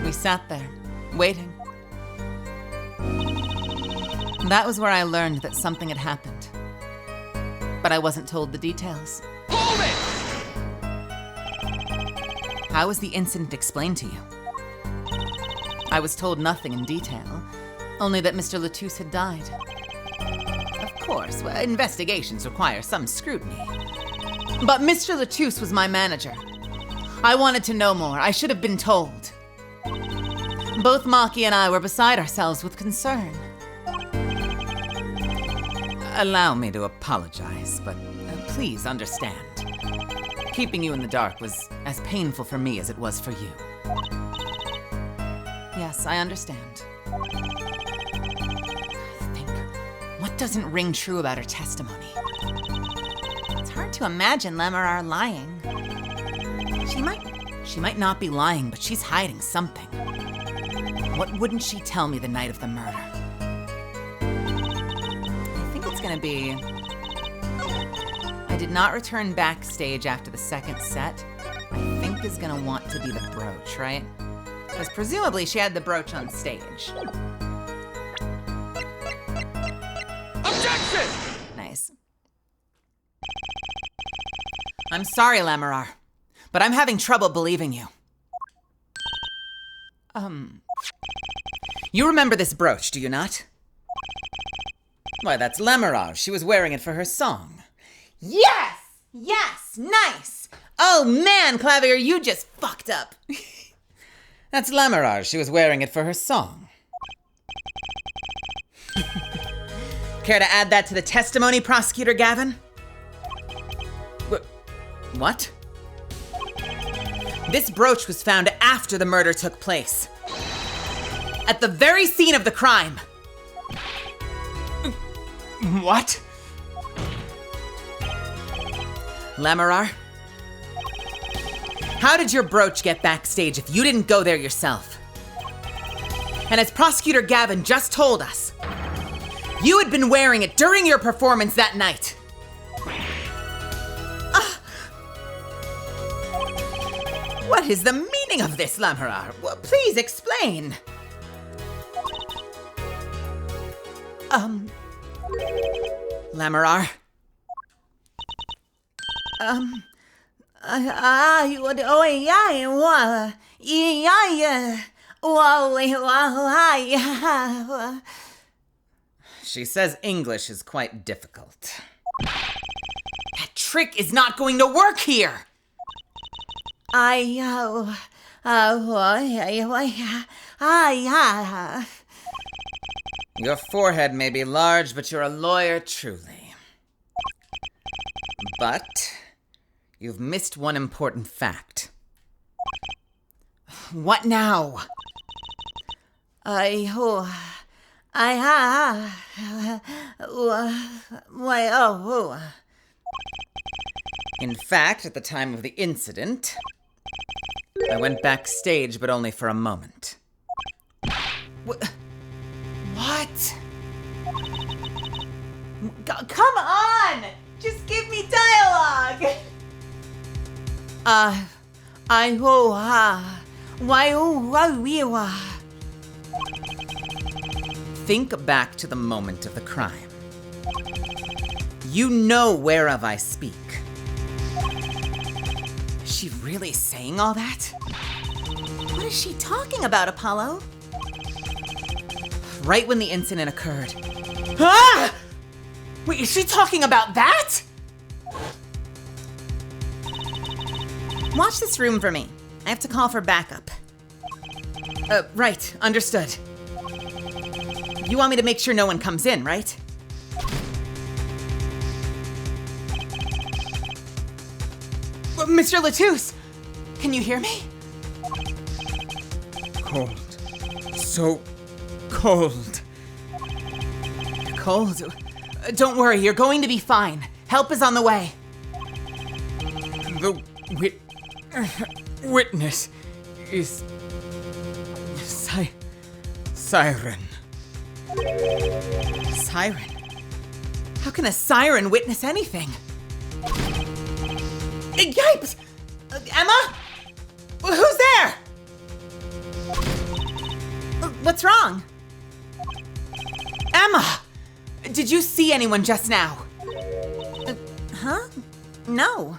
We sat there, waiting. That was where I learned that something had happened. But I wasn't told the details. Hold it! How was the incident explained to you? I was told nothing in detail, only that Mr. Latousse had died. Of course, investigations require some scrutiny. But Mr. Latousse was my manager. I wanted to know more. I should have been told. Both Maki and I were beside ourselves with concern. Allow me to apologize, but please understand. Keeping you in the dark was as painful for me as it was for you. Yes, I understand. Think, what doesn't ring true about her testimony? It's hard to imagine Lamarar lying. She might not be lying, but she's hiding something. What wouldn't she tell me the night of the murder? I think it's gonna be... I did not return backstage after the second set. I think is gonna want to be the brooch, right? Because presumably she had the brooch on stage. Objection! Nice. I'm sorry, Lamarar, but I'm having trouble believing you. You remember this brooch, do you not? Why, that's Lamarar. She was wearing it for her song. Yes! Yes! Nice! Oh man, Clavier, you just fucked up. That's Lamarar. She was wearing it for her song. Care to add that to the testimony, Prosecutor Gavin? What? This brooch was found after the murder took place. At the very scene of the crime. What? Lamarar? How did your brooch get backstage if you didn't go there yourself? And as Prosecutor Gavin just told us, you had been wearing it during your performance that night. What is the meaning of this, Lamarar? Well, please explain. Lamarar? She says English is quite difficult. That trick is not going to work here! Your forehead may be large, but you're a lawyer truly. But you've missed one important fact. What now? In fact, at the time of the incident, I went backstage, but only for a moment. What? Come on! Just give me dialogue! Think back to the moment of the crime. You know whereof I speak. Is she really saying all that? What is she talking about, Apollo? Right when the incident occurred. Ah! Wait, is she talking about that? Watch this room for me. I have to call for backup. Right, understood. You want me to make sure no one comes in, right? Mr. Latouche, can you hear me? Cold. So cold. Cold. Don't worry, you're going to be fine. Help is on the way. The witness is siren. Siren? How can a siren witness anything? Yipes! Emma? Who's there? What's wrong? Emma! Did you see anyone just now? Huh? No.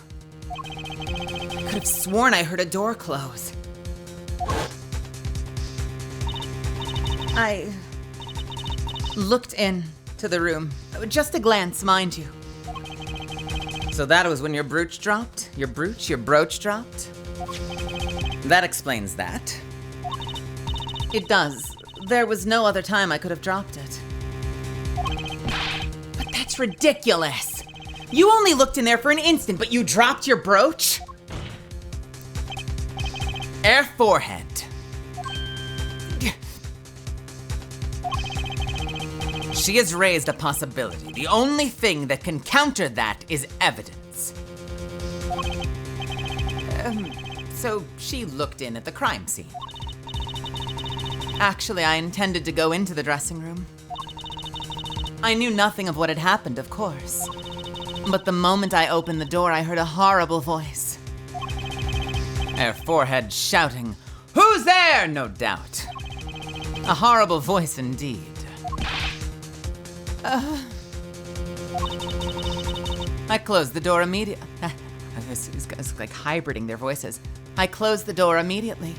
I could have sworn I heard a door close. I looked into the room. Just a glance, mind you. So that was when your brooch dropped? Your brooch dropped? That explains that. It does. There was no other time I could have dropped it. But that's ridiculous. You only looked in there for an instant, but you dropped your brooch? Air forehead. She has raised a possibility. The only thing that can counter that is evidence. So she looked in at the crime scene. Actually, I intended to go into the dressing room. I knew nothing of what had happened, of course. But the moment I opened the door, I heard a horrible voice. Air forehead shouting, "Who's there?" No doubt. A horrible voice indeed. I closed the door immediately. These guys look like hybriding their voices. I closed the door immediately.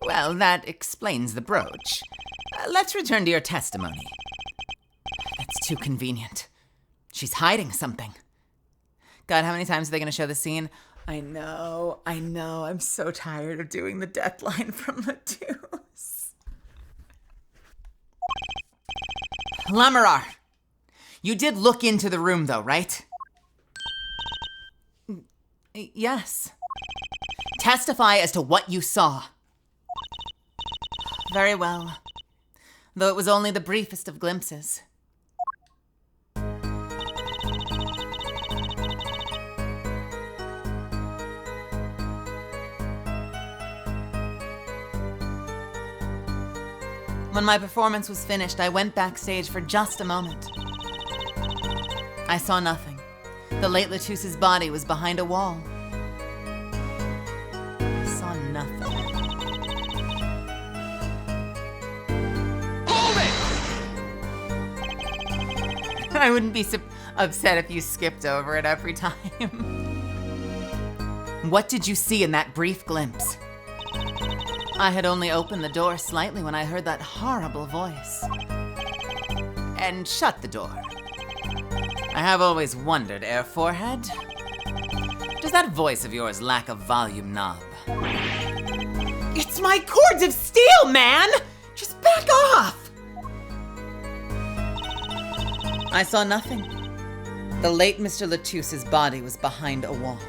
Well, that explains the brooch. Let's return to your testimony. That's too convenient. She's hiding something. God, how many times are they going to show the scene? I know. I'm so tired of doing the death line from Latouche. Lamarar, you did look into the room though, right? Yes. Testify as to what you saw. Very well. Though it was only the briefest of glimpses. When my performance was finished, I went backstage for just a moment. I saw nothing. The late Latouche's body was behind a wall. I saw nothing. Hold it! I wouldn't be upset if you skipped over it every time. What did you see in that brief glimpse? I had only opened the door slightly when I heard that horrible voice. And shut the door. I have always wondered, Air Forehead. Does that voice of yours lack a volume knob? It's my cords of steel, man! Just back off! I saw nothing. The late Mr. Latouche's body was behind a wall.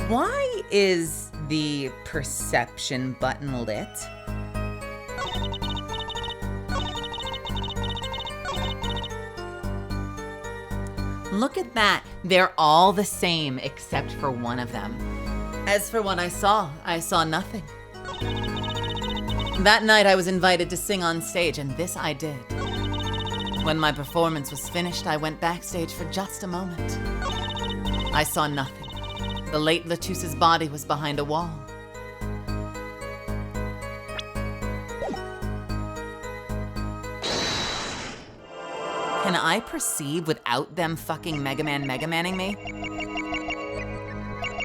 Why is the perception button lit? Look at that. They're all the same except for one of them. As for what I saw nothing. That night I was invited to sing on stage, and this I did. When my performance was finished, I went backstage for just a moment. I saw nothing. The late Latusse's body was behind a wall. Can I perceive without them fucking Mega Manning me?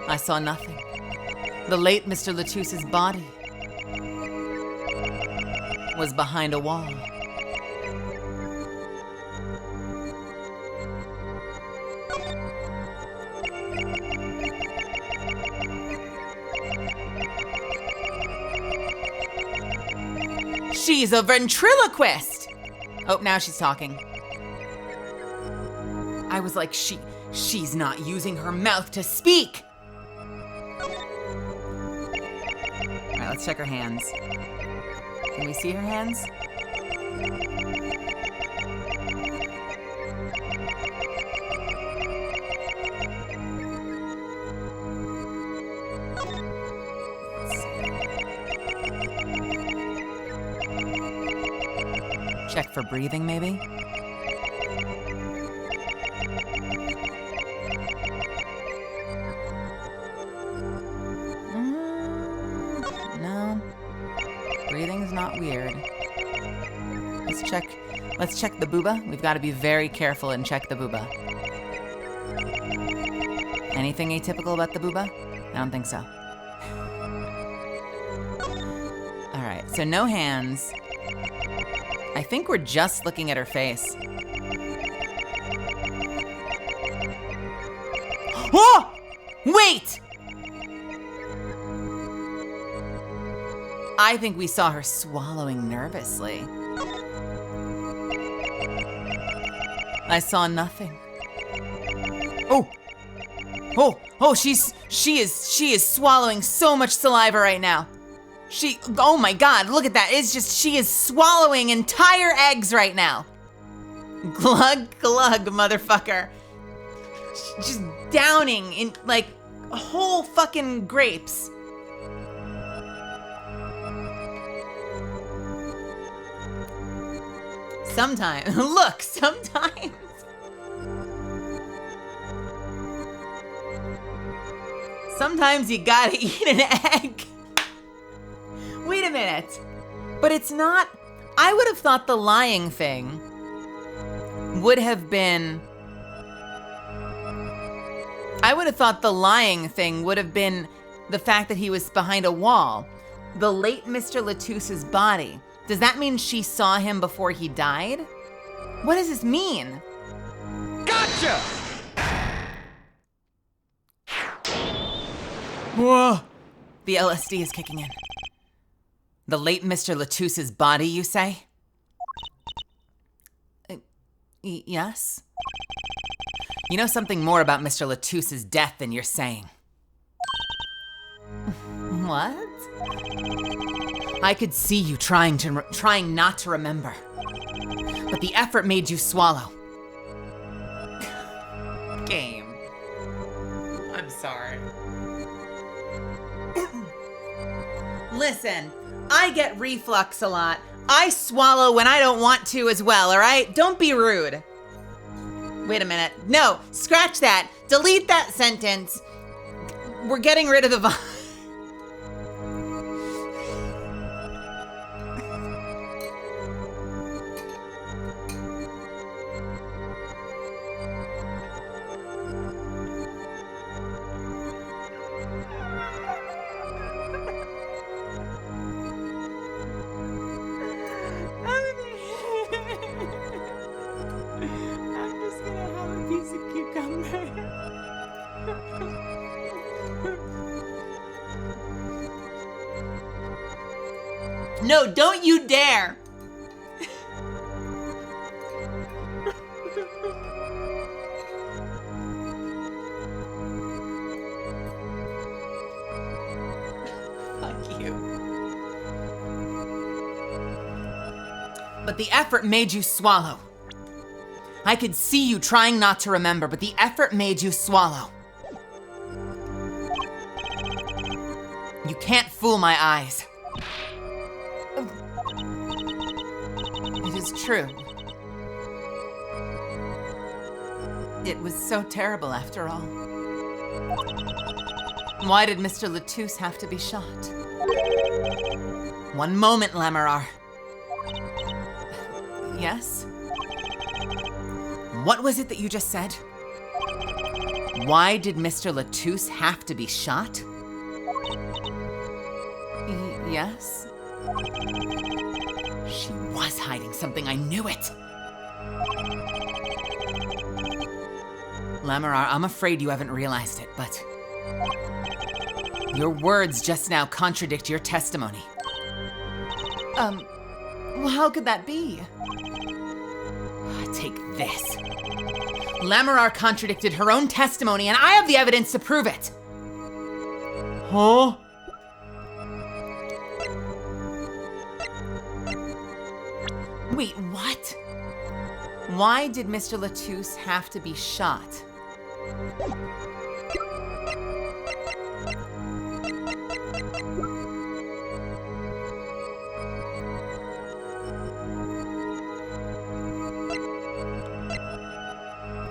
I saw nothing. The late Mr. Latusse's body was behind a wall. She's a ventriloquist! Oh, now she's talking. I was like, she's not using her mouth to speak. All right, let's check her hands. Can we see her hands? Check for breathing, maybe? No. Breathing's not weird. Let's check the booba. We've got to be very careful and check the booba. Anything atypical about the booba? I don't think so. All right, so no hands. I think we're just looking at her face. Oh! Wait! I think we saw her swallowing nervously. I saw nothing. Oh, she is swallowing so much saliva right now. Oh my God, look at that. She is swallowing entire eggs right now. Glug, glug, motherfucker. Just downing in like whole fucking grapes. Sometimes, look, sometimes. Sometimes you gotta eat an egg. Wait a minute. But it's not. I would have thought the lying thing would have been. I would have thought the lying thing would have been the fact that he was behind a wall. The late Mr. Latusse's body. Does that mean she saw him before he died? What does this mean? Gotcha! Whoa. The LSD is kicking in. The late Mr. Latusse's body, you say? Yes? You know something more about Mr. Latusse's death than you're saying. What? I could see you trying not to remember. But the effort made you swallow. Game. I'm sorry. Listen, I get reflux a lot. I swallow when I don't want to as well, all right? Don't be rude. Wait a minute. No, scratch that. Delete that sentence. We're getting rid of the vibe. No, don't you dare! Fuck you. But the effort made you swallow. I could see you trying not to remember, but the effort made you swallow. You can't fool my eyes. It is true. It was so terrible after all. Why did Mr. Latouche have to be shot? One moment, Lamarar. Yes? What was it that you just said? Why did Mr. Latouche have to be shot? Yes? She was hiding something, I knew it! Lamarar, I'm afraid you haven't realized it, but your words just now contradict your testimony. Well, how could that be? Take this. Lamarar contradicted her own testimony, and I have the evidence to prove it. Huh? Wait, what? Why did Mr. Latouche have to be shot?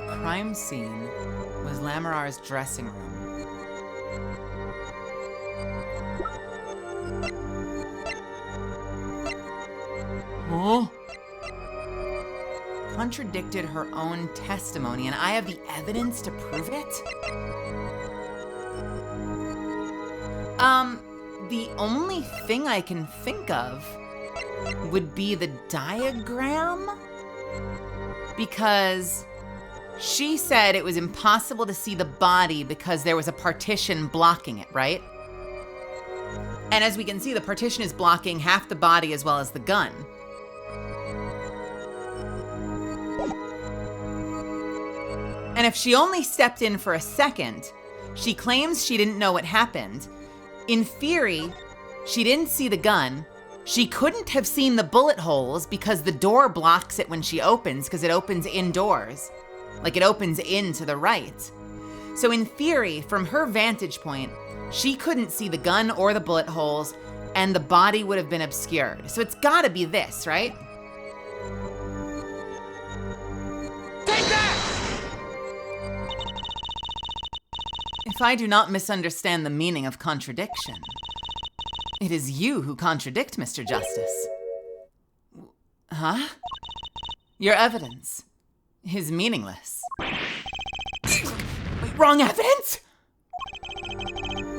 The crime scene was Lamarar's dressing room. Huh? Contradicted her own testimony, and I have the evidence to prove it? The only thing I can think of would be the diagram, because she said it was impossible to see the body because there was a partition blocking it, right? And as we can see, the partition is blocking half the body as well as the gun. And if she only stepped in for a second, she claims she didn't know what happened. In theory, she didn't see the gun. She couldn't have seen the bullet holes because the door blocks it when she opens, because it opens indoors. Like it opens in to the right. So in theory, from her vantage point, she couldn't see the gun or the bullet holes, and the body would have been obscured. So it's gotta be this, right? Take that! If I do not misunderstand the meaning of contradiction, it is you who contradict, Mr. Justice. Huh? Your evidence is meaningless. Wait, wrong evidence?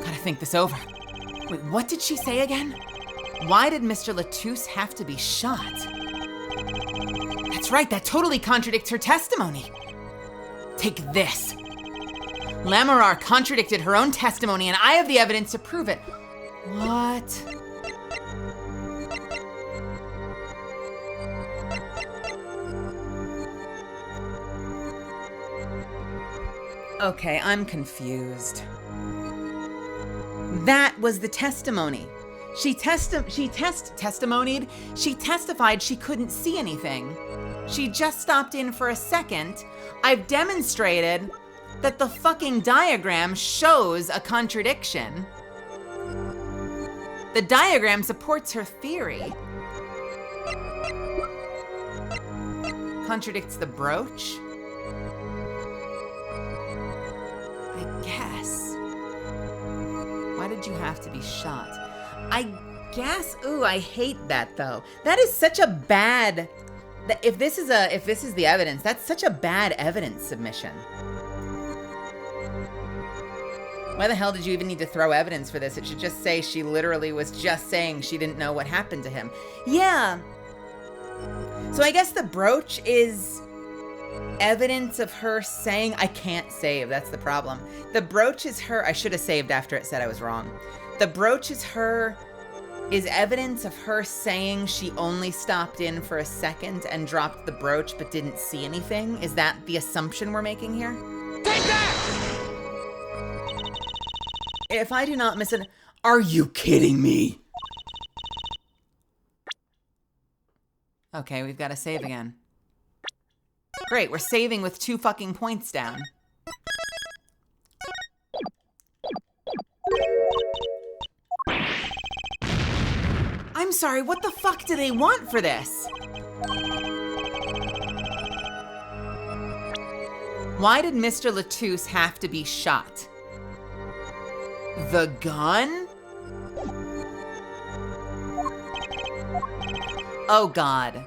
Gotta think this over. Wait, what did she say again? Why did Mr. Latouche have to be shot? That's right, that totally contradicts her testimony. Take this. Lamarar contradicted her own testimony, and I have the evidence to prove it. What? Okay, I'm confused. That was the testimony. She testified she couldn't see anything. She just stopped in for a second. I've demonstrated that the fucking diagram shows a contradiction. The diagram supports her theory. Contradicts the brooch? I guess. Why did you have to be shot? I guess. Ooh, I hate that though. That is such a bad. If this is the evidence, that's such a bad evidence submission. Why the hell did you even need to throw evidence for this? It should just say she literally was just saying she didn't know what happened to him. Yeah. So I guess the brooch is evidence of her saying, I can't save, that's the problem. The brooch is her, I should have saved after it said I was wrong. The brooch is evidence of her saying she only stopped in for a second and dropped the brooch but didn't see anything. Is that the assumption we're making here? Take that! If I do not miss it, are you kidding me? Okay, we've got to save again. Great, we're saving with 2 fucking points down. I'm sorry, what the fuck do they want for this? Why did Mr. Latouche have to be shot? The gun? Oh, God.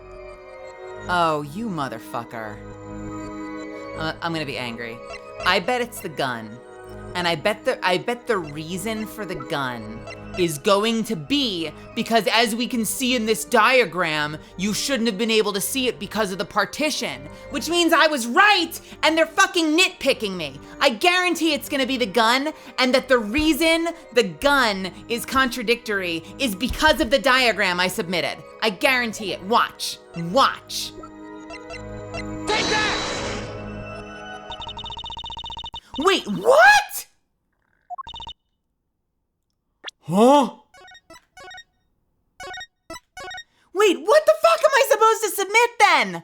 Oh, you motherfucker. I'm gonna be angry. I bet it's the gun. And I bet the reason for the gun is going to be because, as we can see in this diagram, you shouldn't have been able to see it because of the partition, which means I was right and they're fucking nitpicking me. I guarantee it's gonna be the gun, and that the reason the gun is contradictory is because of the diagram I submitted. I guarantee it. Watch. Watch. Take that! Wait, what? Huh? Wait, what the fuck am I supposed to submit then?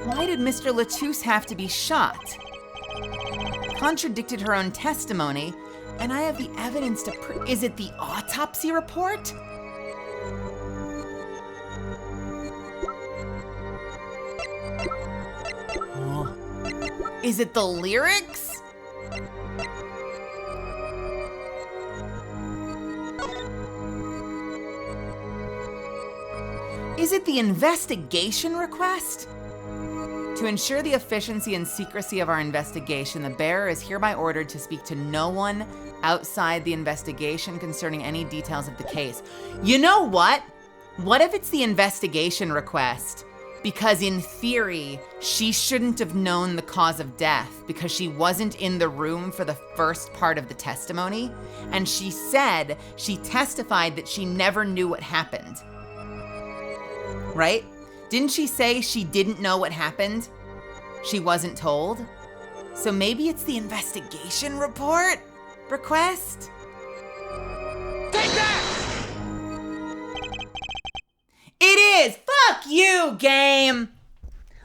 Why did Mr. Latouche have to be shot? Contradicted her own testimony, and I have the evidence to prove. Is it the autopsy report? Is it the lyrics? Is it the investigation request? To ensure the efficiency and secrecy of our investigation, the bearer is hereby ordered to speak to no one outside the investigation concerning any details of the case. You know what? What if it's the investigation request? Because in theory, she shouldn't have known the cause of death because she wasn't in the room for the first part of the testimony. And she testified that she never knew what happened. Right? Didn't she say she didn't know what happened? She wasn't told? So maybe it's the investigation report request? Take that! It is! Fuck you, game!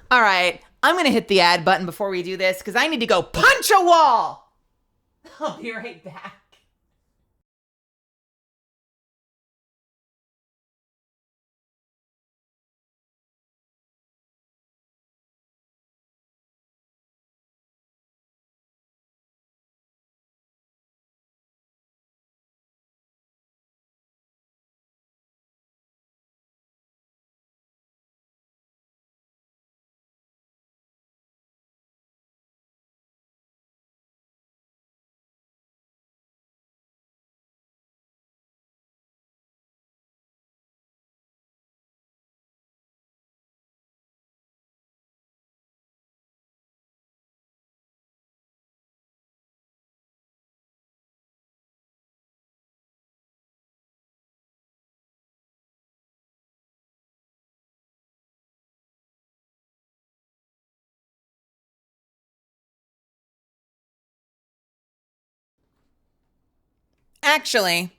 All right, I'm gonna hit the add button before we do this because I need to go punch a wall! I'll be right back. Actually,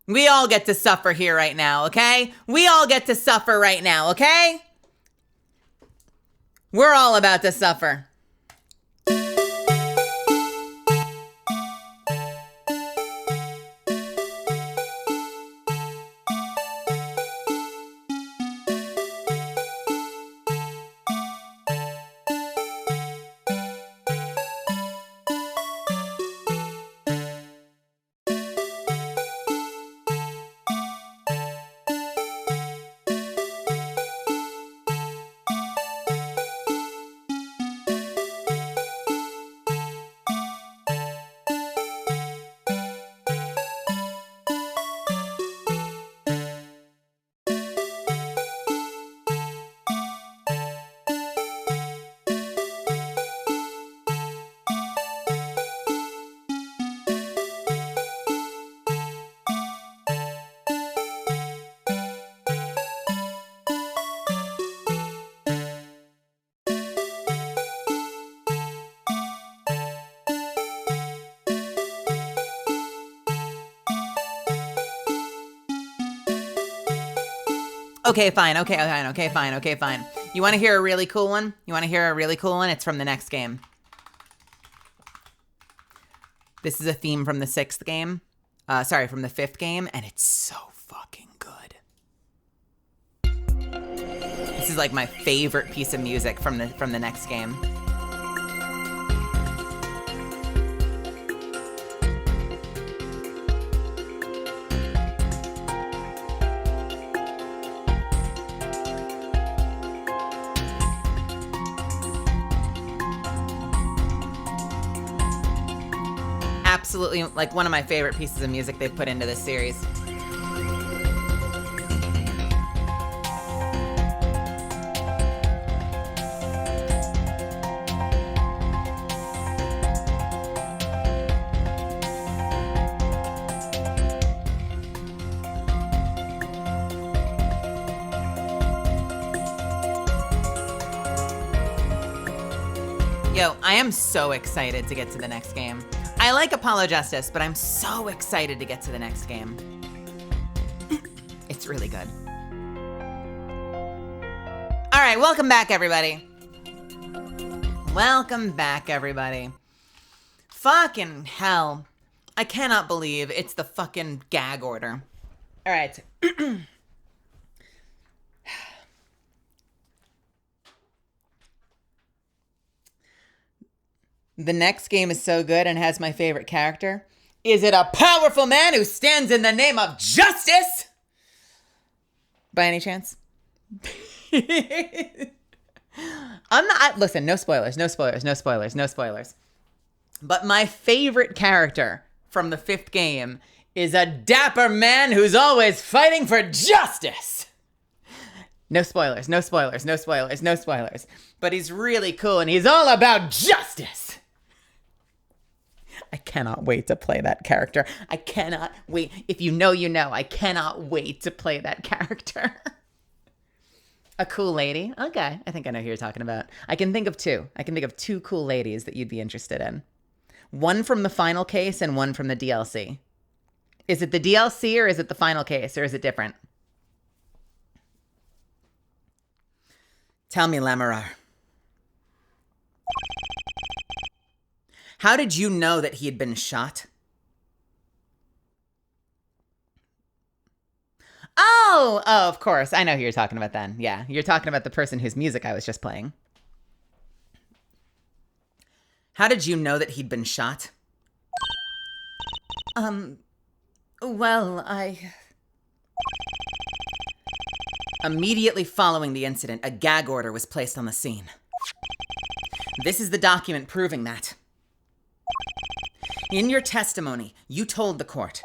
we all get to suffer here right now, okay? We all get to suffer right now, okay? We're all about to suffer. Okay, fine. Okay, fine. You want to hear a really cool one? It's from the next game. This is a theme from the from the 5th game, and it's so fucking good. This is like my favorite piece of music from the next game. Absolutely, like one of my favorite pieces of music they've put into this series. Yo, I am so excited to get to the next game. I like Apollo Justice, but I'm so excited to get to the next game. It's really good. All right, welcome back, everybody. Fucking hell. I cannot believe it's the fucking gag order. All right. The next game is so good and has my favorite character. Is it a powerful man who stands in the name of justice? By any chance? Listen, no spoilers. But my favorite character from the 5th game is a dapper man who's always fighting for justice. No spoilers. But he's really cool and he's all about justice. I cannot wait to play that character. I cannot wait. If you know, you know. I cannot wait to play that character. A cool lady? Okay, I think I know who you're talking about. I can think of two cool ladies that you'd be interested in. One from the final case and one from the DLC. Is it the DLC or is it the final case or is it different? Tell me, Lamarar. How did you know that he had been shot? Oh, of course. I know who you're talking about then. Yeah, you're talking about the person whose music I was just playing. How did you know that he'd been shot? Well, Immediately following the incident, a gag order was placed on the scene. This is the document proving that. In your testimony, you told the court,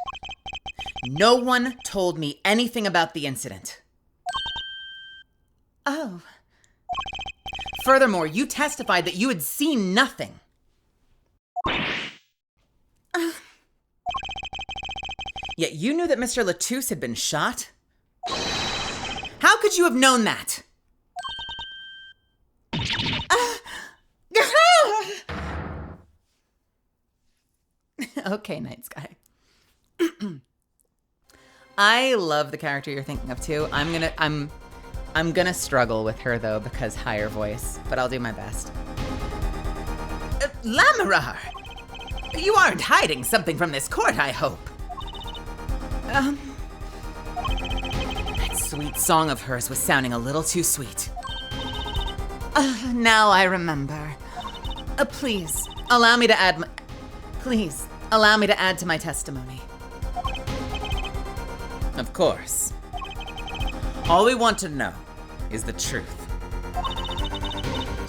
"No one told me anything about the incident." Oh. Furthermore, you testified that you had seen nothing. Yet you knew that Mr. Latouche had been shot? How could you have known that? Okay, Night Sky. I love the character you're thinking of too. I'm gonna struggle with her though because higher voice, but I'll do my best. Lamarar, you aren't hiding something from this court, I hope. That sweet song of hers was sounding a little too sweet. Now I remember. Please allow me to add to my testimony. Of course. All we want to know is the truth.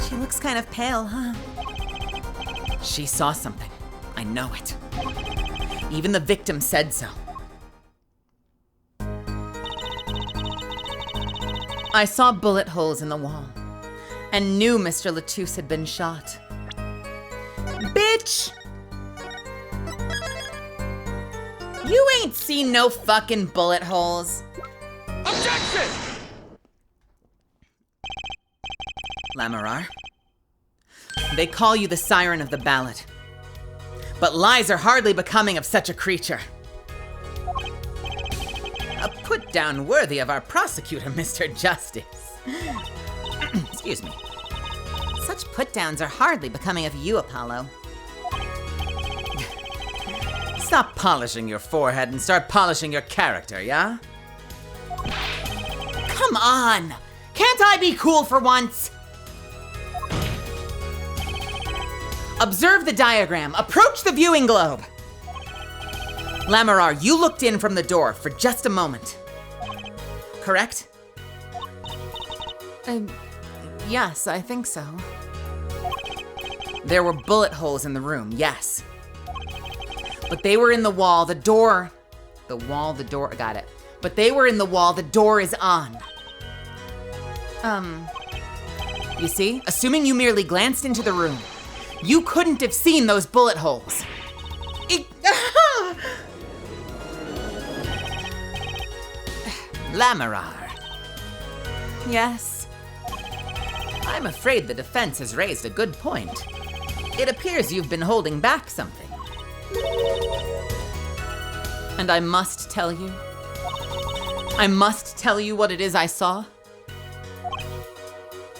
She looks kind of pale, huh? She saw something. I know it. Even the victim said so. I saw bullet holes in the wall and knew Mr. Latouche had been shot. Bitch! You ain't seen no fucking bullet holes. Objection! Lamarar, they call you the siren of the ballad, but lies are hardly becoming of such a creature. put down worthy of our prosecutor, Mr. Justice. Excuse me. Such put-downs are hardly becoming of you, Apollo. Stop polishing your forehead and start polishing your character, yeah? Come on! Can't I be cool for once? Observe the diagram. Approach the viewing globe. Lamarar, you looked in from the door for just a moment. Correct? Yes, I think so. There were bullet holes in the room, yes. But they were in the wall, the door. Got it. But they were in the wall, the door is on. You see? Assuming you merely glanced into the room, you couldn't have seen those bullet holes. Lamarar. Yes. I'm afraid the defense has raised a good point. It appears you've been holding back something. And I must tell you what it is I saw.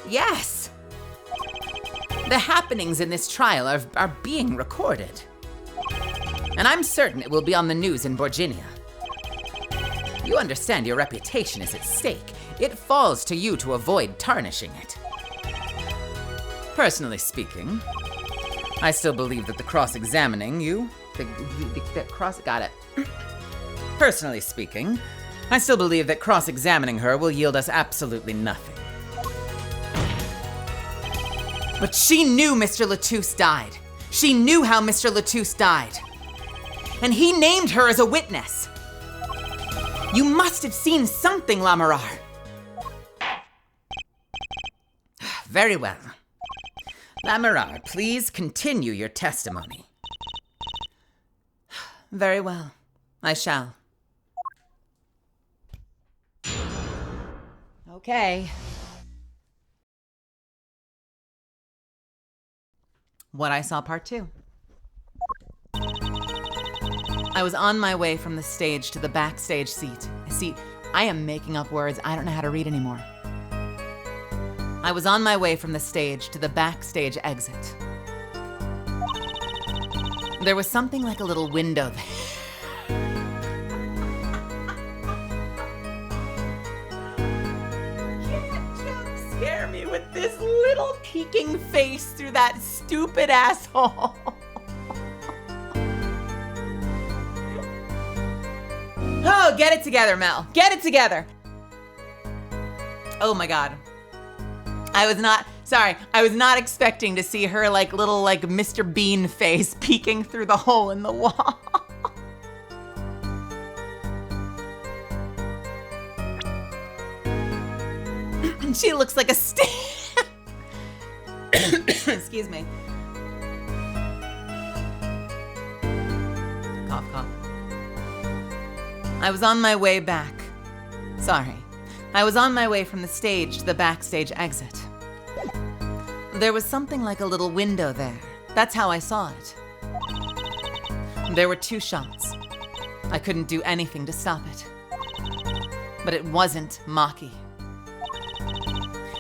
Yes. The happenings in this trial are being recorded. And I'm certain it will be on the news in Borginia. You understand your reputation is at stake. It falls to you to avoid tarnishing it. Personally speaking, I still believe that the cross-examining you... Got it. Personally speaking, I still believe that cross-examining her will yield us absolutely nothing. But she knew Mr. Latouche died. She knew how Mr. Latouche died. And he named her as a witness. You must have seen something, Lamarar. Very well. Lamarar, please continue your testimony. Very well. I shall. Okay. What I saw, part 2. I was on my way from the stage to the backstage seat. See, I am making up words. I don't know how to read anymore. I was on my way from the stage to the backstage exit. There was something like a little window there. Scare me with this little peeking face through that stupid asshole. Oh, get it together, Mel. Get it together. Oh my God. I was not expecting to see her little Mr. Bean face peeking through the hole in the wall. She looks like a stamp. Excuse me. Cough, cough. I was on my way back. Sorry. I was on my way from the stage to the backstage exit. There was something like a little window there. That's how I saw it. There were 2 shots. I couldn't do anything to stop it. But it wasn't Maki.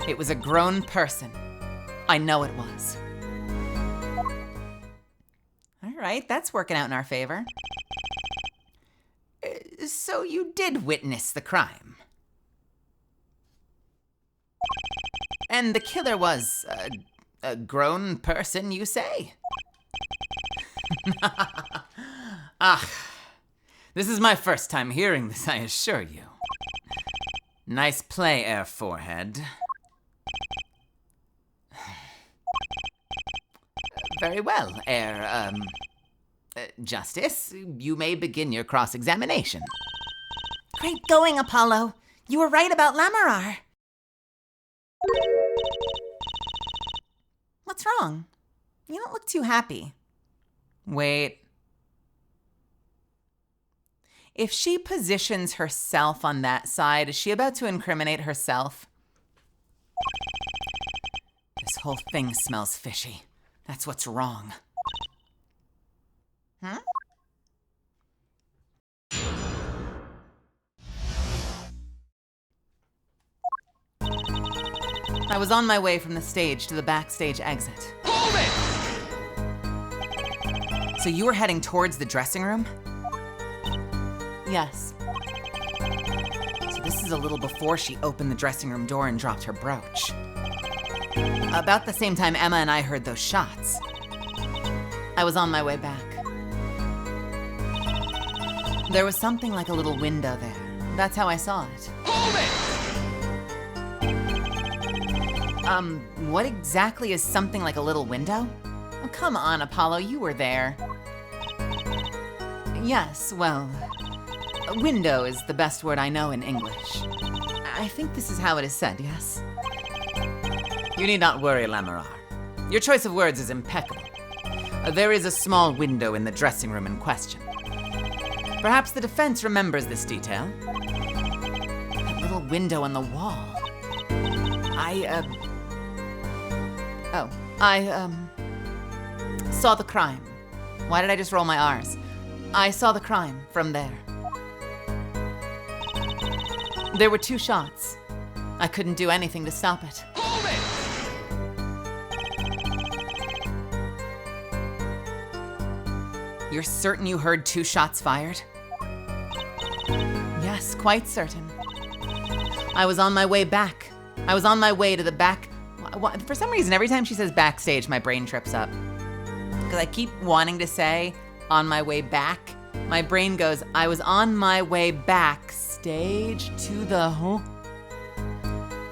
It was a grown person. I know it was. All right, that's working out in our favor. So you did witness the crime. And the killer was a grown person, you say? This is my first time hearing this, I assure you. Nice play, Air Forehead. Very well, Air, Justice. You may begin your cross-examination. Great going, Apollo. You were right about Lamarar. What's wrong? You don't look too happy. Wait. If she positions herself on that side, is she about to incriminate herself? This whole thing smells fishy. That's what's wrong. I was on my way from the stage to the backstage exit. Hold it! So you were heading towards the dressing room? Yes. So this is a little before she opened the dressing room door and dropped her brooch. About the same time Emma and I heard those shots. I was on my way back. There was something like a little window there. That's how I saw it. Hold it! What exactly is something like a little window? Oh, come on, Apollo, you were there. Yes, well, a window is the best word I know in English. I think this is how it is said, yes? You need not worry, Lamarar. Your choice of words is impeccable. There is a small window in the dressing room in question. Perhaps the defense remembers this detail. That little window on the wall. I saw the crime. Why did I just roll my R's? I saw the crime from there. There were 2 shots. I couldn't do anything to stop it. Hold it! You're certain you heard 2 shots fired? Yes, quite certain. I was on my way back. I was on my way to the back. For some reason, every time she says backstage, my brain trips up. Because I keep wanting to say on my way back. My brain goes, I was on my way backstage to the...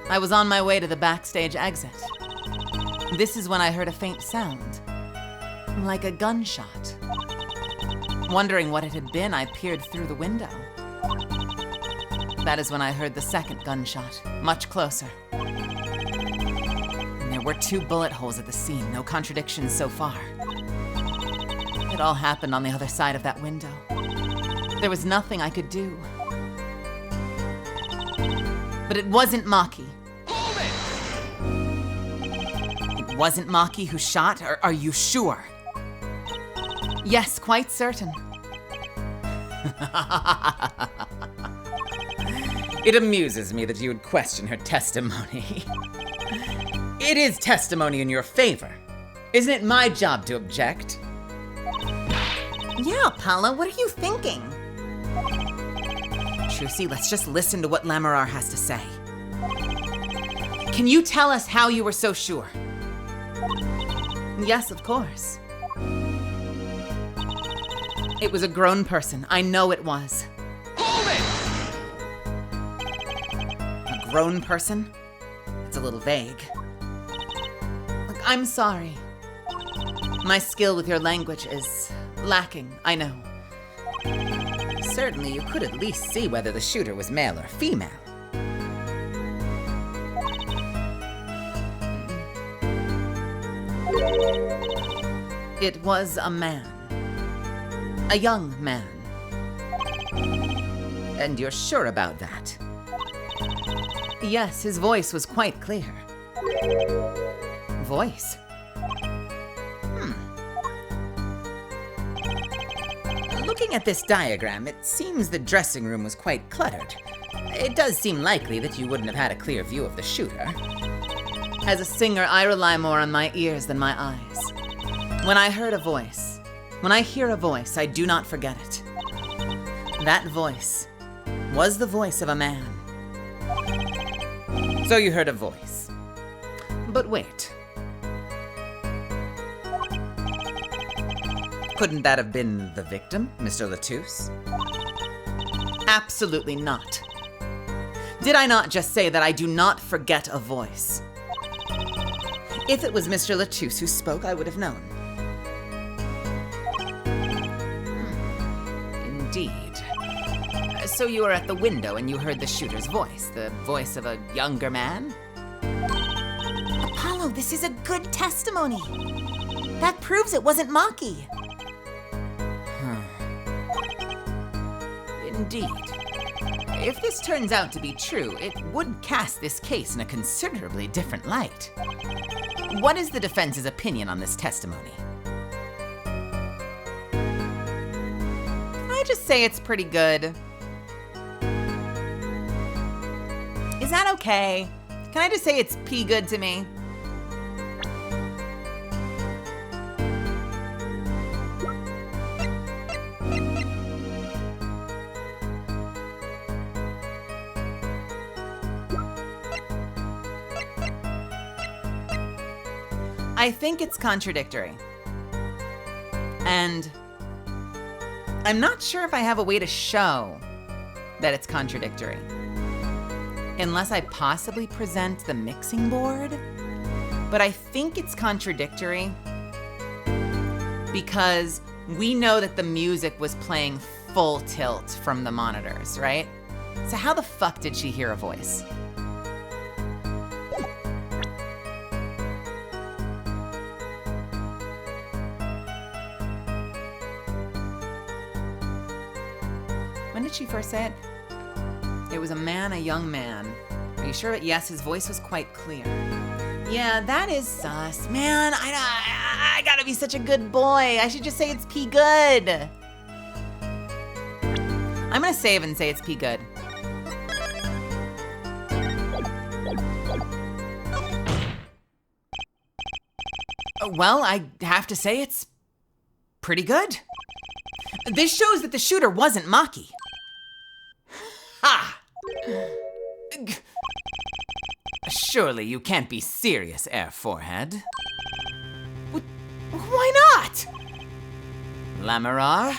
I was on my way to the backstage exit. This is when I heard a faint sound. Like a gunshot. Wondering what it had been, I peered through the window. That is when I heard the second gunshot, much closer. And there were 2 bullet holes at the scene, no contradictions so far. It all happened on the other side of that window. There was nothing I could do. But it wasn't Maki. Hold it! It wasn't Maki who shot, or are you sure? Yes, quite certain. It amuses me that you would question her testimony. It is testimony in your favor. Isn't it my job to object? Yeah, Paula, what are you thinking? Trucy, let's just listen to what Lamarar has to say. Can you tell us how you were so sure? Yes, of course. It was a grown person. I know it was. Hold it! A grown person? It's a little vague. Look, I'm sorry. My skill with your language is lacking, I know. Certainly, you could at least see whether the shooter was male or female. It was a man. A young man. And you're sure about that? Yes, his voice was quite clear. Voice? Looking at this diagram, it seems the dressing room was quite cluttered. It does seem likely that you wouldn't have had a clear view of the shooter. As a singer, I rely more on my ears than my eyes. When I heard a voice, when I hear a voice, I do not forget it. That voice was the voice of a man. So you heard a voice. But wait, Couldn't that have been the victim, Mr. Latouche? absolutely not. Did I not just say that I do not forget a voice? If it was Mr. Latouche who spoke, I would have known. Indeed. So you were at the window and you heard the shooter's voice, the voice of a younger man? Apollo, this is a good testimony. That proves it wasn't Maki. Indeed. If this turns out to be true, it would cast this case in a considerably different light. What is the defense's opinion on this testimony? Can I just say it's pretty good? Is that okay? Can I just say it's pee good to me? I think it's contradictory. And I'm not sure if I have a way to show that it's contradictory. Unless I possibly present the mixing board. But I think it's contradictory because we know that the music was playing full tilt from the monitors, right? So how the fuck did she hear a voice? When did she first say it? It was a man, a young man. Are you sure? Yes, his voice was quite clear. Yeah, that is sus. Man, I gotta be such a good boy. I should just say it's pee good. I'm gonna save and say it's pee good. Well, I have to say it's pretty good. This shows that the shooter wasn't Maki. Ha! Surely you can't be serious, Air Forehead. Why not? Lamarar?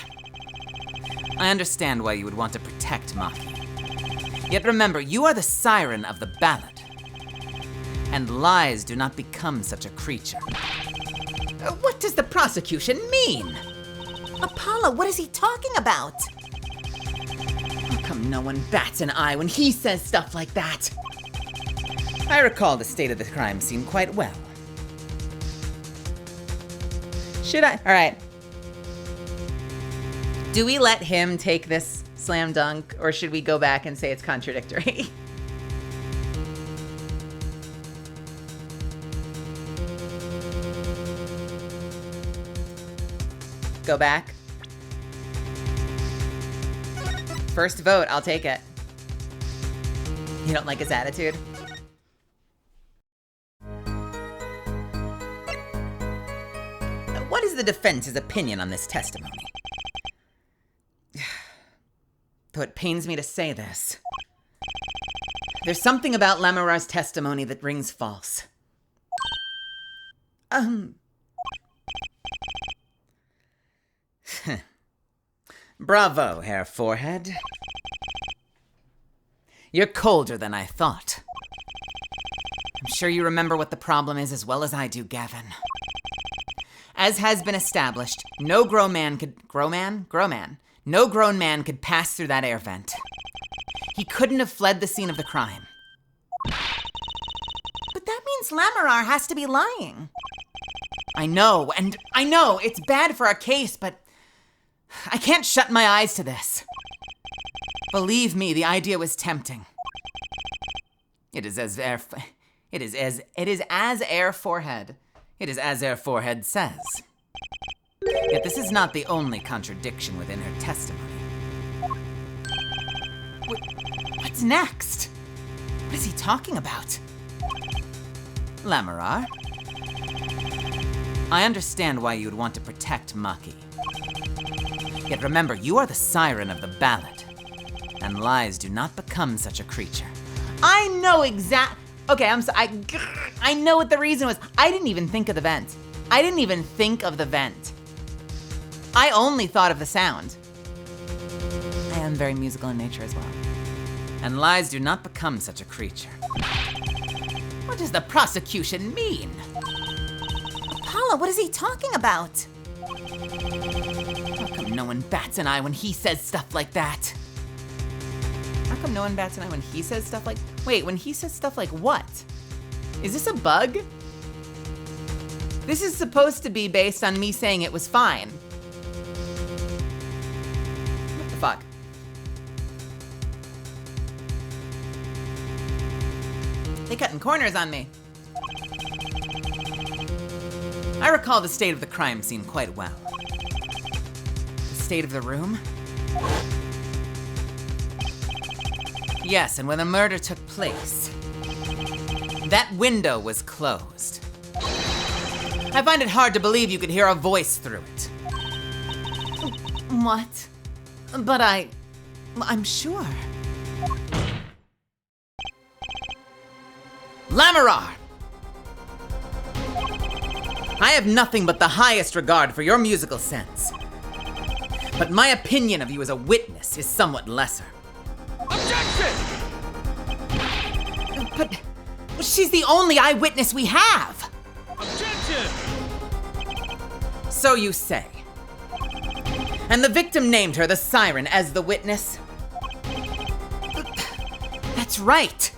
I understand why you would want to protect Maki. Yet remember, you are the siren of the ballad. And lies do not become such a creature. What does the prosecution mean? Apollo, what is he talking about? How come no one bats an eye when he says stuff like that? I recall the state of the crime scene quite well. Should I? All right. Do we let him take this slam dunk, or should we go back and say it's contradictory? Go back. First vote, I'll take it. You don't like his attitude? What is the defense's opinion on this testimony? Though it pains me to say this. There's something about Lamarar's testimony that rings false. Bravo, Herr Forehead. You're colder than I thought. I'm sure you remember what the problem is as well as I do, Gavin. As has been established, no grown man could pass through that air vent. He couldn't have fled the scene of the crime. But that means Lamarar has to be lying. I know, it's bad for our case, but I can't shut my eyes to this. Believe me, the idea was tempting. It is as Air Forehead says. Yet this is not the only contradiction within her testimony. What's next? What is he talking about? Lamarar? I understand why you'd want to protect Maki. Yet remember, you are the siren of the ballad, and lies do not become such a creature. I know Okay, I know what the reason was. I didn't even think of the vent. I only thought of the sound. I am very musical in nature as well. And lies do not become such a creature. What does the prosecution mean? Apollo, what is he talking about? How come no one bats an eye when he says stuff like that? How come no one bats an eye when he says stuff like... Wait, when he says stuff like what? Is this a bug? This is supposed to be based on me saying it was fine. What the fuck? They cutting corners on me. I recall the state of the crime scene quite well. The state of the room? Yes, and when the murder took place. That window was closed. I find it hard to believe you could hear a voice through it. What? But I'm sure. Lamarar! I have nothing but the highest regard for your musical sense. But my opinion of you as a witness is somewhat lesser. Objection! But she's the only eyewitness we have. Objection! So you say. And the victim named her, the siren, as the witness? That's right.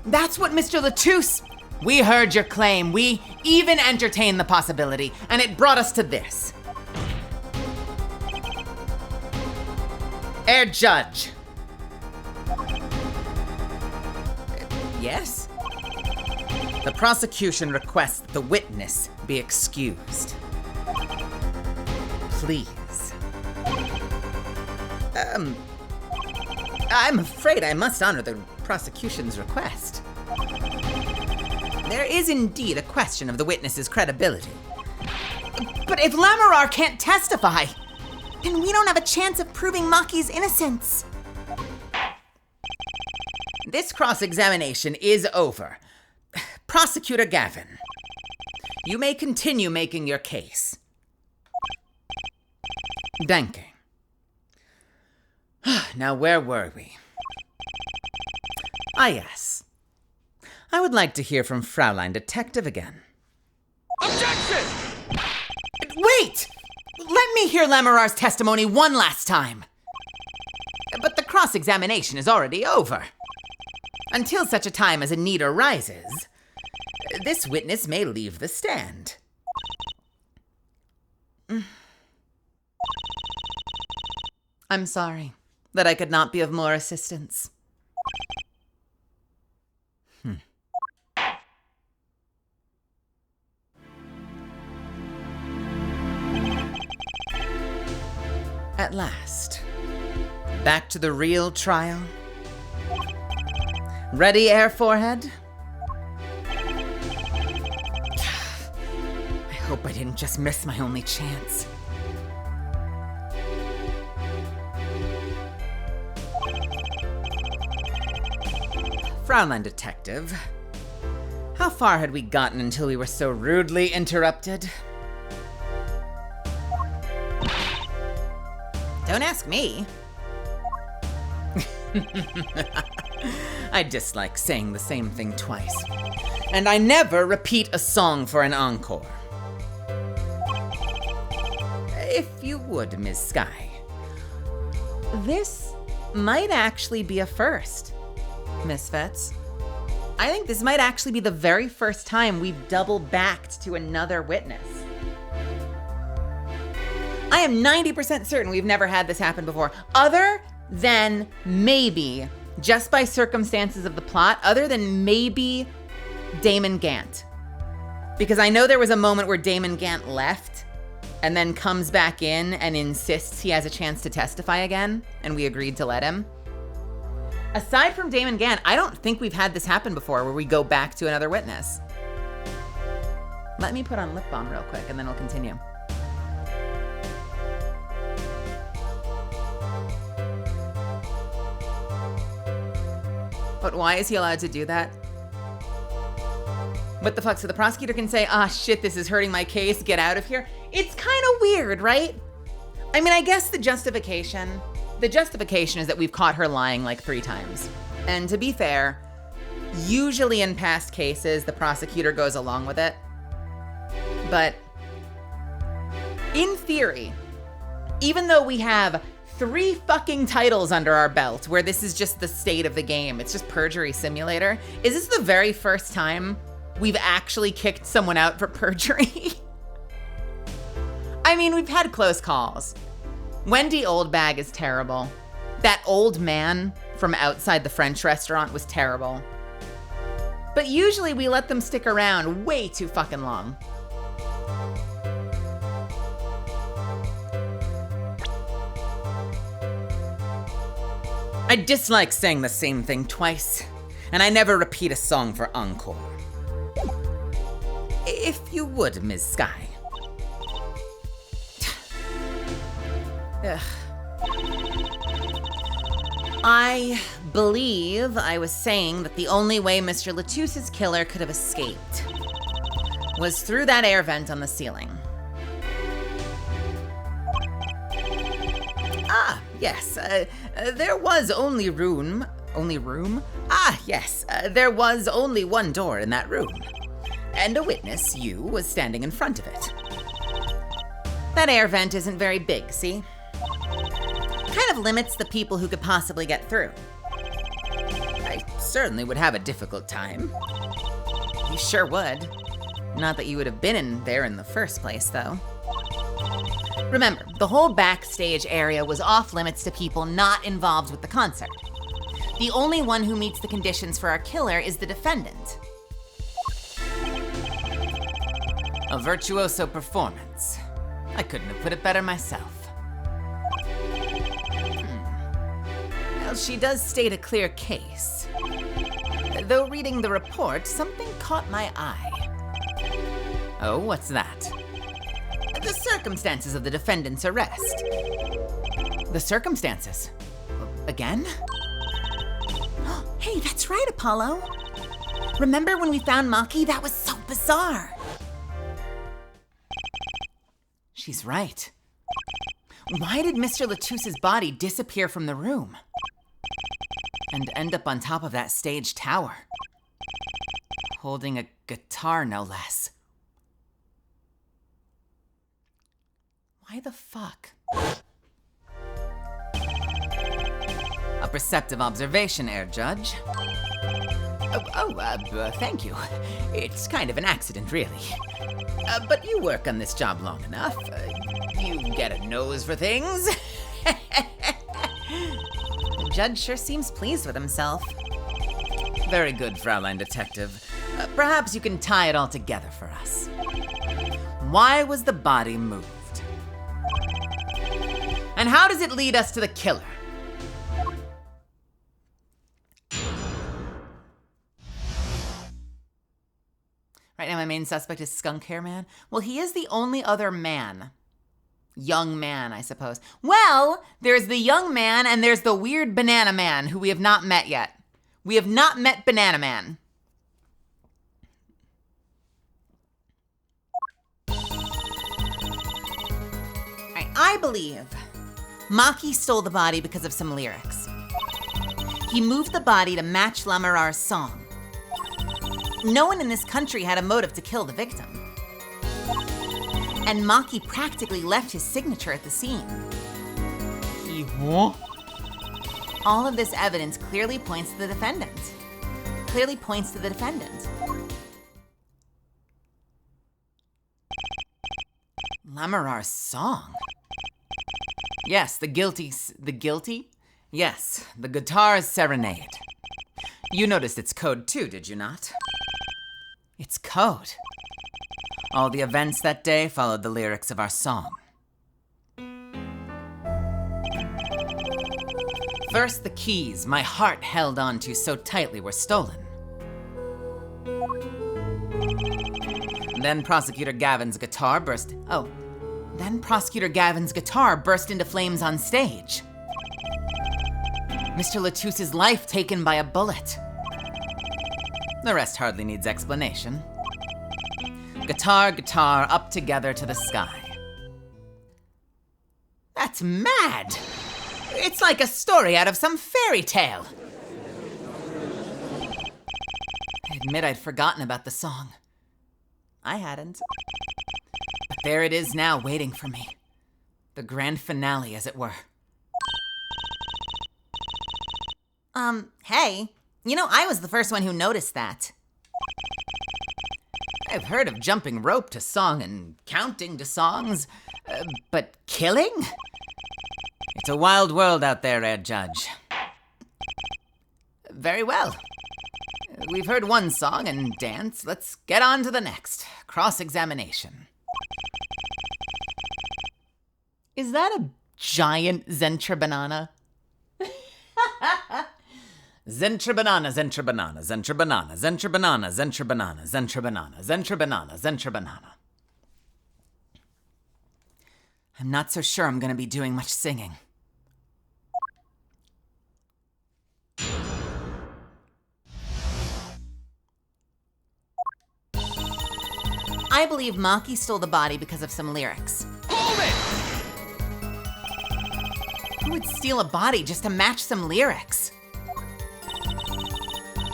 That's what Mr. Latouche. We heard your claim. We even entertained the possibility, and it brought us to this. Herr Judge. Yes? The prosecution requests that the witness be excused. Please. I'm afraid I must honor the prosecution's request. There is indeed a question of the witness's credibility. But if Lamarar can't testify, then we don't have a chance of proving Maki's innocence. This cross-examination is over. Prosecutor Gavin, you may continue making your case. Danke. Now, where were we? Ah, yes. I would like to hear from Fraulein Detective again. Objection! Wait! Let me hear Lamarar's testimony one last time. But the cross-examination is already over. Until such a time as a need arises, this witness may leave the stand. I'm sorry that I could not be of more assistance. At last, back to the real trial. Ready, Air Forehead? I hope I didn't just miss my only chance. Fraulein Detective, how far had we gotten until we were so rudely interrupted? Don't ask me. I dislike saying the same thing twice. And I never repeat a song for an encore. If you would, Ms. Sky. This might actually be a first, Misfits. I think this might actually be the very first time we've double-backed to another witness. I am 90% certain we've never had this happen before, other than maybe, just by circumstances of the plot, other than maybe Damon Gant. Because I know there was a moment where Damon Gant left and then comes back in and insists he has a chance to testify again, and we agreed to let him. Aside from Damon Gant, I don't think we've had this happen before where we go back to another witness. Let me put on lip balm real quick and then we'll continue. But why is he allowed to do that? What the fuck? So the prosecutor can say, ah, shit, this is hurting my case, get out of here? It's kind of weird, right? I mean, I guess the justification is that we've caught her lying like 3 times. And to be fair, usually in past cases, the prosecutor goes along with it. But in theory, even though we have 3 fucking titles under our belt where this is just the state of the game, it's just perjury simulator, is this the very first time we've actually kicked someone out for perjury? I mean, we've had close calls. Wendy Oldbag is terrible. That old man from outside the French restaurant was terrible. But usually we let them stick around way too fucking long. I dislike saying the same thing twice, and I never repeat a song for encore. If you would, Ms. Sky. Ugh. I believe I was saying that the only way Mr. Latusse's killer could have escaped was through that air vent on the ceiling. Ah, yes, there was only room. Only room? Ah, yes, there was only one door in that room. And a witness, you, was standing in front of it. That air vent isn't very big, see? Kind of limits the people who could possibly get through. I certainly would have a difficult time. You sure would. Not that you would have been in there in the first place, though. Remember, the whole backstage area was off limits to people not involved with the concert. The only one who meets the conditions for our killer is the defendant. A virtuoso performance. I couldn't have put it better myself. Well, she does state a clear case. Though reading the report, something caught my eye. Oh, what's that? The circumstances of the defendant's arrest. The circumstances? Again? Hey, that's right, Apollo. Remember when we found Maki? That was so bizarre. She's right. Why did Mr. Latusse's body disappear from the room? And end up on top of that stage tower? Holding a guitar, no less. Why the fuck? A perceptive observation, Air Judge. Thank you. It's kind of an accident, really. But you work on this job long enough. You get a nose for things. The judge sure seems pleased with himself. Very good, Fraulein Detective. Perhaps you can tie it all together for us. Why was the body moved? And how does it lead us to the killer? Right now, my main suspect is Skunk Hair Man. Well, he is the only other man. Young man, I suppose. Well, there's the young man and there's the weird banana man who we have not met yet. We have not met Banana Man. I believe Maki stole the body because of some lyrics. He moved the body to match Lamarar's song. No one in this country had a motive to kill the victim. And Maki practically left his signature at the scene. All of this evidence clearly points to the defendant. Lamarar's song? Yes, the guilty? Yes, the guitar serenade. You noticed its code too, did you not? Its code. All the events that day followed the lyrics of our song. First, the keys my heart held on to so tightly were stolen. Then Prosecutor Gavin's guitar burst into flames on stage. Mr. Latusse's life taken by a bullet. The rest hardly needs explanation. Guitar, up together to the sky. That's mad! It's like a story out of some fairy tale. I admit I'd forgotten about the song. I hadn't. But there it is now, waiting for me. The grand finale, as it were. Hey, I was the first one who noticed that. I've heard of jumping rope to song and counting to songs, but killing? It's a wild world out there, Ed Judge. Very well. We've heard one song and dance. Let's get on to the next. Cross-examination. Is that a giant Zentra banana? Zentra banana, zentra banana, zentra banana, zentra banana, zentra banana, zentra banana, zentra banana, zentra banana. I'm not so sure I'm gonna be doing much singing. I believe Maki stole the body because of some lyrics. Hold it! Who would steal a body just to match some lyrics?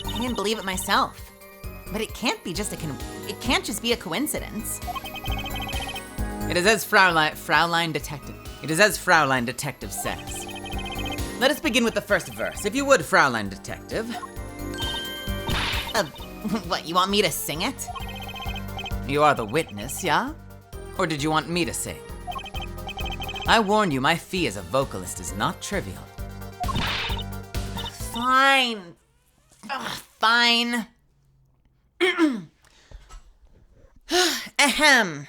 I didn't believe it myself. But it can't be just it can't just be a coincidence. It is as Fraulein Detective. It is as Fraulein Detective says. Let us begin with the first verse. If you would, Fraulein Detective. What, you want me to sing it? You are the witness, yeah? Or did you want me to sing? I warn you, my fee as a vocalist is not trivial. Fine. Ugh, fine. Ahem.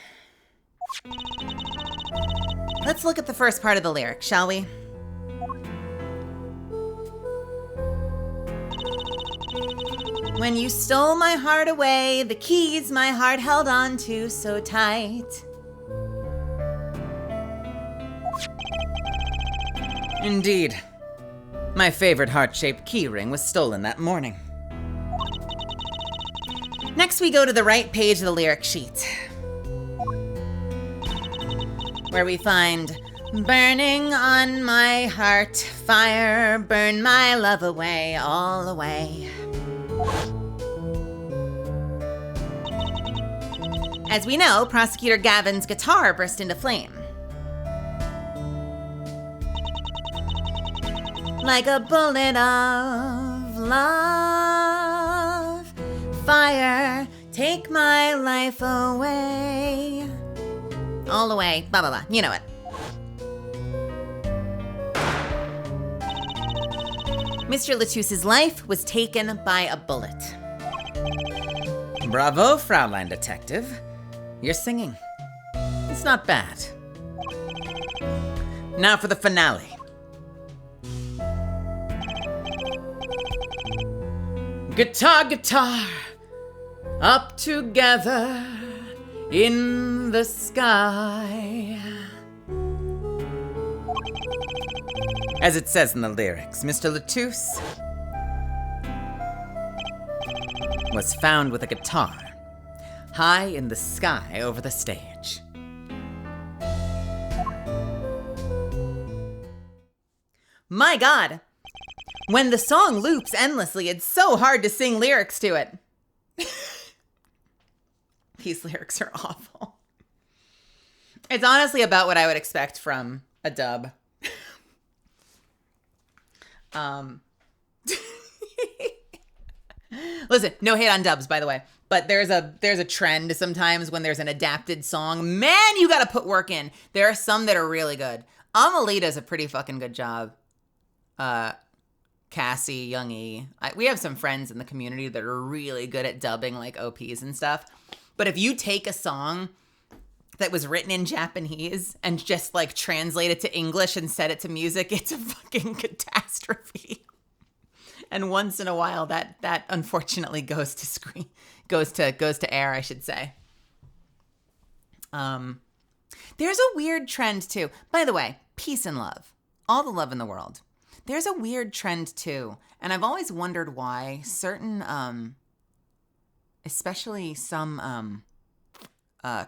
Let's look at the first part of the lyric, shall we? When you stole my heart away, the keys my heart held on to so tight. Indeed. My favorite heart-shaped keyring was stolen that morning. Next, we go to the right page of the lyric sheet, where we find, burning on my heart, fire, burn my love away, all away. As we know, Prosecutor Gavin's guitar burst into flame. Like a bullet of love, fire, take my life away. All the way, blah, blah, blah. You know it. Mr. Latusse's life was taken by a bullet. Bravo, Fraulein Detective. You're singing. It's not bad. Now for the finale. Guitar, guitar, up together in the sky. As it says in the lyrics, Mr. Latousse was found with a guitar high in the sky over the stage. My God, when the song loops endlessly, it's so hard to sing lyrics to it. These lyrics are awful. It's honestly about what I would expect from a dub. Listen, no hate on dubs, by the way. But there's a trend sometimes when there's an adapted song. Man, you gotta put work in. There are some that are really good. Amelie does a pretty fucking good job. Cassie, Youngie. We have some friends in the community that are really good at dubbing like OPs and stuff. But if you take a song that was written in Japanese and just like translate it to English and set it to music, it's a fucking catastrophe. And once in a while that unfortunately goes to air, I should say. There's a weird trend too. By the way, peace and love. All the love in the world. There's a weird trend too. And I've always wondered why certain especially some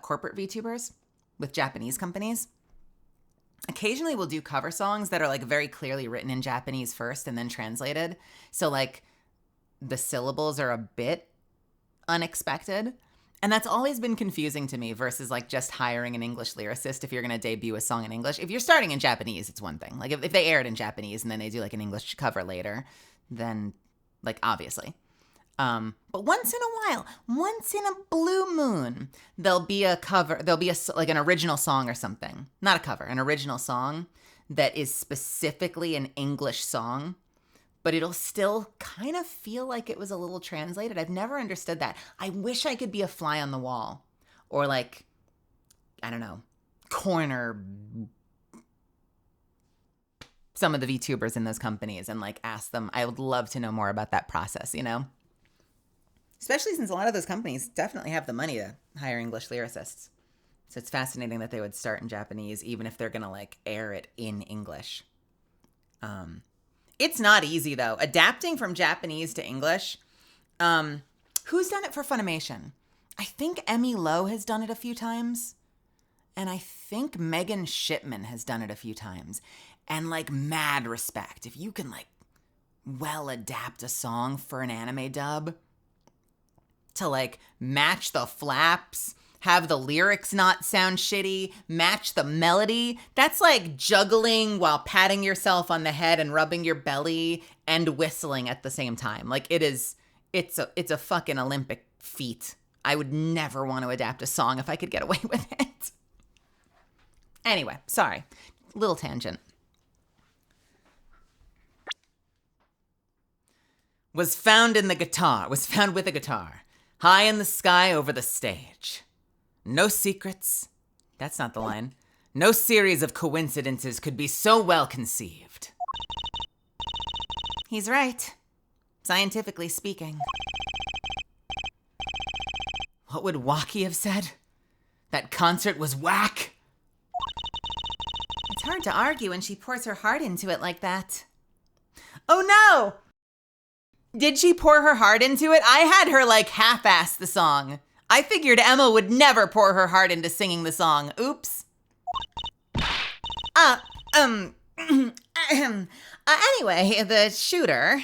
corporate VTubers with Japanese companies occasionally will do cover songs that are like very clearly written in Japanese first and then translated. So like the syllables are a bit unexpected. And that's always been confusing to me versus like just hiring an English lyricist if you're going to debut a song in English. If you're starting in Japanese, it's one thing. Like if they air it in Japanese and then they do like an English cover later, then like obviously. But once in a while, once in a blue moon, there'll be a cover, there'll be like an original song or something. Not a cover, an original song that is specifically an English song, but it'll still kind of feel like it was a little translated. I've never understood that. I wish I could be a fly on the wall or like, I don't know, corner some of the VTubers in those companies and like ask them. I would love to know more about that process, you know? Especially since a lot of those companies definitely have the money to hire English lyricists. So it's fascinating that they would start in Japanese, even if they're going to like air it in English. It's not easy though. Adapting from Japanese to English. Who's done it for Funimation? I think Emmy Lowe has done it a few times. And I think Megan Shipman has done it a few times. And like mad respect. If you can like well adapt a song for an anime dub to like match the flaps, have the lyrics not sound shitty, match the melody. That's like juggling while patting yourself on the head and rubbing your belly and whistling at the same time. Like it's a fucking Olympic feat. I would never want to adapt a song if I could get away with it. Anyway, sorry. Little tangent. Was found with a guitar, high in the sky over the stage. No secrets. That's not the line. No series of coincidences could be so well conceived. He's right. Scientifically speaking. What would Waki have said? That concert was whack? It's hard to argue when she pours her heart into it like that. Oh no! Did she pour her heart into it? I had her like half-ass the song. I figured Emma would never pour her heart into singing the song. Oops. Anyway, the shooter.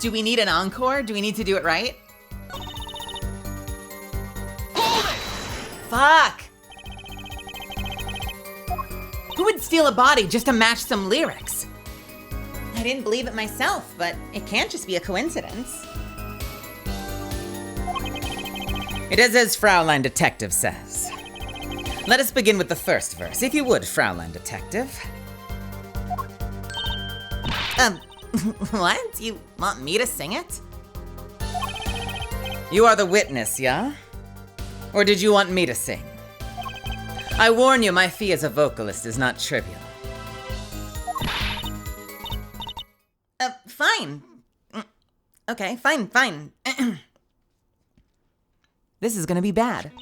Do we need an encore? Do we need to do it right? Fuck! Who would steal a body just to match some lyrics? I didn't believe it myself, but it can't just be a coincidence. It is as Fraulein Detective says. Let us begin with the first verse, if you would, Fraulein Detective. What? You want me to sing it? You are the witness, yeah? Or did you want me to sing? I warn you, my fee as a vocalist is not trivial. Fine. Okay, fine. This is gonna be bad.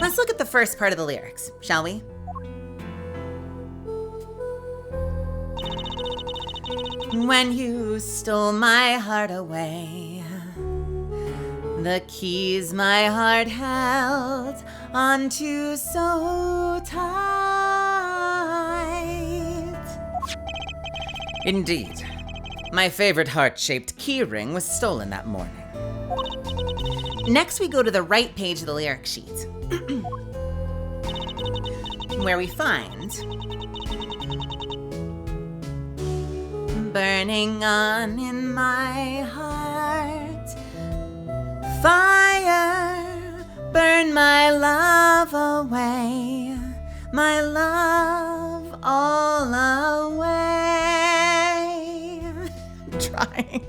Let's look at the first part of the lyrics, shall we? When you stole my heart away, the keys my heart held onto so tight. Indeed. My favorite heart-shaped keyring was stolen that morning. Next, we go to the right page of the lyric sheet, where we find burning on in my heart, fire, burn my love away, my love all away. I'm trying.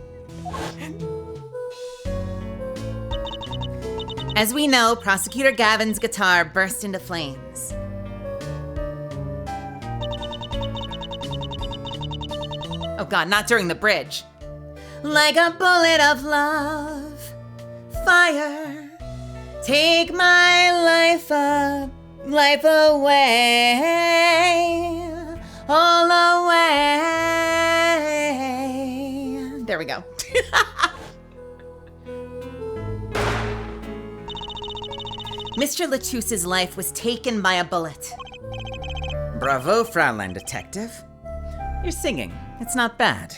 As we know, Prosecutor Gavin's guitar burst into flames. Oh God, not during the bridge. Like a bullet of love, fire, take my life away, all away. There we go. Mr. Latusse's life was taken by a bullet. Bravo, Fraulein Detective. You're singing. It's not bad.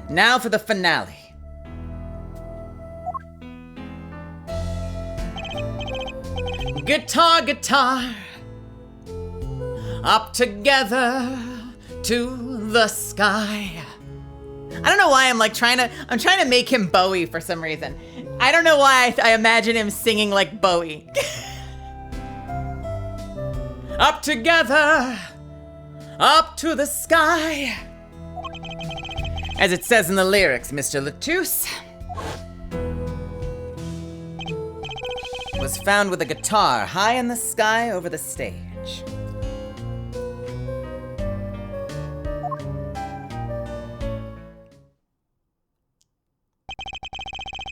Now for the finale. Guitar, guitar, up together to the sky. I don't know why I'm trying to make him Bowie for some reason. I don't know why I imagine him singing like Bowie. Up together, up to the sky. As it says in the lyrics, Mr. Latousse. was found with a guitar high in the sky over the stage.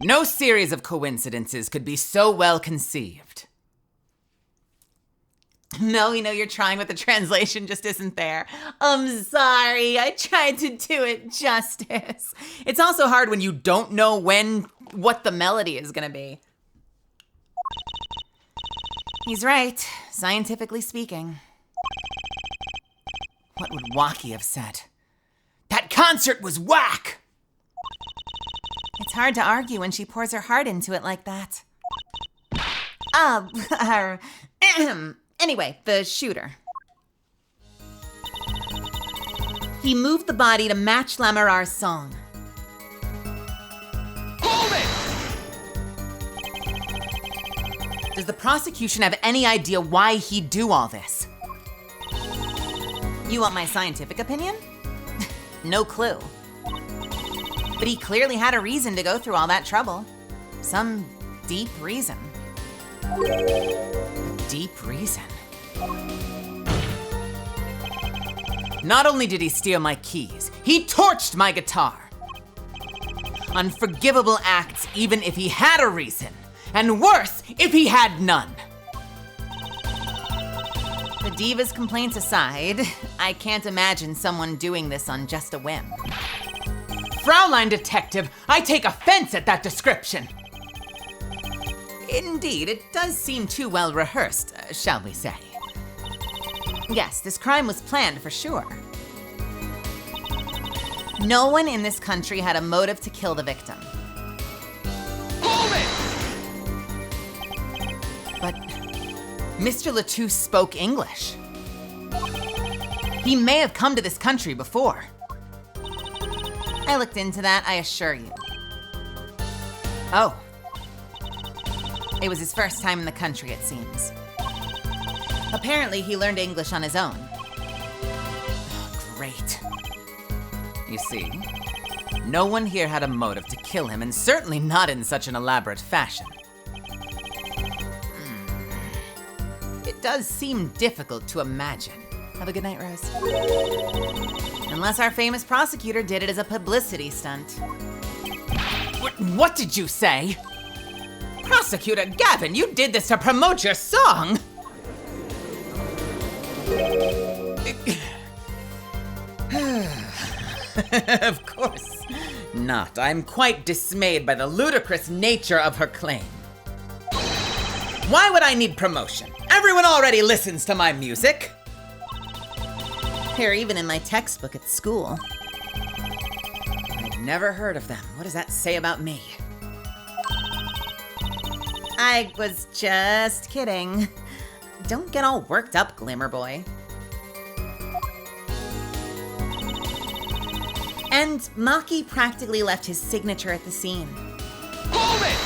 No series of coincidences could be so well conceived. No, your trying with the translation just isn't there. I'm sorry, I tried to do it justice. It's also hard when you don't know what the melody is gonna be. He's right, scientifically speaking. What would Waki have said? That concert was whack! It's hard to argue when she pours her heart into it like that. Anyway, the shooter. He moved the body to match Lamarar's song. Hold it! Does the prosecution have any idea why he'd do all this? You want my scientific opinion? No clue. But he clearly had a reason to go through all that trouble. Some deep reason. Deep reason. Not only did he steal my keys, he torched my guitar. Unforgivable acts even if he had a reason, and worse if he had none. The diva's complaints aside, I can't imagine someone doing this on just a whim. Fraulein Detective, I take offense at that description. Indeed, it does seem too well rehearsed, shall we say. Yes, this crime was planned for sure. No one in this country had a motive to kill the victim. Hold it! But Mr. Latouche spoke English. He may have come to this country before. I looked into that, I assure you. Oh. It was his first time in the country, it seems. Apparently, he learned English on his own. Great. You see, no one here had a motive to kill him, and certainly not in such an elaborate fashion. It does seem difficult to imagine. Have a good night, Rose. Unless our famous prosecutor did it as a publicity stunt. What did you say? Prosecutor Gavin, you did this to promote your song! Of course not. I'm quite dismayed by the ludicrous nature of her claim. Why would I need promotion? Everyone already listens to my music. They're even in my textbook at school. I've never heard of them. What does that say about me? I was just kidding. Don't get all worked up, Glimmer Boy. And Maki practically left his signature at the scene. Hold it!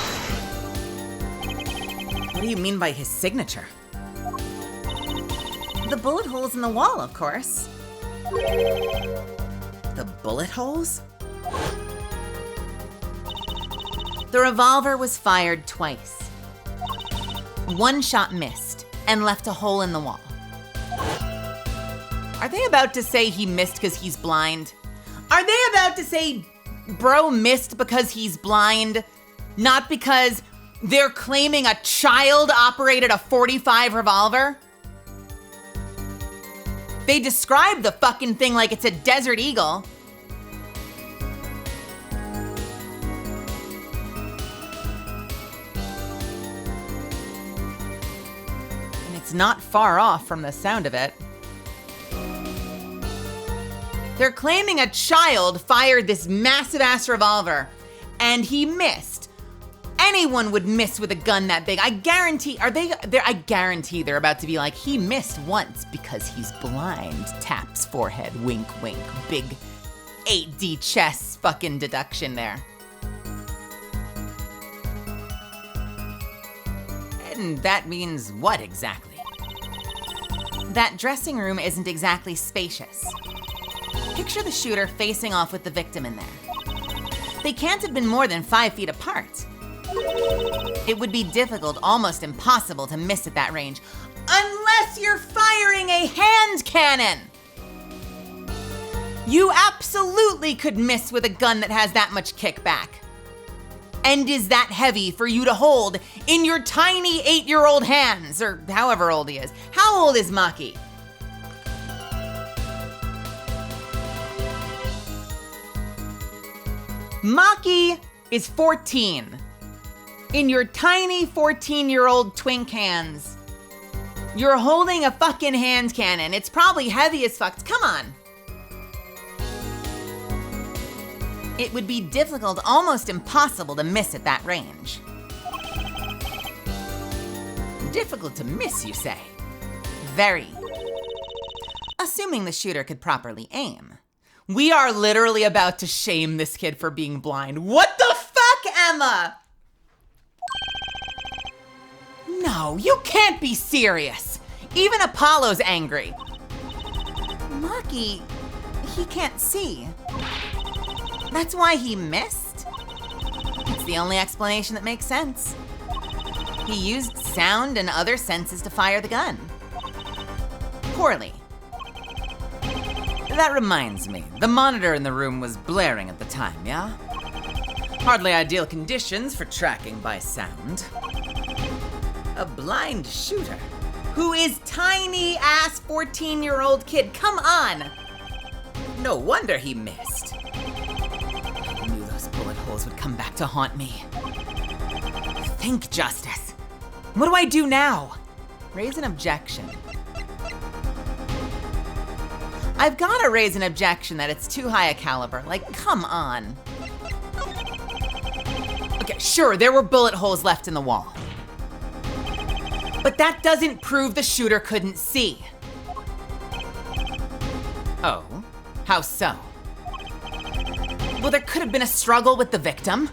What do you mean by his signature? The bullet holes in the wall, of course. The bullet holes? The revolver was fired twice. One shot missed and left a hole in the wall. Are they about to say he missed because he's blind? Are they about to say bro missed because he's blind? Not because they're claiming a child operated a .45 revolver? They describe the fucking thing like it's a Desert Eagle. And it's not far off from the sound of it. They're claiming a child fired this massive ass revolver and he missed. Anyone would miss with a gun that big. I guarantee, I guarantee they're about to be like, he missed once because he's blind. Taps forehead, wink, wink. Big 8D chess fucking deduction there. And that means what exactly? That dressing room isn't exactly spacious. Picture the shooter facing off with the victim in there. They can't have been more than 5 feet apart. It would be difficult, almost impossible to miss at that range, unless you're firing a hand cannon. You absolutely could miss with a gun that has that much kickback. And is that heavy for you to hold in your tiny 8-year-old hands, or however old he is. How old is Maki? Maki is 14. In your tiny 14-year-old twink hands, you're holding a fucking hand cannon. It's probably heavy as fuck. Come on. It would be difficult, almost impossible to miss at that range. Difficult to miss, you say? Very. Assuming the shooter could properly aim. We are literally about to shame this kid for being blind. What the fuck, Emma? No, you can't be serious. Even Apollo's angry. Maki, he can't see. That's why he missed? It's the only explanation that makes sense. He used sound and other senses to fire the gun. Poorly. That reminds me, the monitor in the room was blaring at the time, yeah? Hardly ideal conditions for tracking by sound. A blind shooter who is tiny-ass 14-year-old kid, come on! No wonder he missed. I knew those bullet holes would come back to haunt me. Think, Justice. What do I do now? Raise an objection. I've gotta raise an objection that it's too high a caliber. Like, come on. Okay, sure, there were bullet holes left in the wall. But that doesn't prove the shooter couldn't see. Oh, how so? Well, there could have been a struggle with the victim.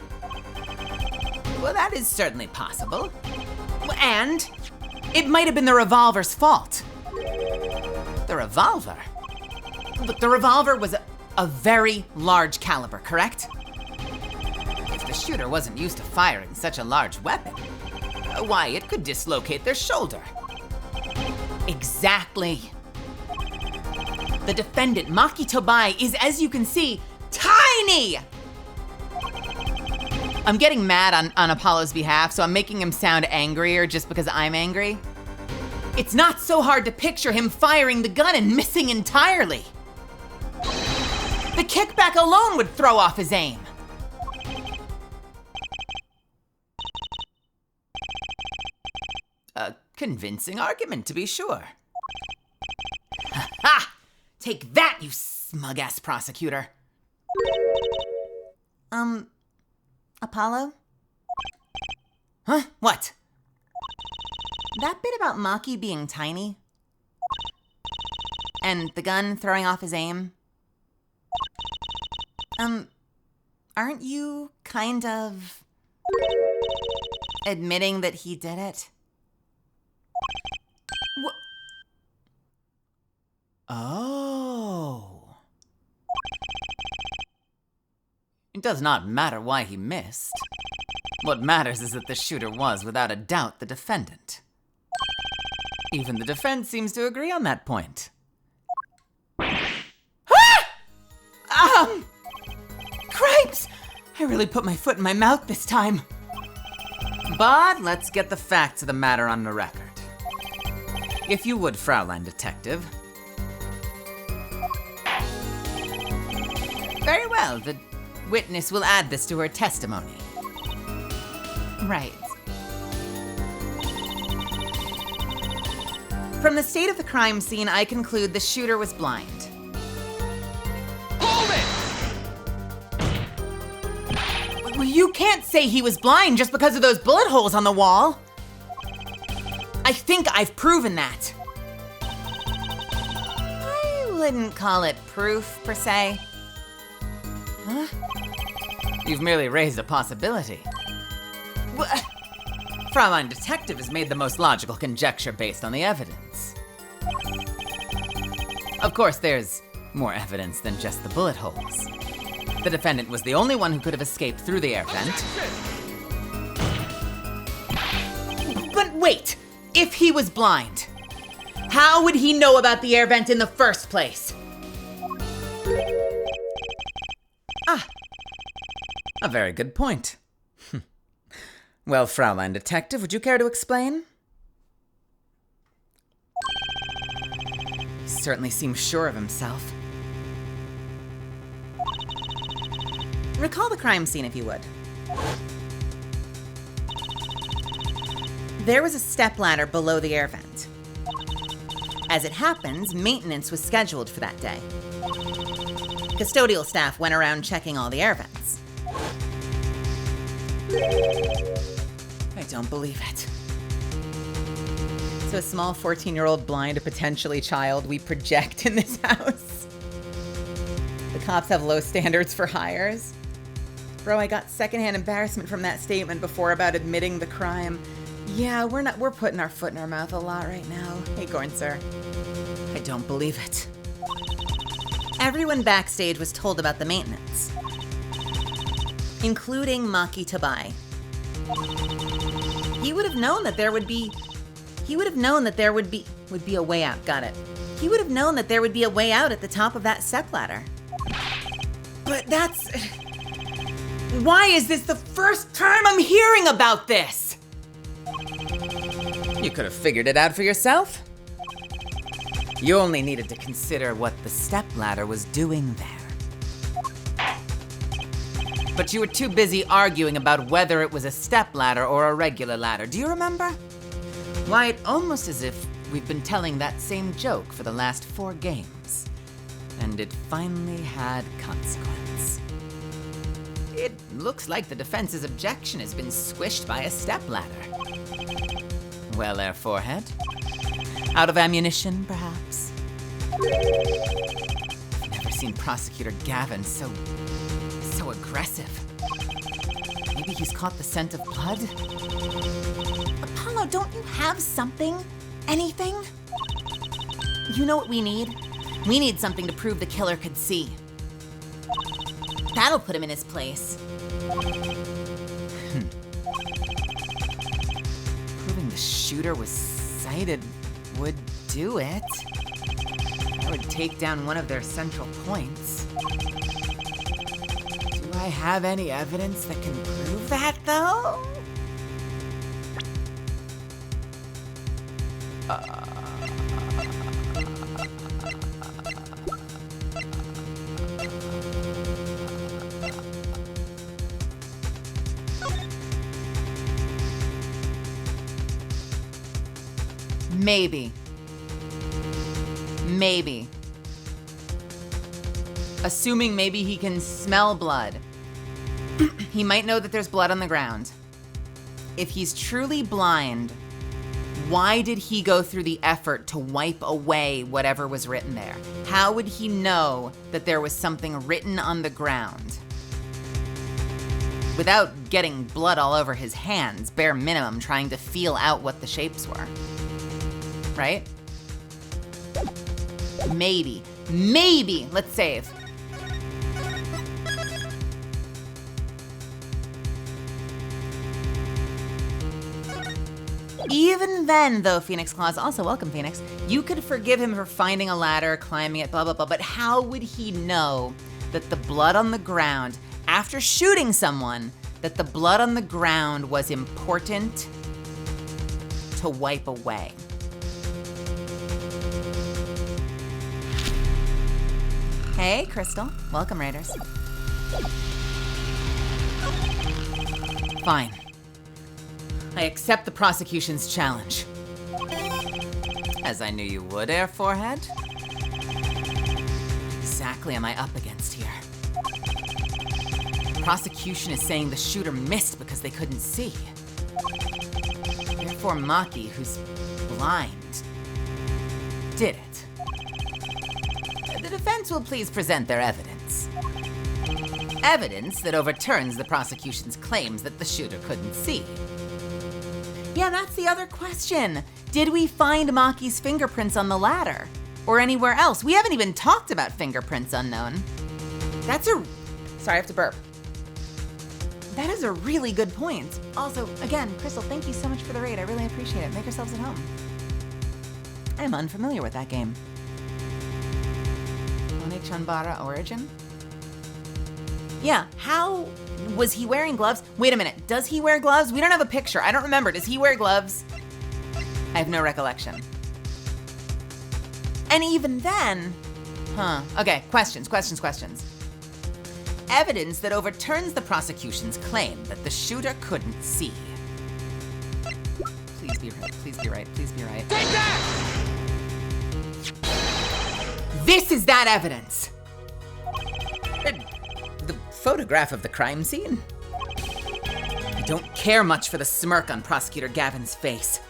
Well, that is certainly possible. And it might have been the revolver's fault. The revolver? But the revolver was a very large caliber, correct? If the shooter wasn't used to firing such a large weapon, why, it could dislocate their shoulder. Exactly. The defendant, Maki Tobai, is, as you can see, tiny! I'm getting mad on Apollo's behalf, so I'm making him sound angrier just because I'm angry. It's not so hard to picture him firing the gun and missing entirely. The kickback alone would throw off his aim. A convincing argument, to be sure. Ha! Take that, you smug-ass prosecutor. Apollo? Huh? What? That bit about Maki being tiny? And the gun throwing off his aim? Aren't you kind of admitting that he did it? Oh. It does not matter why he missed. What matters is that the shooter was, without a doubt, the defendant. Even the defense seems to agree on that point. Cripes! I really put my foot in my mouth this time. But let's get the facts of the matter on the record. If you would, Fraulein Detective. Very well, the witness will add this to her testimony. Right. From the state of the crime scene, I conclude the shooter was blind. Hold it! Well, you can't say he was blind just because of those bullet holes on the wall. I think I've proven that. I wouldn't call it proof, per se. Huh? You've merely raised a possibility. Fraulein Detective has made the most logical conjecture based on the evidence. Of course, there's more evidence than just the bullet holes. The defendant was the only one who could have escaped through the air vent. wait! If he was blind, how would he know about the air vent in the first place? A very good point. Well, Fraulein Detective, would you care to explain? He certainly seems sure of himself. Recall the crime scene if you would. There was a stepladder below the air vent. As it happens, maintenance was scheduled for that day. Custodial staff went around checking all the air vents. I don't believe it. So a small 14-year-old blind, potentially child, we project in this house. The cops have low standards for hires. Bro, I got secondhand embarrassment from that statement before about admitting the crime. Yeah, we're putting our foot in our mouth a lot right now. Hey, Gorn, sir. I don't believe it. Everyone backstage was told about the maintenance, including Maki Tabai. He would have known that there would be a way out. Got it. He would have known that there would be a way out at the top of that stepladder. But why is this the first time I'm hearing about this? You could have figured it out for yourself. You only needed to consider what the stepladder was doing there. But you were too busy arguing about whether it was a stepladder or a regular ladder. Do you remember? Why, it's almost as if we've been telling that same joke for the last 4 games. And it finally had consequence. It looks like the defense's objection has been squished by a stepladder. Well, Air Forehead? Out of ammunition, perhaps? I've never seen Prosecutor Gavin so aggressive. Maybe he's caught the scent of blood? Apollo, don't you have something? Anything? You know what we need? We need something to prove the killer could see. That'll put him in his place. Proving the shooter was sighted would do it. That would take down one of their central points. Do I have any evidence that can prove that, though? Maybe. Assuming maybe he can smell blood. He might know that there's blood on the ground. If he's truly blind, why did he go through the effort to wipe away whatever was written there? How would he know that there was something written on the ground? Without getting blood all over his hands, bare minimum, trying to feel out what the shapes were. Right? Maybe. Let's save. Even then, though, Phoenix Claws, also welcome, Phoenix, you could forgive him for finding a ladder, climbing it, blah, blah, blah, but how would he know that the blood on the ground, after shooting someone, that the blood on the ground was important to wipe away? Hey, Crystal. Welcome, Raiders. Fine. I accept the prosecution's challenge. As I knew you would, Air Forehead. What exactly am I up against here? The prosecution is saying the shooter missed because they couldn't see. Therefore, Maki, who's blind, did it. The defense will please present their evidence. Evidence that overturns the prosecution's claims that the shooter couldn't see. Yeah, that's the other question. Did we find Maki's fingerprints on the ladder? Or anywhere else? We haven't even talked about fingerprints, Unknown. Sorry, I have to burp. That is a really good point. Also, again, Crystal, thank you so much for the raid. I really appreciate it. Make yourselves at home. I am unfamiliar with that game. One Chanbara Origin? Yeah, how was he wearing gloves? Wait a minute, does he wear gloves? We don't have a picture. I don't remember. Does he wear gloves? I have no recollection. And even then, okay, questions. Evidence that overturns the prosecution's claim that the shooter couldn't see. Please be right, please be right, please be right. Take that! This is that evidence. The photograph of the crime scene? I don't care much for the smirk on Prosecutor Gavin's face.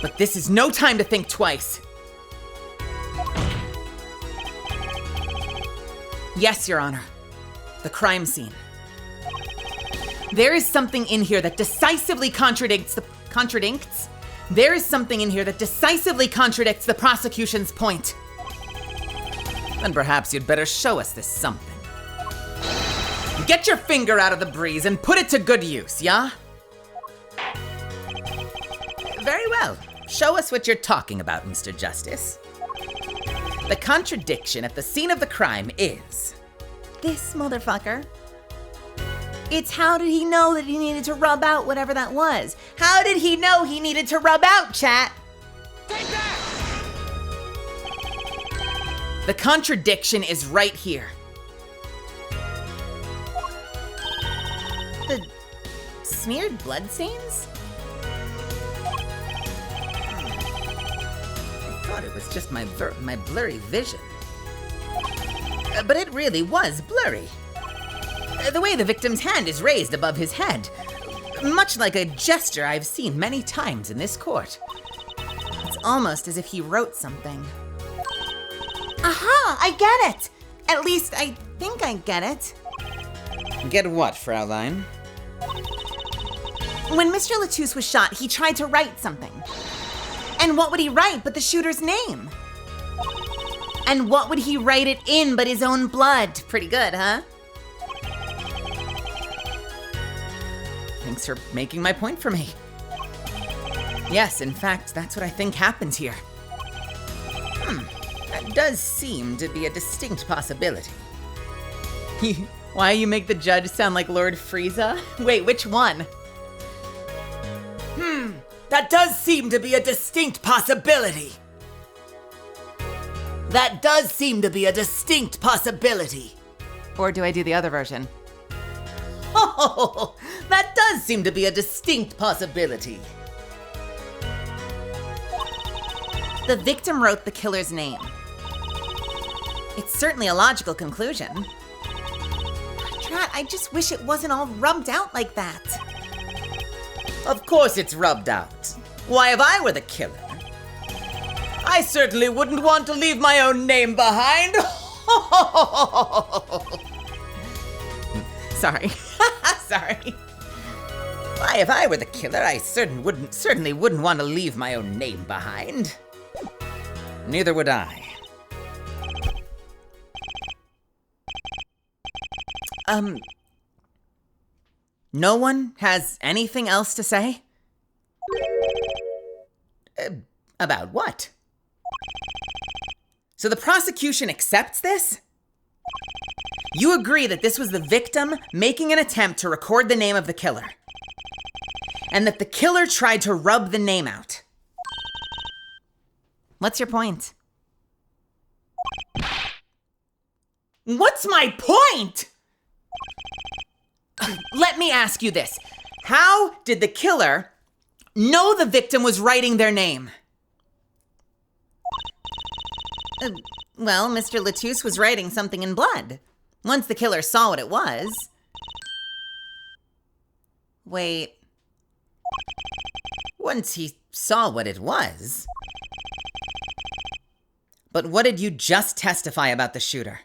But this is no time to think twice. Yes, Your Honor. The crime scene. There is something in here that decisively contradicts the prosecution's point. Then perhaps you'd better show us this something. Get your finger out of the breeze and put it to good use, yeah? Very well. Show us what you're talking about, Mr. Justice. The contradiction at the scene of the crime is... This motherfucker. It's how did he know that he needed to rub out whatever that was? How did he know he needed to rub out, chat? Take that! The contradiction is right here. The smeared bloodstains? I thought it was just my blurry vision. But it really was blurry. The way the victim's hand is raised above his head. Much like a gesture I've seen many times in this court. It's almost as if he wrote something. Aha! I get it! At least I think I get it. Get what, Fraulein? When Mr. Latouche was shot, he tried to write something. And what would he write but the shooter's name? And what would he write it in but his own blood? Pretty good, huh? Thanks for making my point for me. Yes, in fact, that's what I think happens here. That does seem to be a distinct possibility. Why you make the judge sound like Lord Frieza? Wait, which one? That does seem to be a distinct possibility. That does seem to be a distinct possibility. Or do I do the other version? Oh, that does seem to be a distinct possibility. The victim wrote the killer's name. It's certainly a logical conclusion. Drat, I just wish it wasn't all rubbed out like that. Of course it's rubbed out. Why, if I were the killer, I certainly wouldn't want to leave my own name behind. Sorry. Sorry. Why, if I were the killer, I certainly wouldn't want to leave my own name behind. Neither would I. No one has anything else to say? About what? So the prosecution accepts this? You agree that this was the victim making an attempt to record the name of the killer, and that the killer tried to rub the name out. What's your point? What's my point? Let me ask you this. How did the killer know the victim was writing their name? Well, Mr. Latouche was writing something in blood. Once the killer saw what it was. Wait. Once he saw what it was. But what did you just testify about the shooter?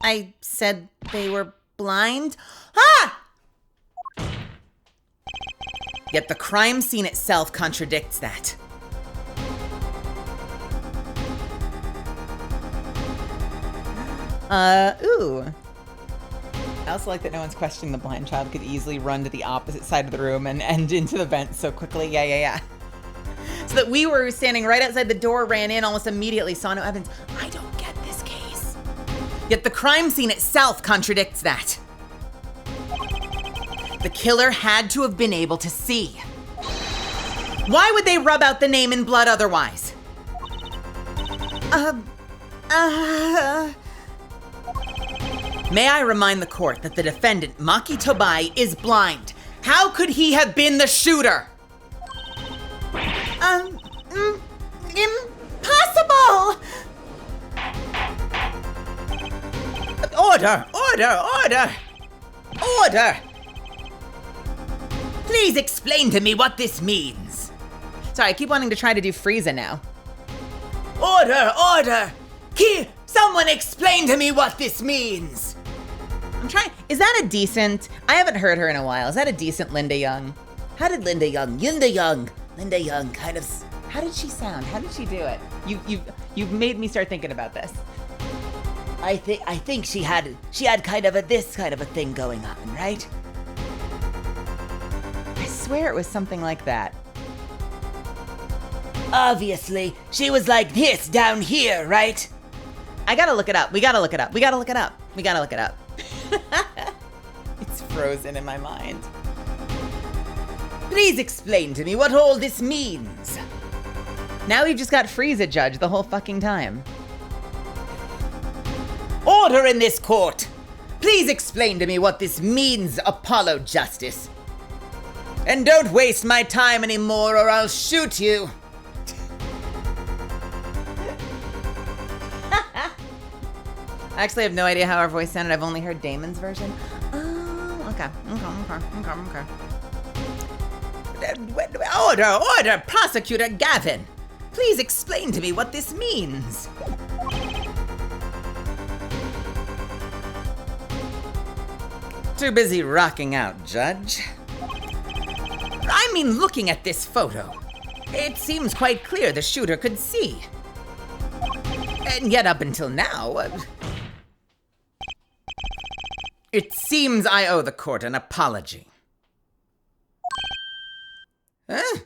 I said they were blind. Ah! Yet the crime scene itself contradicts that. Ooh. I also like that no one's questioning the blind child could easily run to the opposite side of the room and end into the vent so quickly. Yeah. So that we were standing right outside the door, ran in almost immediately, saw no evidence. I don't get this case. Yet the crime scene itself contradicts that. The killer had to have been able to see. Why would they rub out the name in blood otherwise? May I remind the court that the defendant, Maki Tobai, is blind. How could he have been the shooter? Impossible! Order! Please explain to me what this means. Sorry, I keep wanting to try to do Frieza now. Order! Someone explain to me what this means. I'm trying. Is that a decent? I haven't heard her in a while. Is that a decent Linda Young? How did Linda Young kind of? How did she sound? How did she do it? You've made me start thinking about this. I think she had kind of this kind of a thing going on, right? I swear it was something like that. Obviously, she was like this down here, right? I gotta look it up. We gotta look it up. It's frozen in my mind. Please explain to me what all this means. Now we've just got Frieza judge the whole fucking time. Order in this court. Please explain to me what this means, Apollo Justice. And don't waste my time anymore or I'll shoot you. I actually have no idea how her voice sounded. I've only heard Damon's version. Oh, okay. Order, Prosecutor Gavin. Please explain to me what this means. Too busy rocking out, Judge. I mean, looking at this photo, it seems quite clear the shooter could see. And yet up until now, It seems I owe the court an apology. Huh?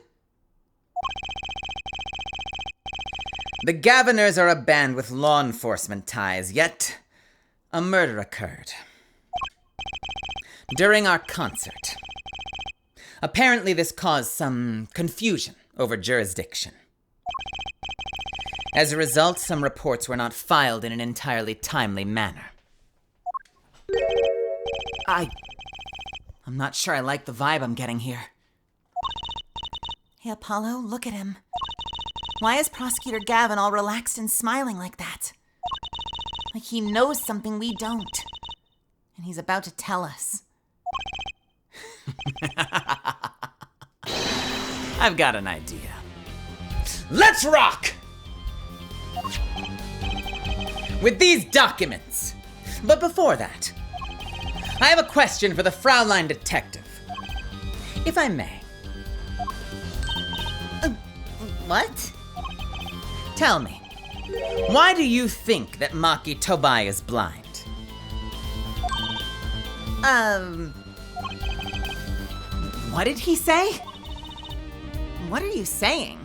The Gaviners are a band with law enforcement ties, yet a murder occurred during our concert. Apparently this caused some confusion over jurisdiction. As a result, some reports were not filed in an entirely timely manner. I'm not sure I like the vibe I'm getting here. Hey, Apollo, look at him. Why is Prosecutor Gavin all relaxed and smiling like that? Like he knows something we don't. And he's about to tell us. I've got an idea. Let's rock! With these documents. But before that, I have a question for the Fraulein detective. If I may. What? Tell me, why do you think that Maki Tobai is blind? What did he say? What are you saying?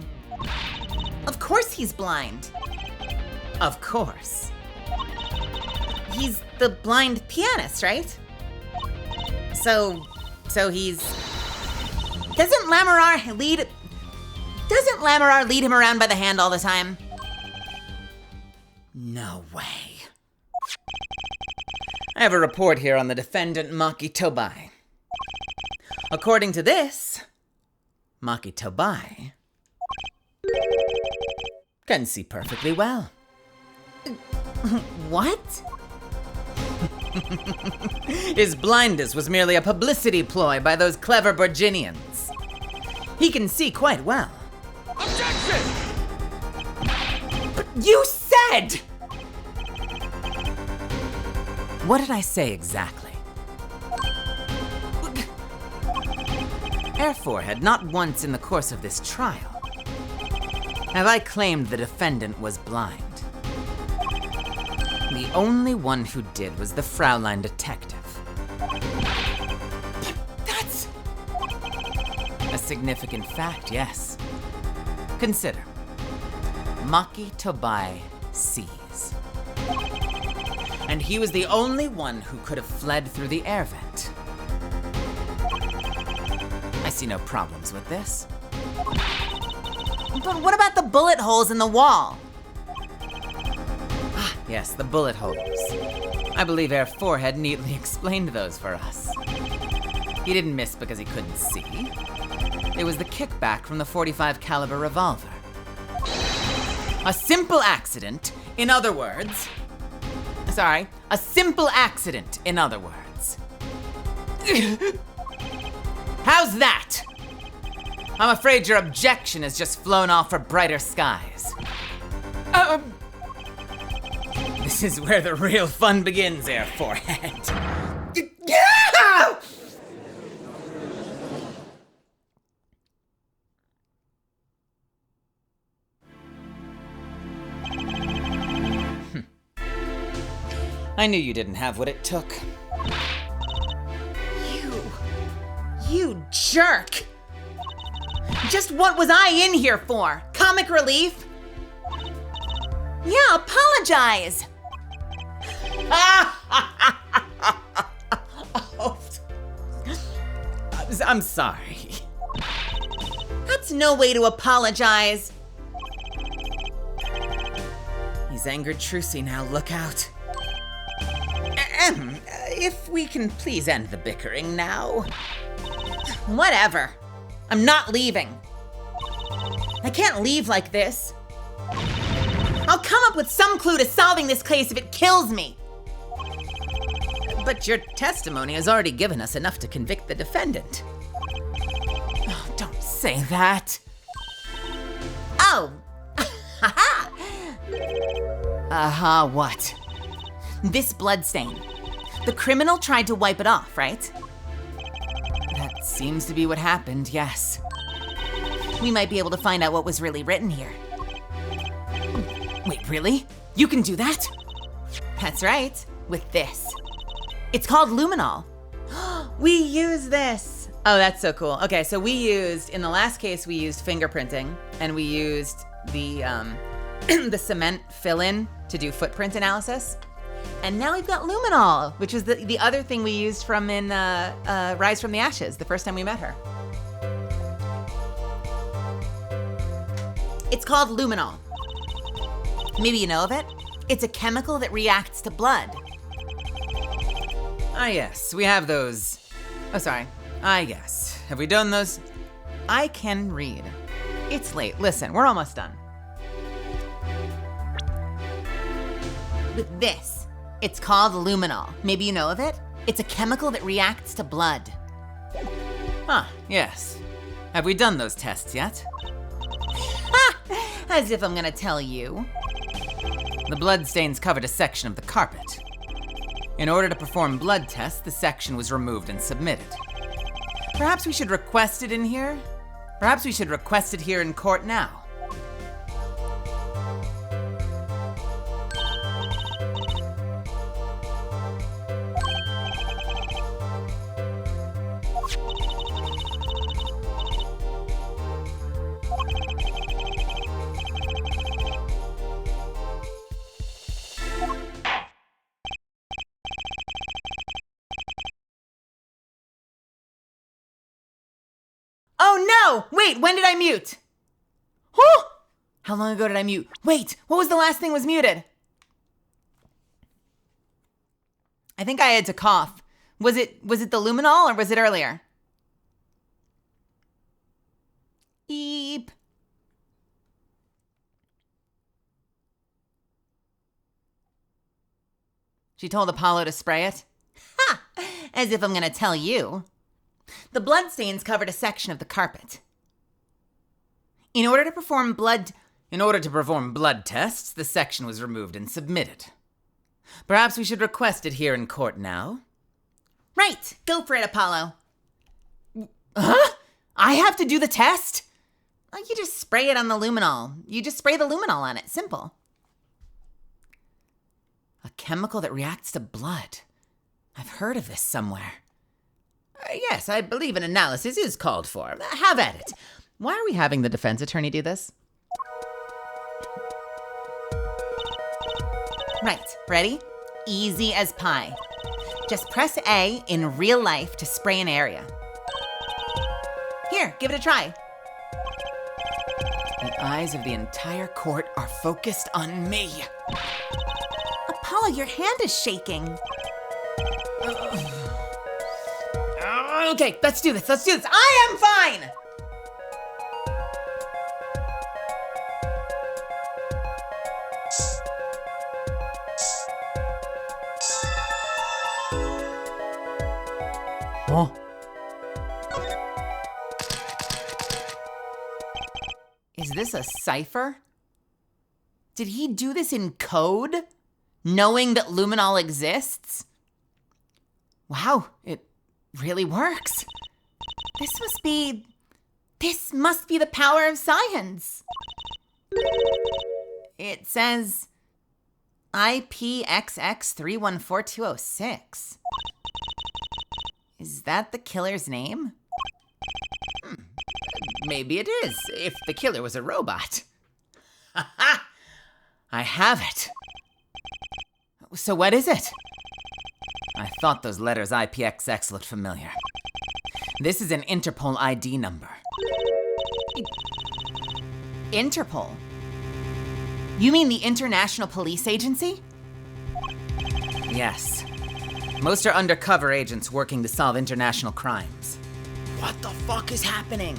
Of course he's blind. Of course. He's the blind pianist, right? So he's... Doesn't Lamarar lead him around by the hand all the time? No way. I have a report here on the defendant, Maki Tobai. According to this, Maki Tobai can see perfectly well. What? His blindness was merely a publicity ploy by those clever Virginians. He can see quite well. Objection! You said! What did I say exactly? Airforehead, not once in the course of this trial have I claimed the defendant was blind. The only one who did was the Fraulein detective. That's a significant fact, yes. Consider. Maki Tobai sees. And he was the only one who could have fled through the air vent. I see no problems with this. But what about the bullet holes in the wall? Yes, the bullet holes. I believe Air Forehead neatly explained those for us. He didn't miss because he couldn't see. It was the kickback from the .45 caliber revolver. A simple accident, in other words. Sorry, a simple accident, in other words. How's that? I'm afraid your objection has just flown off for brighter skies. This is where the real fun begins, Air Forehead. I knew you didn't have what it took. You jerk! Just what was I in here for? Comic relief? Yeah, apologize! I'm sorry. That's no way to apologize. He's angered Trucy now, look out. If we can please end the bickering now. Whatever. I'm not leaving. I can't leave like this. I'll come up with some clue to solving this case if it kills me. But your testimony has already given us enough to convict the defendant. Oh, don't say that. Oh. What? This bloodstain. The criminal tried to wipe it off, right? That seems to be what happened, yes. We might be able to find out what was really written here. Wait, really? You can do that? That's right, with this. It's called luminol. We use this. Oh, that's so cool. Okay, so we used, in the last case, we used fingerprinting, and we used the the cement fill-in to do footprint analysis. And now we've got luminol, which is the other thing we used from in Rise from the Ashes, the first time we met her. It's called luminol. Maybe you know of it? It's a chemical that reacts to blood. Ah, yes, we have those. Oh, sorry. Ah, yes. Have we done those? I can read. It's late. Listen, we're almost done. With this. It's called luminol. Maybe you know of it? It's a chemical that reacts to blood. Ah, yes. Have we done those tests yet? As if I'm gonna tell you. The blood stains covered a section of the carpet. In order to perform blood tests, the section was removed and submitted. Perhaps we should request it in here? Perhaps we should request it here in court now. Oh no! Wait, when did I mute? Whew! How long ago did I mute? Wait, what was the last thing was muted? I think I had to cough. Was it the luminol or was it earlier? Eep. She told Apollo to spray it. Ha! As if I'm gonna tell you. The bloodstains covered a section of the carpet. In order to perform blood tests, the section was removed and submitted. Perhaps we should request it here in court now? Right, go for it, Apollo. Huh? I have to do the test? Oh, you just spray it on the luminol. You just spray the luminol on it, simple. A chemical that reacts to blood. I've heard of this somewhere. Yes, I believe an analysis is called for. Have at it. Why are we having the defense attorney do this? Right, ready? Easy as pie. Just press A in real life to spray an area. Here, give it a try. The eyes of the entire court are focused on me. Apollo, your hand is shaking. Okay, let's do this. I am fine! Huh? Is this a cipher? Did he do this in code? Knowing that luminol exists? Wow, it really works. This must be the power of science. It says IPXX314206. Is that the killer's name? Maybe it is, if the killer was a robot. Ha ha! I have it. So what is it? I thought those letters IPXX looked familiar. This is an Interpol ID number. Interpol? You mean the International Police Agency? Yes. Most are undercover agents working to solve international crimes. What the fuck is happening?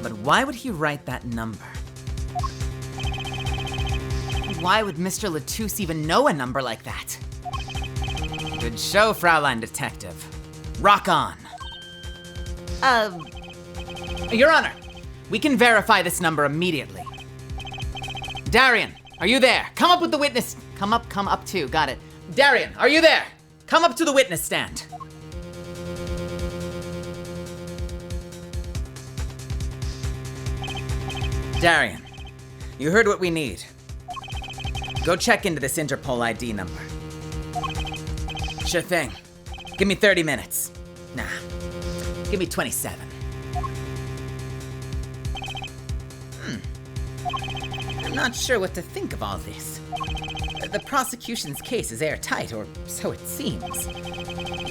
But why would he write that number? Why would Mr. Latouche even know a number like that? Good show, Fraulein Detective. Rock on. Your Honor, we can verify this number immediately. Darian, are you there? Come up with the witness. Come up too, got it. Darian, are you there? Come up to the witness stand. Darian, you heard what we need. Go check into this Interpol ID number. Sure thing. Give me 30 minutes. Nah, give me 27. I'm not sure what to think of all this. The prosecution's case is airtight, or so it seems.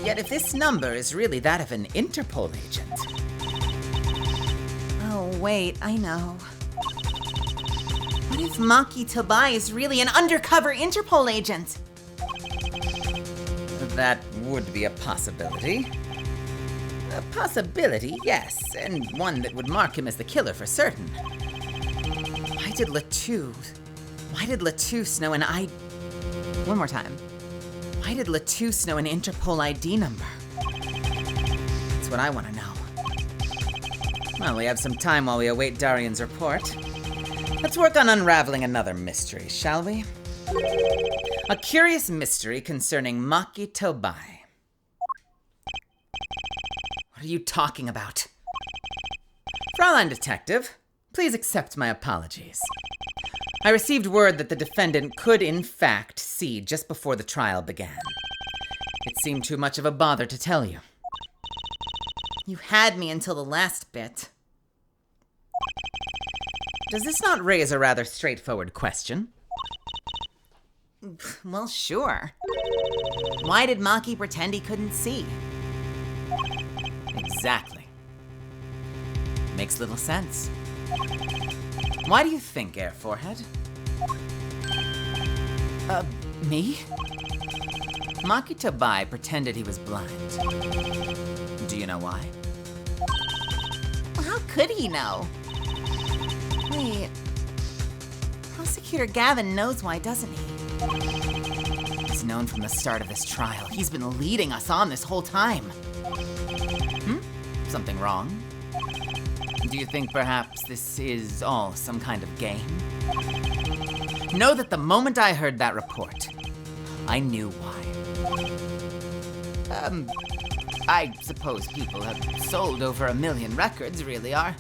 Yet if this number is really that of an Interpol agent... Oh, wait, I know. What if Maki Tobai is really an undercover Interpol agent? That would be a possibility. A possibility, yes, and one that would mark him as the killer for certain. Why did Latouche know One more time. Why did Latouche know an Interpol ID number? That's what I want to know. Well, we have some time while we await Darian's report. Let's work on unraveling another mystery, shall we? A curious mystery concerning Maki Tobai. What are you talking about? Fraulein Detective, please accept my apologies. I received word that the defendant could in fact see just before the trial began. It seemed too much of a bother to tell you. You had me until the last bit. Does this not raise a rather straightforward question? Well, sure. Why did Maki pretend he couldn't see? Exactly. Makes little sense. Why do you think, Air Forehead? Me? Maki Tobai pretended he was blind. Do you know why? Well, how could he know? Wait. Prosecutor Gavin knows why, doesn't he? He's known from the start of this trial. He's been leading us on this whole time. Something wrong? Do you think perhaps this is all some kind of game? Know that the moment I heard that report, I knew why. I suppose people have sold over 1 million records, really are.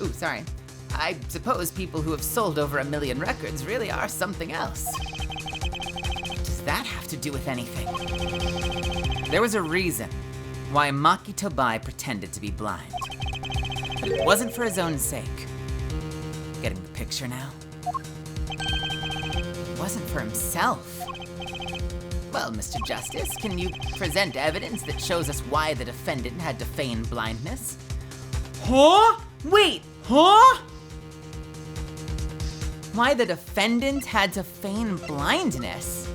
Ooh, sorry. I suppose people who have sold over 1 million records really are something else. What does that have to do with anything? There was a reason why Maki Tobai pretended to be blind. But it wasn't for his own sake. Getting the picture now? It wasn't for himself. Well, Mr. Justice, can you present evidence that shows us why the defendant had to feign blindness? Huh? Wait, huh? Why the defendant had to feign blindness?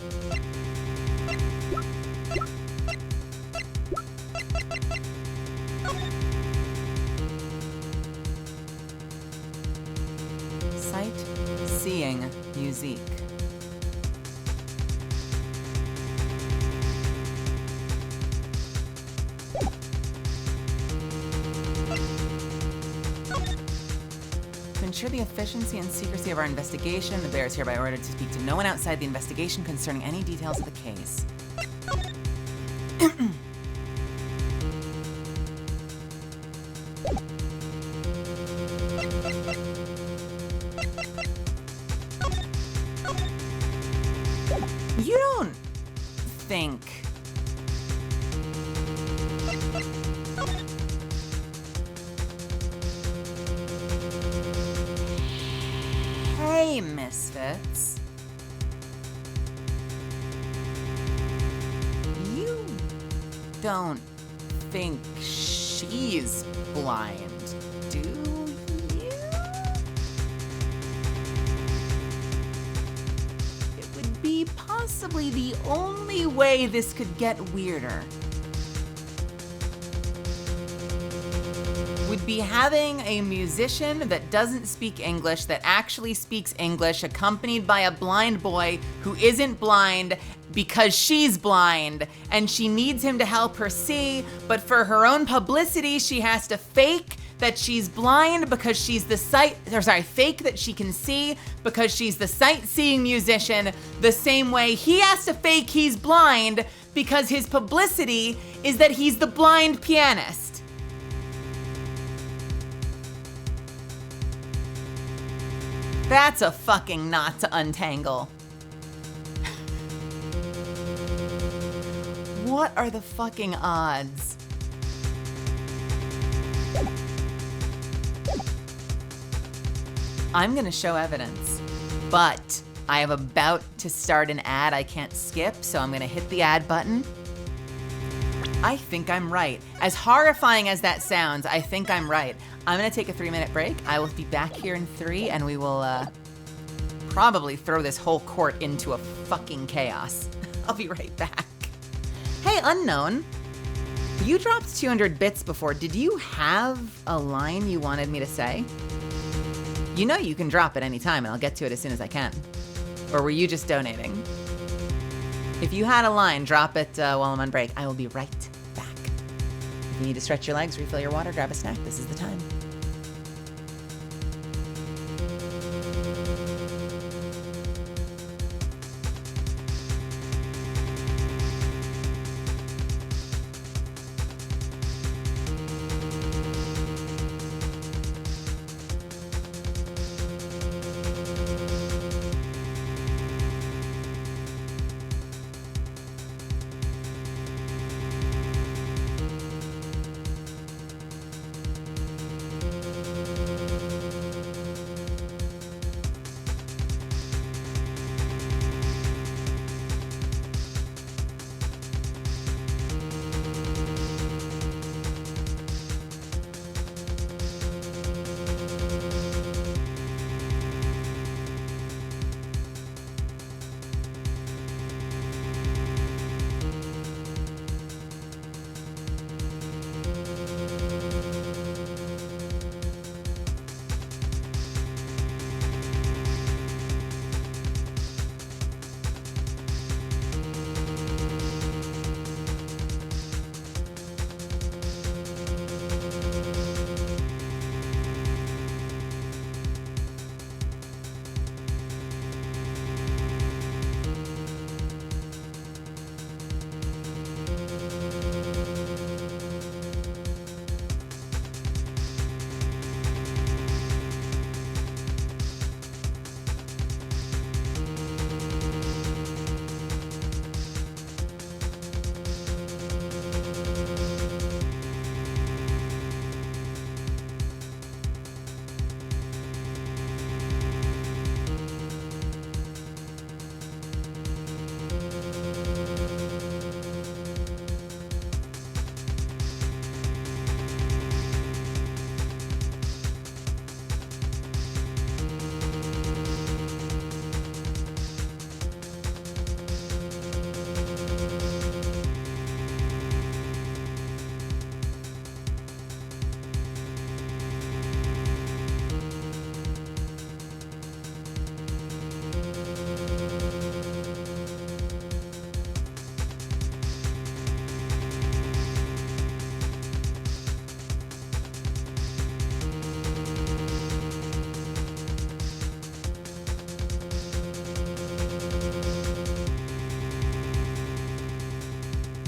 Sight, seeing, musique. To ensure the efficiency and secrecy of our investigation, the bearer is hereby ordered to speak to no one outside the investigation concerning any details of the case. You don't think... Hey, misfits. You don't think she's blind, do you? It would be possibly the only way this could get weirder. Would be having a musician that doesn't speak English, that actually speaks English, accompanied by a blind boy who isn't blind because she's blind and she needs him to help her see, but for her own publicity, she has to fake that she's blind because she's the fake that she can see because she's the sight-seeing musician, the same way he has to fake he's blind because his publicity is that he's the blind pianist. That's a fucking knot to untangle. What are the fucking odds? I'm gonna show evidence, but I am about to start an ad I can't skip, so I'm gonna hit the ad button. I think I'm right. As horrifying as that sounds, I think I'm right. I'm gonna take a 3-minute break. I will be back here in 3, and we will probably throw this whole court into a fucking chaos. I'll be right back. Hey, unknown. You dropped 200 bits before. Did you have a line you wanted me to say? You know you can drop at any time, and I'll get to it as soon as I can. Or were you just donating? If you had a line, drop it while I'm on break. I will be right back. If you need to stretch your legs, refill your water, grab a snack, this is the time.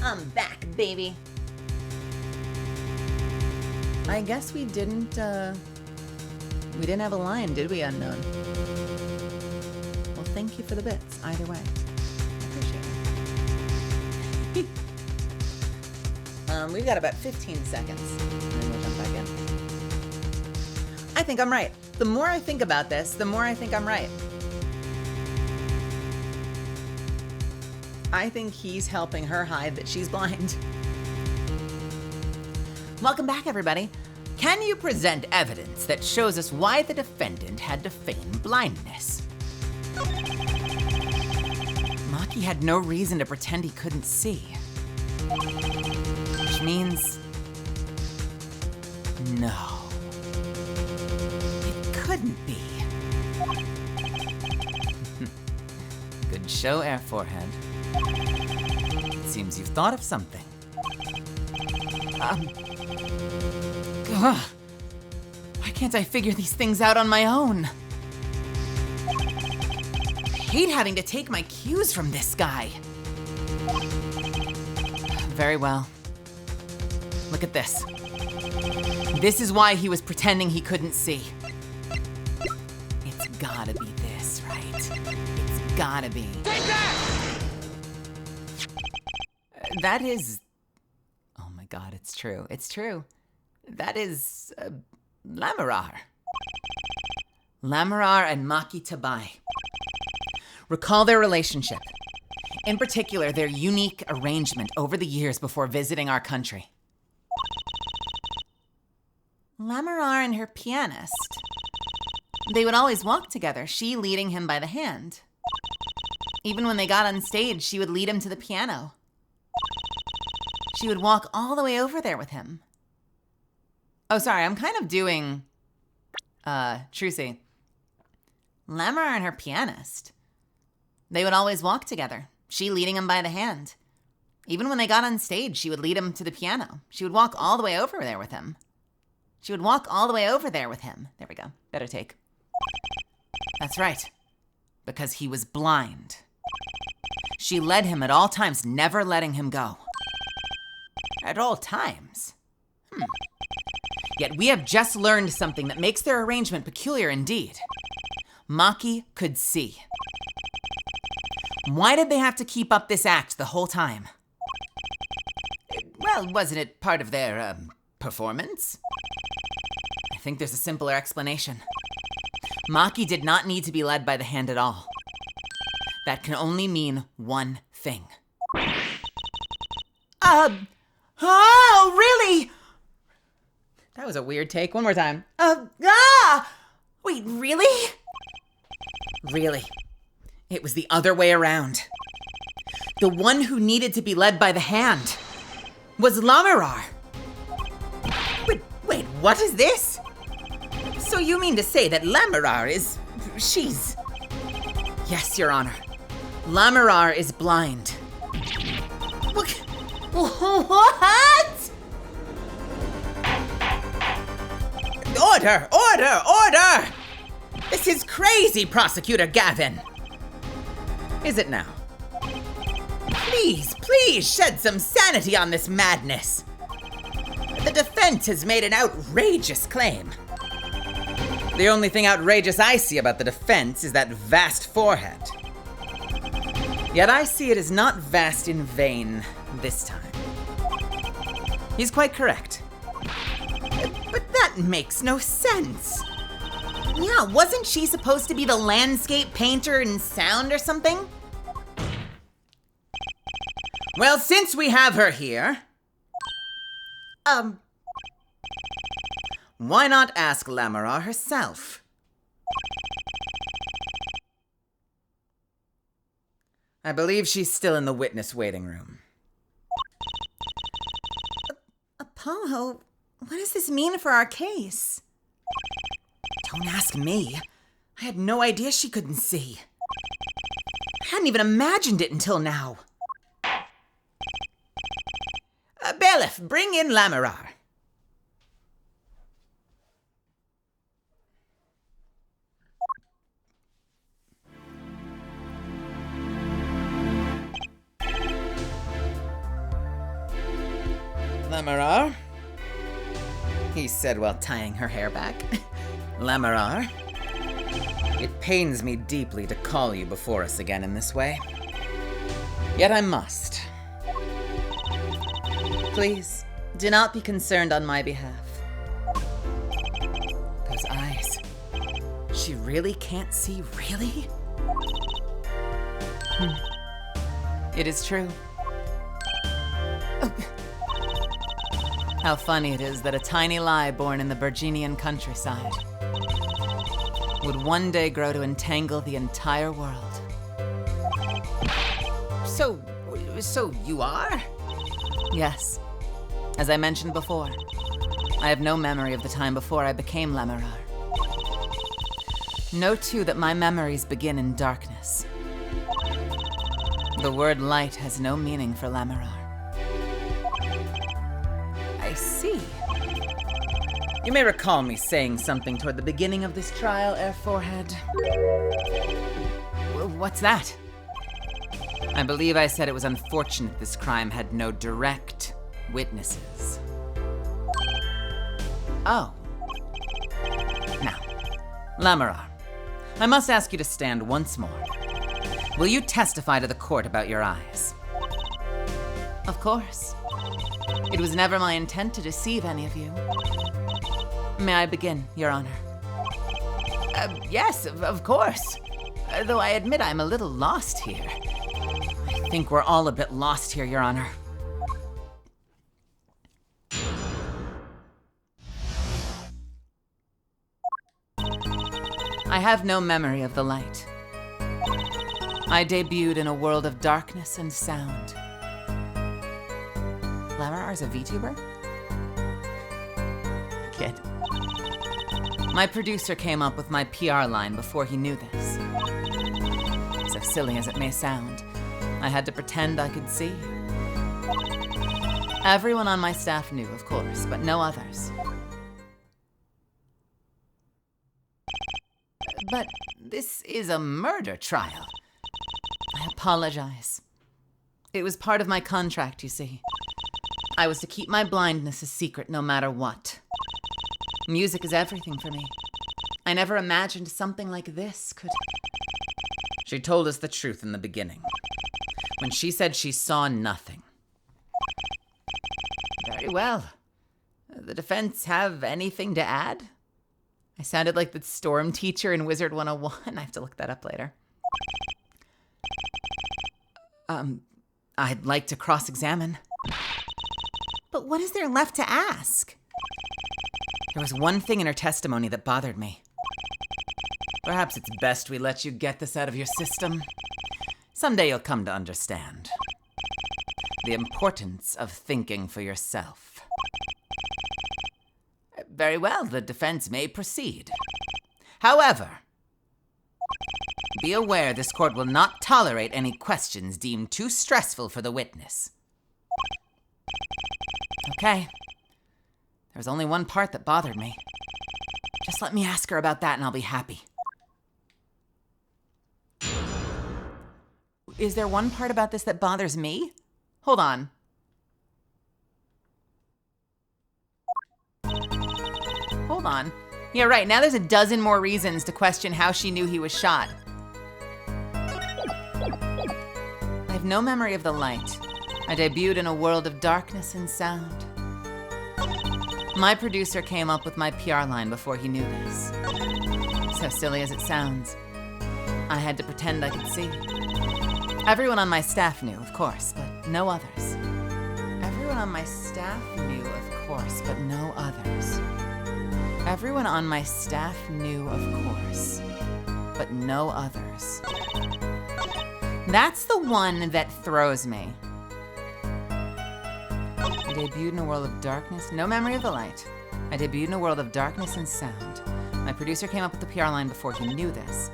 I'm back, baby. I guess we didn't have a line, did we, Unknown? Well, thank you for the bits, either way. Appreciate it. We've got about 15 seconds, and then we'll jump back in. I think I'm right. The more I think about this, the more I think I'm right. I think he's helping her hide that she's blind. Welcome back, everybody. Can you present evidence that shows us why the defendant had to feign blindness? Maki had no reason to pretend he couldn't see. Which means... no. It couldn't be. Good show, Air Forehead. It seems you've thought of something. Why can't I figure these things out on my own? I hate having to take my cues from this guy. Very well. Look at this. This is why he was pretending he couldn't see. It's gotta be this, right? It's gotta be. Take that! That is... oh my god, it's true. It's true. That is... Lamarar. Lamarar and Maki Tabai. Recall their relationship. In particular, their unique arrangement over the years before visiting our country. Lamarar and her pianist. They would always walk together, she leading him by the hand. Even when they got on stage, she would lead him to the piano. She would walk all the way over there with him. Oh, sorry, I'm kind of doing, Trucy. Lamarar and her pianist. They would always walk together, she leading him by the hand. Even when they got on stage, she would lead him to the piano. She would walk all the way over there with him. She would walk all the way over there with him. There we go. Better take. That's right. Because he was blind. She led him at all times, never letting him go. At all times? Yet we have just learned something that makes their arrangement peculiar indeed. Maki could see. Why did they have to keep up this act the whole time? Well, wasn't it part of their, performance? I think there's a simpler explanation. Maki did not need to be led by the hand at all. That can only mean one thing. Oh, really? That was a weird take. One more time. Wait, really? Really. It was the other way around. The one who needed to be led by the hand was Lamarar. Wait, what is this? So you mean to say that Lamarar is... she's... Yes, Your Honor. Lamarar is blind. What? Order! This is crazy, Prosecutor Gavin. Is it now? Please shed some sanity on this madness. The defense has made an outrageous claim. The only thing outrageous I see about the defense is that vast forehead. Yet I see it as not vast in vain this time. He's quite correct. But that makes no sense. Yeah, wasn't she supposed to be the landscape painter in sound or something? Well, since we have her here... why not ask Lamarar herself? I believe she's still in the witness waiting room. Apollo, what does this mean for our case? Don't ask me. I had no idea she couldn't see. I hadn't even imagined it until now. Bailiff, bring in Lamarar. Lamarar, he said while tying her hair back. Lamarar, it pains me deeply to call you before us again in this way. Yet I must. Please, do not be concerned on my behalf. Those eyes. She really can't see, really? It is true. How funny it is that a tiny lie born in the Virginian countryside would one day grow to entangle the entire world. So you are? Yes. As I mentioned before, I have no memory of the time before I became Lamarar. Know too that my memories begin in darkness. The word light has no meaning for Lamarar. I see. You may recall me saying something toward the beginning of this trial, Air Forehead. What's that? I believe I said it was unfortunate this crime had no direct witnesses. Oh. Now, Lamarar, I must ask you to stand once more. Will you testify to the court about your eyes? Of course. It was never my intent to deceive any of you. May I begin, Your Honor? Yes, of course. Though I admit I'm a little lost here. I think we're all a bit lost here, Your Honor. I have no memory of the light. I debuted in a world of darkness and sound. Lamarar's a VTuber? Kid. My producer came up with my PR line before he knew this. So silly as it may sound, I had to pretend I could see. Everyone on my staff knew, of course, but no others. But this is a murder trial. I apologize. It was part of my contract, you see. I was to keep my blindness a secret no matter what. Music is everything for me. I never imagined something like this could... She told us the truth in the beginning, when she said she saw nothing. Very well. The defense have anything to add? I sounded like the storm teacher in Wizard 101. I have to look that up later. I'd like to cross-examine. But what is there left to ask? There was one thing in her testimony that bothered me. Perhaps it's best we let you get this out of your system. Someday you'll come to understand the importance of thinking for yourself. Very well, the defense may proceed. However, be aware this court will not tolerate any questions deemed too stressful for the witness. Okay. There was only one part that bothered me. Just let me ask her about that and I'll be happy. Is there one part about this that bothers me? Hold on. Hold on. Yeah, right. Now there's a dozen more reasons to question how she knew he was shot. I have no memory of the light. I debuted in a world of darkness and sound. My producer came up with my PR line before he knew this. So silly as it sounds, I had to pretend I could see. Everyone on my staff knew, of course, but no others. Everyone on my staff knew, of course, but no others. Everyone on my staff knew, of course, but no others. That's the one that throws me. I debuted in a world of darkness, no memory of the light. I debuted in a world of darkness and sound. My producer came up with the PR line before he knew this.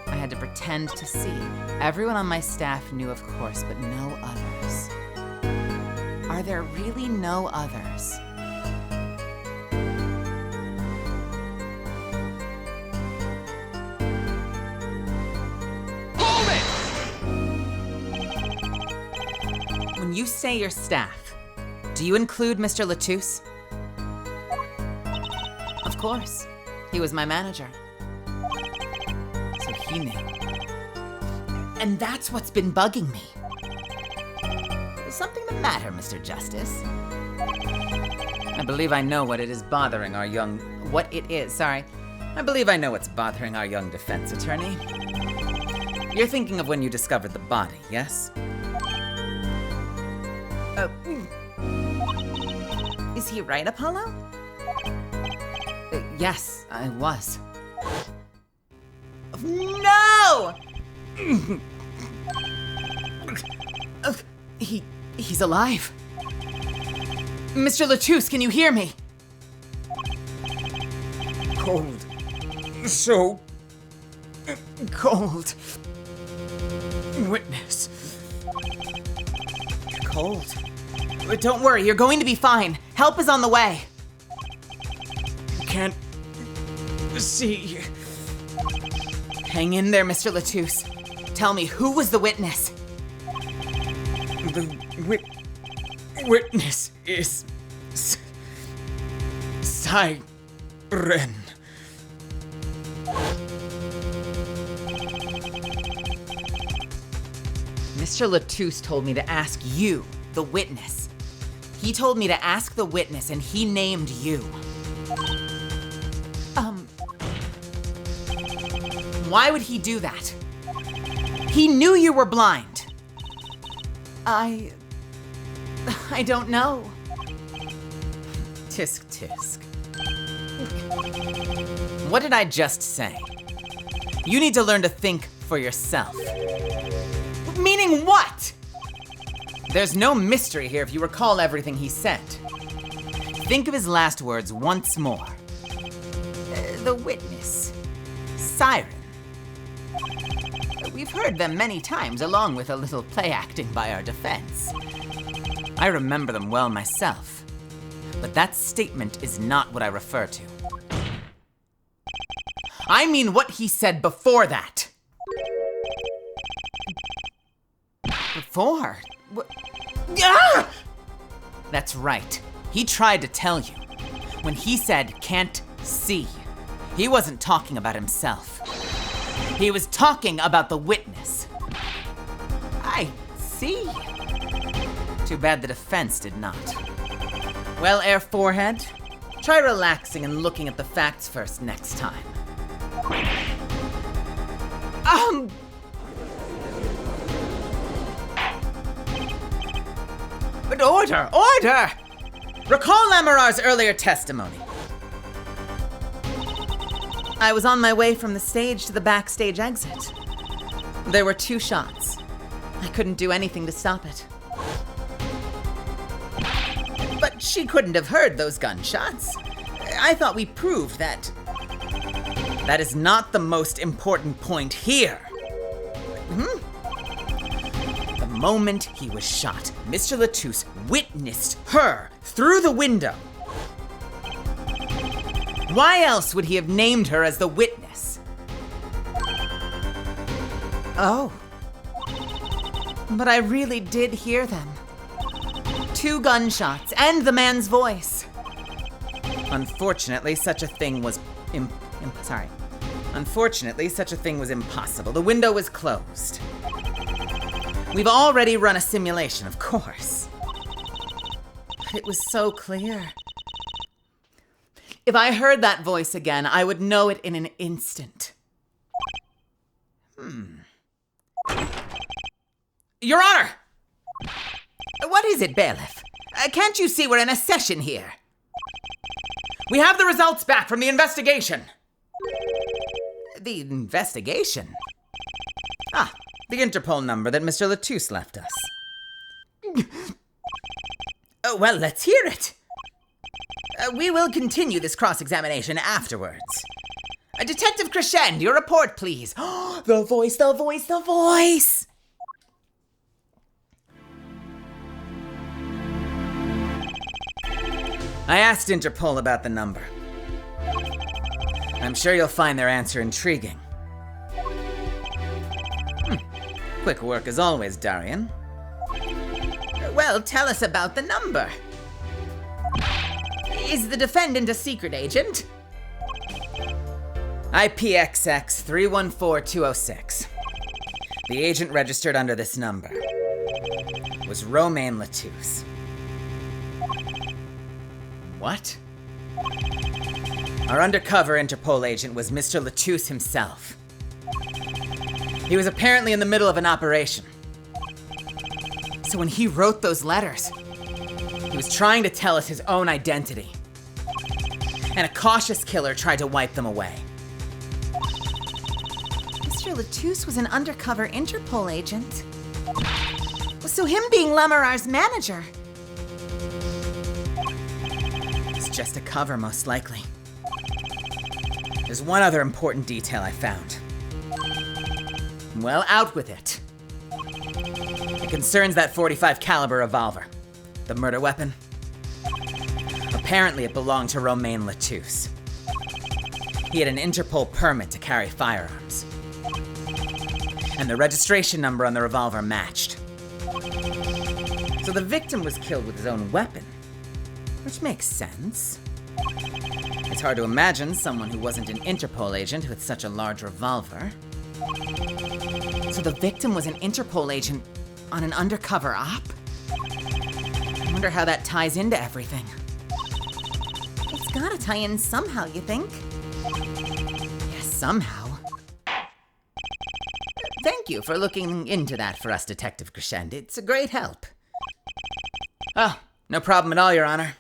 I had to pretend to see. Everyone on my staff knew, of course, but no others. Are there really no others? Hold it! When you say your staff, Do you include Mr. Latouche? Of course. He was my manager. So he knew. And that's what's been bugging me. Is something the matter, Mr. Justice? I believe I know what it is bothering our young. What it is, sorry. I believe I know what's bothering our young defense attorney. You're thinking of when you discovered the body, yes? Is he right, Apollo? Yes, I was. No! He's alive. Mr. Latouche, can you hear me? Cold. So Cold. witness. Cold. But don't worry, you're going to be fine. Help is on the way. Can't see. Hang in there, Mr. Latouche. Tell me, who was the witness? The witness is Siren. Mr. Latouche told me to ask you, the witness. He told me to ask the witness, and he named you. Why would he do that? He knew you were blind. I don't know. Tisk tisk. What did I just say? You need to learn to think for yourself. Meaning what? There's no mystery here if you recall everything he said. Think of his last words once more. The witness. Siren. We've heard them many times, along with a little play acting by our defense. I remember them well myself. But that statement is not what I refer to. I mean what he said before that. Before? Ah! That's right. He tried to tell you. When he said can't see, he wasn't talking about himself. He was talking about the witness. I see. Too bad the defense did not. Well, Air Forehead, try relaxing and looking at the facts first next time. But order! Recall Lamarar's earlier testimony. I was on my way from the stage to the backstage exit. There were 2 shots. I couldn't do anything to stop it. But she couldn't have heard those gunshots. I thought we proved that. That is not the most important point here. The moment he was shot, Mr. Latouche witnessed her through the window. Why else would he have named her as the witness? Oh. But I really did hear them. 2 gunshots and the man's voice. Unfortunately, such a thing was Unfortunately, such a thing was impossible. The window was closed. We've already run a simulation, of course. But it was so clear. If I heard that voice again, I would know it in an instant. Your Honor! What is it, bailiff? Can't you see we're in a session here? We have the results back from the investigation. The investigation? The Interpol number that Mr. Latouche left us. Well, let's hear it. We will continue this cross-examination afterwards. Detective Crescend, your report, please. The voice, the voice, the voice! I asked Interpol about the number. I'm sure you'll find their answer intriguing. Quick work as always, Darian. Well, tell us about the number. Is the defendant a secret agent? IPXX 314206. The agent registered under this number was Romain Latouche. What? Our undercover Interpol agent was Mr. Latouche himself. He was apparently in the middle of an operation. So when he wrote those letters, he was trying to tell us his own identity. And a cautious killer tried to wipe them away. Mr. Latouche was an undercover Interpol agent. So him being Lamarar's manager. It's just a cover, most likely. There's one other important detail I found. Well, out with it. It concerns that .45 caliber revolver, the murder weapon. Apparently, it belonged to Romain Latouche. He had an Interpol permit to carry firearms. And the registration number on the revolver matched. So the victim was killed with his own weapon, which makes sense. It's hard to imagine someone who wasn't an Interpol agent with such a large revolver. So the victim was an Interpol agent on an undercover op? I wonder how that ties into everything. It's gotta tie in somehow, you think? Yes, somehow. Thank you for looking into that for us, Detective Crescend. It's a great help. Oh, no problem at all, Your Honor.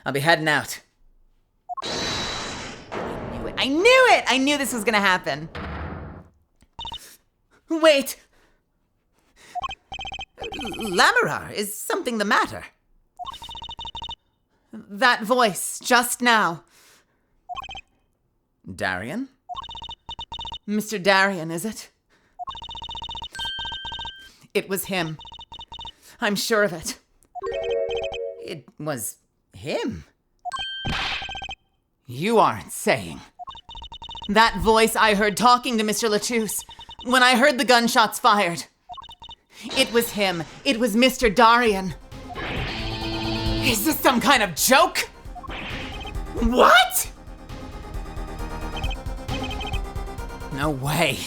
I'll be heading out. I knew it! I knew this was gonna happen. Wait! Lamarar, is something the matter? That voice, just now. Darian? Mr. Darian, is it? It was him. I'm sure of it. It was him. You aren't saying. That voice I heard talking to Mr. Latouche when I heard the gunshots fired. It was him. It was Mr. Darian. Is this some kind of joke? What? No way.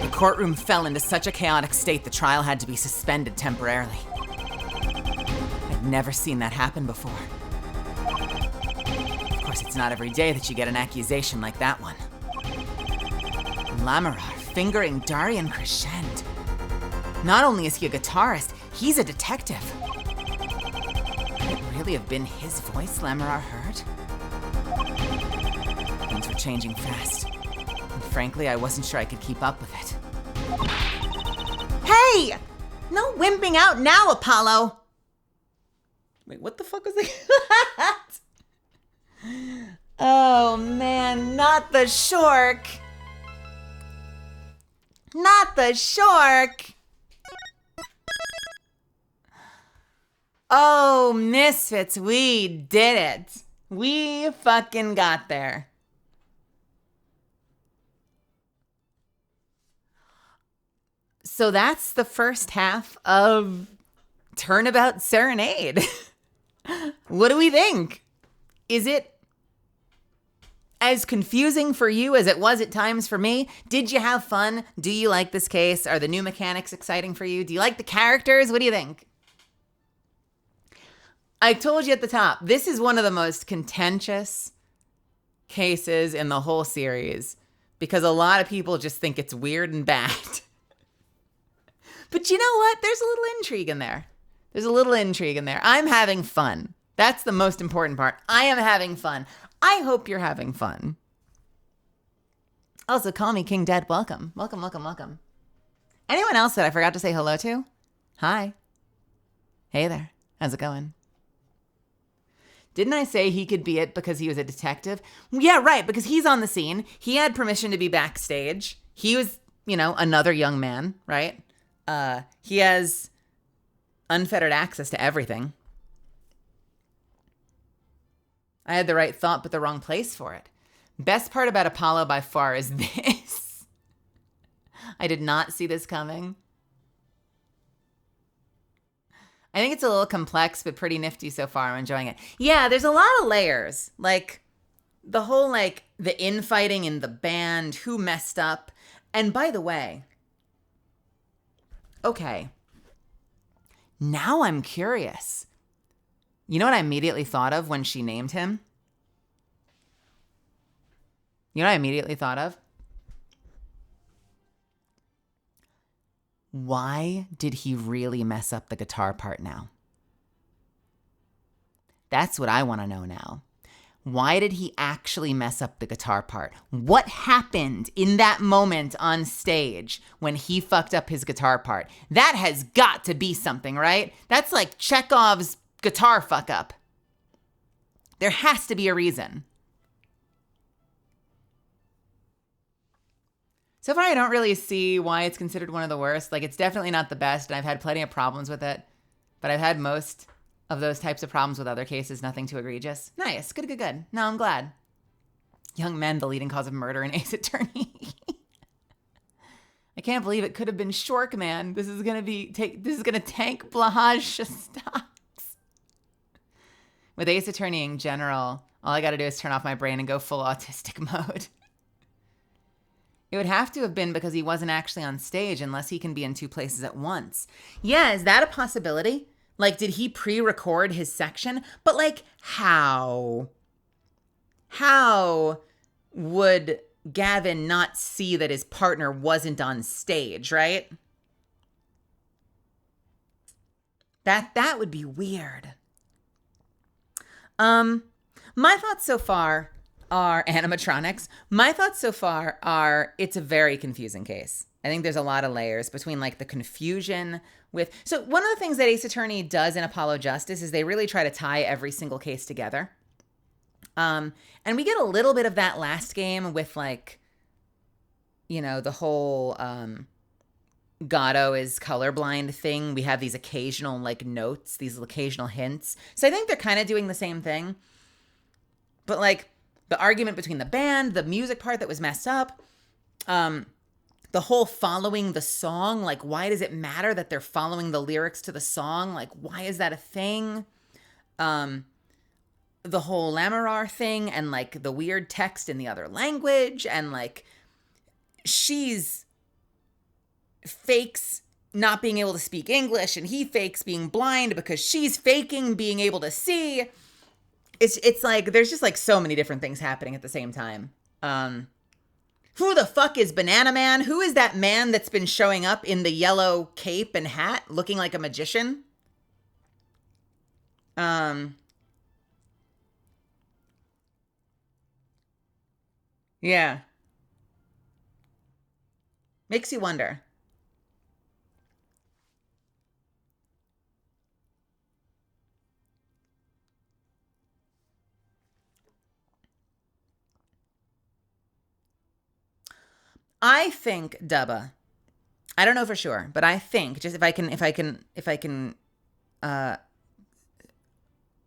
The courtroom fell into such a chaotic state the trial had to be suspended temporarily. I'd never seen that happen before. Of course, it's not every day that you get an accusation like that one. Lamarar fingering Darian Crescend. Not only is he a guitarist, he's a detective. Could it really have been his voice Lamarar heard? Things were changing fast. And frankly, I wasn't sure I could keep up with it. Hey! No wimping out now, Apollo! Wait, what the fuck was that? Oh man, not the Shork! Not the Shork! Oh, Misfits, we did it. We fucking got there. So that's the first half of Turnabout Serenade. What do we think? Is it as confusing for you as it was at times for me? Did you have fun? Do you like this case? Are the new mechanics exciting for you? Do you like the characters? What do you think? I told you at the top, this is one of the most contentious cases in the whole series because a lot of people just think it's weird and bad. But you know what? There's a little intrigue in there. There's a little intrigue in there. I'm having fun. That's the most important part. I am having fun. I hope you're having fun. Also, call me King Dead. Welcome. Welcome, welcome, welcome. Anyone else that I forgot to say hello to? Hi. Hey there. How's it going? Didn't I say he could be it because he was a detective? Yeah, right, because he's on the scene. He had permission to be backstage. He was, another young man, right? He has unfettered access to everything. I had the right thought, but the wrong place for it. Best part about Apollo by far is this. I did not see this coming. I think it's a little complex, but pretty nifty so far. I'm enjoying it. Yeah, there's a lot of layers. Like, the whole, like, the infighting in the band, who messed up. And by the way, okay, now I'm curious. You know what I immediately thought of when she named him? You know what I immediately thought of? Why did he really mess up the guitar part now? That's what I want to know now. Why did he actually mess up the guitar part? What happened in that moment on stage when he fucked up his guitar part? That has got to be something, right? That's like Chekhov's guitar fuck up. There has to be a reason. So far, I don't really see why it's considered one of the worst. Like, it's definitely not the best, and I've had plenty of problems with it. But I've had most of those types of problems with other cases, nothing too egregious. Nice. Good, good, good. No, I'm glad. Young men, the leading cause of murder in Ace Attorney. I can't believe it could have been Shork Man. This is gonna tank Blahaj stocks. With Ace Attorney in general, all I gotta do is turn off my brain and go full autistic mode. It would have to have been because he wasn't actually on stage unless he can be in two places at once. Yeah, is that a possibility? Like, did he pre-record his section? But, like, how? How would Gavin not see that his partner wasn't on stage, right? That would be weird. My thoughts so far are animatronics. My thoughts so far are it's a very confusing case. I think there's a lot of layers between like the confusion with... So one of the things that Ace Attorney does in Apollo Justice is they really try to tie every single case together. And we get a little bit of that last game with like, you know, the whole Gatto is colorblind thing. We have these occasional like notes, these occasional hints. So I think they're kind of doing the same thing. But like the argument between the band, the music part that was messed up, the whole following the song, like why does it matter that they're following the lyrics to the song? Like why is that a thing? The whole Lamarar thing and like the weird text in the other language and like she's fakes not being able to speak English and he fakes being blind because she's faking being able to see. It's like there's just like so many different things happening at the same time. Who the fuck is Banana Man? Who is that man that's been showing up in the yellow cape and hat looking like a magician? Yeah. Makes you wonder. I think Dubba. I don't know for sure, but I think just if I can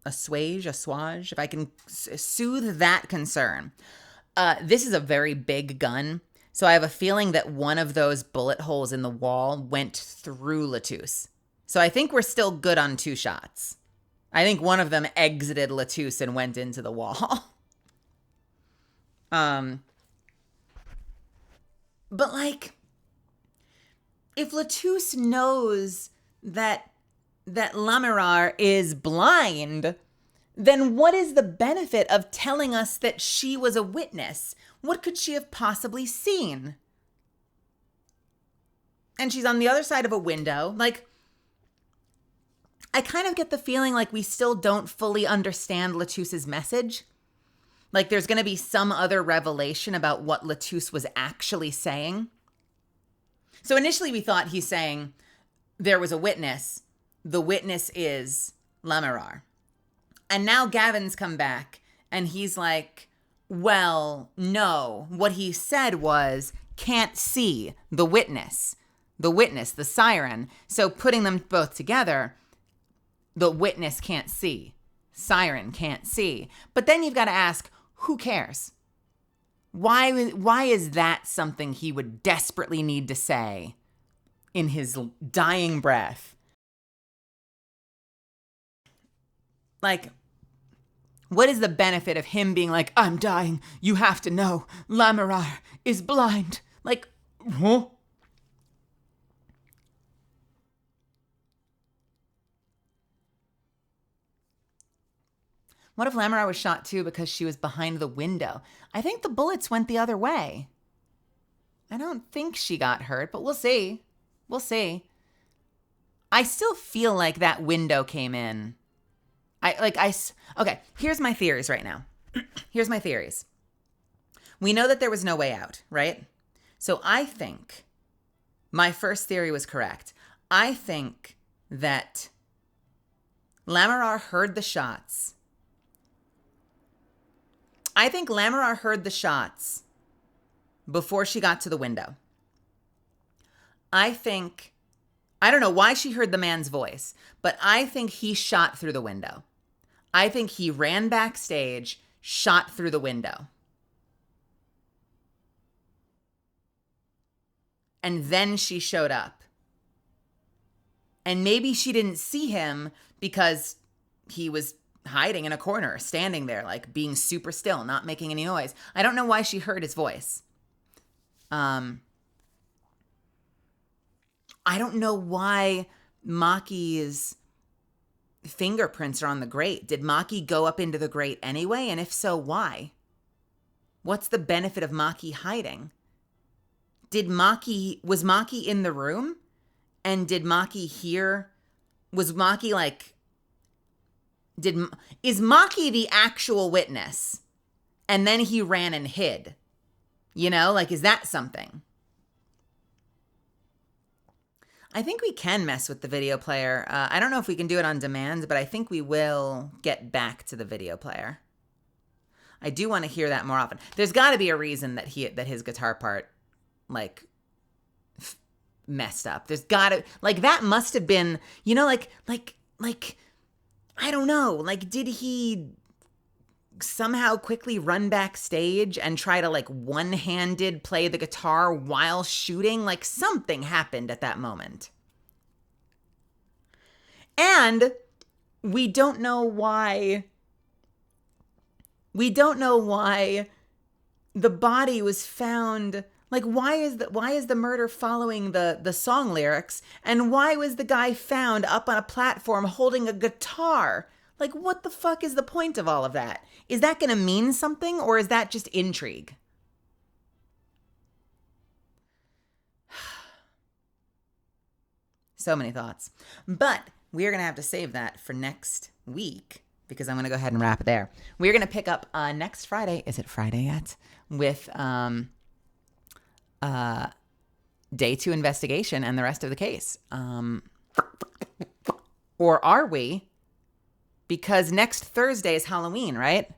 assuage, if I can soothe that concern. This is a very big gun, so I have a feeling that one of those bullet holes in the wall went through Latouche. So I think we're still good on 2 shots. I think one of them exited Latouche and went into the wall. But like, if Latouche knows that Lamarar is blind, then what is the benefit of telling us that she was a witness? What could she have possibly seen? And she's on the other side of a window. Like, I kind of get the feeling like we still don't fully understand Latouche's message. Like there's going to be some other revelation about what Latouche was actually saying. So initially we thought he's saying there was a witness. The witness is Lamarar. And now Gavin's come back and he's like, well, no. What he said was can't see the witness, the siren. So putting them both together, the witness can't see, siren can't see. But then you've got to ask, who cares? Why is that something he would desperately need to say in his dying breath? Like, what is the benefit of him being like, I'm dying, you have to know, Lamirar is blind? Like, huh? What if Lamirar was shot too because she was behind the window? I think the bullets went the other way. I don't think she got hurt, but we'll see. We'll see. I still feel like that window came in. Okay, here's my theories right now. Here's my theories. We know that there was no way out, right? So I think my first theory was correct. I think that Lamirar heard the shots. I think Lamirar heard the shots before she got to the window. I don't know why she heard the man's voice, but I think he shot through the window. I think he ran backstage, shot through the window. And then she showed up. And maybe she didn't see him because he was hiding in a corner, standing there, like being super still, not making any noise. I don't know why she heard his voice. I don't know why Maki's fingerprints are on the grate. Did Maki go up into the grate anyway? And if so, why? What's the benefit of Maki hiding? Was Maki in the room? And did Maki hear? Was Maki like, is Maki the actual witness? And then he ran and hid. You know, like, is that something? I think we can mess with the video player. I don't know if we can do it on demand, but I think we will get back to the video player. I do want to hear that more often. There's got to be a reason that his guitar part, like, messed up. There's got to, like, that must have been, you know, like, I don't know. Like, did he somehow quickly run backstage and try to, like, one-handed play the guitar while shooting? Like, something happened at that moment. And we don't know why the body was found. Like, why is the murder following the song lyrics? And why was the guy found up on a platform holding a guitar? Like, what the fuck is the point of all of that? Is that going to mean something, or is that just intrigue? So many thoughts. But we're going to have to save that for next week, because I'm going to go ahead and wrap it there. We're going to pick up next Friday. Is it Friday yet? With day 2 investigation and the rest of the case. Or are we? Because next Thursday is Halloween, right?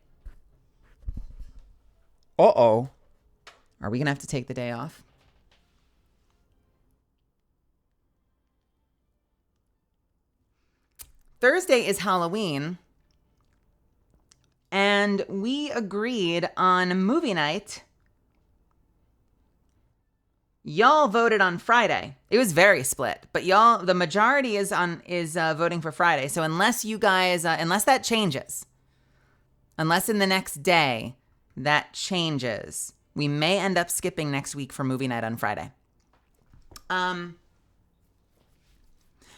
Uh-oh. Are we going to have to take the day off? Thursday is Halloween. And we agreed on movie night. Y'all voted on Friday. It was very split, but y'all, the majority is voting for Friday. So unless you guys, unless that changes, unless in the next day that changes, we may end up skipping next week for movie night on Friday.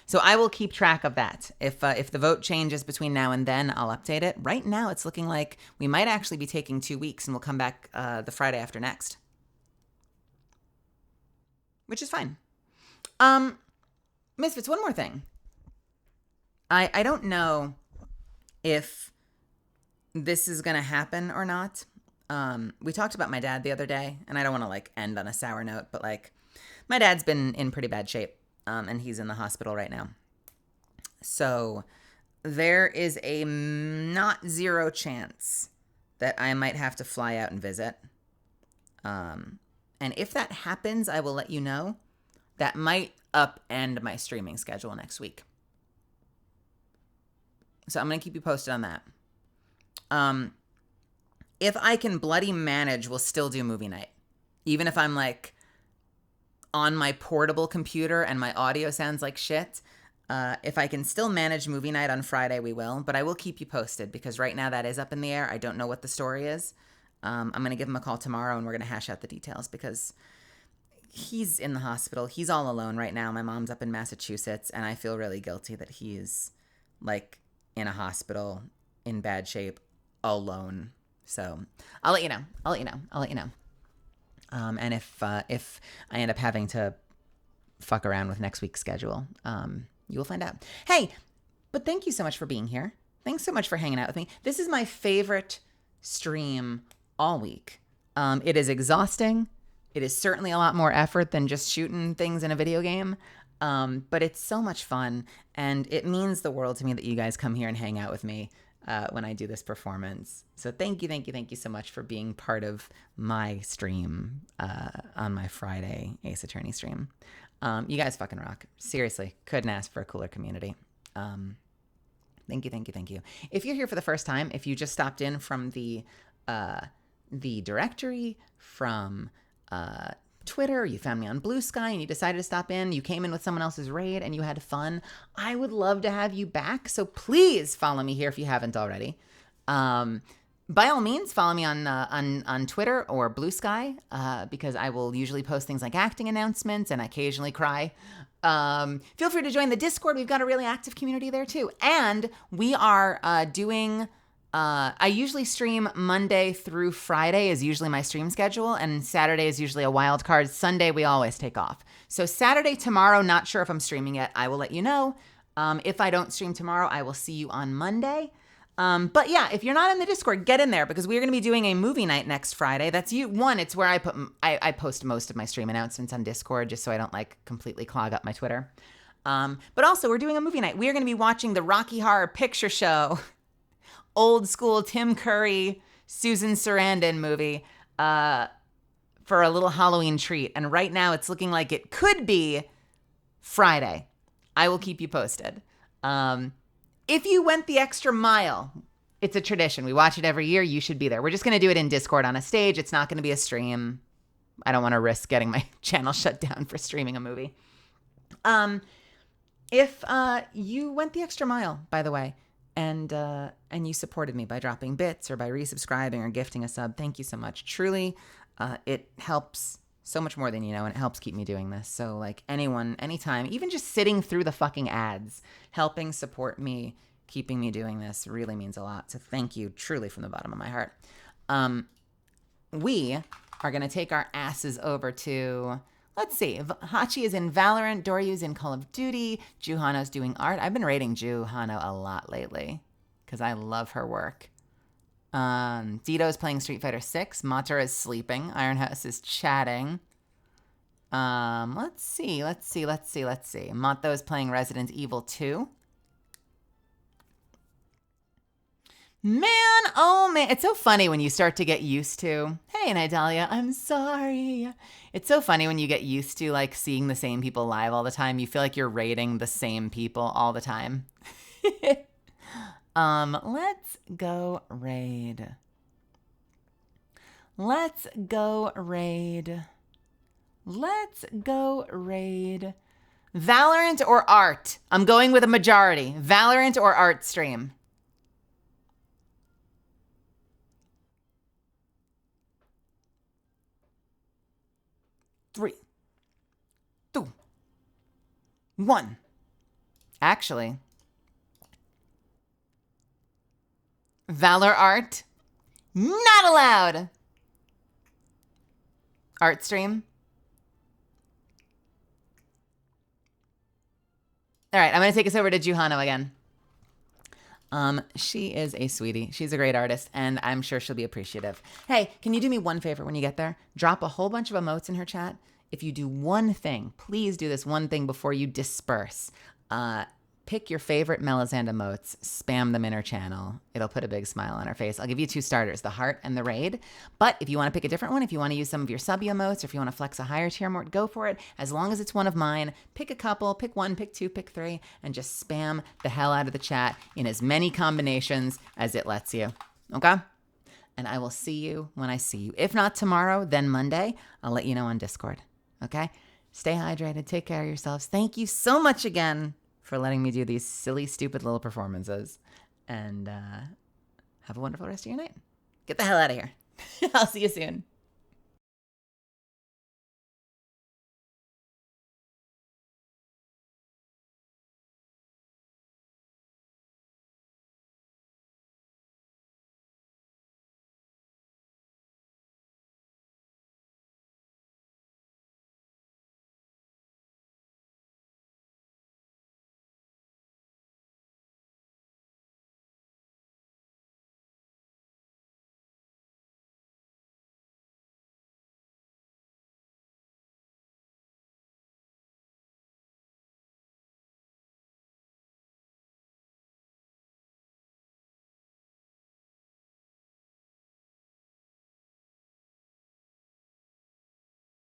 So I will keep track of that. If the vote changes between now and then, I'll update it. Right now, it's looking like we might actually be taking 2 weeks, and we'll come back the Friday after next. Which is fine. Misfits, one more thing. I don't know if this is going to happen or not. We talked about my dad the other day, and I don't want to, like, end on a sour note, but, like, my dad's been in pretty bad shape, and he's in the hospital right now. So there is a not zero chance that I might have to fly out and visit. And if that happens, I will let you know. That might upend my streaming schedule next week. So I'm going to keep you posted on that. if I can bloody manage, we'll still do movie night. Even if I'm like on my portable computer and my audio sounds like shit. If I can still manage movie night on Friday, we will. But I will keep you posted because right now that is up in the air. I don't know what the story is. I'm going to give him a call tomorrow and we're going to hash out the details because he's in the hospital. He's all alone right now. My mom's up in Massachusetts and I feel really guilty that he's like in a hospital in bad shape alone. So I'll let you know. And if I end up having to fuck around with next week's schedule, you will find out. Hey, but thank you so much for being here. Thanks so much for hanging out with me. This is my favorite stream all week. It is exhausting. It is certainly a lot more effort than just shooting things in a video game. But it's so much fun. And it means the world to me that you guys come here and hang out with me when I do this performance. So thank you so much for being part of my stream on my Friday Ace Attorney stream. You guys fucking rock. Seriously, couldn't ask for a cooler community. Thank you. If you're here for the first time, if you just stopped in from the directory, from Twitter, you found me on Blue Sky and you decided to stop in, you came in with someone else's raid and you had fun, I would love to have you back. So please follow me here if you haven't already. By all means, follow me on Twitter or Blue Sky because I will usually post things like acting announcements and occasionally cry. Feel free to join the Discord. We've got a really active community there too. And we are doing... I usually stream Monday through Friday is usually my stream schedule, and Saturday is usually a wild card. Sunday, we always take off. So Saturday, tomorrow, not sure if I'm streaming yet. I will let you know. If I don't stream tomorrow, I will see you on Monday. But yeah, if you're not in the Discord, get in there because we're going to be doing a movie night next Friday. That's it's where I post most of my stream announcements on Discord just so I don't like completely clog up my Twitter. But also, we're doing a movie night. We are going to be watching the Rocky Horror Picture Show. Old school Tim Curry, Susan Sarandon movie for a little Halloween treat. And right now it's looking like it could be Friday. I will keep you posted. If you went the extra mile, it's a tradition. We watch it every year. You should be there. We're just going to do it in Discord on a stage. It's not going to be a stream. I don't want to risk getting my channel shut down for streaming a movie. If you went the extra mile, by the way, and you supported me by dropping bits or by resubscribing or gifting a sub, thank you so much. Truly, it helps so much more than you know, and it helps keep me doing this. So like anyone, anytime, even just sitting through the fucking ads, helping support me, keeping me doing this really means a lot. So thank you truly from the bottom of my heart. We are going to take our asses over to... Let's see. Hachi is in Valorant. Doryu's in Call of Duty. Juhano's doing art. I've been rating Juhano a lot lately because I love her work. Dito's playing Street Fighter 6. Mater is sleeping. Ironhouse is chatting. Let's see. Mato's playing Resident Evil 2. Man, oh man, it's so funny when you start to get used to, hey, Nidalia, I'm sorry. It's so funny when you get used to like seeing the same people live all the time. You feel like you're rating the same people all the time. Let's go raid. Valorant or art? I'm going with a majority. Valorant or art stream? Three, 2, 1. Actually, Valor art, not allowed. Art stream. All right, I'm going to take us over to Juhano again. She is a sweetie. She's a great artist, and I'm sure she'll be appreciative. Hey, can you do me one favor when you get there? Drop a whole bunch of emotes in her chat. If you do one thing, please do this one thing before you disperse. Pick your favorite Melisande emotes, spam them in her channel. It'll put a big smile on her face. I'll give you 2 starters, the heart and the raid. But if you want to pick a different one, if you want to use some of your subby emotes, or if you want to flex a higher tier emote, go for it. As long as it's one of mine, pick a couple, pick 1, pick 2, pick 3, and just spam the hell out of the chat in as many combinations as it lets you. Okay? and I will see you when I see you. If not tomorrow, then Monday. I'll let you know on Discord. Okay? Stay hydrated. Take care of yourselves. Thank you so much again for letting me do these silly, stupid little performances. And have a wonderful rest of your night. Get the hell out of here. I'll see you soon.